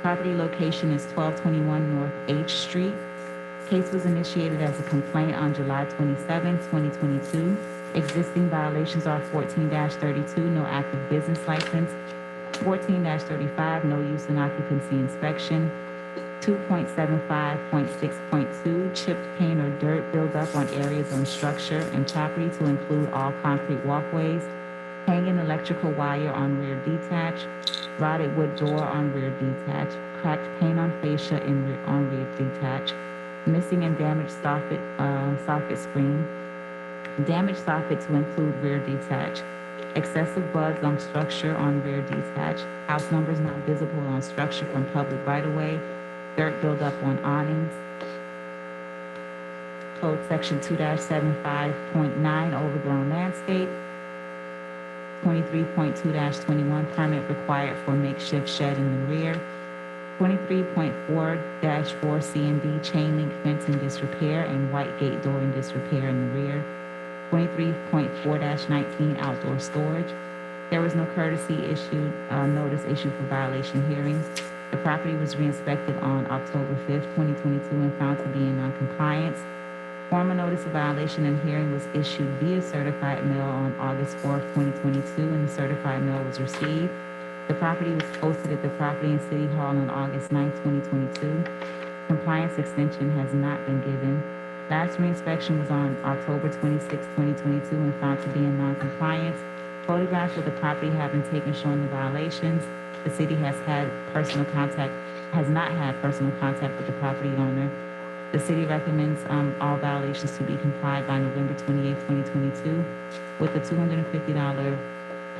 Property location is 1221 North H Street. Case was initiated as a complaint on July 27, 2022. Existing violations are 14-32, no active business license, 14-35, no use in occupancy inspection, 2.75.6.2, chipped paint or dirt buildup on areas on structure and property to include all concrete walkways, hanging electrical wire on rear detach, rotted wood door on rear detach, cracked paint on fascia on rear detach, Missing and damaged soffit screen. Damaged soffit to include rear detach. Excessive buds on structure on rear detach. House numbers not visible on structure from public right-of-way. Dirt buildup on awnings. Code section 2-75.9 overgrown landscape. 23.2-21 permit required for makeshift shed in the rear. 23.4-4 C and D chain link fence in disrepair and white gate door in disrepair in the rear. 23.4-19 outdoor storage. There was no courtesy notice issued for violation hearings. The property was re-inspected on October 5th, 2022 and found to be in noncompliance. Formal notice of violation and hearing was issued via certified mail on August 4th, 2022, and the certified mail was received. The property was posted at the Property and City Hall on August 9th, 2022. Compliance extension has not been given. Last re-inspection was on October 26, 2022, and found to be in noncompliance. Photographs of the property have been taken showing the violations. The city has not had personal contact with the property owner. The city recommends all violations to be complied by November 28, 2022, with a $250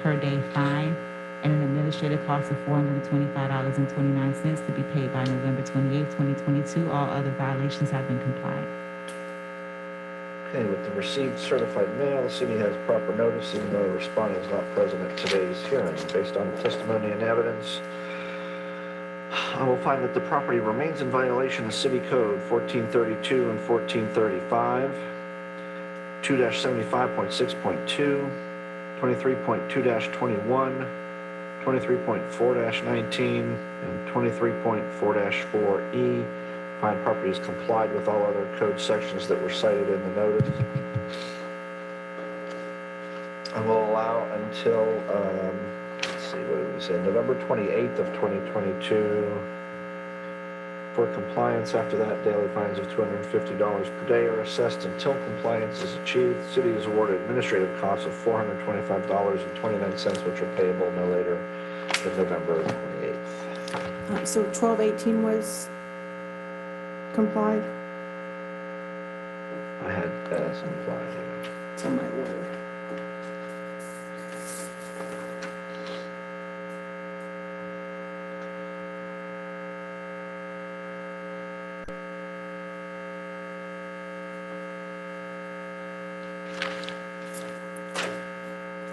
per day fine and an administrative cost of $425.29 to be paid by November 28, 2022. All other violations have been complied. Okay, with the received certified mail, the city has proper notice, even though the respondent is not present at today's hearing. Based on the testimony and evidence, I will find that the property remains in violation of City Code 1432 and 1435, 2-75.6.2, 23.2-21, 23.4-19, and 23.4-4E. Fine property is complied with all other code sections that were cited in the notice. I will allow until, let's see, what did we say, November 28th of 2022 for compliance. After that, daily fines of $250 per day are assessed until compliance is achieved. The city is awarded administrative costs of $425.29, which are payable no later than November 28th. So 1218 was complied? I had complied. It's on my order.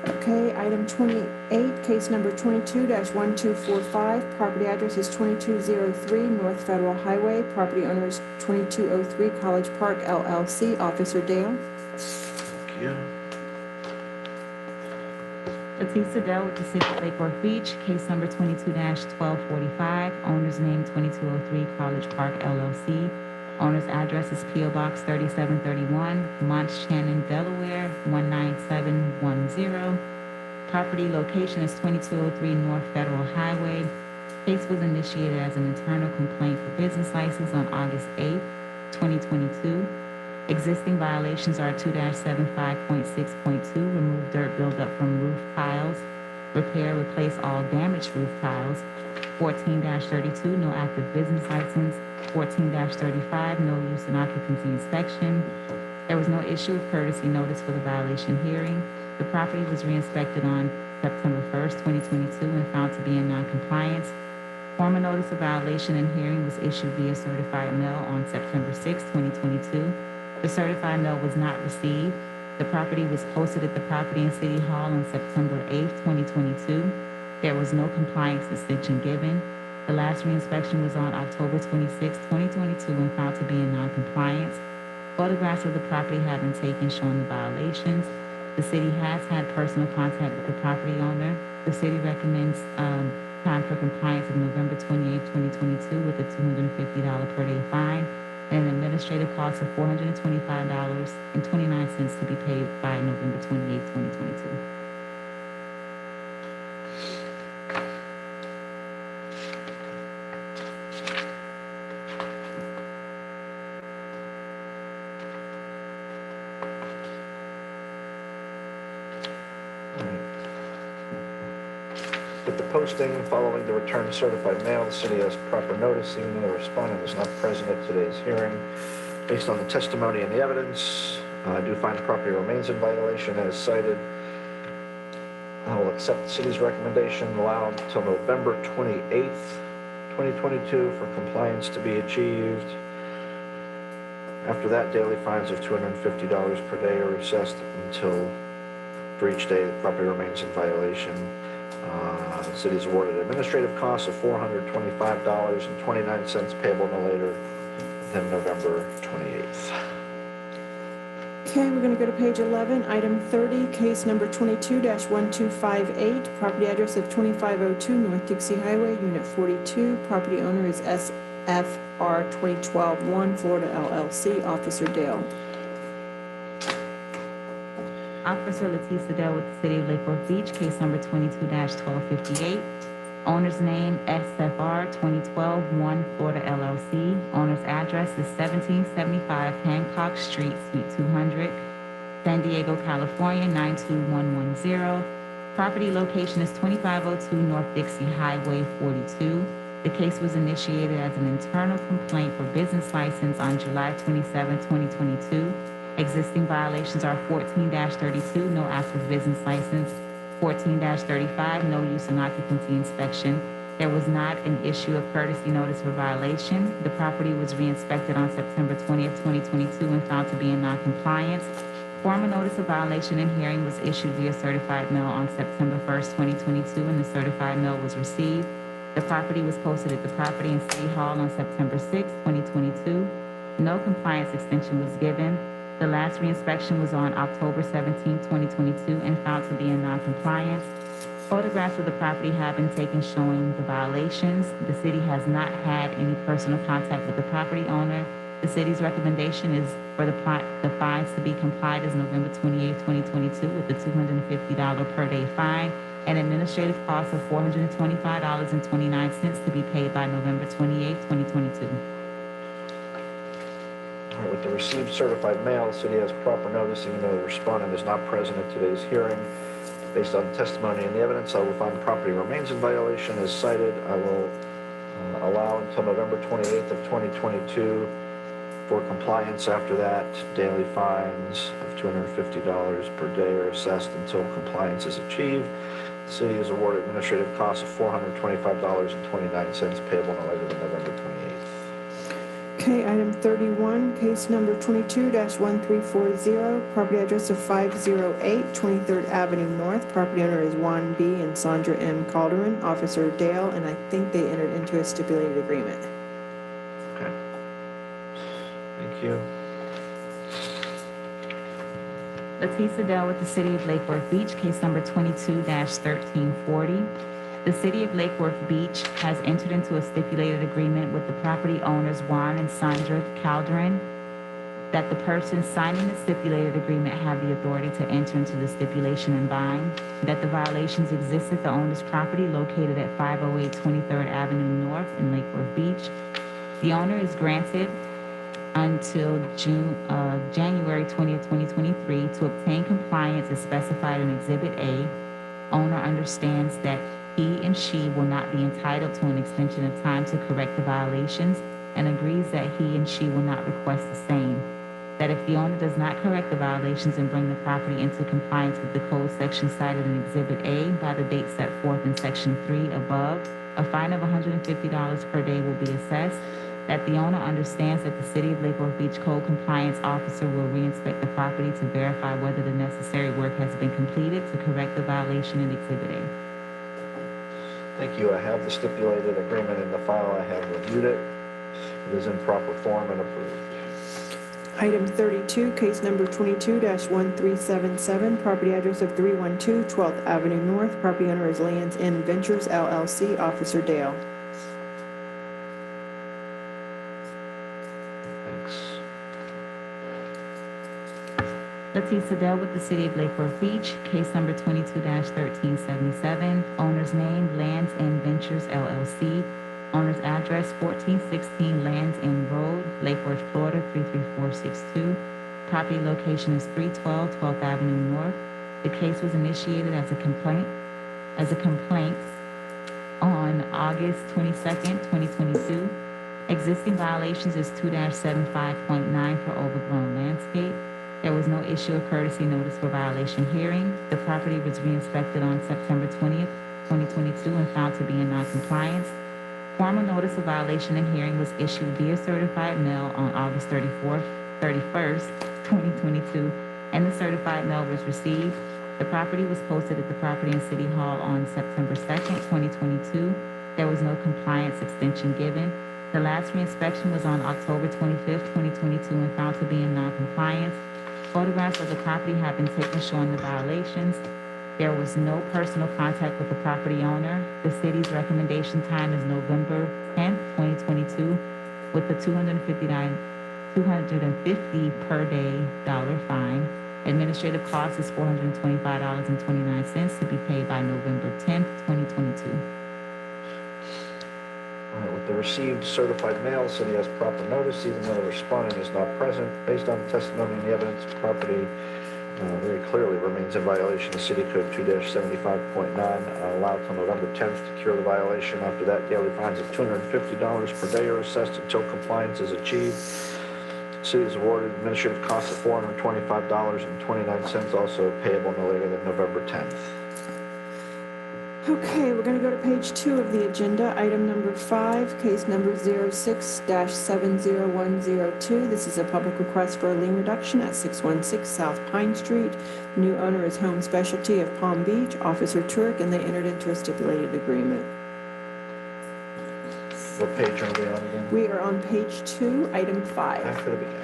Okay, item 28, case number 22-1245. Property address is 2203 North Federal Highway. Property owner is 2203 College Park LLC. Officer Dale. Thank you. Batista Dell with the City of Lake Worth Beach, case number 22-1245. Owner's name 2203 College Park LLC. Owner's address is P.O. Box 3731, Montchanin, Delaware 19710. Property location is 2203 North Federal Highway. Case was initiated as an internal complaint for business license on August 8, 2022. Existing violations are 2-75.6.2, remove dirt buildup from roof tiles, repair, replace all damaged roof tiles. 14-32, no active business license. 14-35, no use in occupancy inspection. There was no issue of courtesy notice for the violation hearing. The property was re-inspected on September 1st, 2022 and found to be in noncompliance. Formal notice of violation and hearing was issued via certified mail on September 6, 2022. The certified mail was not received. The property was posted at the Property and City Hall on September 8, 2022. There was no compliance extension given. The last re-inspection was on October 26, 2022 and found to be in noncompliance. Photographs of the property have been taken showing the violations. The city has had personal contact with the property owner. The city recommends time for compliance of November 28, 2022 with a $250 per day fine and an administrative cost of $425.29 to be paid by November 28, 2022. With the posting following the return of certified mail. The city has proper notice, even though the respondent is not present at today's hearing. Based on the testimony and the evidence, I do find the property remains in violation as cited. I will accept the city's recommendation, allow until November 28th, 2022 for compliance to be achieved. After that, daily fines of $250 per day are assessed until, for each day the property remains in violation. The city is awarded administrative costs of $425.29 payable no later than November 28th. Okay, we're going to go to page 11, item 30, case number 22-1258, property address of 2502 North Dixie Highway, Unit 42. Property owner is SFR 2012-1 Florida LLC, Officer Dale. Officer Leticia Dell with the City of Lake Worth Beach, case number 22-1258. Owner's name, SFR 2012-1 Florida LLC. Owner's address is 1775 Hancock Street, Suite 200, San Diego, California, 92110. Property location is 2502 North Dixie Highway 42. The case was initiated as an internal complaint for business license on July 27, 2022. Existing violations are 14-32, no active business license, 14-35, no use and occupancy inspection. There was not an issue of courtesy notice for violation. The property was re-inspected on September 20th, 2022 and found to be in non-compliance. Formal notice of violation and hearing was issued via certified mail on September 1st, 2022, and the certified mail was received. The property was posted at the Property and City Hall on September 6th, 2022. No compliance extension was given. The last reinspection was on October 17, 2022, and found to be in non-compliance. Photographs of the property have been taken showing the violations. The city has not had any personal contact with the property owner. The city's recommendation is for the fines to be complied as November 28, 2022, with the $250 per day fine, and administrative cost of $425.29 to be paid by November 28, 2022. All right, with the received certified mail, the city has proper notice, even though the respondent is not present at today's hearing. Based on the testimony and the evidence, I will find the property remains in violation as cited. I will allow until November 28th of 2022 for compliance. After that, daily fines of $250 per day are assessed until compliance is achieved. The city is awarded administrative costs of $425.29 payable no later than November 28th. Okay, item 31, case number 22-1340, property address of 508 23rd Avenue North. Property owner is Juan B. and Sandra M. Calderon, Officer Dale, and I think they entered into a stipulated agreement. Okay. Thank you. Leticia Dell with the City of Lake Worth Beach, case number 22-1340. The City of Lake Worth Beach has entered into a stipulated agreement with the property owners Juan and Sandra Calderon that the persons signing the stipulated agreement have the authority to enter into the stipulation and bind, that the violations exist at the owner's property located at 508 23rd Avenue North in Lake Worth Beach. The owner is granted until January 20th, 2023 to obtain compliance as specified in Exhibit A. Owner understands that he and she will not be entitled to an extension of time to correct the violations and agrees that he and she will not request the same. That if the owner does not correct the violations and bring the property into compliance with the code section cited in Exhibit A by the date set forth in Section 3 above, a fine of $150 per day will be assessed. That the owner understands that the City of Lake Worth Beach Code Compliance Officer will re-inspect the property to verify whether the necessary work has been completed to correct the violation in Exhibit A. Thank you. I have the stipulated agreement in the file. I have reviewed it. It is in proper form and approved. Item 32, case number 22-1377, property address of 312 12th Avenue North. Property owner is Lands End Ventures LLC, Officer Dale. Leticia Dell with the City of Lake Worth Beach, case number 22-1377. Owner's name, Lands End Ventures LLC. Owner's address, 1416 Lands End Road, Lake Worth, Florida, 33462. Property location is 312 12th Avenue North. The case was initiated as a complaint on August 22nd, 2022. Existing violations is 2-75.9 for overgrown landscape. There was no issue of courtesy notice for violation hearing. The property was re-inspected on September 20th, 2022 and found to be in non-compliance. Formal notice of violation and hearing was issued via certified mail on August 31st, 2022, and the certified mail was received. The property was posted at the Property and City Hall on September 2nd, 2022. There was no compliance extension given. The last reinspection was on October 25th, 2022, and found to be in non-compliance. Photographs of the property have been taken showing the violations. There was no personal contact with the property owner. The city's recommendation time is November 10th, 2022, with the $250 per day fine. Administrative cost is $425.29 to be paid by November 10th, 2022. All right, with the received certified mail, city has proper notice, even though the respondent is not present. Based on the testimony and the evidence, the property very clearly remains in violation of City Code 2-75.9, allowed till November 10th to cure the violation. After that, daily fines of $250 per day are assessed until compliance is achieved. The city is awarded administrative costs of $425.29, also payable no later than November 10th. Okay, we're going to go to page 2 of the agenda, item number 5, case number 06-70102. This is a public request for a lien reduction at 616 South Pine Street. New owner is Home Specialty of Palm Beach, Officer Turk, and they entered into a stipulated agreement. What page are we on again? We are on page 2, item 5. After the beginning.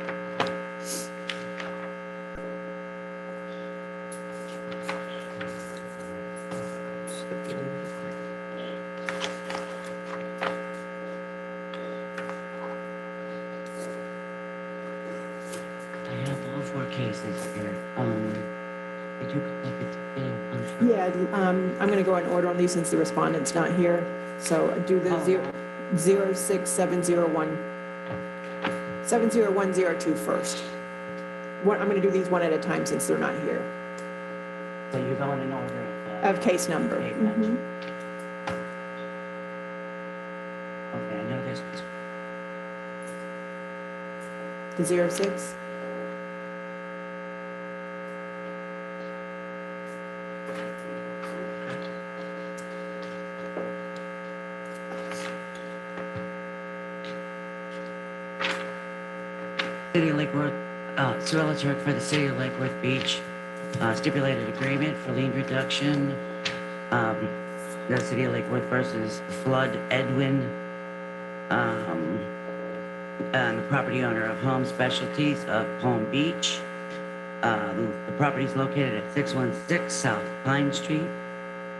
I have all 4 cases here. Did you look at the Yeah, I'm going to go in order on these since the respondent's not here. So do the 70102 first. I'm going to do these one at a time since they're not here. So you're going in order Of case number. Okay, Mhm. Okay, I know this. The 06? City of Lake Worth, Sorella Turk for the City of Lake Worth Beach, stipulated agreement for lien reduction. The City of Lake Worth versus Flood Edwin, and the property owner of Home Specialties of Palm Beach. The property is located at 616 South Pine Street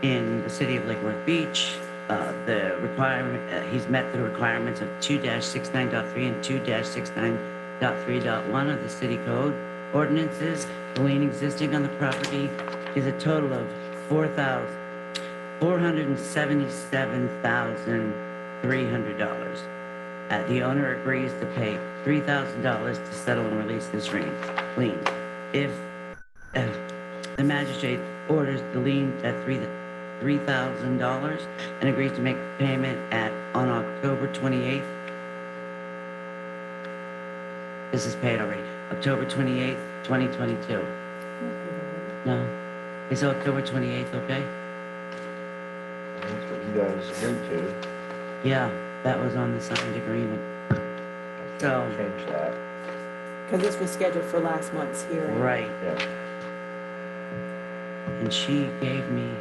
in the City of Lake Worth Beach. The requirement, he's met the requirements of 2-69.3 and 2-69.3.1 of the city code ordinances. The lien existing on the property is a total of $477,300. The owner agrees to pay $3,000 to settle and release this lien. If the magistrate orders the lien at $3,000 and agrees to make payment on October 28th. This is paid already. October 28th, 2022. No? Is October 28th okay? That's what you guys agreed to. Yeah, that was on the signed agreement. So. Change that. Because this was scheduled for last month's hearing. Right. Yeah. And she gave me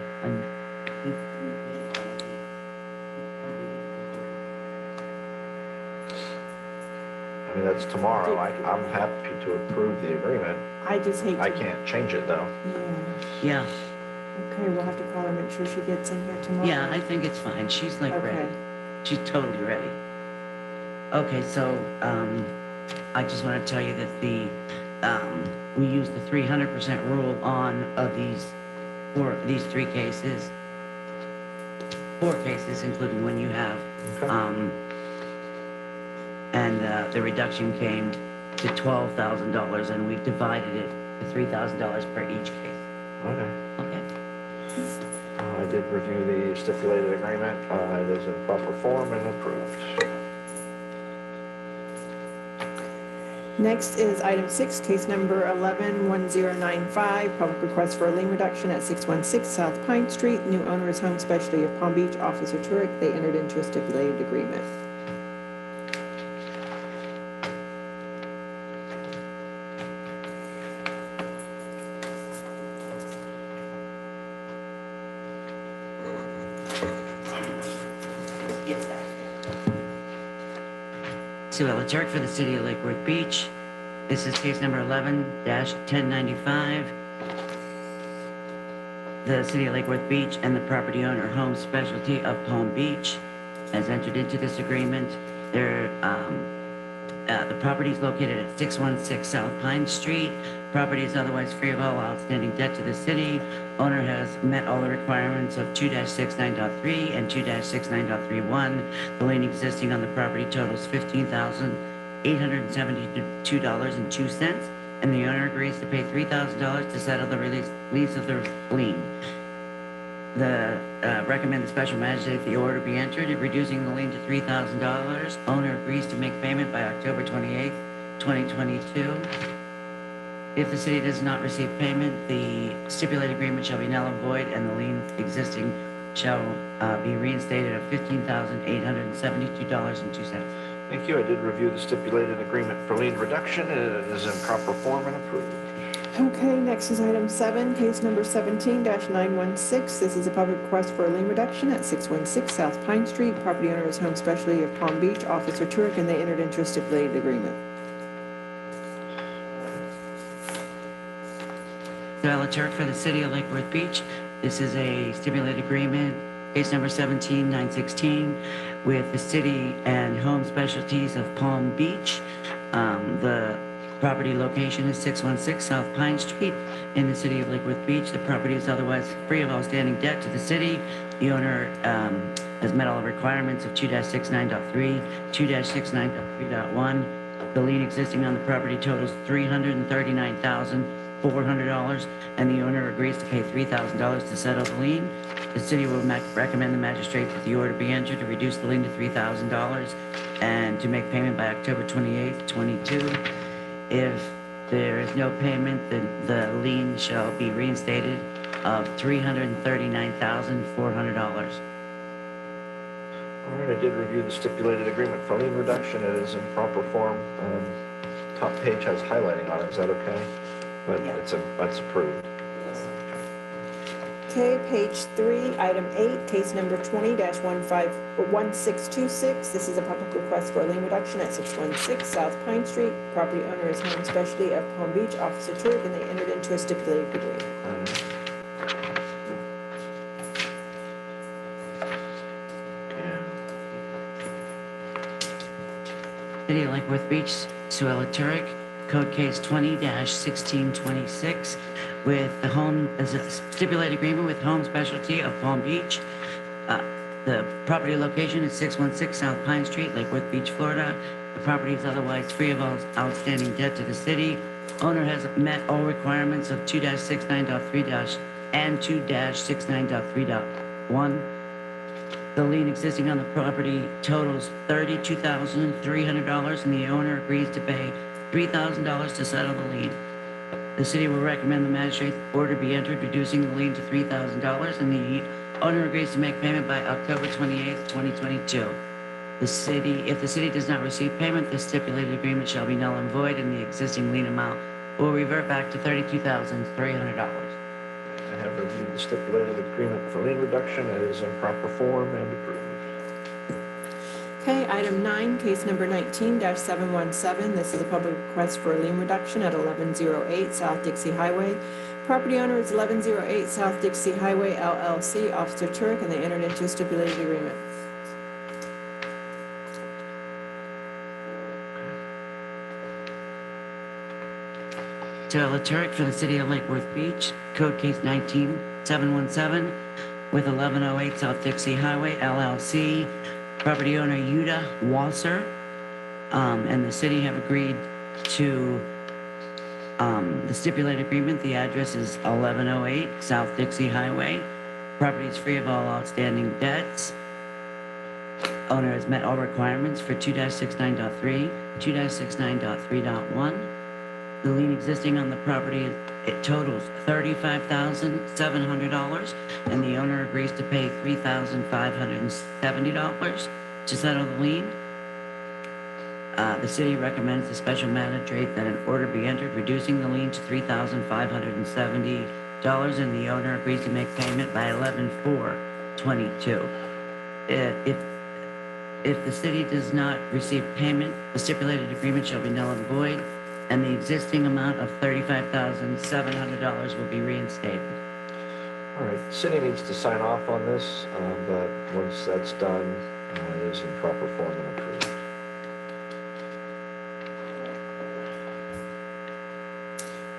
I mean, that's tomorrow. I'm happy to approve the agreement. I just hate to. I can't change it though. Yeah. Okay, we'll have to call her, make sure she gets in here tomorrow. Yeah, I think it's fine. She's like ready. She's totally ready. Okay, so I just want to tell you that we use the 300% rule on these 3 cases, 4 cases, including when you have, and the reduction came to $12,000, and we've divided it to $3,000 per each case. Okay. Okay. I did review the stipulated agreement. It is in proper form and approved. Next is item 6, case number 111095, public request for a lien reduction at 616 South Pine Street. New owner is Home Specialty of Palm Beach, Officer Turek. They entered into a stipulated agreement. Sue Ella Turk for the City of Lake Worth Beach. This is case number 11-1095. The City of Lake Worth Beach and the property owner, Home Specialty of Palm Beach, has entered into this agreement. The property is located at 616 South Pine Street. Property is otherwise free of all outstanding debt to the city. Owner has met all the requirements of 2-69.3 and 2-69.31. The lien existing on the property totals $15,872.02, and the owner agrees to pay $3,000 to settle the release of the lien. Recommend the special magistrate the order be entered, reducing the lien to $3,000. Owner agrees to make payment by October 28th, 2022. If the city does not receive payment, the stipulated agreement shall be null and void, and the lien existing shall be reinstated at $15,872.02. Thank you. I did review the stipulated agreement for lien reduction. It is in proper form and approved. Okay, next is item 7, case number 17-916. This is a public request for a lien reduction at 616 South Pine Street. Property owner is Home Specialty of Palm Beach, Officer Turek, and they entered into a stipulated agreement. Ella Turk for the City of Lake Worth Beach. This is a stipulated agreement, case number 17-916, with the City and Home Specialties of Palm Beach. The property location is 616 South Pine Street in the City of Lake Worth Beach. The property is otherwise free of outstanding debt to the city. The owner has met all the requirements of 2-69.3, 2-69.3.1. The lien existing on the property totals $339,400, and the owner agrees to pay $3,000 to settle the lien. The city will recommend the magistrate that the order be entered to reduce the lien to $3,000 and to make payment by October 28th, 22. If there is no payment, then the lien shall be reinstated of $339,400. All right, I did review the stipulated agreement for lien reduction. It is in proper form. Top page has highlighting on it. Is that okay? But it's approved. Okay, page 3, item 8, case number 20-1626. This is a public request for a lien reduction at 616 South Pine Street. Property owner is Home Specialty of Palm Beach, Officer Turek, and they entered into a stipulated agreement. City of Lake Worth Beach, Sue Ella Turek, code case 20-1626, with the as a stipulated agreement with Home Specialty of Palm Beach. The property location is 616 South Pine Street, Lake Worth Beach, Florida. The property is otherwise free of all outstanding debt to the city. Owner has met all requirements of 2-69.3- and 2-69.3.1. The lien existing on the property totals $32,300, and the owner agrees to pay $3,000 to settle the lien. The city will recommend the magistrate's order be entered, reducing the lien to $3,000, and the owner agrees to make payment by October 28th, 2022. If the city does not receive payment, the stipulated agreement shall be null and void, and the existing lien amount will revert back to $32,300. I have reviewed the stipulated agreement for lien reduction. It is in proper form and approved. Okay, item 9, case number 19-717. This is a public request for a lien reduction at 1108 South Dixie Highway. Property owner is 1108 South Dixie Highway, LLC, Officer Turek, and they entered into a stipulated agreement. Ella Turek for the City of Lake Worth Beach, code case 19717, with 1108 South Dixie Highway, LLC. Property owner Yuda Wasser, and the city have agreed to the stipulated agreement. The address is 1108 South Dixie Highway. Property is free of all outstanding debts. Owner has met all requirements for 2-69.3, 2-69.3.1. The lien existing on the property, it totals $35,700, and the owner agrees to pay $3,570 to settle the lien. The city recommends the special magistrate that an order be entered reducing the lien to $3,570, and the owner agrees to make payment by 11/4/22. If the city does not receive payment, the stipulated agreement shall be null and void, and the existing amount of $35,700 will be reinstated. All right, the city needs to sign off on this, but once that's done, it is in proper form and approved.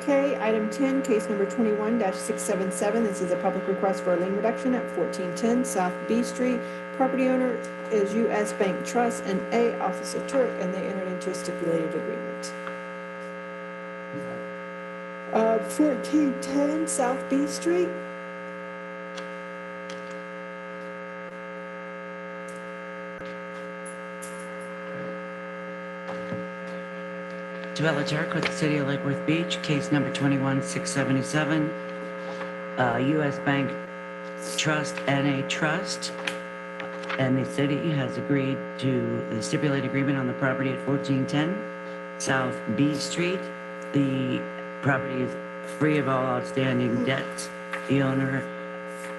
Okay, item 10, case number 21-677. This is a public request for a lien reduction at 1410 South B Street. Property owner is U.S. Bank Trust and A. Officer Turk, and they entered into a stipulated agreement. 1410 South B Street. Joella Turk with the City of Lake Worth Beach, case number 21-677. U.S. Bank Trust, N.A. Trust, and the city has agreed to the stipulated agreement on the property at 1410 South B Street. The property is free of all outstanding debts. The owner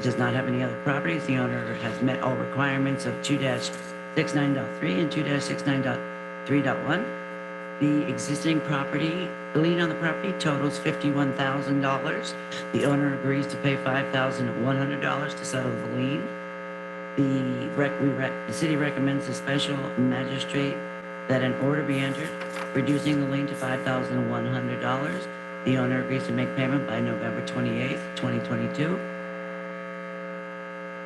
does not have any other properties. The owner has met all requirements of 2-69.3 and 2-69.3.1. The existing property, the lien on the property totals $51,000. The owner agrees to pay $5,100 to settle the lien. The city recommends the special magistrate that an order be entered, reducing the lien to $5,100. The owner agrees to make payment by November 28th, 2022.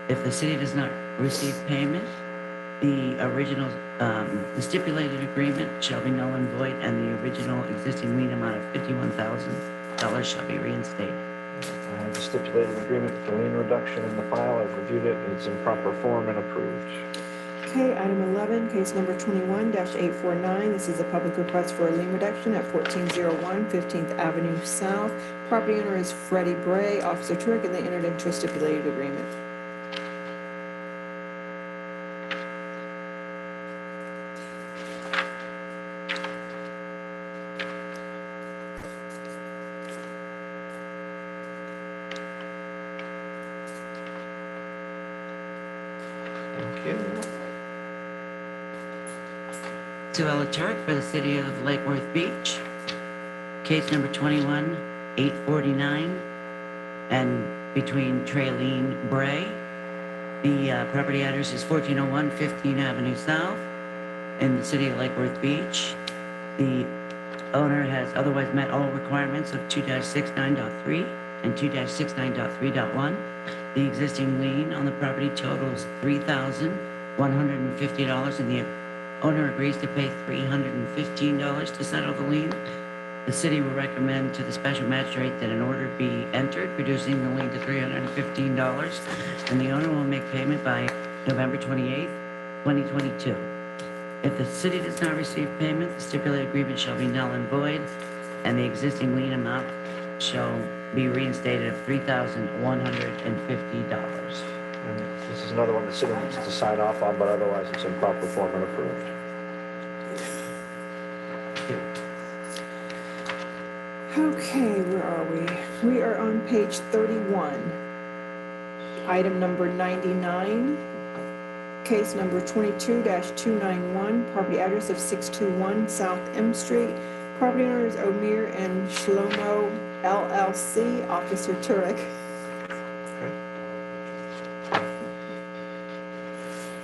If the city does not receive payment, the original, the stipulated agreement shall be null and void, and the original existing lien amount of $51,000 shall be reinstated. I have the stipulated agreement for lien reduction in the file. I've reviewed it, and it's in proper form and approved. Okay, item 11, case number 21-849. This is a public request for a lien reduction at 1401 15th Avenue South. Property owner is Freddie Bray, Officer Turk, and they entered into a stipulated agreement. Joella Turk for the City of Lake Worth Beach, case number 21-849, and between Traylene Bray. The property address is 1401 15th Avenue South in the City of Lake Worth Beach. The owner has otherwise met all requirements of 2-69.3 and 2-69.3.1. The existing lien on the property totals $3,150, and the owner agrees to pay $315 to settle the lien. The city will recommend to the special magistrate that an order be entered, reducing the lien to $315, and the owner will make payment by November 28th, 2022. If the city does not receive payment, the stipulated agreement shall be null and void, and the existing lien amount shall be reinstated of $3,150. And this is another one the city needs to sign off on, but otherwise it's in proper form and approved. Okay, where are we? We are on page 31. Item number 99. Case number 22-291. Property address of 621 South M Street. Property owners Omir and Shlomo LLC. Officer Turek.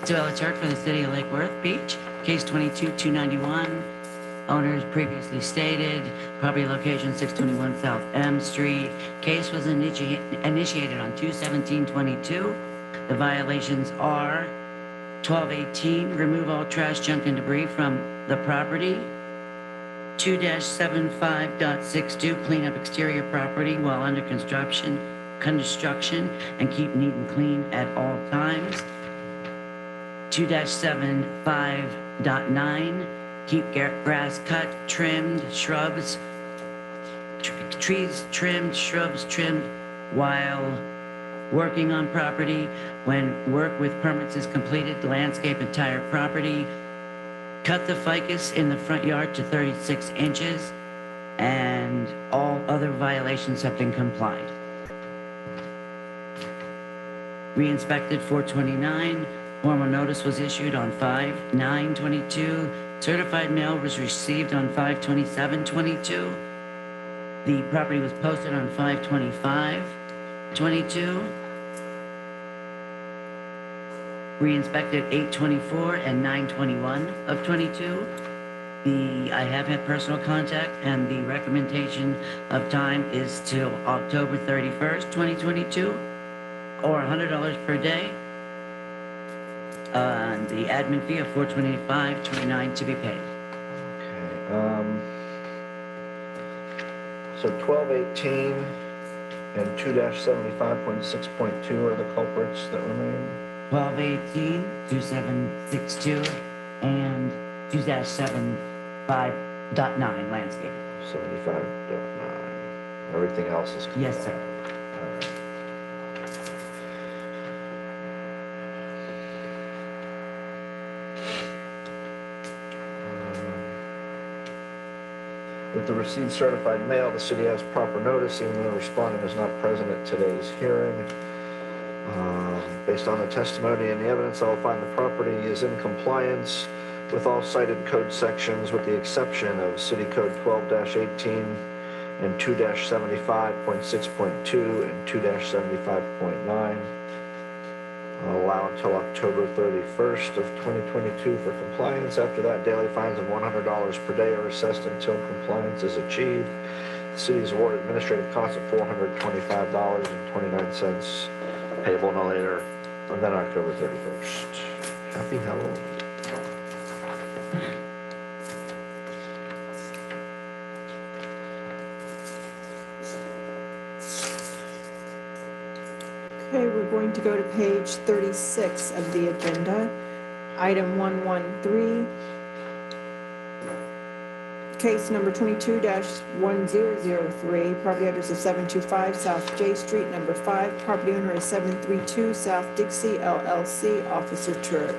Joella Turk for the City of Lake Worth Beach, case 22-291. Owners previously stated, property location 621 South M Street. Case was initiated on 2/17/22. The violations are 1218, remove all trash, junk, and debris from the property. 2-75.62, clean up exterior property while under construction. construction and keep neat and clean at all times. 2-75.9, keep grass cut, trimmed, shrubs, trees trimmed, shrubs trimmed while working on property. When work with permits is completed, landscape entire property. Cut the ficus in the front yard to 36 inches, and all other violations have been complied. Re-inspected 4/29. Formal notice was issued on 5/9/22. Certified mail was received on 5/27/22. The property was posted on 5/25/22. Re-inspected 8/24 and 9/21/22. I have had personal contact, and the recommendation of time is till October 31st, 2022, or $100 per day. The admin fee of $425.29 to be paid. So 1218 and 2-75.6.2 are the culprits that remain. 1218, 2762, and 2-75.9 landscape. 75.9. Everything else is. Yes, sir. With the received certified mail, the city has proper notice, even though the respondent is not present at today's hearing. Based on the testimony and the evidence, I will find the property is in compliance with all cited code sections, with the exception of City Code 12-18 and 2-75.6.2 and 2-75.9. I'll allow until October 31st of 2022 for compliance. After that, daily fines of $100 per day are assessed until compliance is achieved. The city is awarded administrative costs of $425.29, payable no later than October 31st. Happy Halloween. Okay, we're going to go to page 36 of the agenda. Item 113. Case number 22-1003, property address is 725 South J Street, number 5. Property owner is 732 South Dixie LLC, Officer Turek.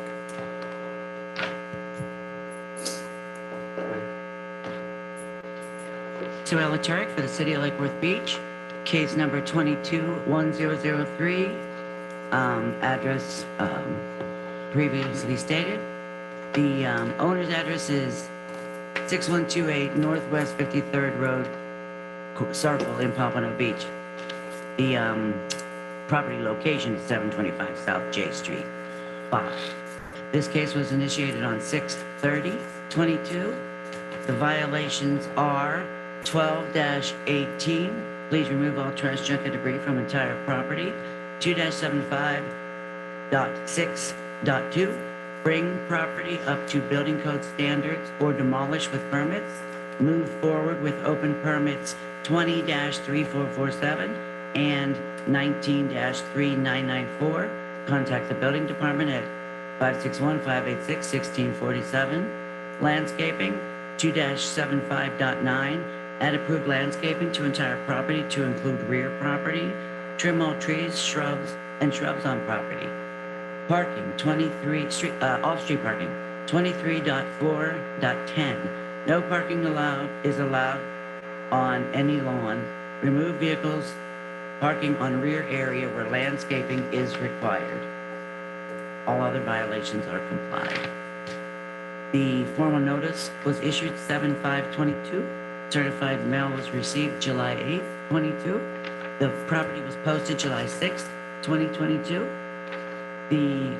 Suella Turek for the City of Lake Worth Beach. Case number 22-1003, address previously stated. The owner's address is 6128 Northwest 53rd Road Circle in Pompano Beach. The property location is 725 South J Street, 5. This case was initiated on 6/30/22. The violations are 12-18. Please remove all trash, junk, and debris from entire property. 2-75.6.2. Bring property up to building code standards or demolish with permits. Move forward with open permits 20-3447 and 19-3994. Contact the building department at 561-586-1647. Landscaping 2-75.9. Add approved landscaping to entire property to include rear property. Trim all trees, shrubs, and shrubs on property. Parking, off-street parking, 23.4.10. No parking is allowed on any lawn. Remove vehicles parking on rear area where landscaping is required. All other violations are complied. The formal notice was issued 7/5/22. Certified mail was received July 8th, 22. The property was posted July 6th, 2022. The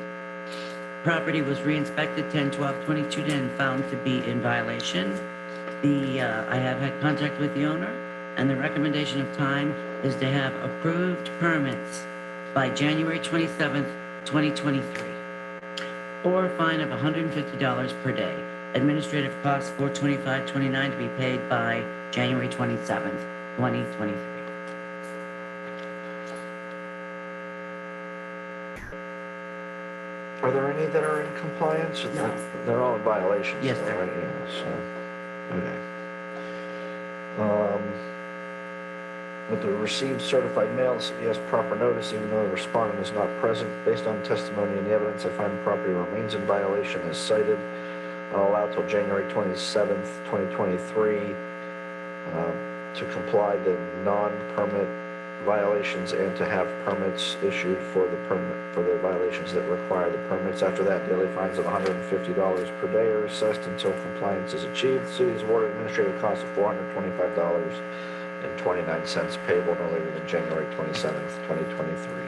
property was re-inspected 10/12/22 and found to be in violation. I have had contact with the owner, and the recommendation of time is to have approved permits by January 27th, 2023, or a fine of $150 per day. Administrative costs $425.29 to be paid by January 27th, 2023. Are there any that are in compliance? No. They're all in violations. Yes, though, sir. right? Yeah, so, okay. With the received certified mail, the city has proper notice, even though the respondent is not present. Based on testimony and the evidence, I find the property remains in violation as cited. I'll allow till January 27th, 2023 to comply the non-permit violations and to have permits issued for the violations that require the permits. After that, daily fines of $150 per day are assessed until compliance is achieved. The city is awarded administrative costs of $425.29 payable no later than January 27th, 2023.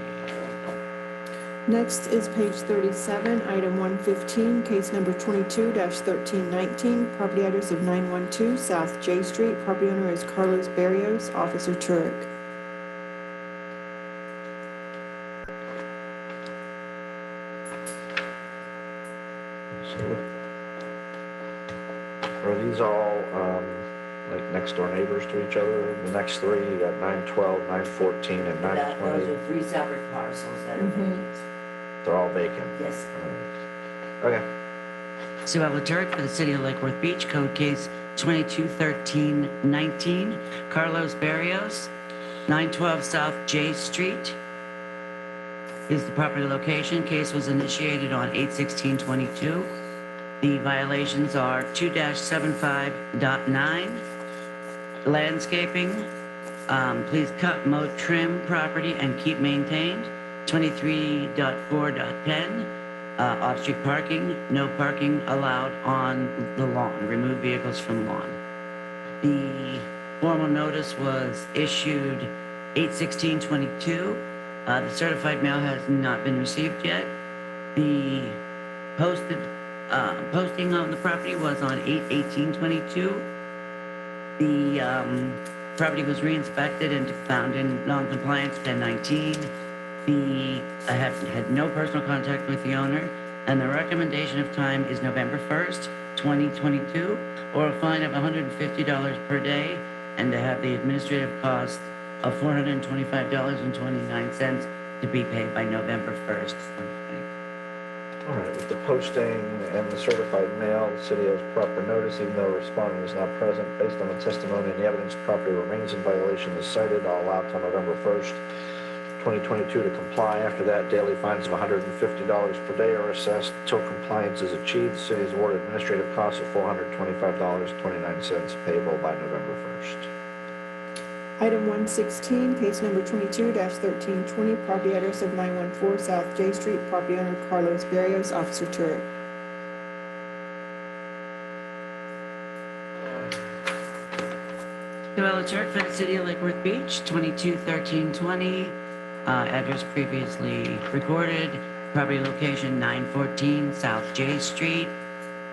Next is page 37, item 115, case number 22-1319, property address of 912 South J Street. Property owner is Carlos Barrios, Officer Turek. So, are these all like next door neighbors to each other? The next three, you got 912, 914, and Those 920. are 3 separate parcels that are vacant. They're all vacant. Yes. Okay. Sue Turk for the City of Lake Worth Beach, code case 221319, Carlos Barrios, 912 South J Street is the property location. Case was initiated on 8/16/22. The violations are 2-75.9, landscaping, please cut, mow, trim property and keep maintained. 23.4.10, off-street parking, no parking allowed on the lawn, remove vehicles from lawn. The formal notice was issued 8/16/22. The certified mail has not been received yet. The posting on the property was on 8/18/22. The property was re-inspected and found in non-compliance 10/19. I had no personal contact with the owner, and the recommendation of time is November 1st, 2022, or a fine of $150 per day, and to have the administrative cost of $425.29 to be paid by November 1st, 2022. All right, with the posting and the certified mail, the city has proper notice, even though the respondent is not present. Based on the testimony and the evidence, the property remains in violation as cited. I'll allow till November 1st, 2022 to comply. After that, daily fines of $150 per day are assessed until compliance is achieved. The city is awarded administrative costs of $425.29 payable by November 1st. Item 116, case number 22-1320, property address of 914 South J Street. Property owner Carlos Barrios, Officer Turek. Joella Turk for the City of Lake Worth Beach, 221320, address previously recorded, property location 914 South J Street.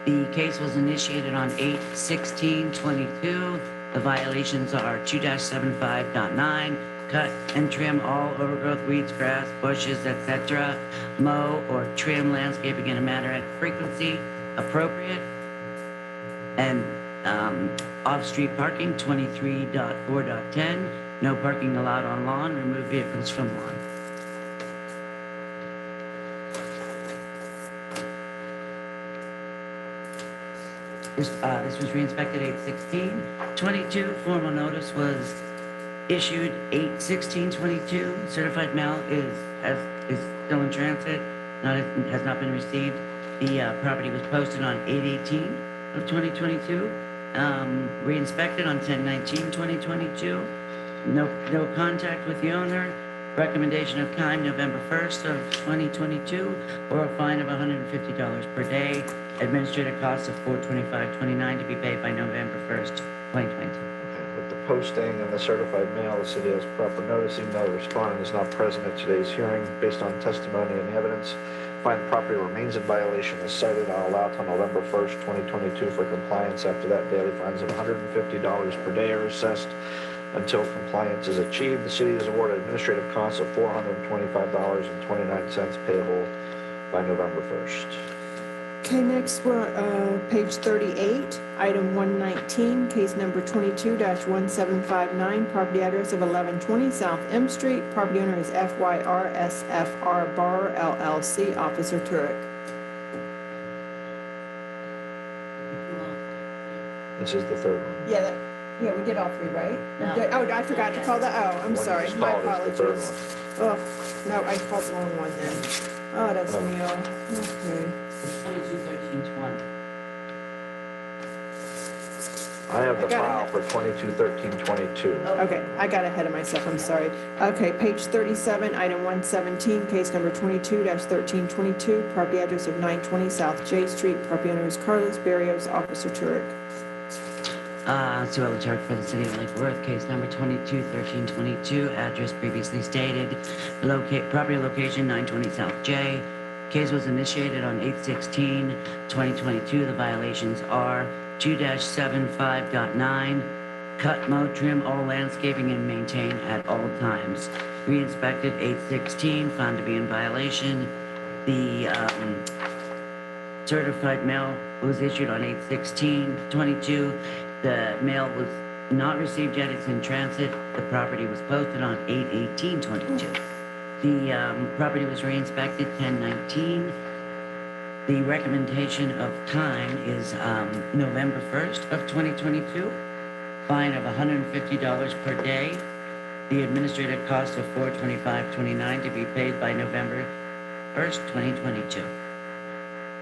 The case was initiated on 8/16/22. The violations are 2-75.9, cut and trim all overgrowth, weeds, grass, bushes, etc. Mow or trim landscaping in a manner and frequency appropriate. And off-street parking, 23.4.10, no parking allowed on lawn, remove vehicles from lawn. This was re-inspected 8/16/22. Formal notice was issued 8/16/22. Certified mail is still in transit, has not been received. The property was posted on 8/18/2022. Re-inspected on 10/19/2022. No contact with the owner. Recommendation of time November 1st of 2022, or a fine of $150 per day. Administrative costs of $425.29 to be paid by November 1st, 2022. With the posting and the certified mail, the city has proper notice, even though the respondent is not present at today's hearing. Based on testimony and evidence, find the property remains in violation as cited. I'll allow till November 1st, 2022 for compliance. After that, daily fines of $150 per day are assessed until compliance is achieved. The city is awarded administrative costs of $425.29 payable by November 1st. Okay, next we're page 38, item 119, case number 22-1759, property address of 1120 South M Street. Property owner is FYR SFR Bar LLC, Officer Turek. This is the third one. Yeah, yeah, we did all three, right? Oh, I forgot to call I'm One sorry, you my called is the third apologies. Oh, no, I called the wrong one then. Oh, that's me, okay. 22-13-20. I have the I got file for 22-13-22. Okay, I got ahead of myself, I'm sorry. Okay, page 37, item 117, case number 22-1322, property address of 920 South J Street, property owner is Carlos Barrios, Officer Turek. Sue Ellen Turk for the city of Lake Worth, case number 22-13-22, address previously stated, property location 920 South J. Case was initiated on 8/16/2022. The violations are 2-75.9, cut, mow, trim all landscaping and maintain at all times. Re-inspected 8/16, found to be in violation. The certified mail was issued on 8/16/22. The mail was not received yet, it's in transit. The property was posted on 8/18/22. The property was re-inspected 10/19. The recommendation of time is November 1st of 2022. Fine of $150 per day. The administrative cost of $425.29 to be paid by November 1st, 2022.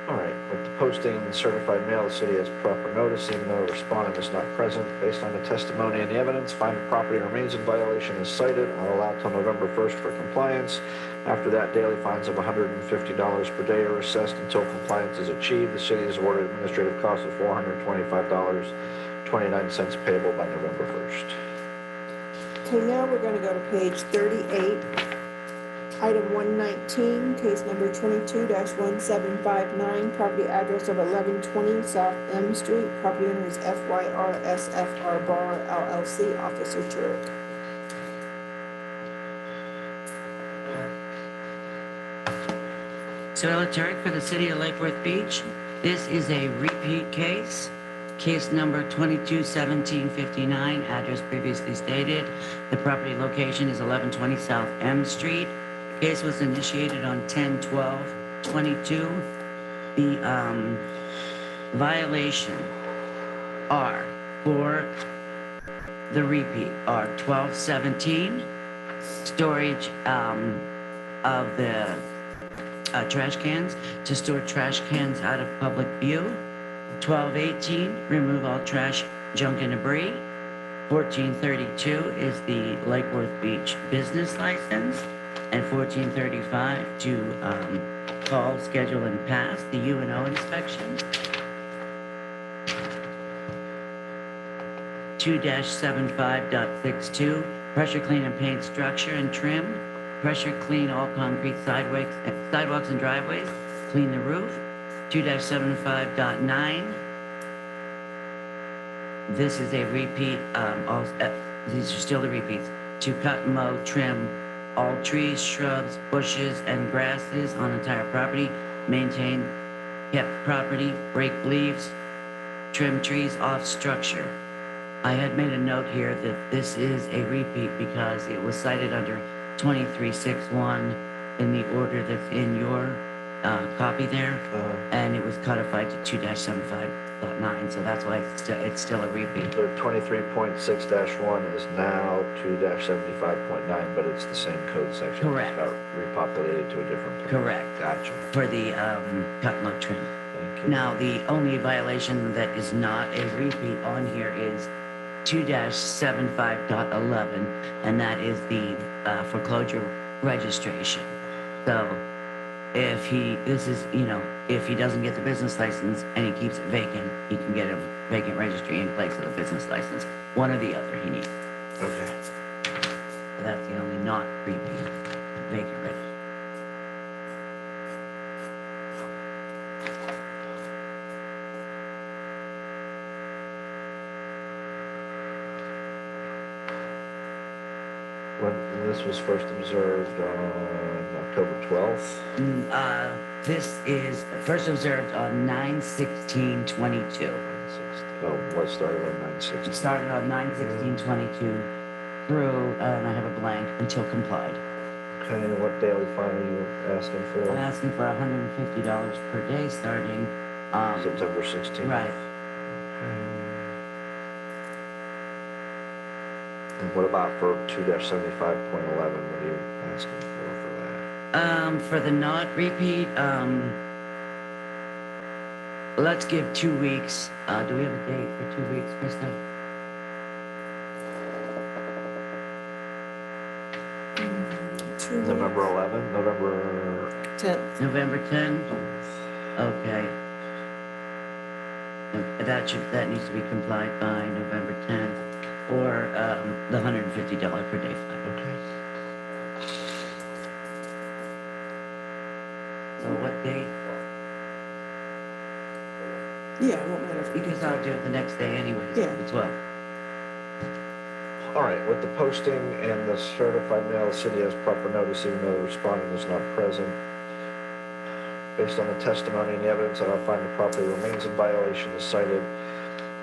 All right, with the posting in the certified mail, the city has proper notice, even though a respondent is not present. Based on the testimony and the evidence, find the property remains in violation as cited. I'll allow till November 1st for compliance. After that, daily fines of $150 per day are assessed until compliance is achieved. The city has ordered administrative costs of $425.29 payable by November 1st. Okay, now we're going to go to page 38, item 119, case number 22-1759, property address of 1120 South M Street, property owner is FYRSFR Bar LLC, Officer Turek. Sue Ellen Turk for the city of Lake Worth Beach. This is a repeat case. Case number 22-1759, address previously stated. The property location is 1120 South M Street. Case was initiated on 10/12/22. The violation are for the repeat are 12/17, storage of the trash cans to store trash cans out of public view. 12/18, remove all trash, junk, and debris. 14/32 is the Lake Worth Beach business license. And 14/35 to call, schedule, and pass the UNO inspection. 2-75.62, pressure clean and paint structure and trim. Pressure clean all concrete sidewalks and driveways. Clean the roof. 2-75.9. This is a repeat. These are still the repeats. To cut, mow, trim all trees, shrubs, bushes, and grasses on entire property. Maintain kept property. Break leaves. Trim trees off structure. I had made a note here that this is a repeat because it was cited under 2361 in the order that's in your copy there, and it was codified to 2-75.9, so that's why it's still a repeat. So 23.6-1 is now 2-75.9, but it's the same code section. Correct. It got repopulated to a different place. Correct. Gotcha. For the cut, mow, trim. Thank you. Now, the only violation that is not a repeat on here is 2-75.11, and that is the foreclosure registration. So if he doesn't get the business license and he keeps it vacant, he can get a vacant registry in place of the business license. One or the other he needs. Okay. So that's the only not repeat vacant registry. When this was first observed on October 12th. This is first observed on 9/16/22. Oh, what started on 9/16? It started on 9/16/22 through, and I have a blank, until complied. Okay, and what daily fine are you asking for? I'm asking for $150 per day starting. September 16th. Right. And what about for 2-75.11? What are you asking for that? For the not repeat, let's give 2 weeks. Do we have a date for 2 weeks, Krista? November 11th, November 10th. November 10th? Okay. That needs to be complied by November 10th, or the $150 per day fine. Okay. So what date? Yeah, it won't matter. Because I'll do it the next day anyways, Yeah. as well. All right, with the posting and the certified mail, the city has proper notice even though the respondent is not present. Based on the testimony and the evidence that I find the property remains in violation as cited,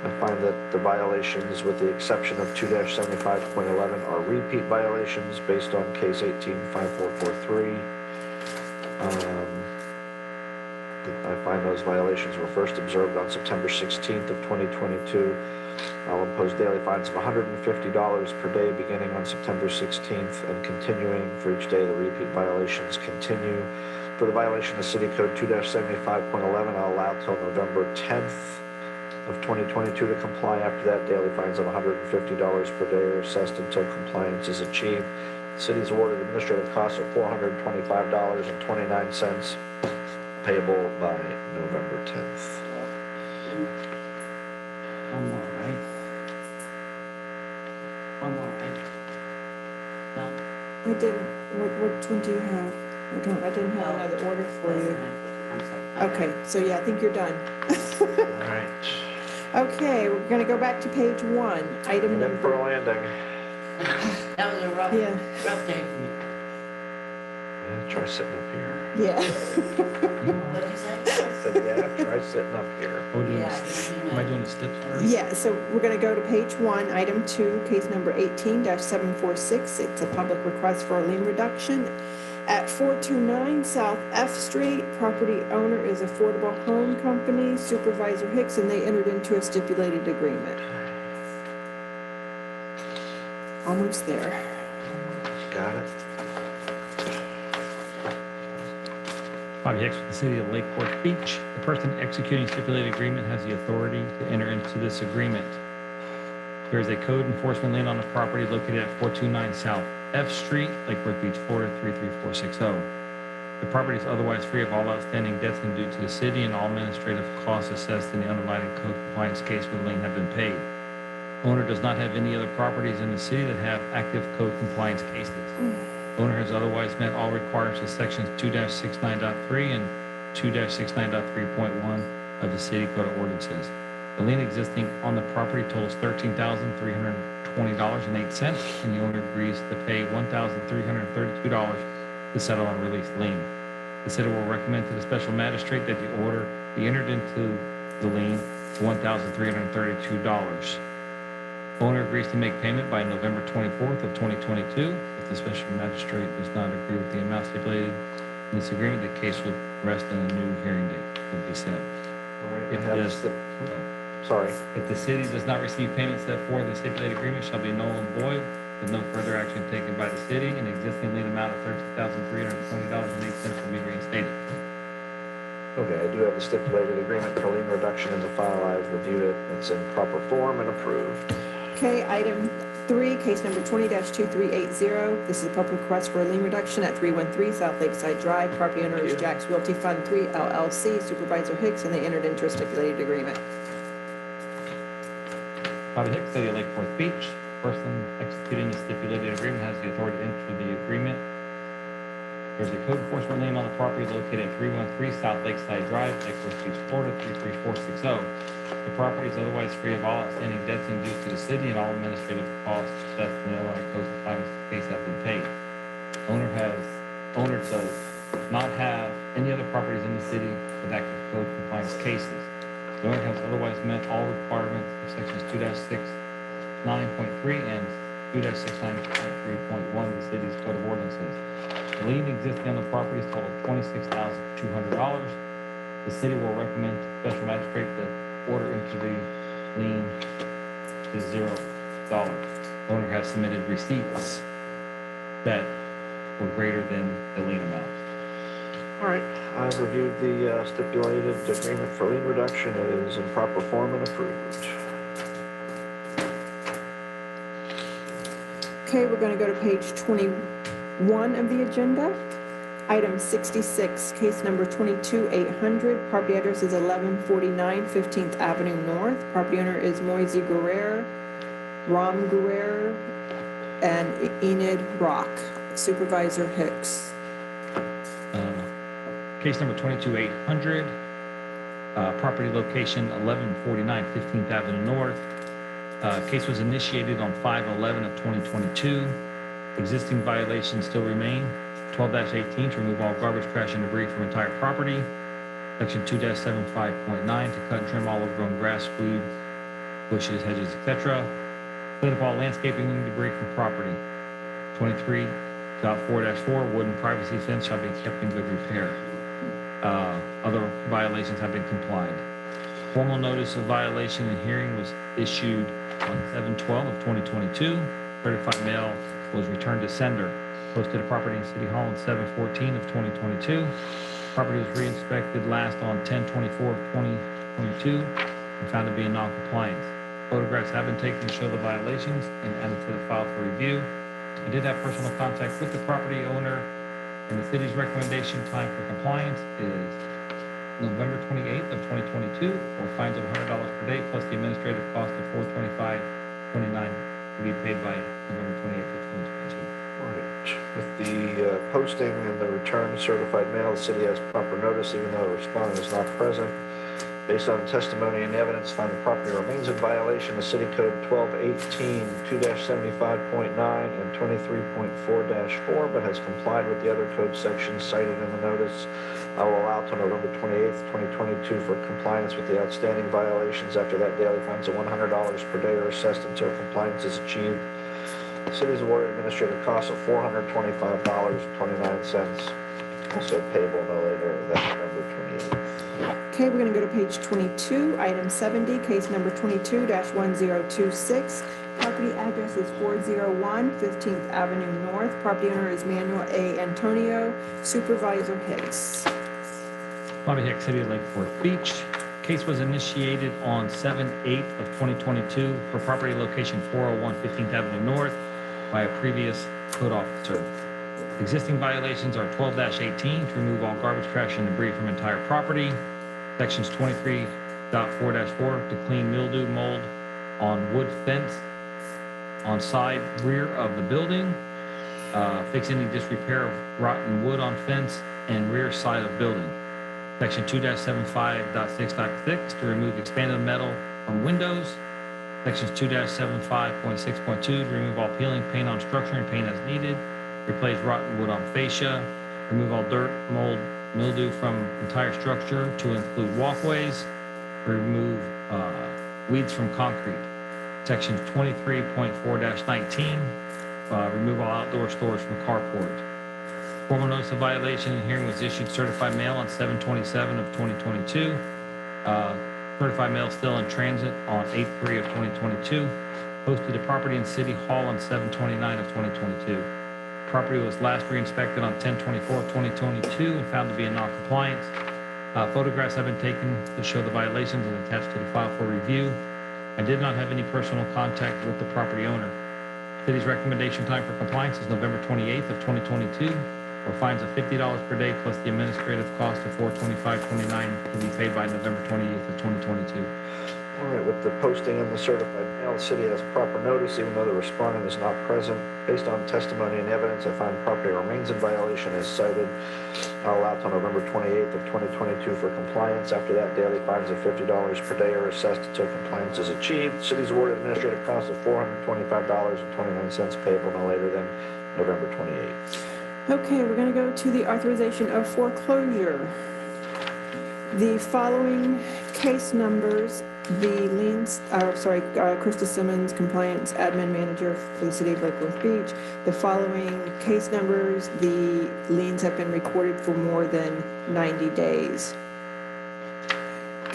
I find that the violations, with the exception of 2-75.11, are repeat violations based on case 18-5443. I find those violations were first observed on September 16th of 2022. I'll impose daily fines of $150 per day beginning on September 16th and continuing for each day the repeat violations continue. For the violation of City Code 2-75.11, I'll allow till November 10th of 2022 to comply. After that, daily fines of $150 per day are assessed until compliance is achieved. The city's awarded administrative costs of $425.29 payable by November 10th. One more, right? One more, right? No? I didn't, which one do you have? I didn't have another order for you. I'm sorry. Okay, so yeah, I think you're done. All right. Okay, we're gonna go back to page 1, item And then for a number. landing. That was a rough day for me. Yeah, try sitting up here. Yeah. What'd you say? I said, yeah, try sitting up here. Am I doing the steps first? Yeah, so we're gonna go to page 1, item 2, case number 18-746. It's a public request for a lien reduction at 429 South F Street. Property owner is Affordable Home Company, Supervisor Hicks, and they entered into a stipulated agreement. Almost there. Got it. Bobby Hicks with the City of Lake Forest Beach. The person executing stipulated agreement has the authority to enter into this agreement. There is a code enforcement lien on the property located at 429 South F Street, Lake Forest Beach, Florida 33460. The property is otherwise free of all outstanding debts and due to the city, and all administrative costs assessed in the underlying code compliance case with the lien have been paid. Owner does not have any other properties in the city that have active code compliance cases. Owner has otherwise met all requirements of sections 2-69.3 and 2-69.3.1 of the city code of ordinances. The lien existing on the property totals $13,320.08, and the owner agrees to pay $1,332 to settle and release the lien. The city will recommend to the special magistrate that the order be entered into the lien for $1,332. Owner agrees to make payment by November 24th of 2022. If the special magistrate does not agree with the amount stipulated in this agreement, the case will rest and a new hearing date will be set. All right. If I have this- Sorry. If the city does not receive payment set forth in the stipulated agreement shall be null and void, with no further action taken by the city, and the existing lien amount of $13,320.08 will be reinstated. Okay, I do have the stipulated agreement for lien reduction in the file. I've reviewed it. It's in proper form and approved. Okay, item 3, case number 20-2380. This is a public request for a lien reduction at 313 South Lakeside Drive. Property owner is Jack's Realty Fund 3 LLC, Supervisor Hicks, and they entered into a stipulated agreement. Bobby Hicks, City of Lake Forest Beach. Person executing the stipulated agreement has the authority to enter the agreement. There's a code enforcement lien on the property located at 313 South Lakeside Drive, Lake Forest Beach, Florida 33460. The property is otherwise free of all outstanding debts and dues to the city, and all administrative costs assessed in the Illinois Code Compliance case have been paid. Owner does not have any other properties in the city with active code compliance cases. The owner has otherwise met all requirements of sections 2-69.3 and 2-69.3.1 of the city's code of ordinances. The lien existing on the property is total $26,200. The city will recommend to the special magistrate that order into the lien is zero Owner has submitted receipts that were greater than the lien amount. All right, I've reviewed the stipulated agreement for lien reduction. It is in proper form and approved. Okay, we're going to go to page 21 of the agenda. Item 66, case number 22-800. Property address is 1149 15th Avenue North. Property owner is Moisey Guerrero, Ram Guerrero, and Enid Rock. Supervisor Hicks. Case number 22-800, property location 1149 15th Avenue North. Case was initiated on 5/11 of 2022. Existing violations still remain. 12-18 to remove all garbage, trash, and debris from entire property. Section 2-75.9 to cut and trim all overgrown grass, weed, bushes, hedges, etc. Clean up all landscaping and debris from property. 23.4-4 wooden privacy fence shall be kept in good repair. Other violations have been complied. Formal notice of violation and hearing was issued on 7/12 of 2022. Certified mail was returned to sender. Posted at property in City Hall on 7/14 of 2022. Property was re-inspected last on 10/24 of 2022 and found to be in non-compliance. Photographs have been taken to show the violations and added to the file for review. I did have personal contact with the property owner, and the city's recommendation time for compliance is November 28th of 2022, or fines of $100 per day plus the administrative cost of $425.29 to be paid by November 28th of 2022. All right, with the posting and the return of certified mail, the city has proper notice, even though the respondent is not present. Based on testimony and evidence, find the property remains in violation of City Code 1218, 2-75.9 and 23.4-4, but has complied with the other code sections cited in the notice. I will allow till November 28th, 2022 for compliance with the outstanding violations. After that, daily fines of $100 per day are assessed until compliance is achieved. The city is awarded administrative costs of $425.29, also payable no later than November 28th. Okay, we're going to go to page 22, item 70, case number 22-1026. Property address is 401 15th Avenue North. Property owner is Manuel A. Antonio. Supervisor Hicks. Bobby Hicks, City of Lake Forest Beach. Case was initiated on 7/8 of 2022 for property location 401 15th Avenue North by a previous code officer. Existing violations are 12-18 to remove all garbage, trash, and debris from entire property. Sections 23.4-4 to clean mildew, mold on wood fence on side rear of the building. Fix any disrepair of rotten wood on fence and rear side of building. Section 2-75.6.6 to remove expanded metal from windows. Sections 2-75.6.2 to remove all peeling, paint on structure, and paint as needed. Replace rotten wood on fascia. Remove all dirt, mold, mildew from entire structure to include walkways. Remove weeds from concrete. Section 23.4-19, remove all outdoor storage from carport. Formal notice of violation and hearing was issued certified mail on 7/27 of 2022. Certified mail still in transit on 8/3 of 2022. Posted to property in City Hall on 7/29 of 2022. Property was last re-inspected on 10/24 of 2022 and found to be in non-compliance. Photographs have been taken to show the violations and attached to the file for review. I did not have any personal contact with the property owner. City's recommendation time for compliance is November 28th of 2022, or fines of $50 per day plus the administrative cost of $425.29 to be paid by November 28th of 2022. All right, with the posting and the certified mail, the city has proper notice, even though the respondent is not present. Based on testimony and evidence, I find property remains in violation as cited. I'll allow till November 28th of 2022 for compliance. After that, daily fines of $50 per day are assessed until compliance is achieved. City's awarded administrative cost of $425.29 payable no later than November 28th. Okay, we're going to go to the authorization of foreclosure. The following case numbers, the liens, Krista Simmons, Compliance Admin Manager for the City of Lake Forest Beach. The following case numbers, the liens have been recorded for more than 90 days.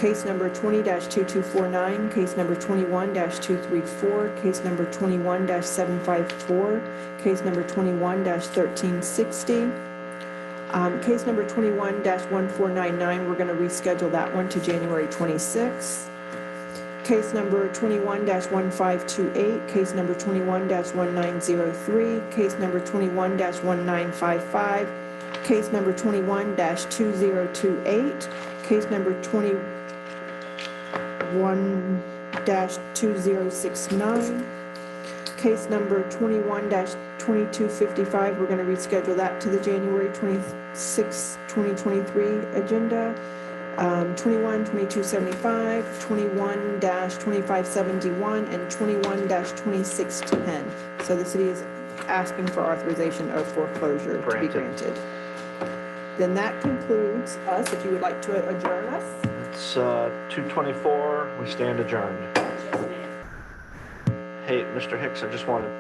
Case number 20-2249, case number 21-234, case number 21-754, case number 21-1360. Case number 21-1499, we're going to reschedule that one to January 26th. Case number 21-1528, case number 21-1903, case number 21-1955, case number 21-2028, case number 21-2069, case number 21-2255, we're going to reschedule that to the January 26, 2023 agenda. 21-2275, 21-2571, and 21-2610. So the city is asking for authorization of foreclosure to be granted. Then that concludes us. If you would like to adjourn us. It's 2:24, we stand adjourned. Hey, Mr. Hicks, I just wanted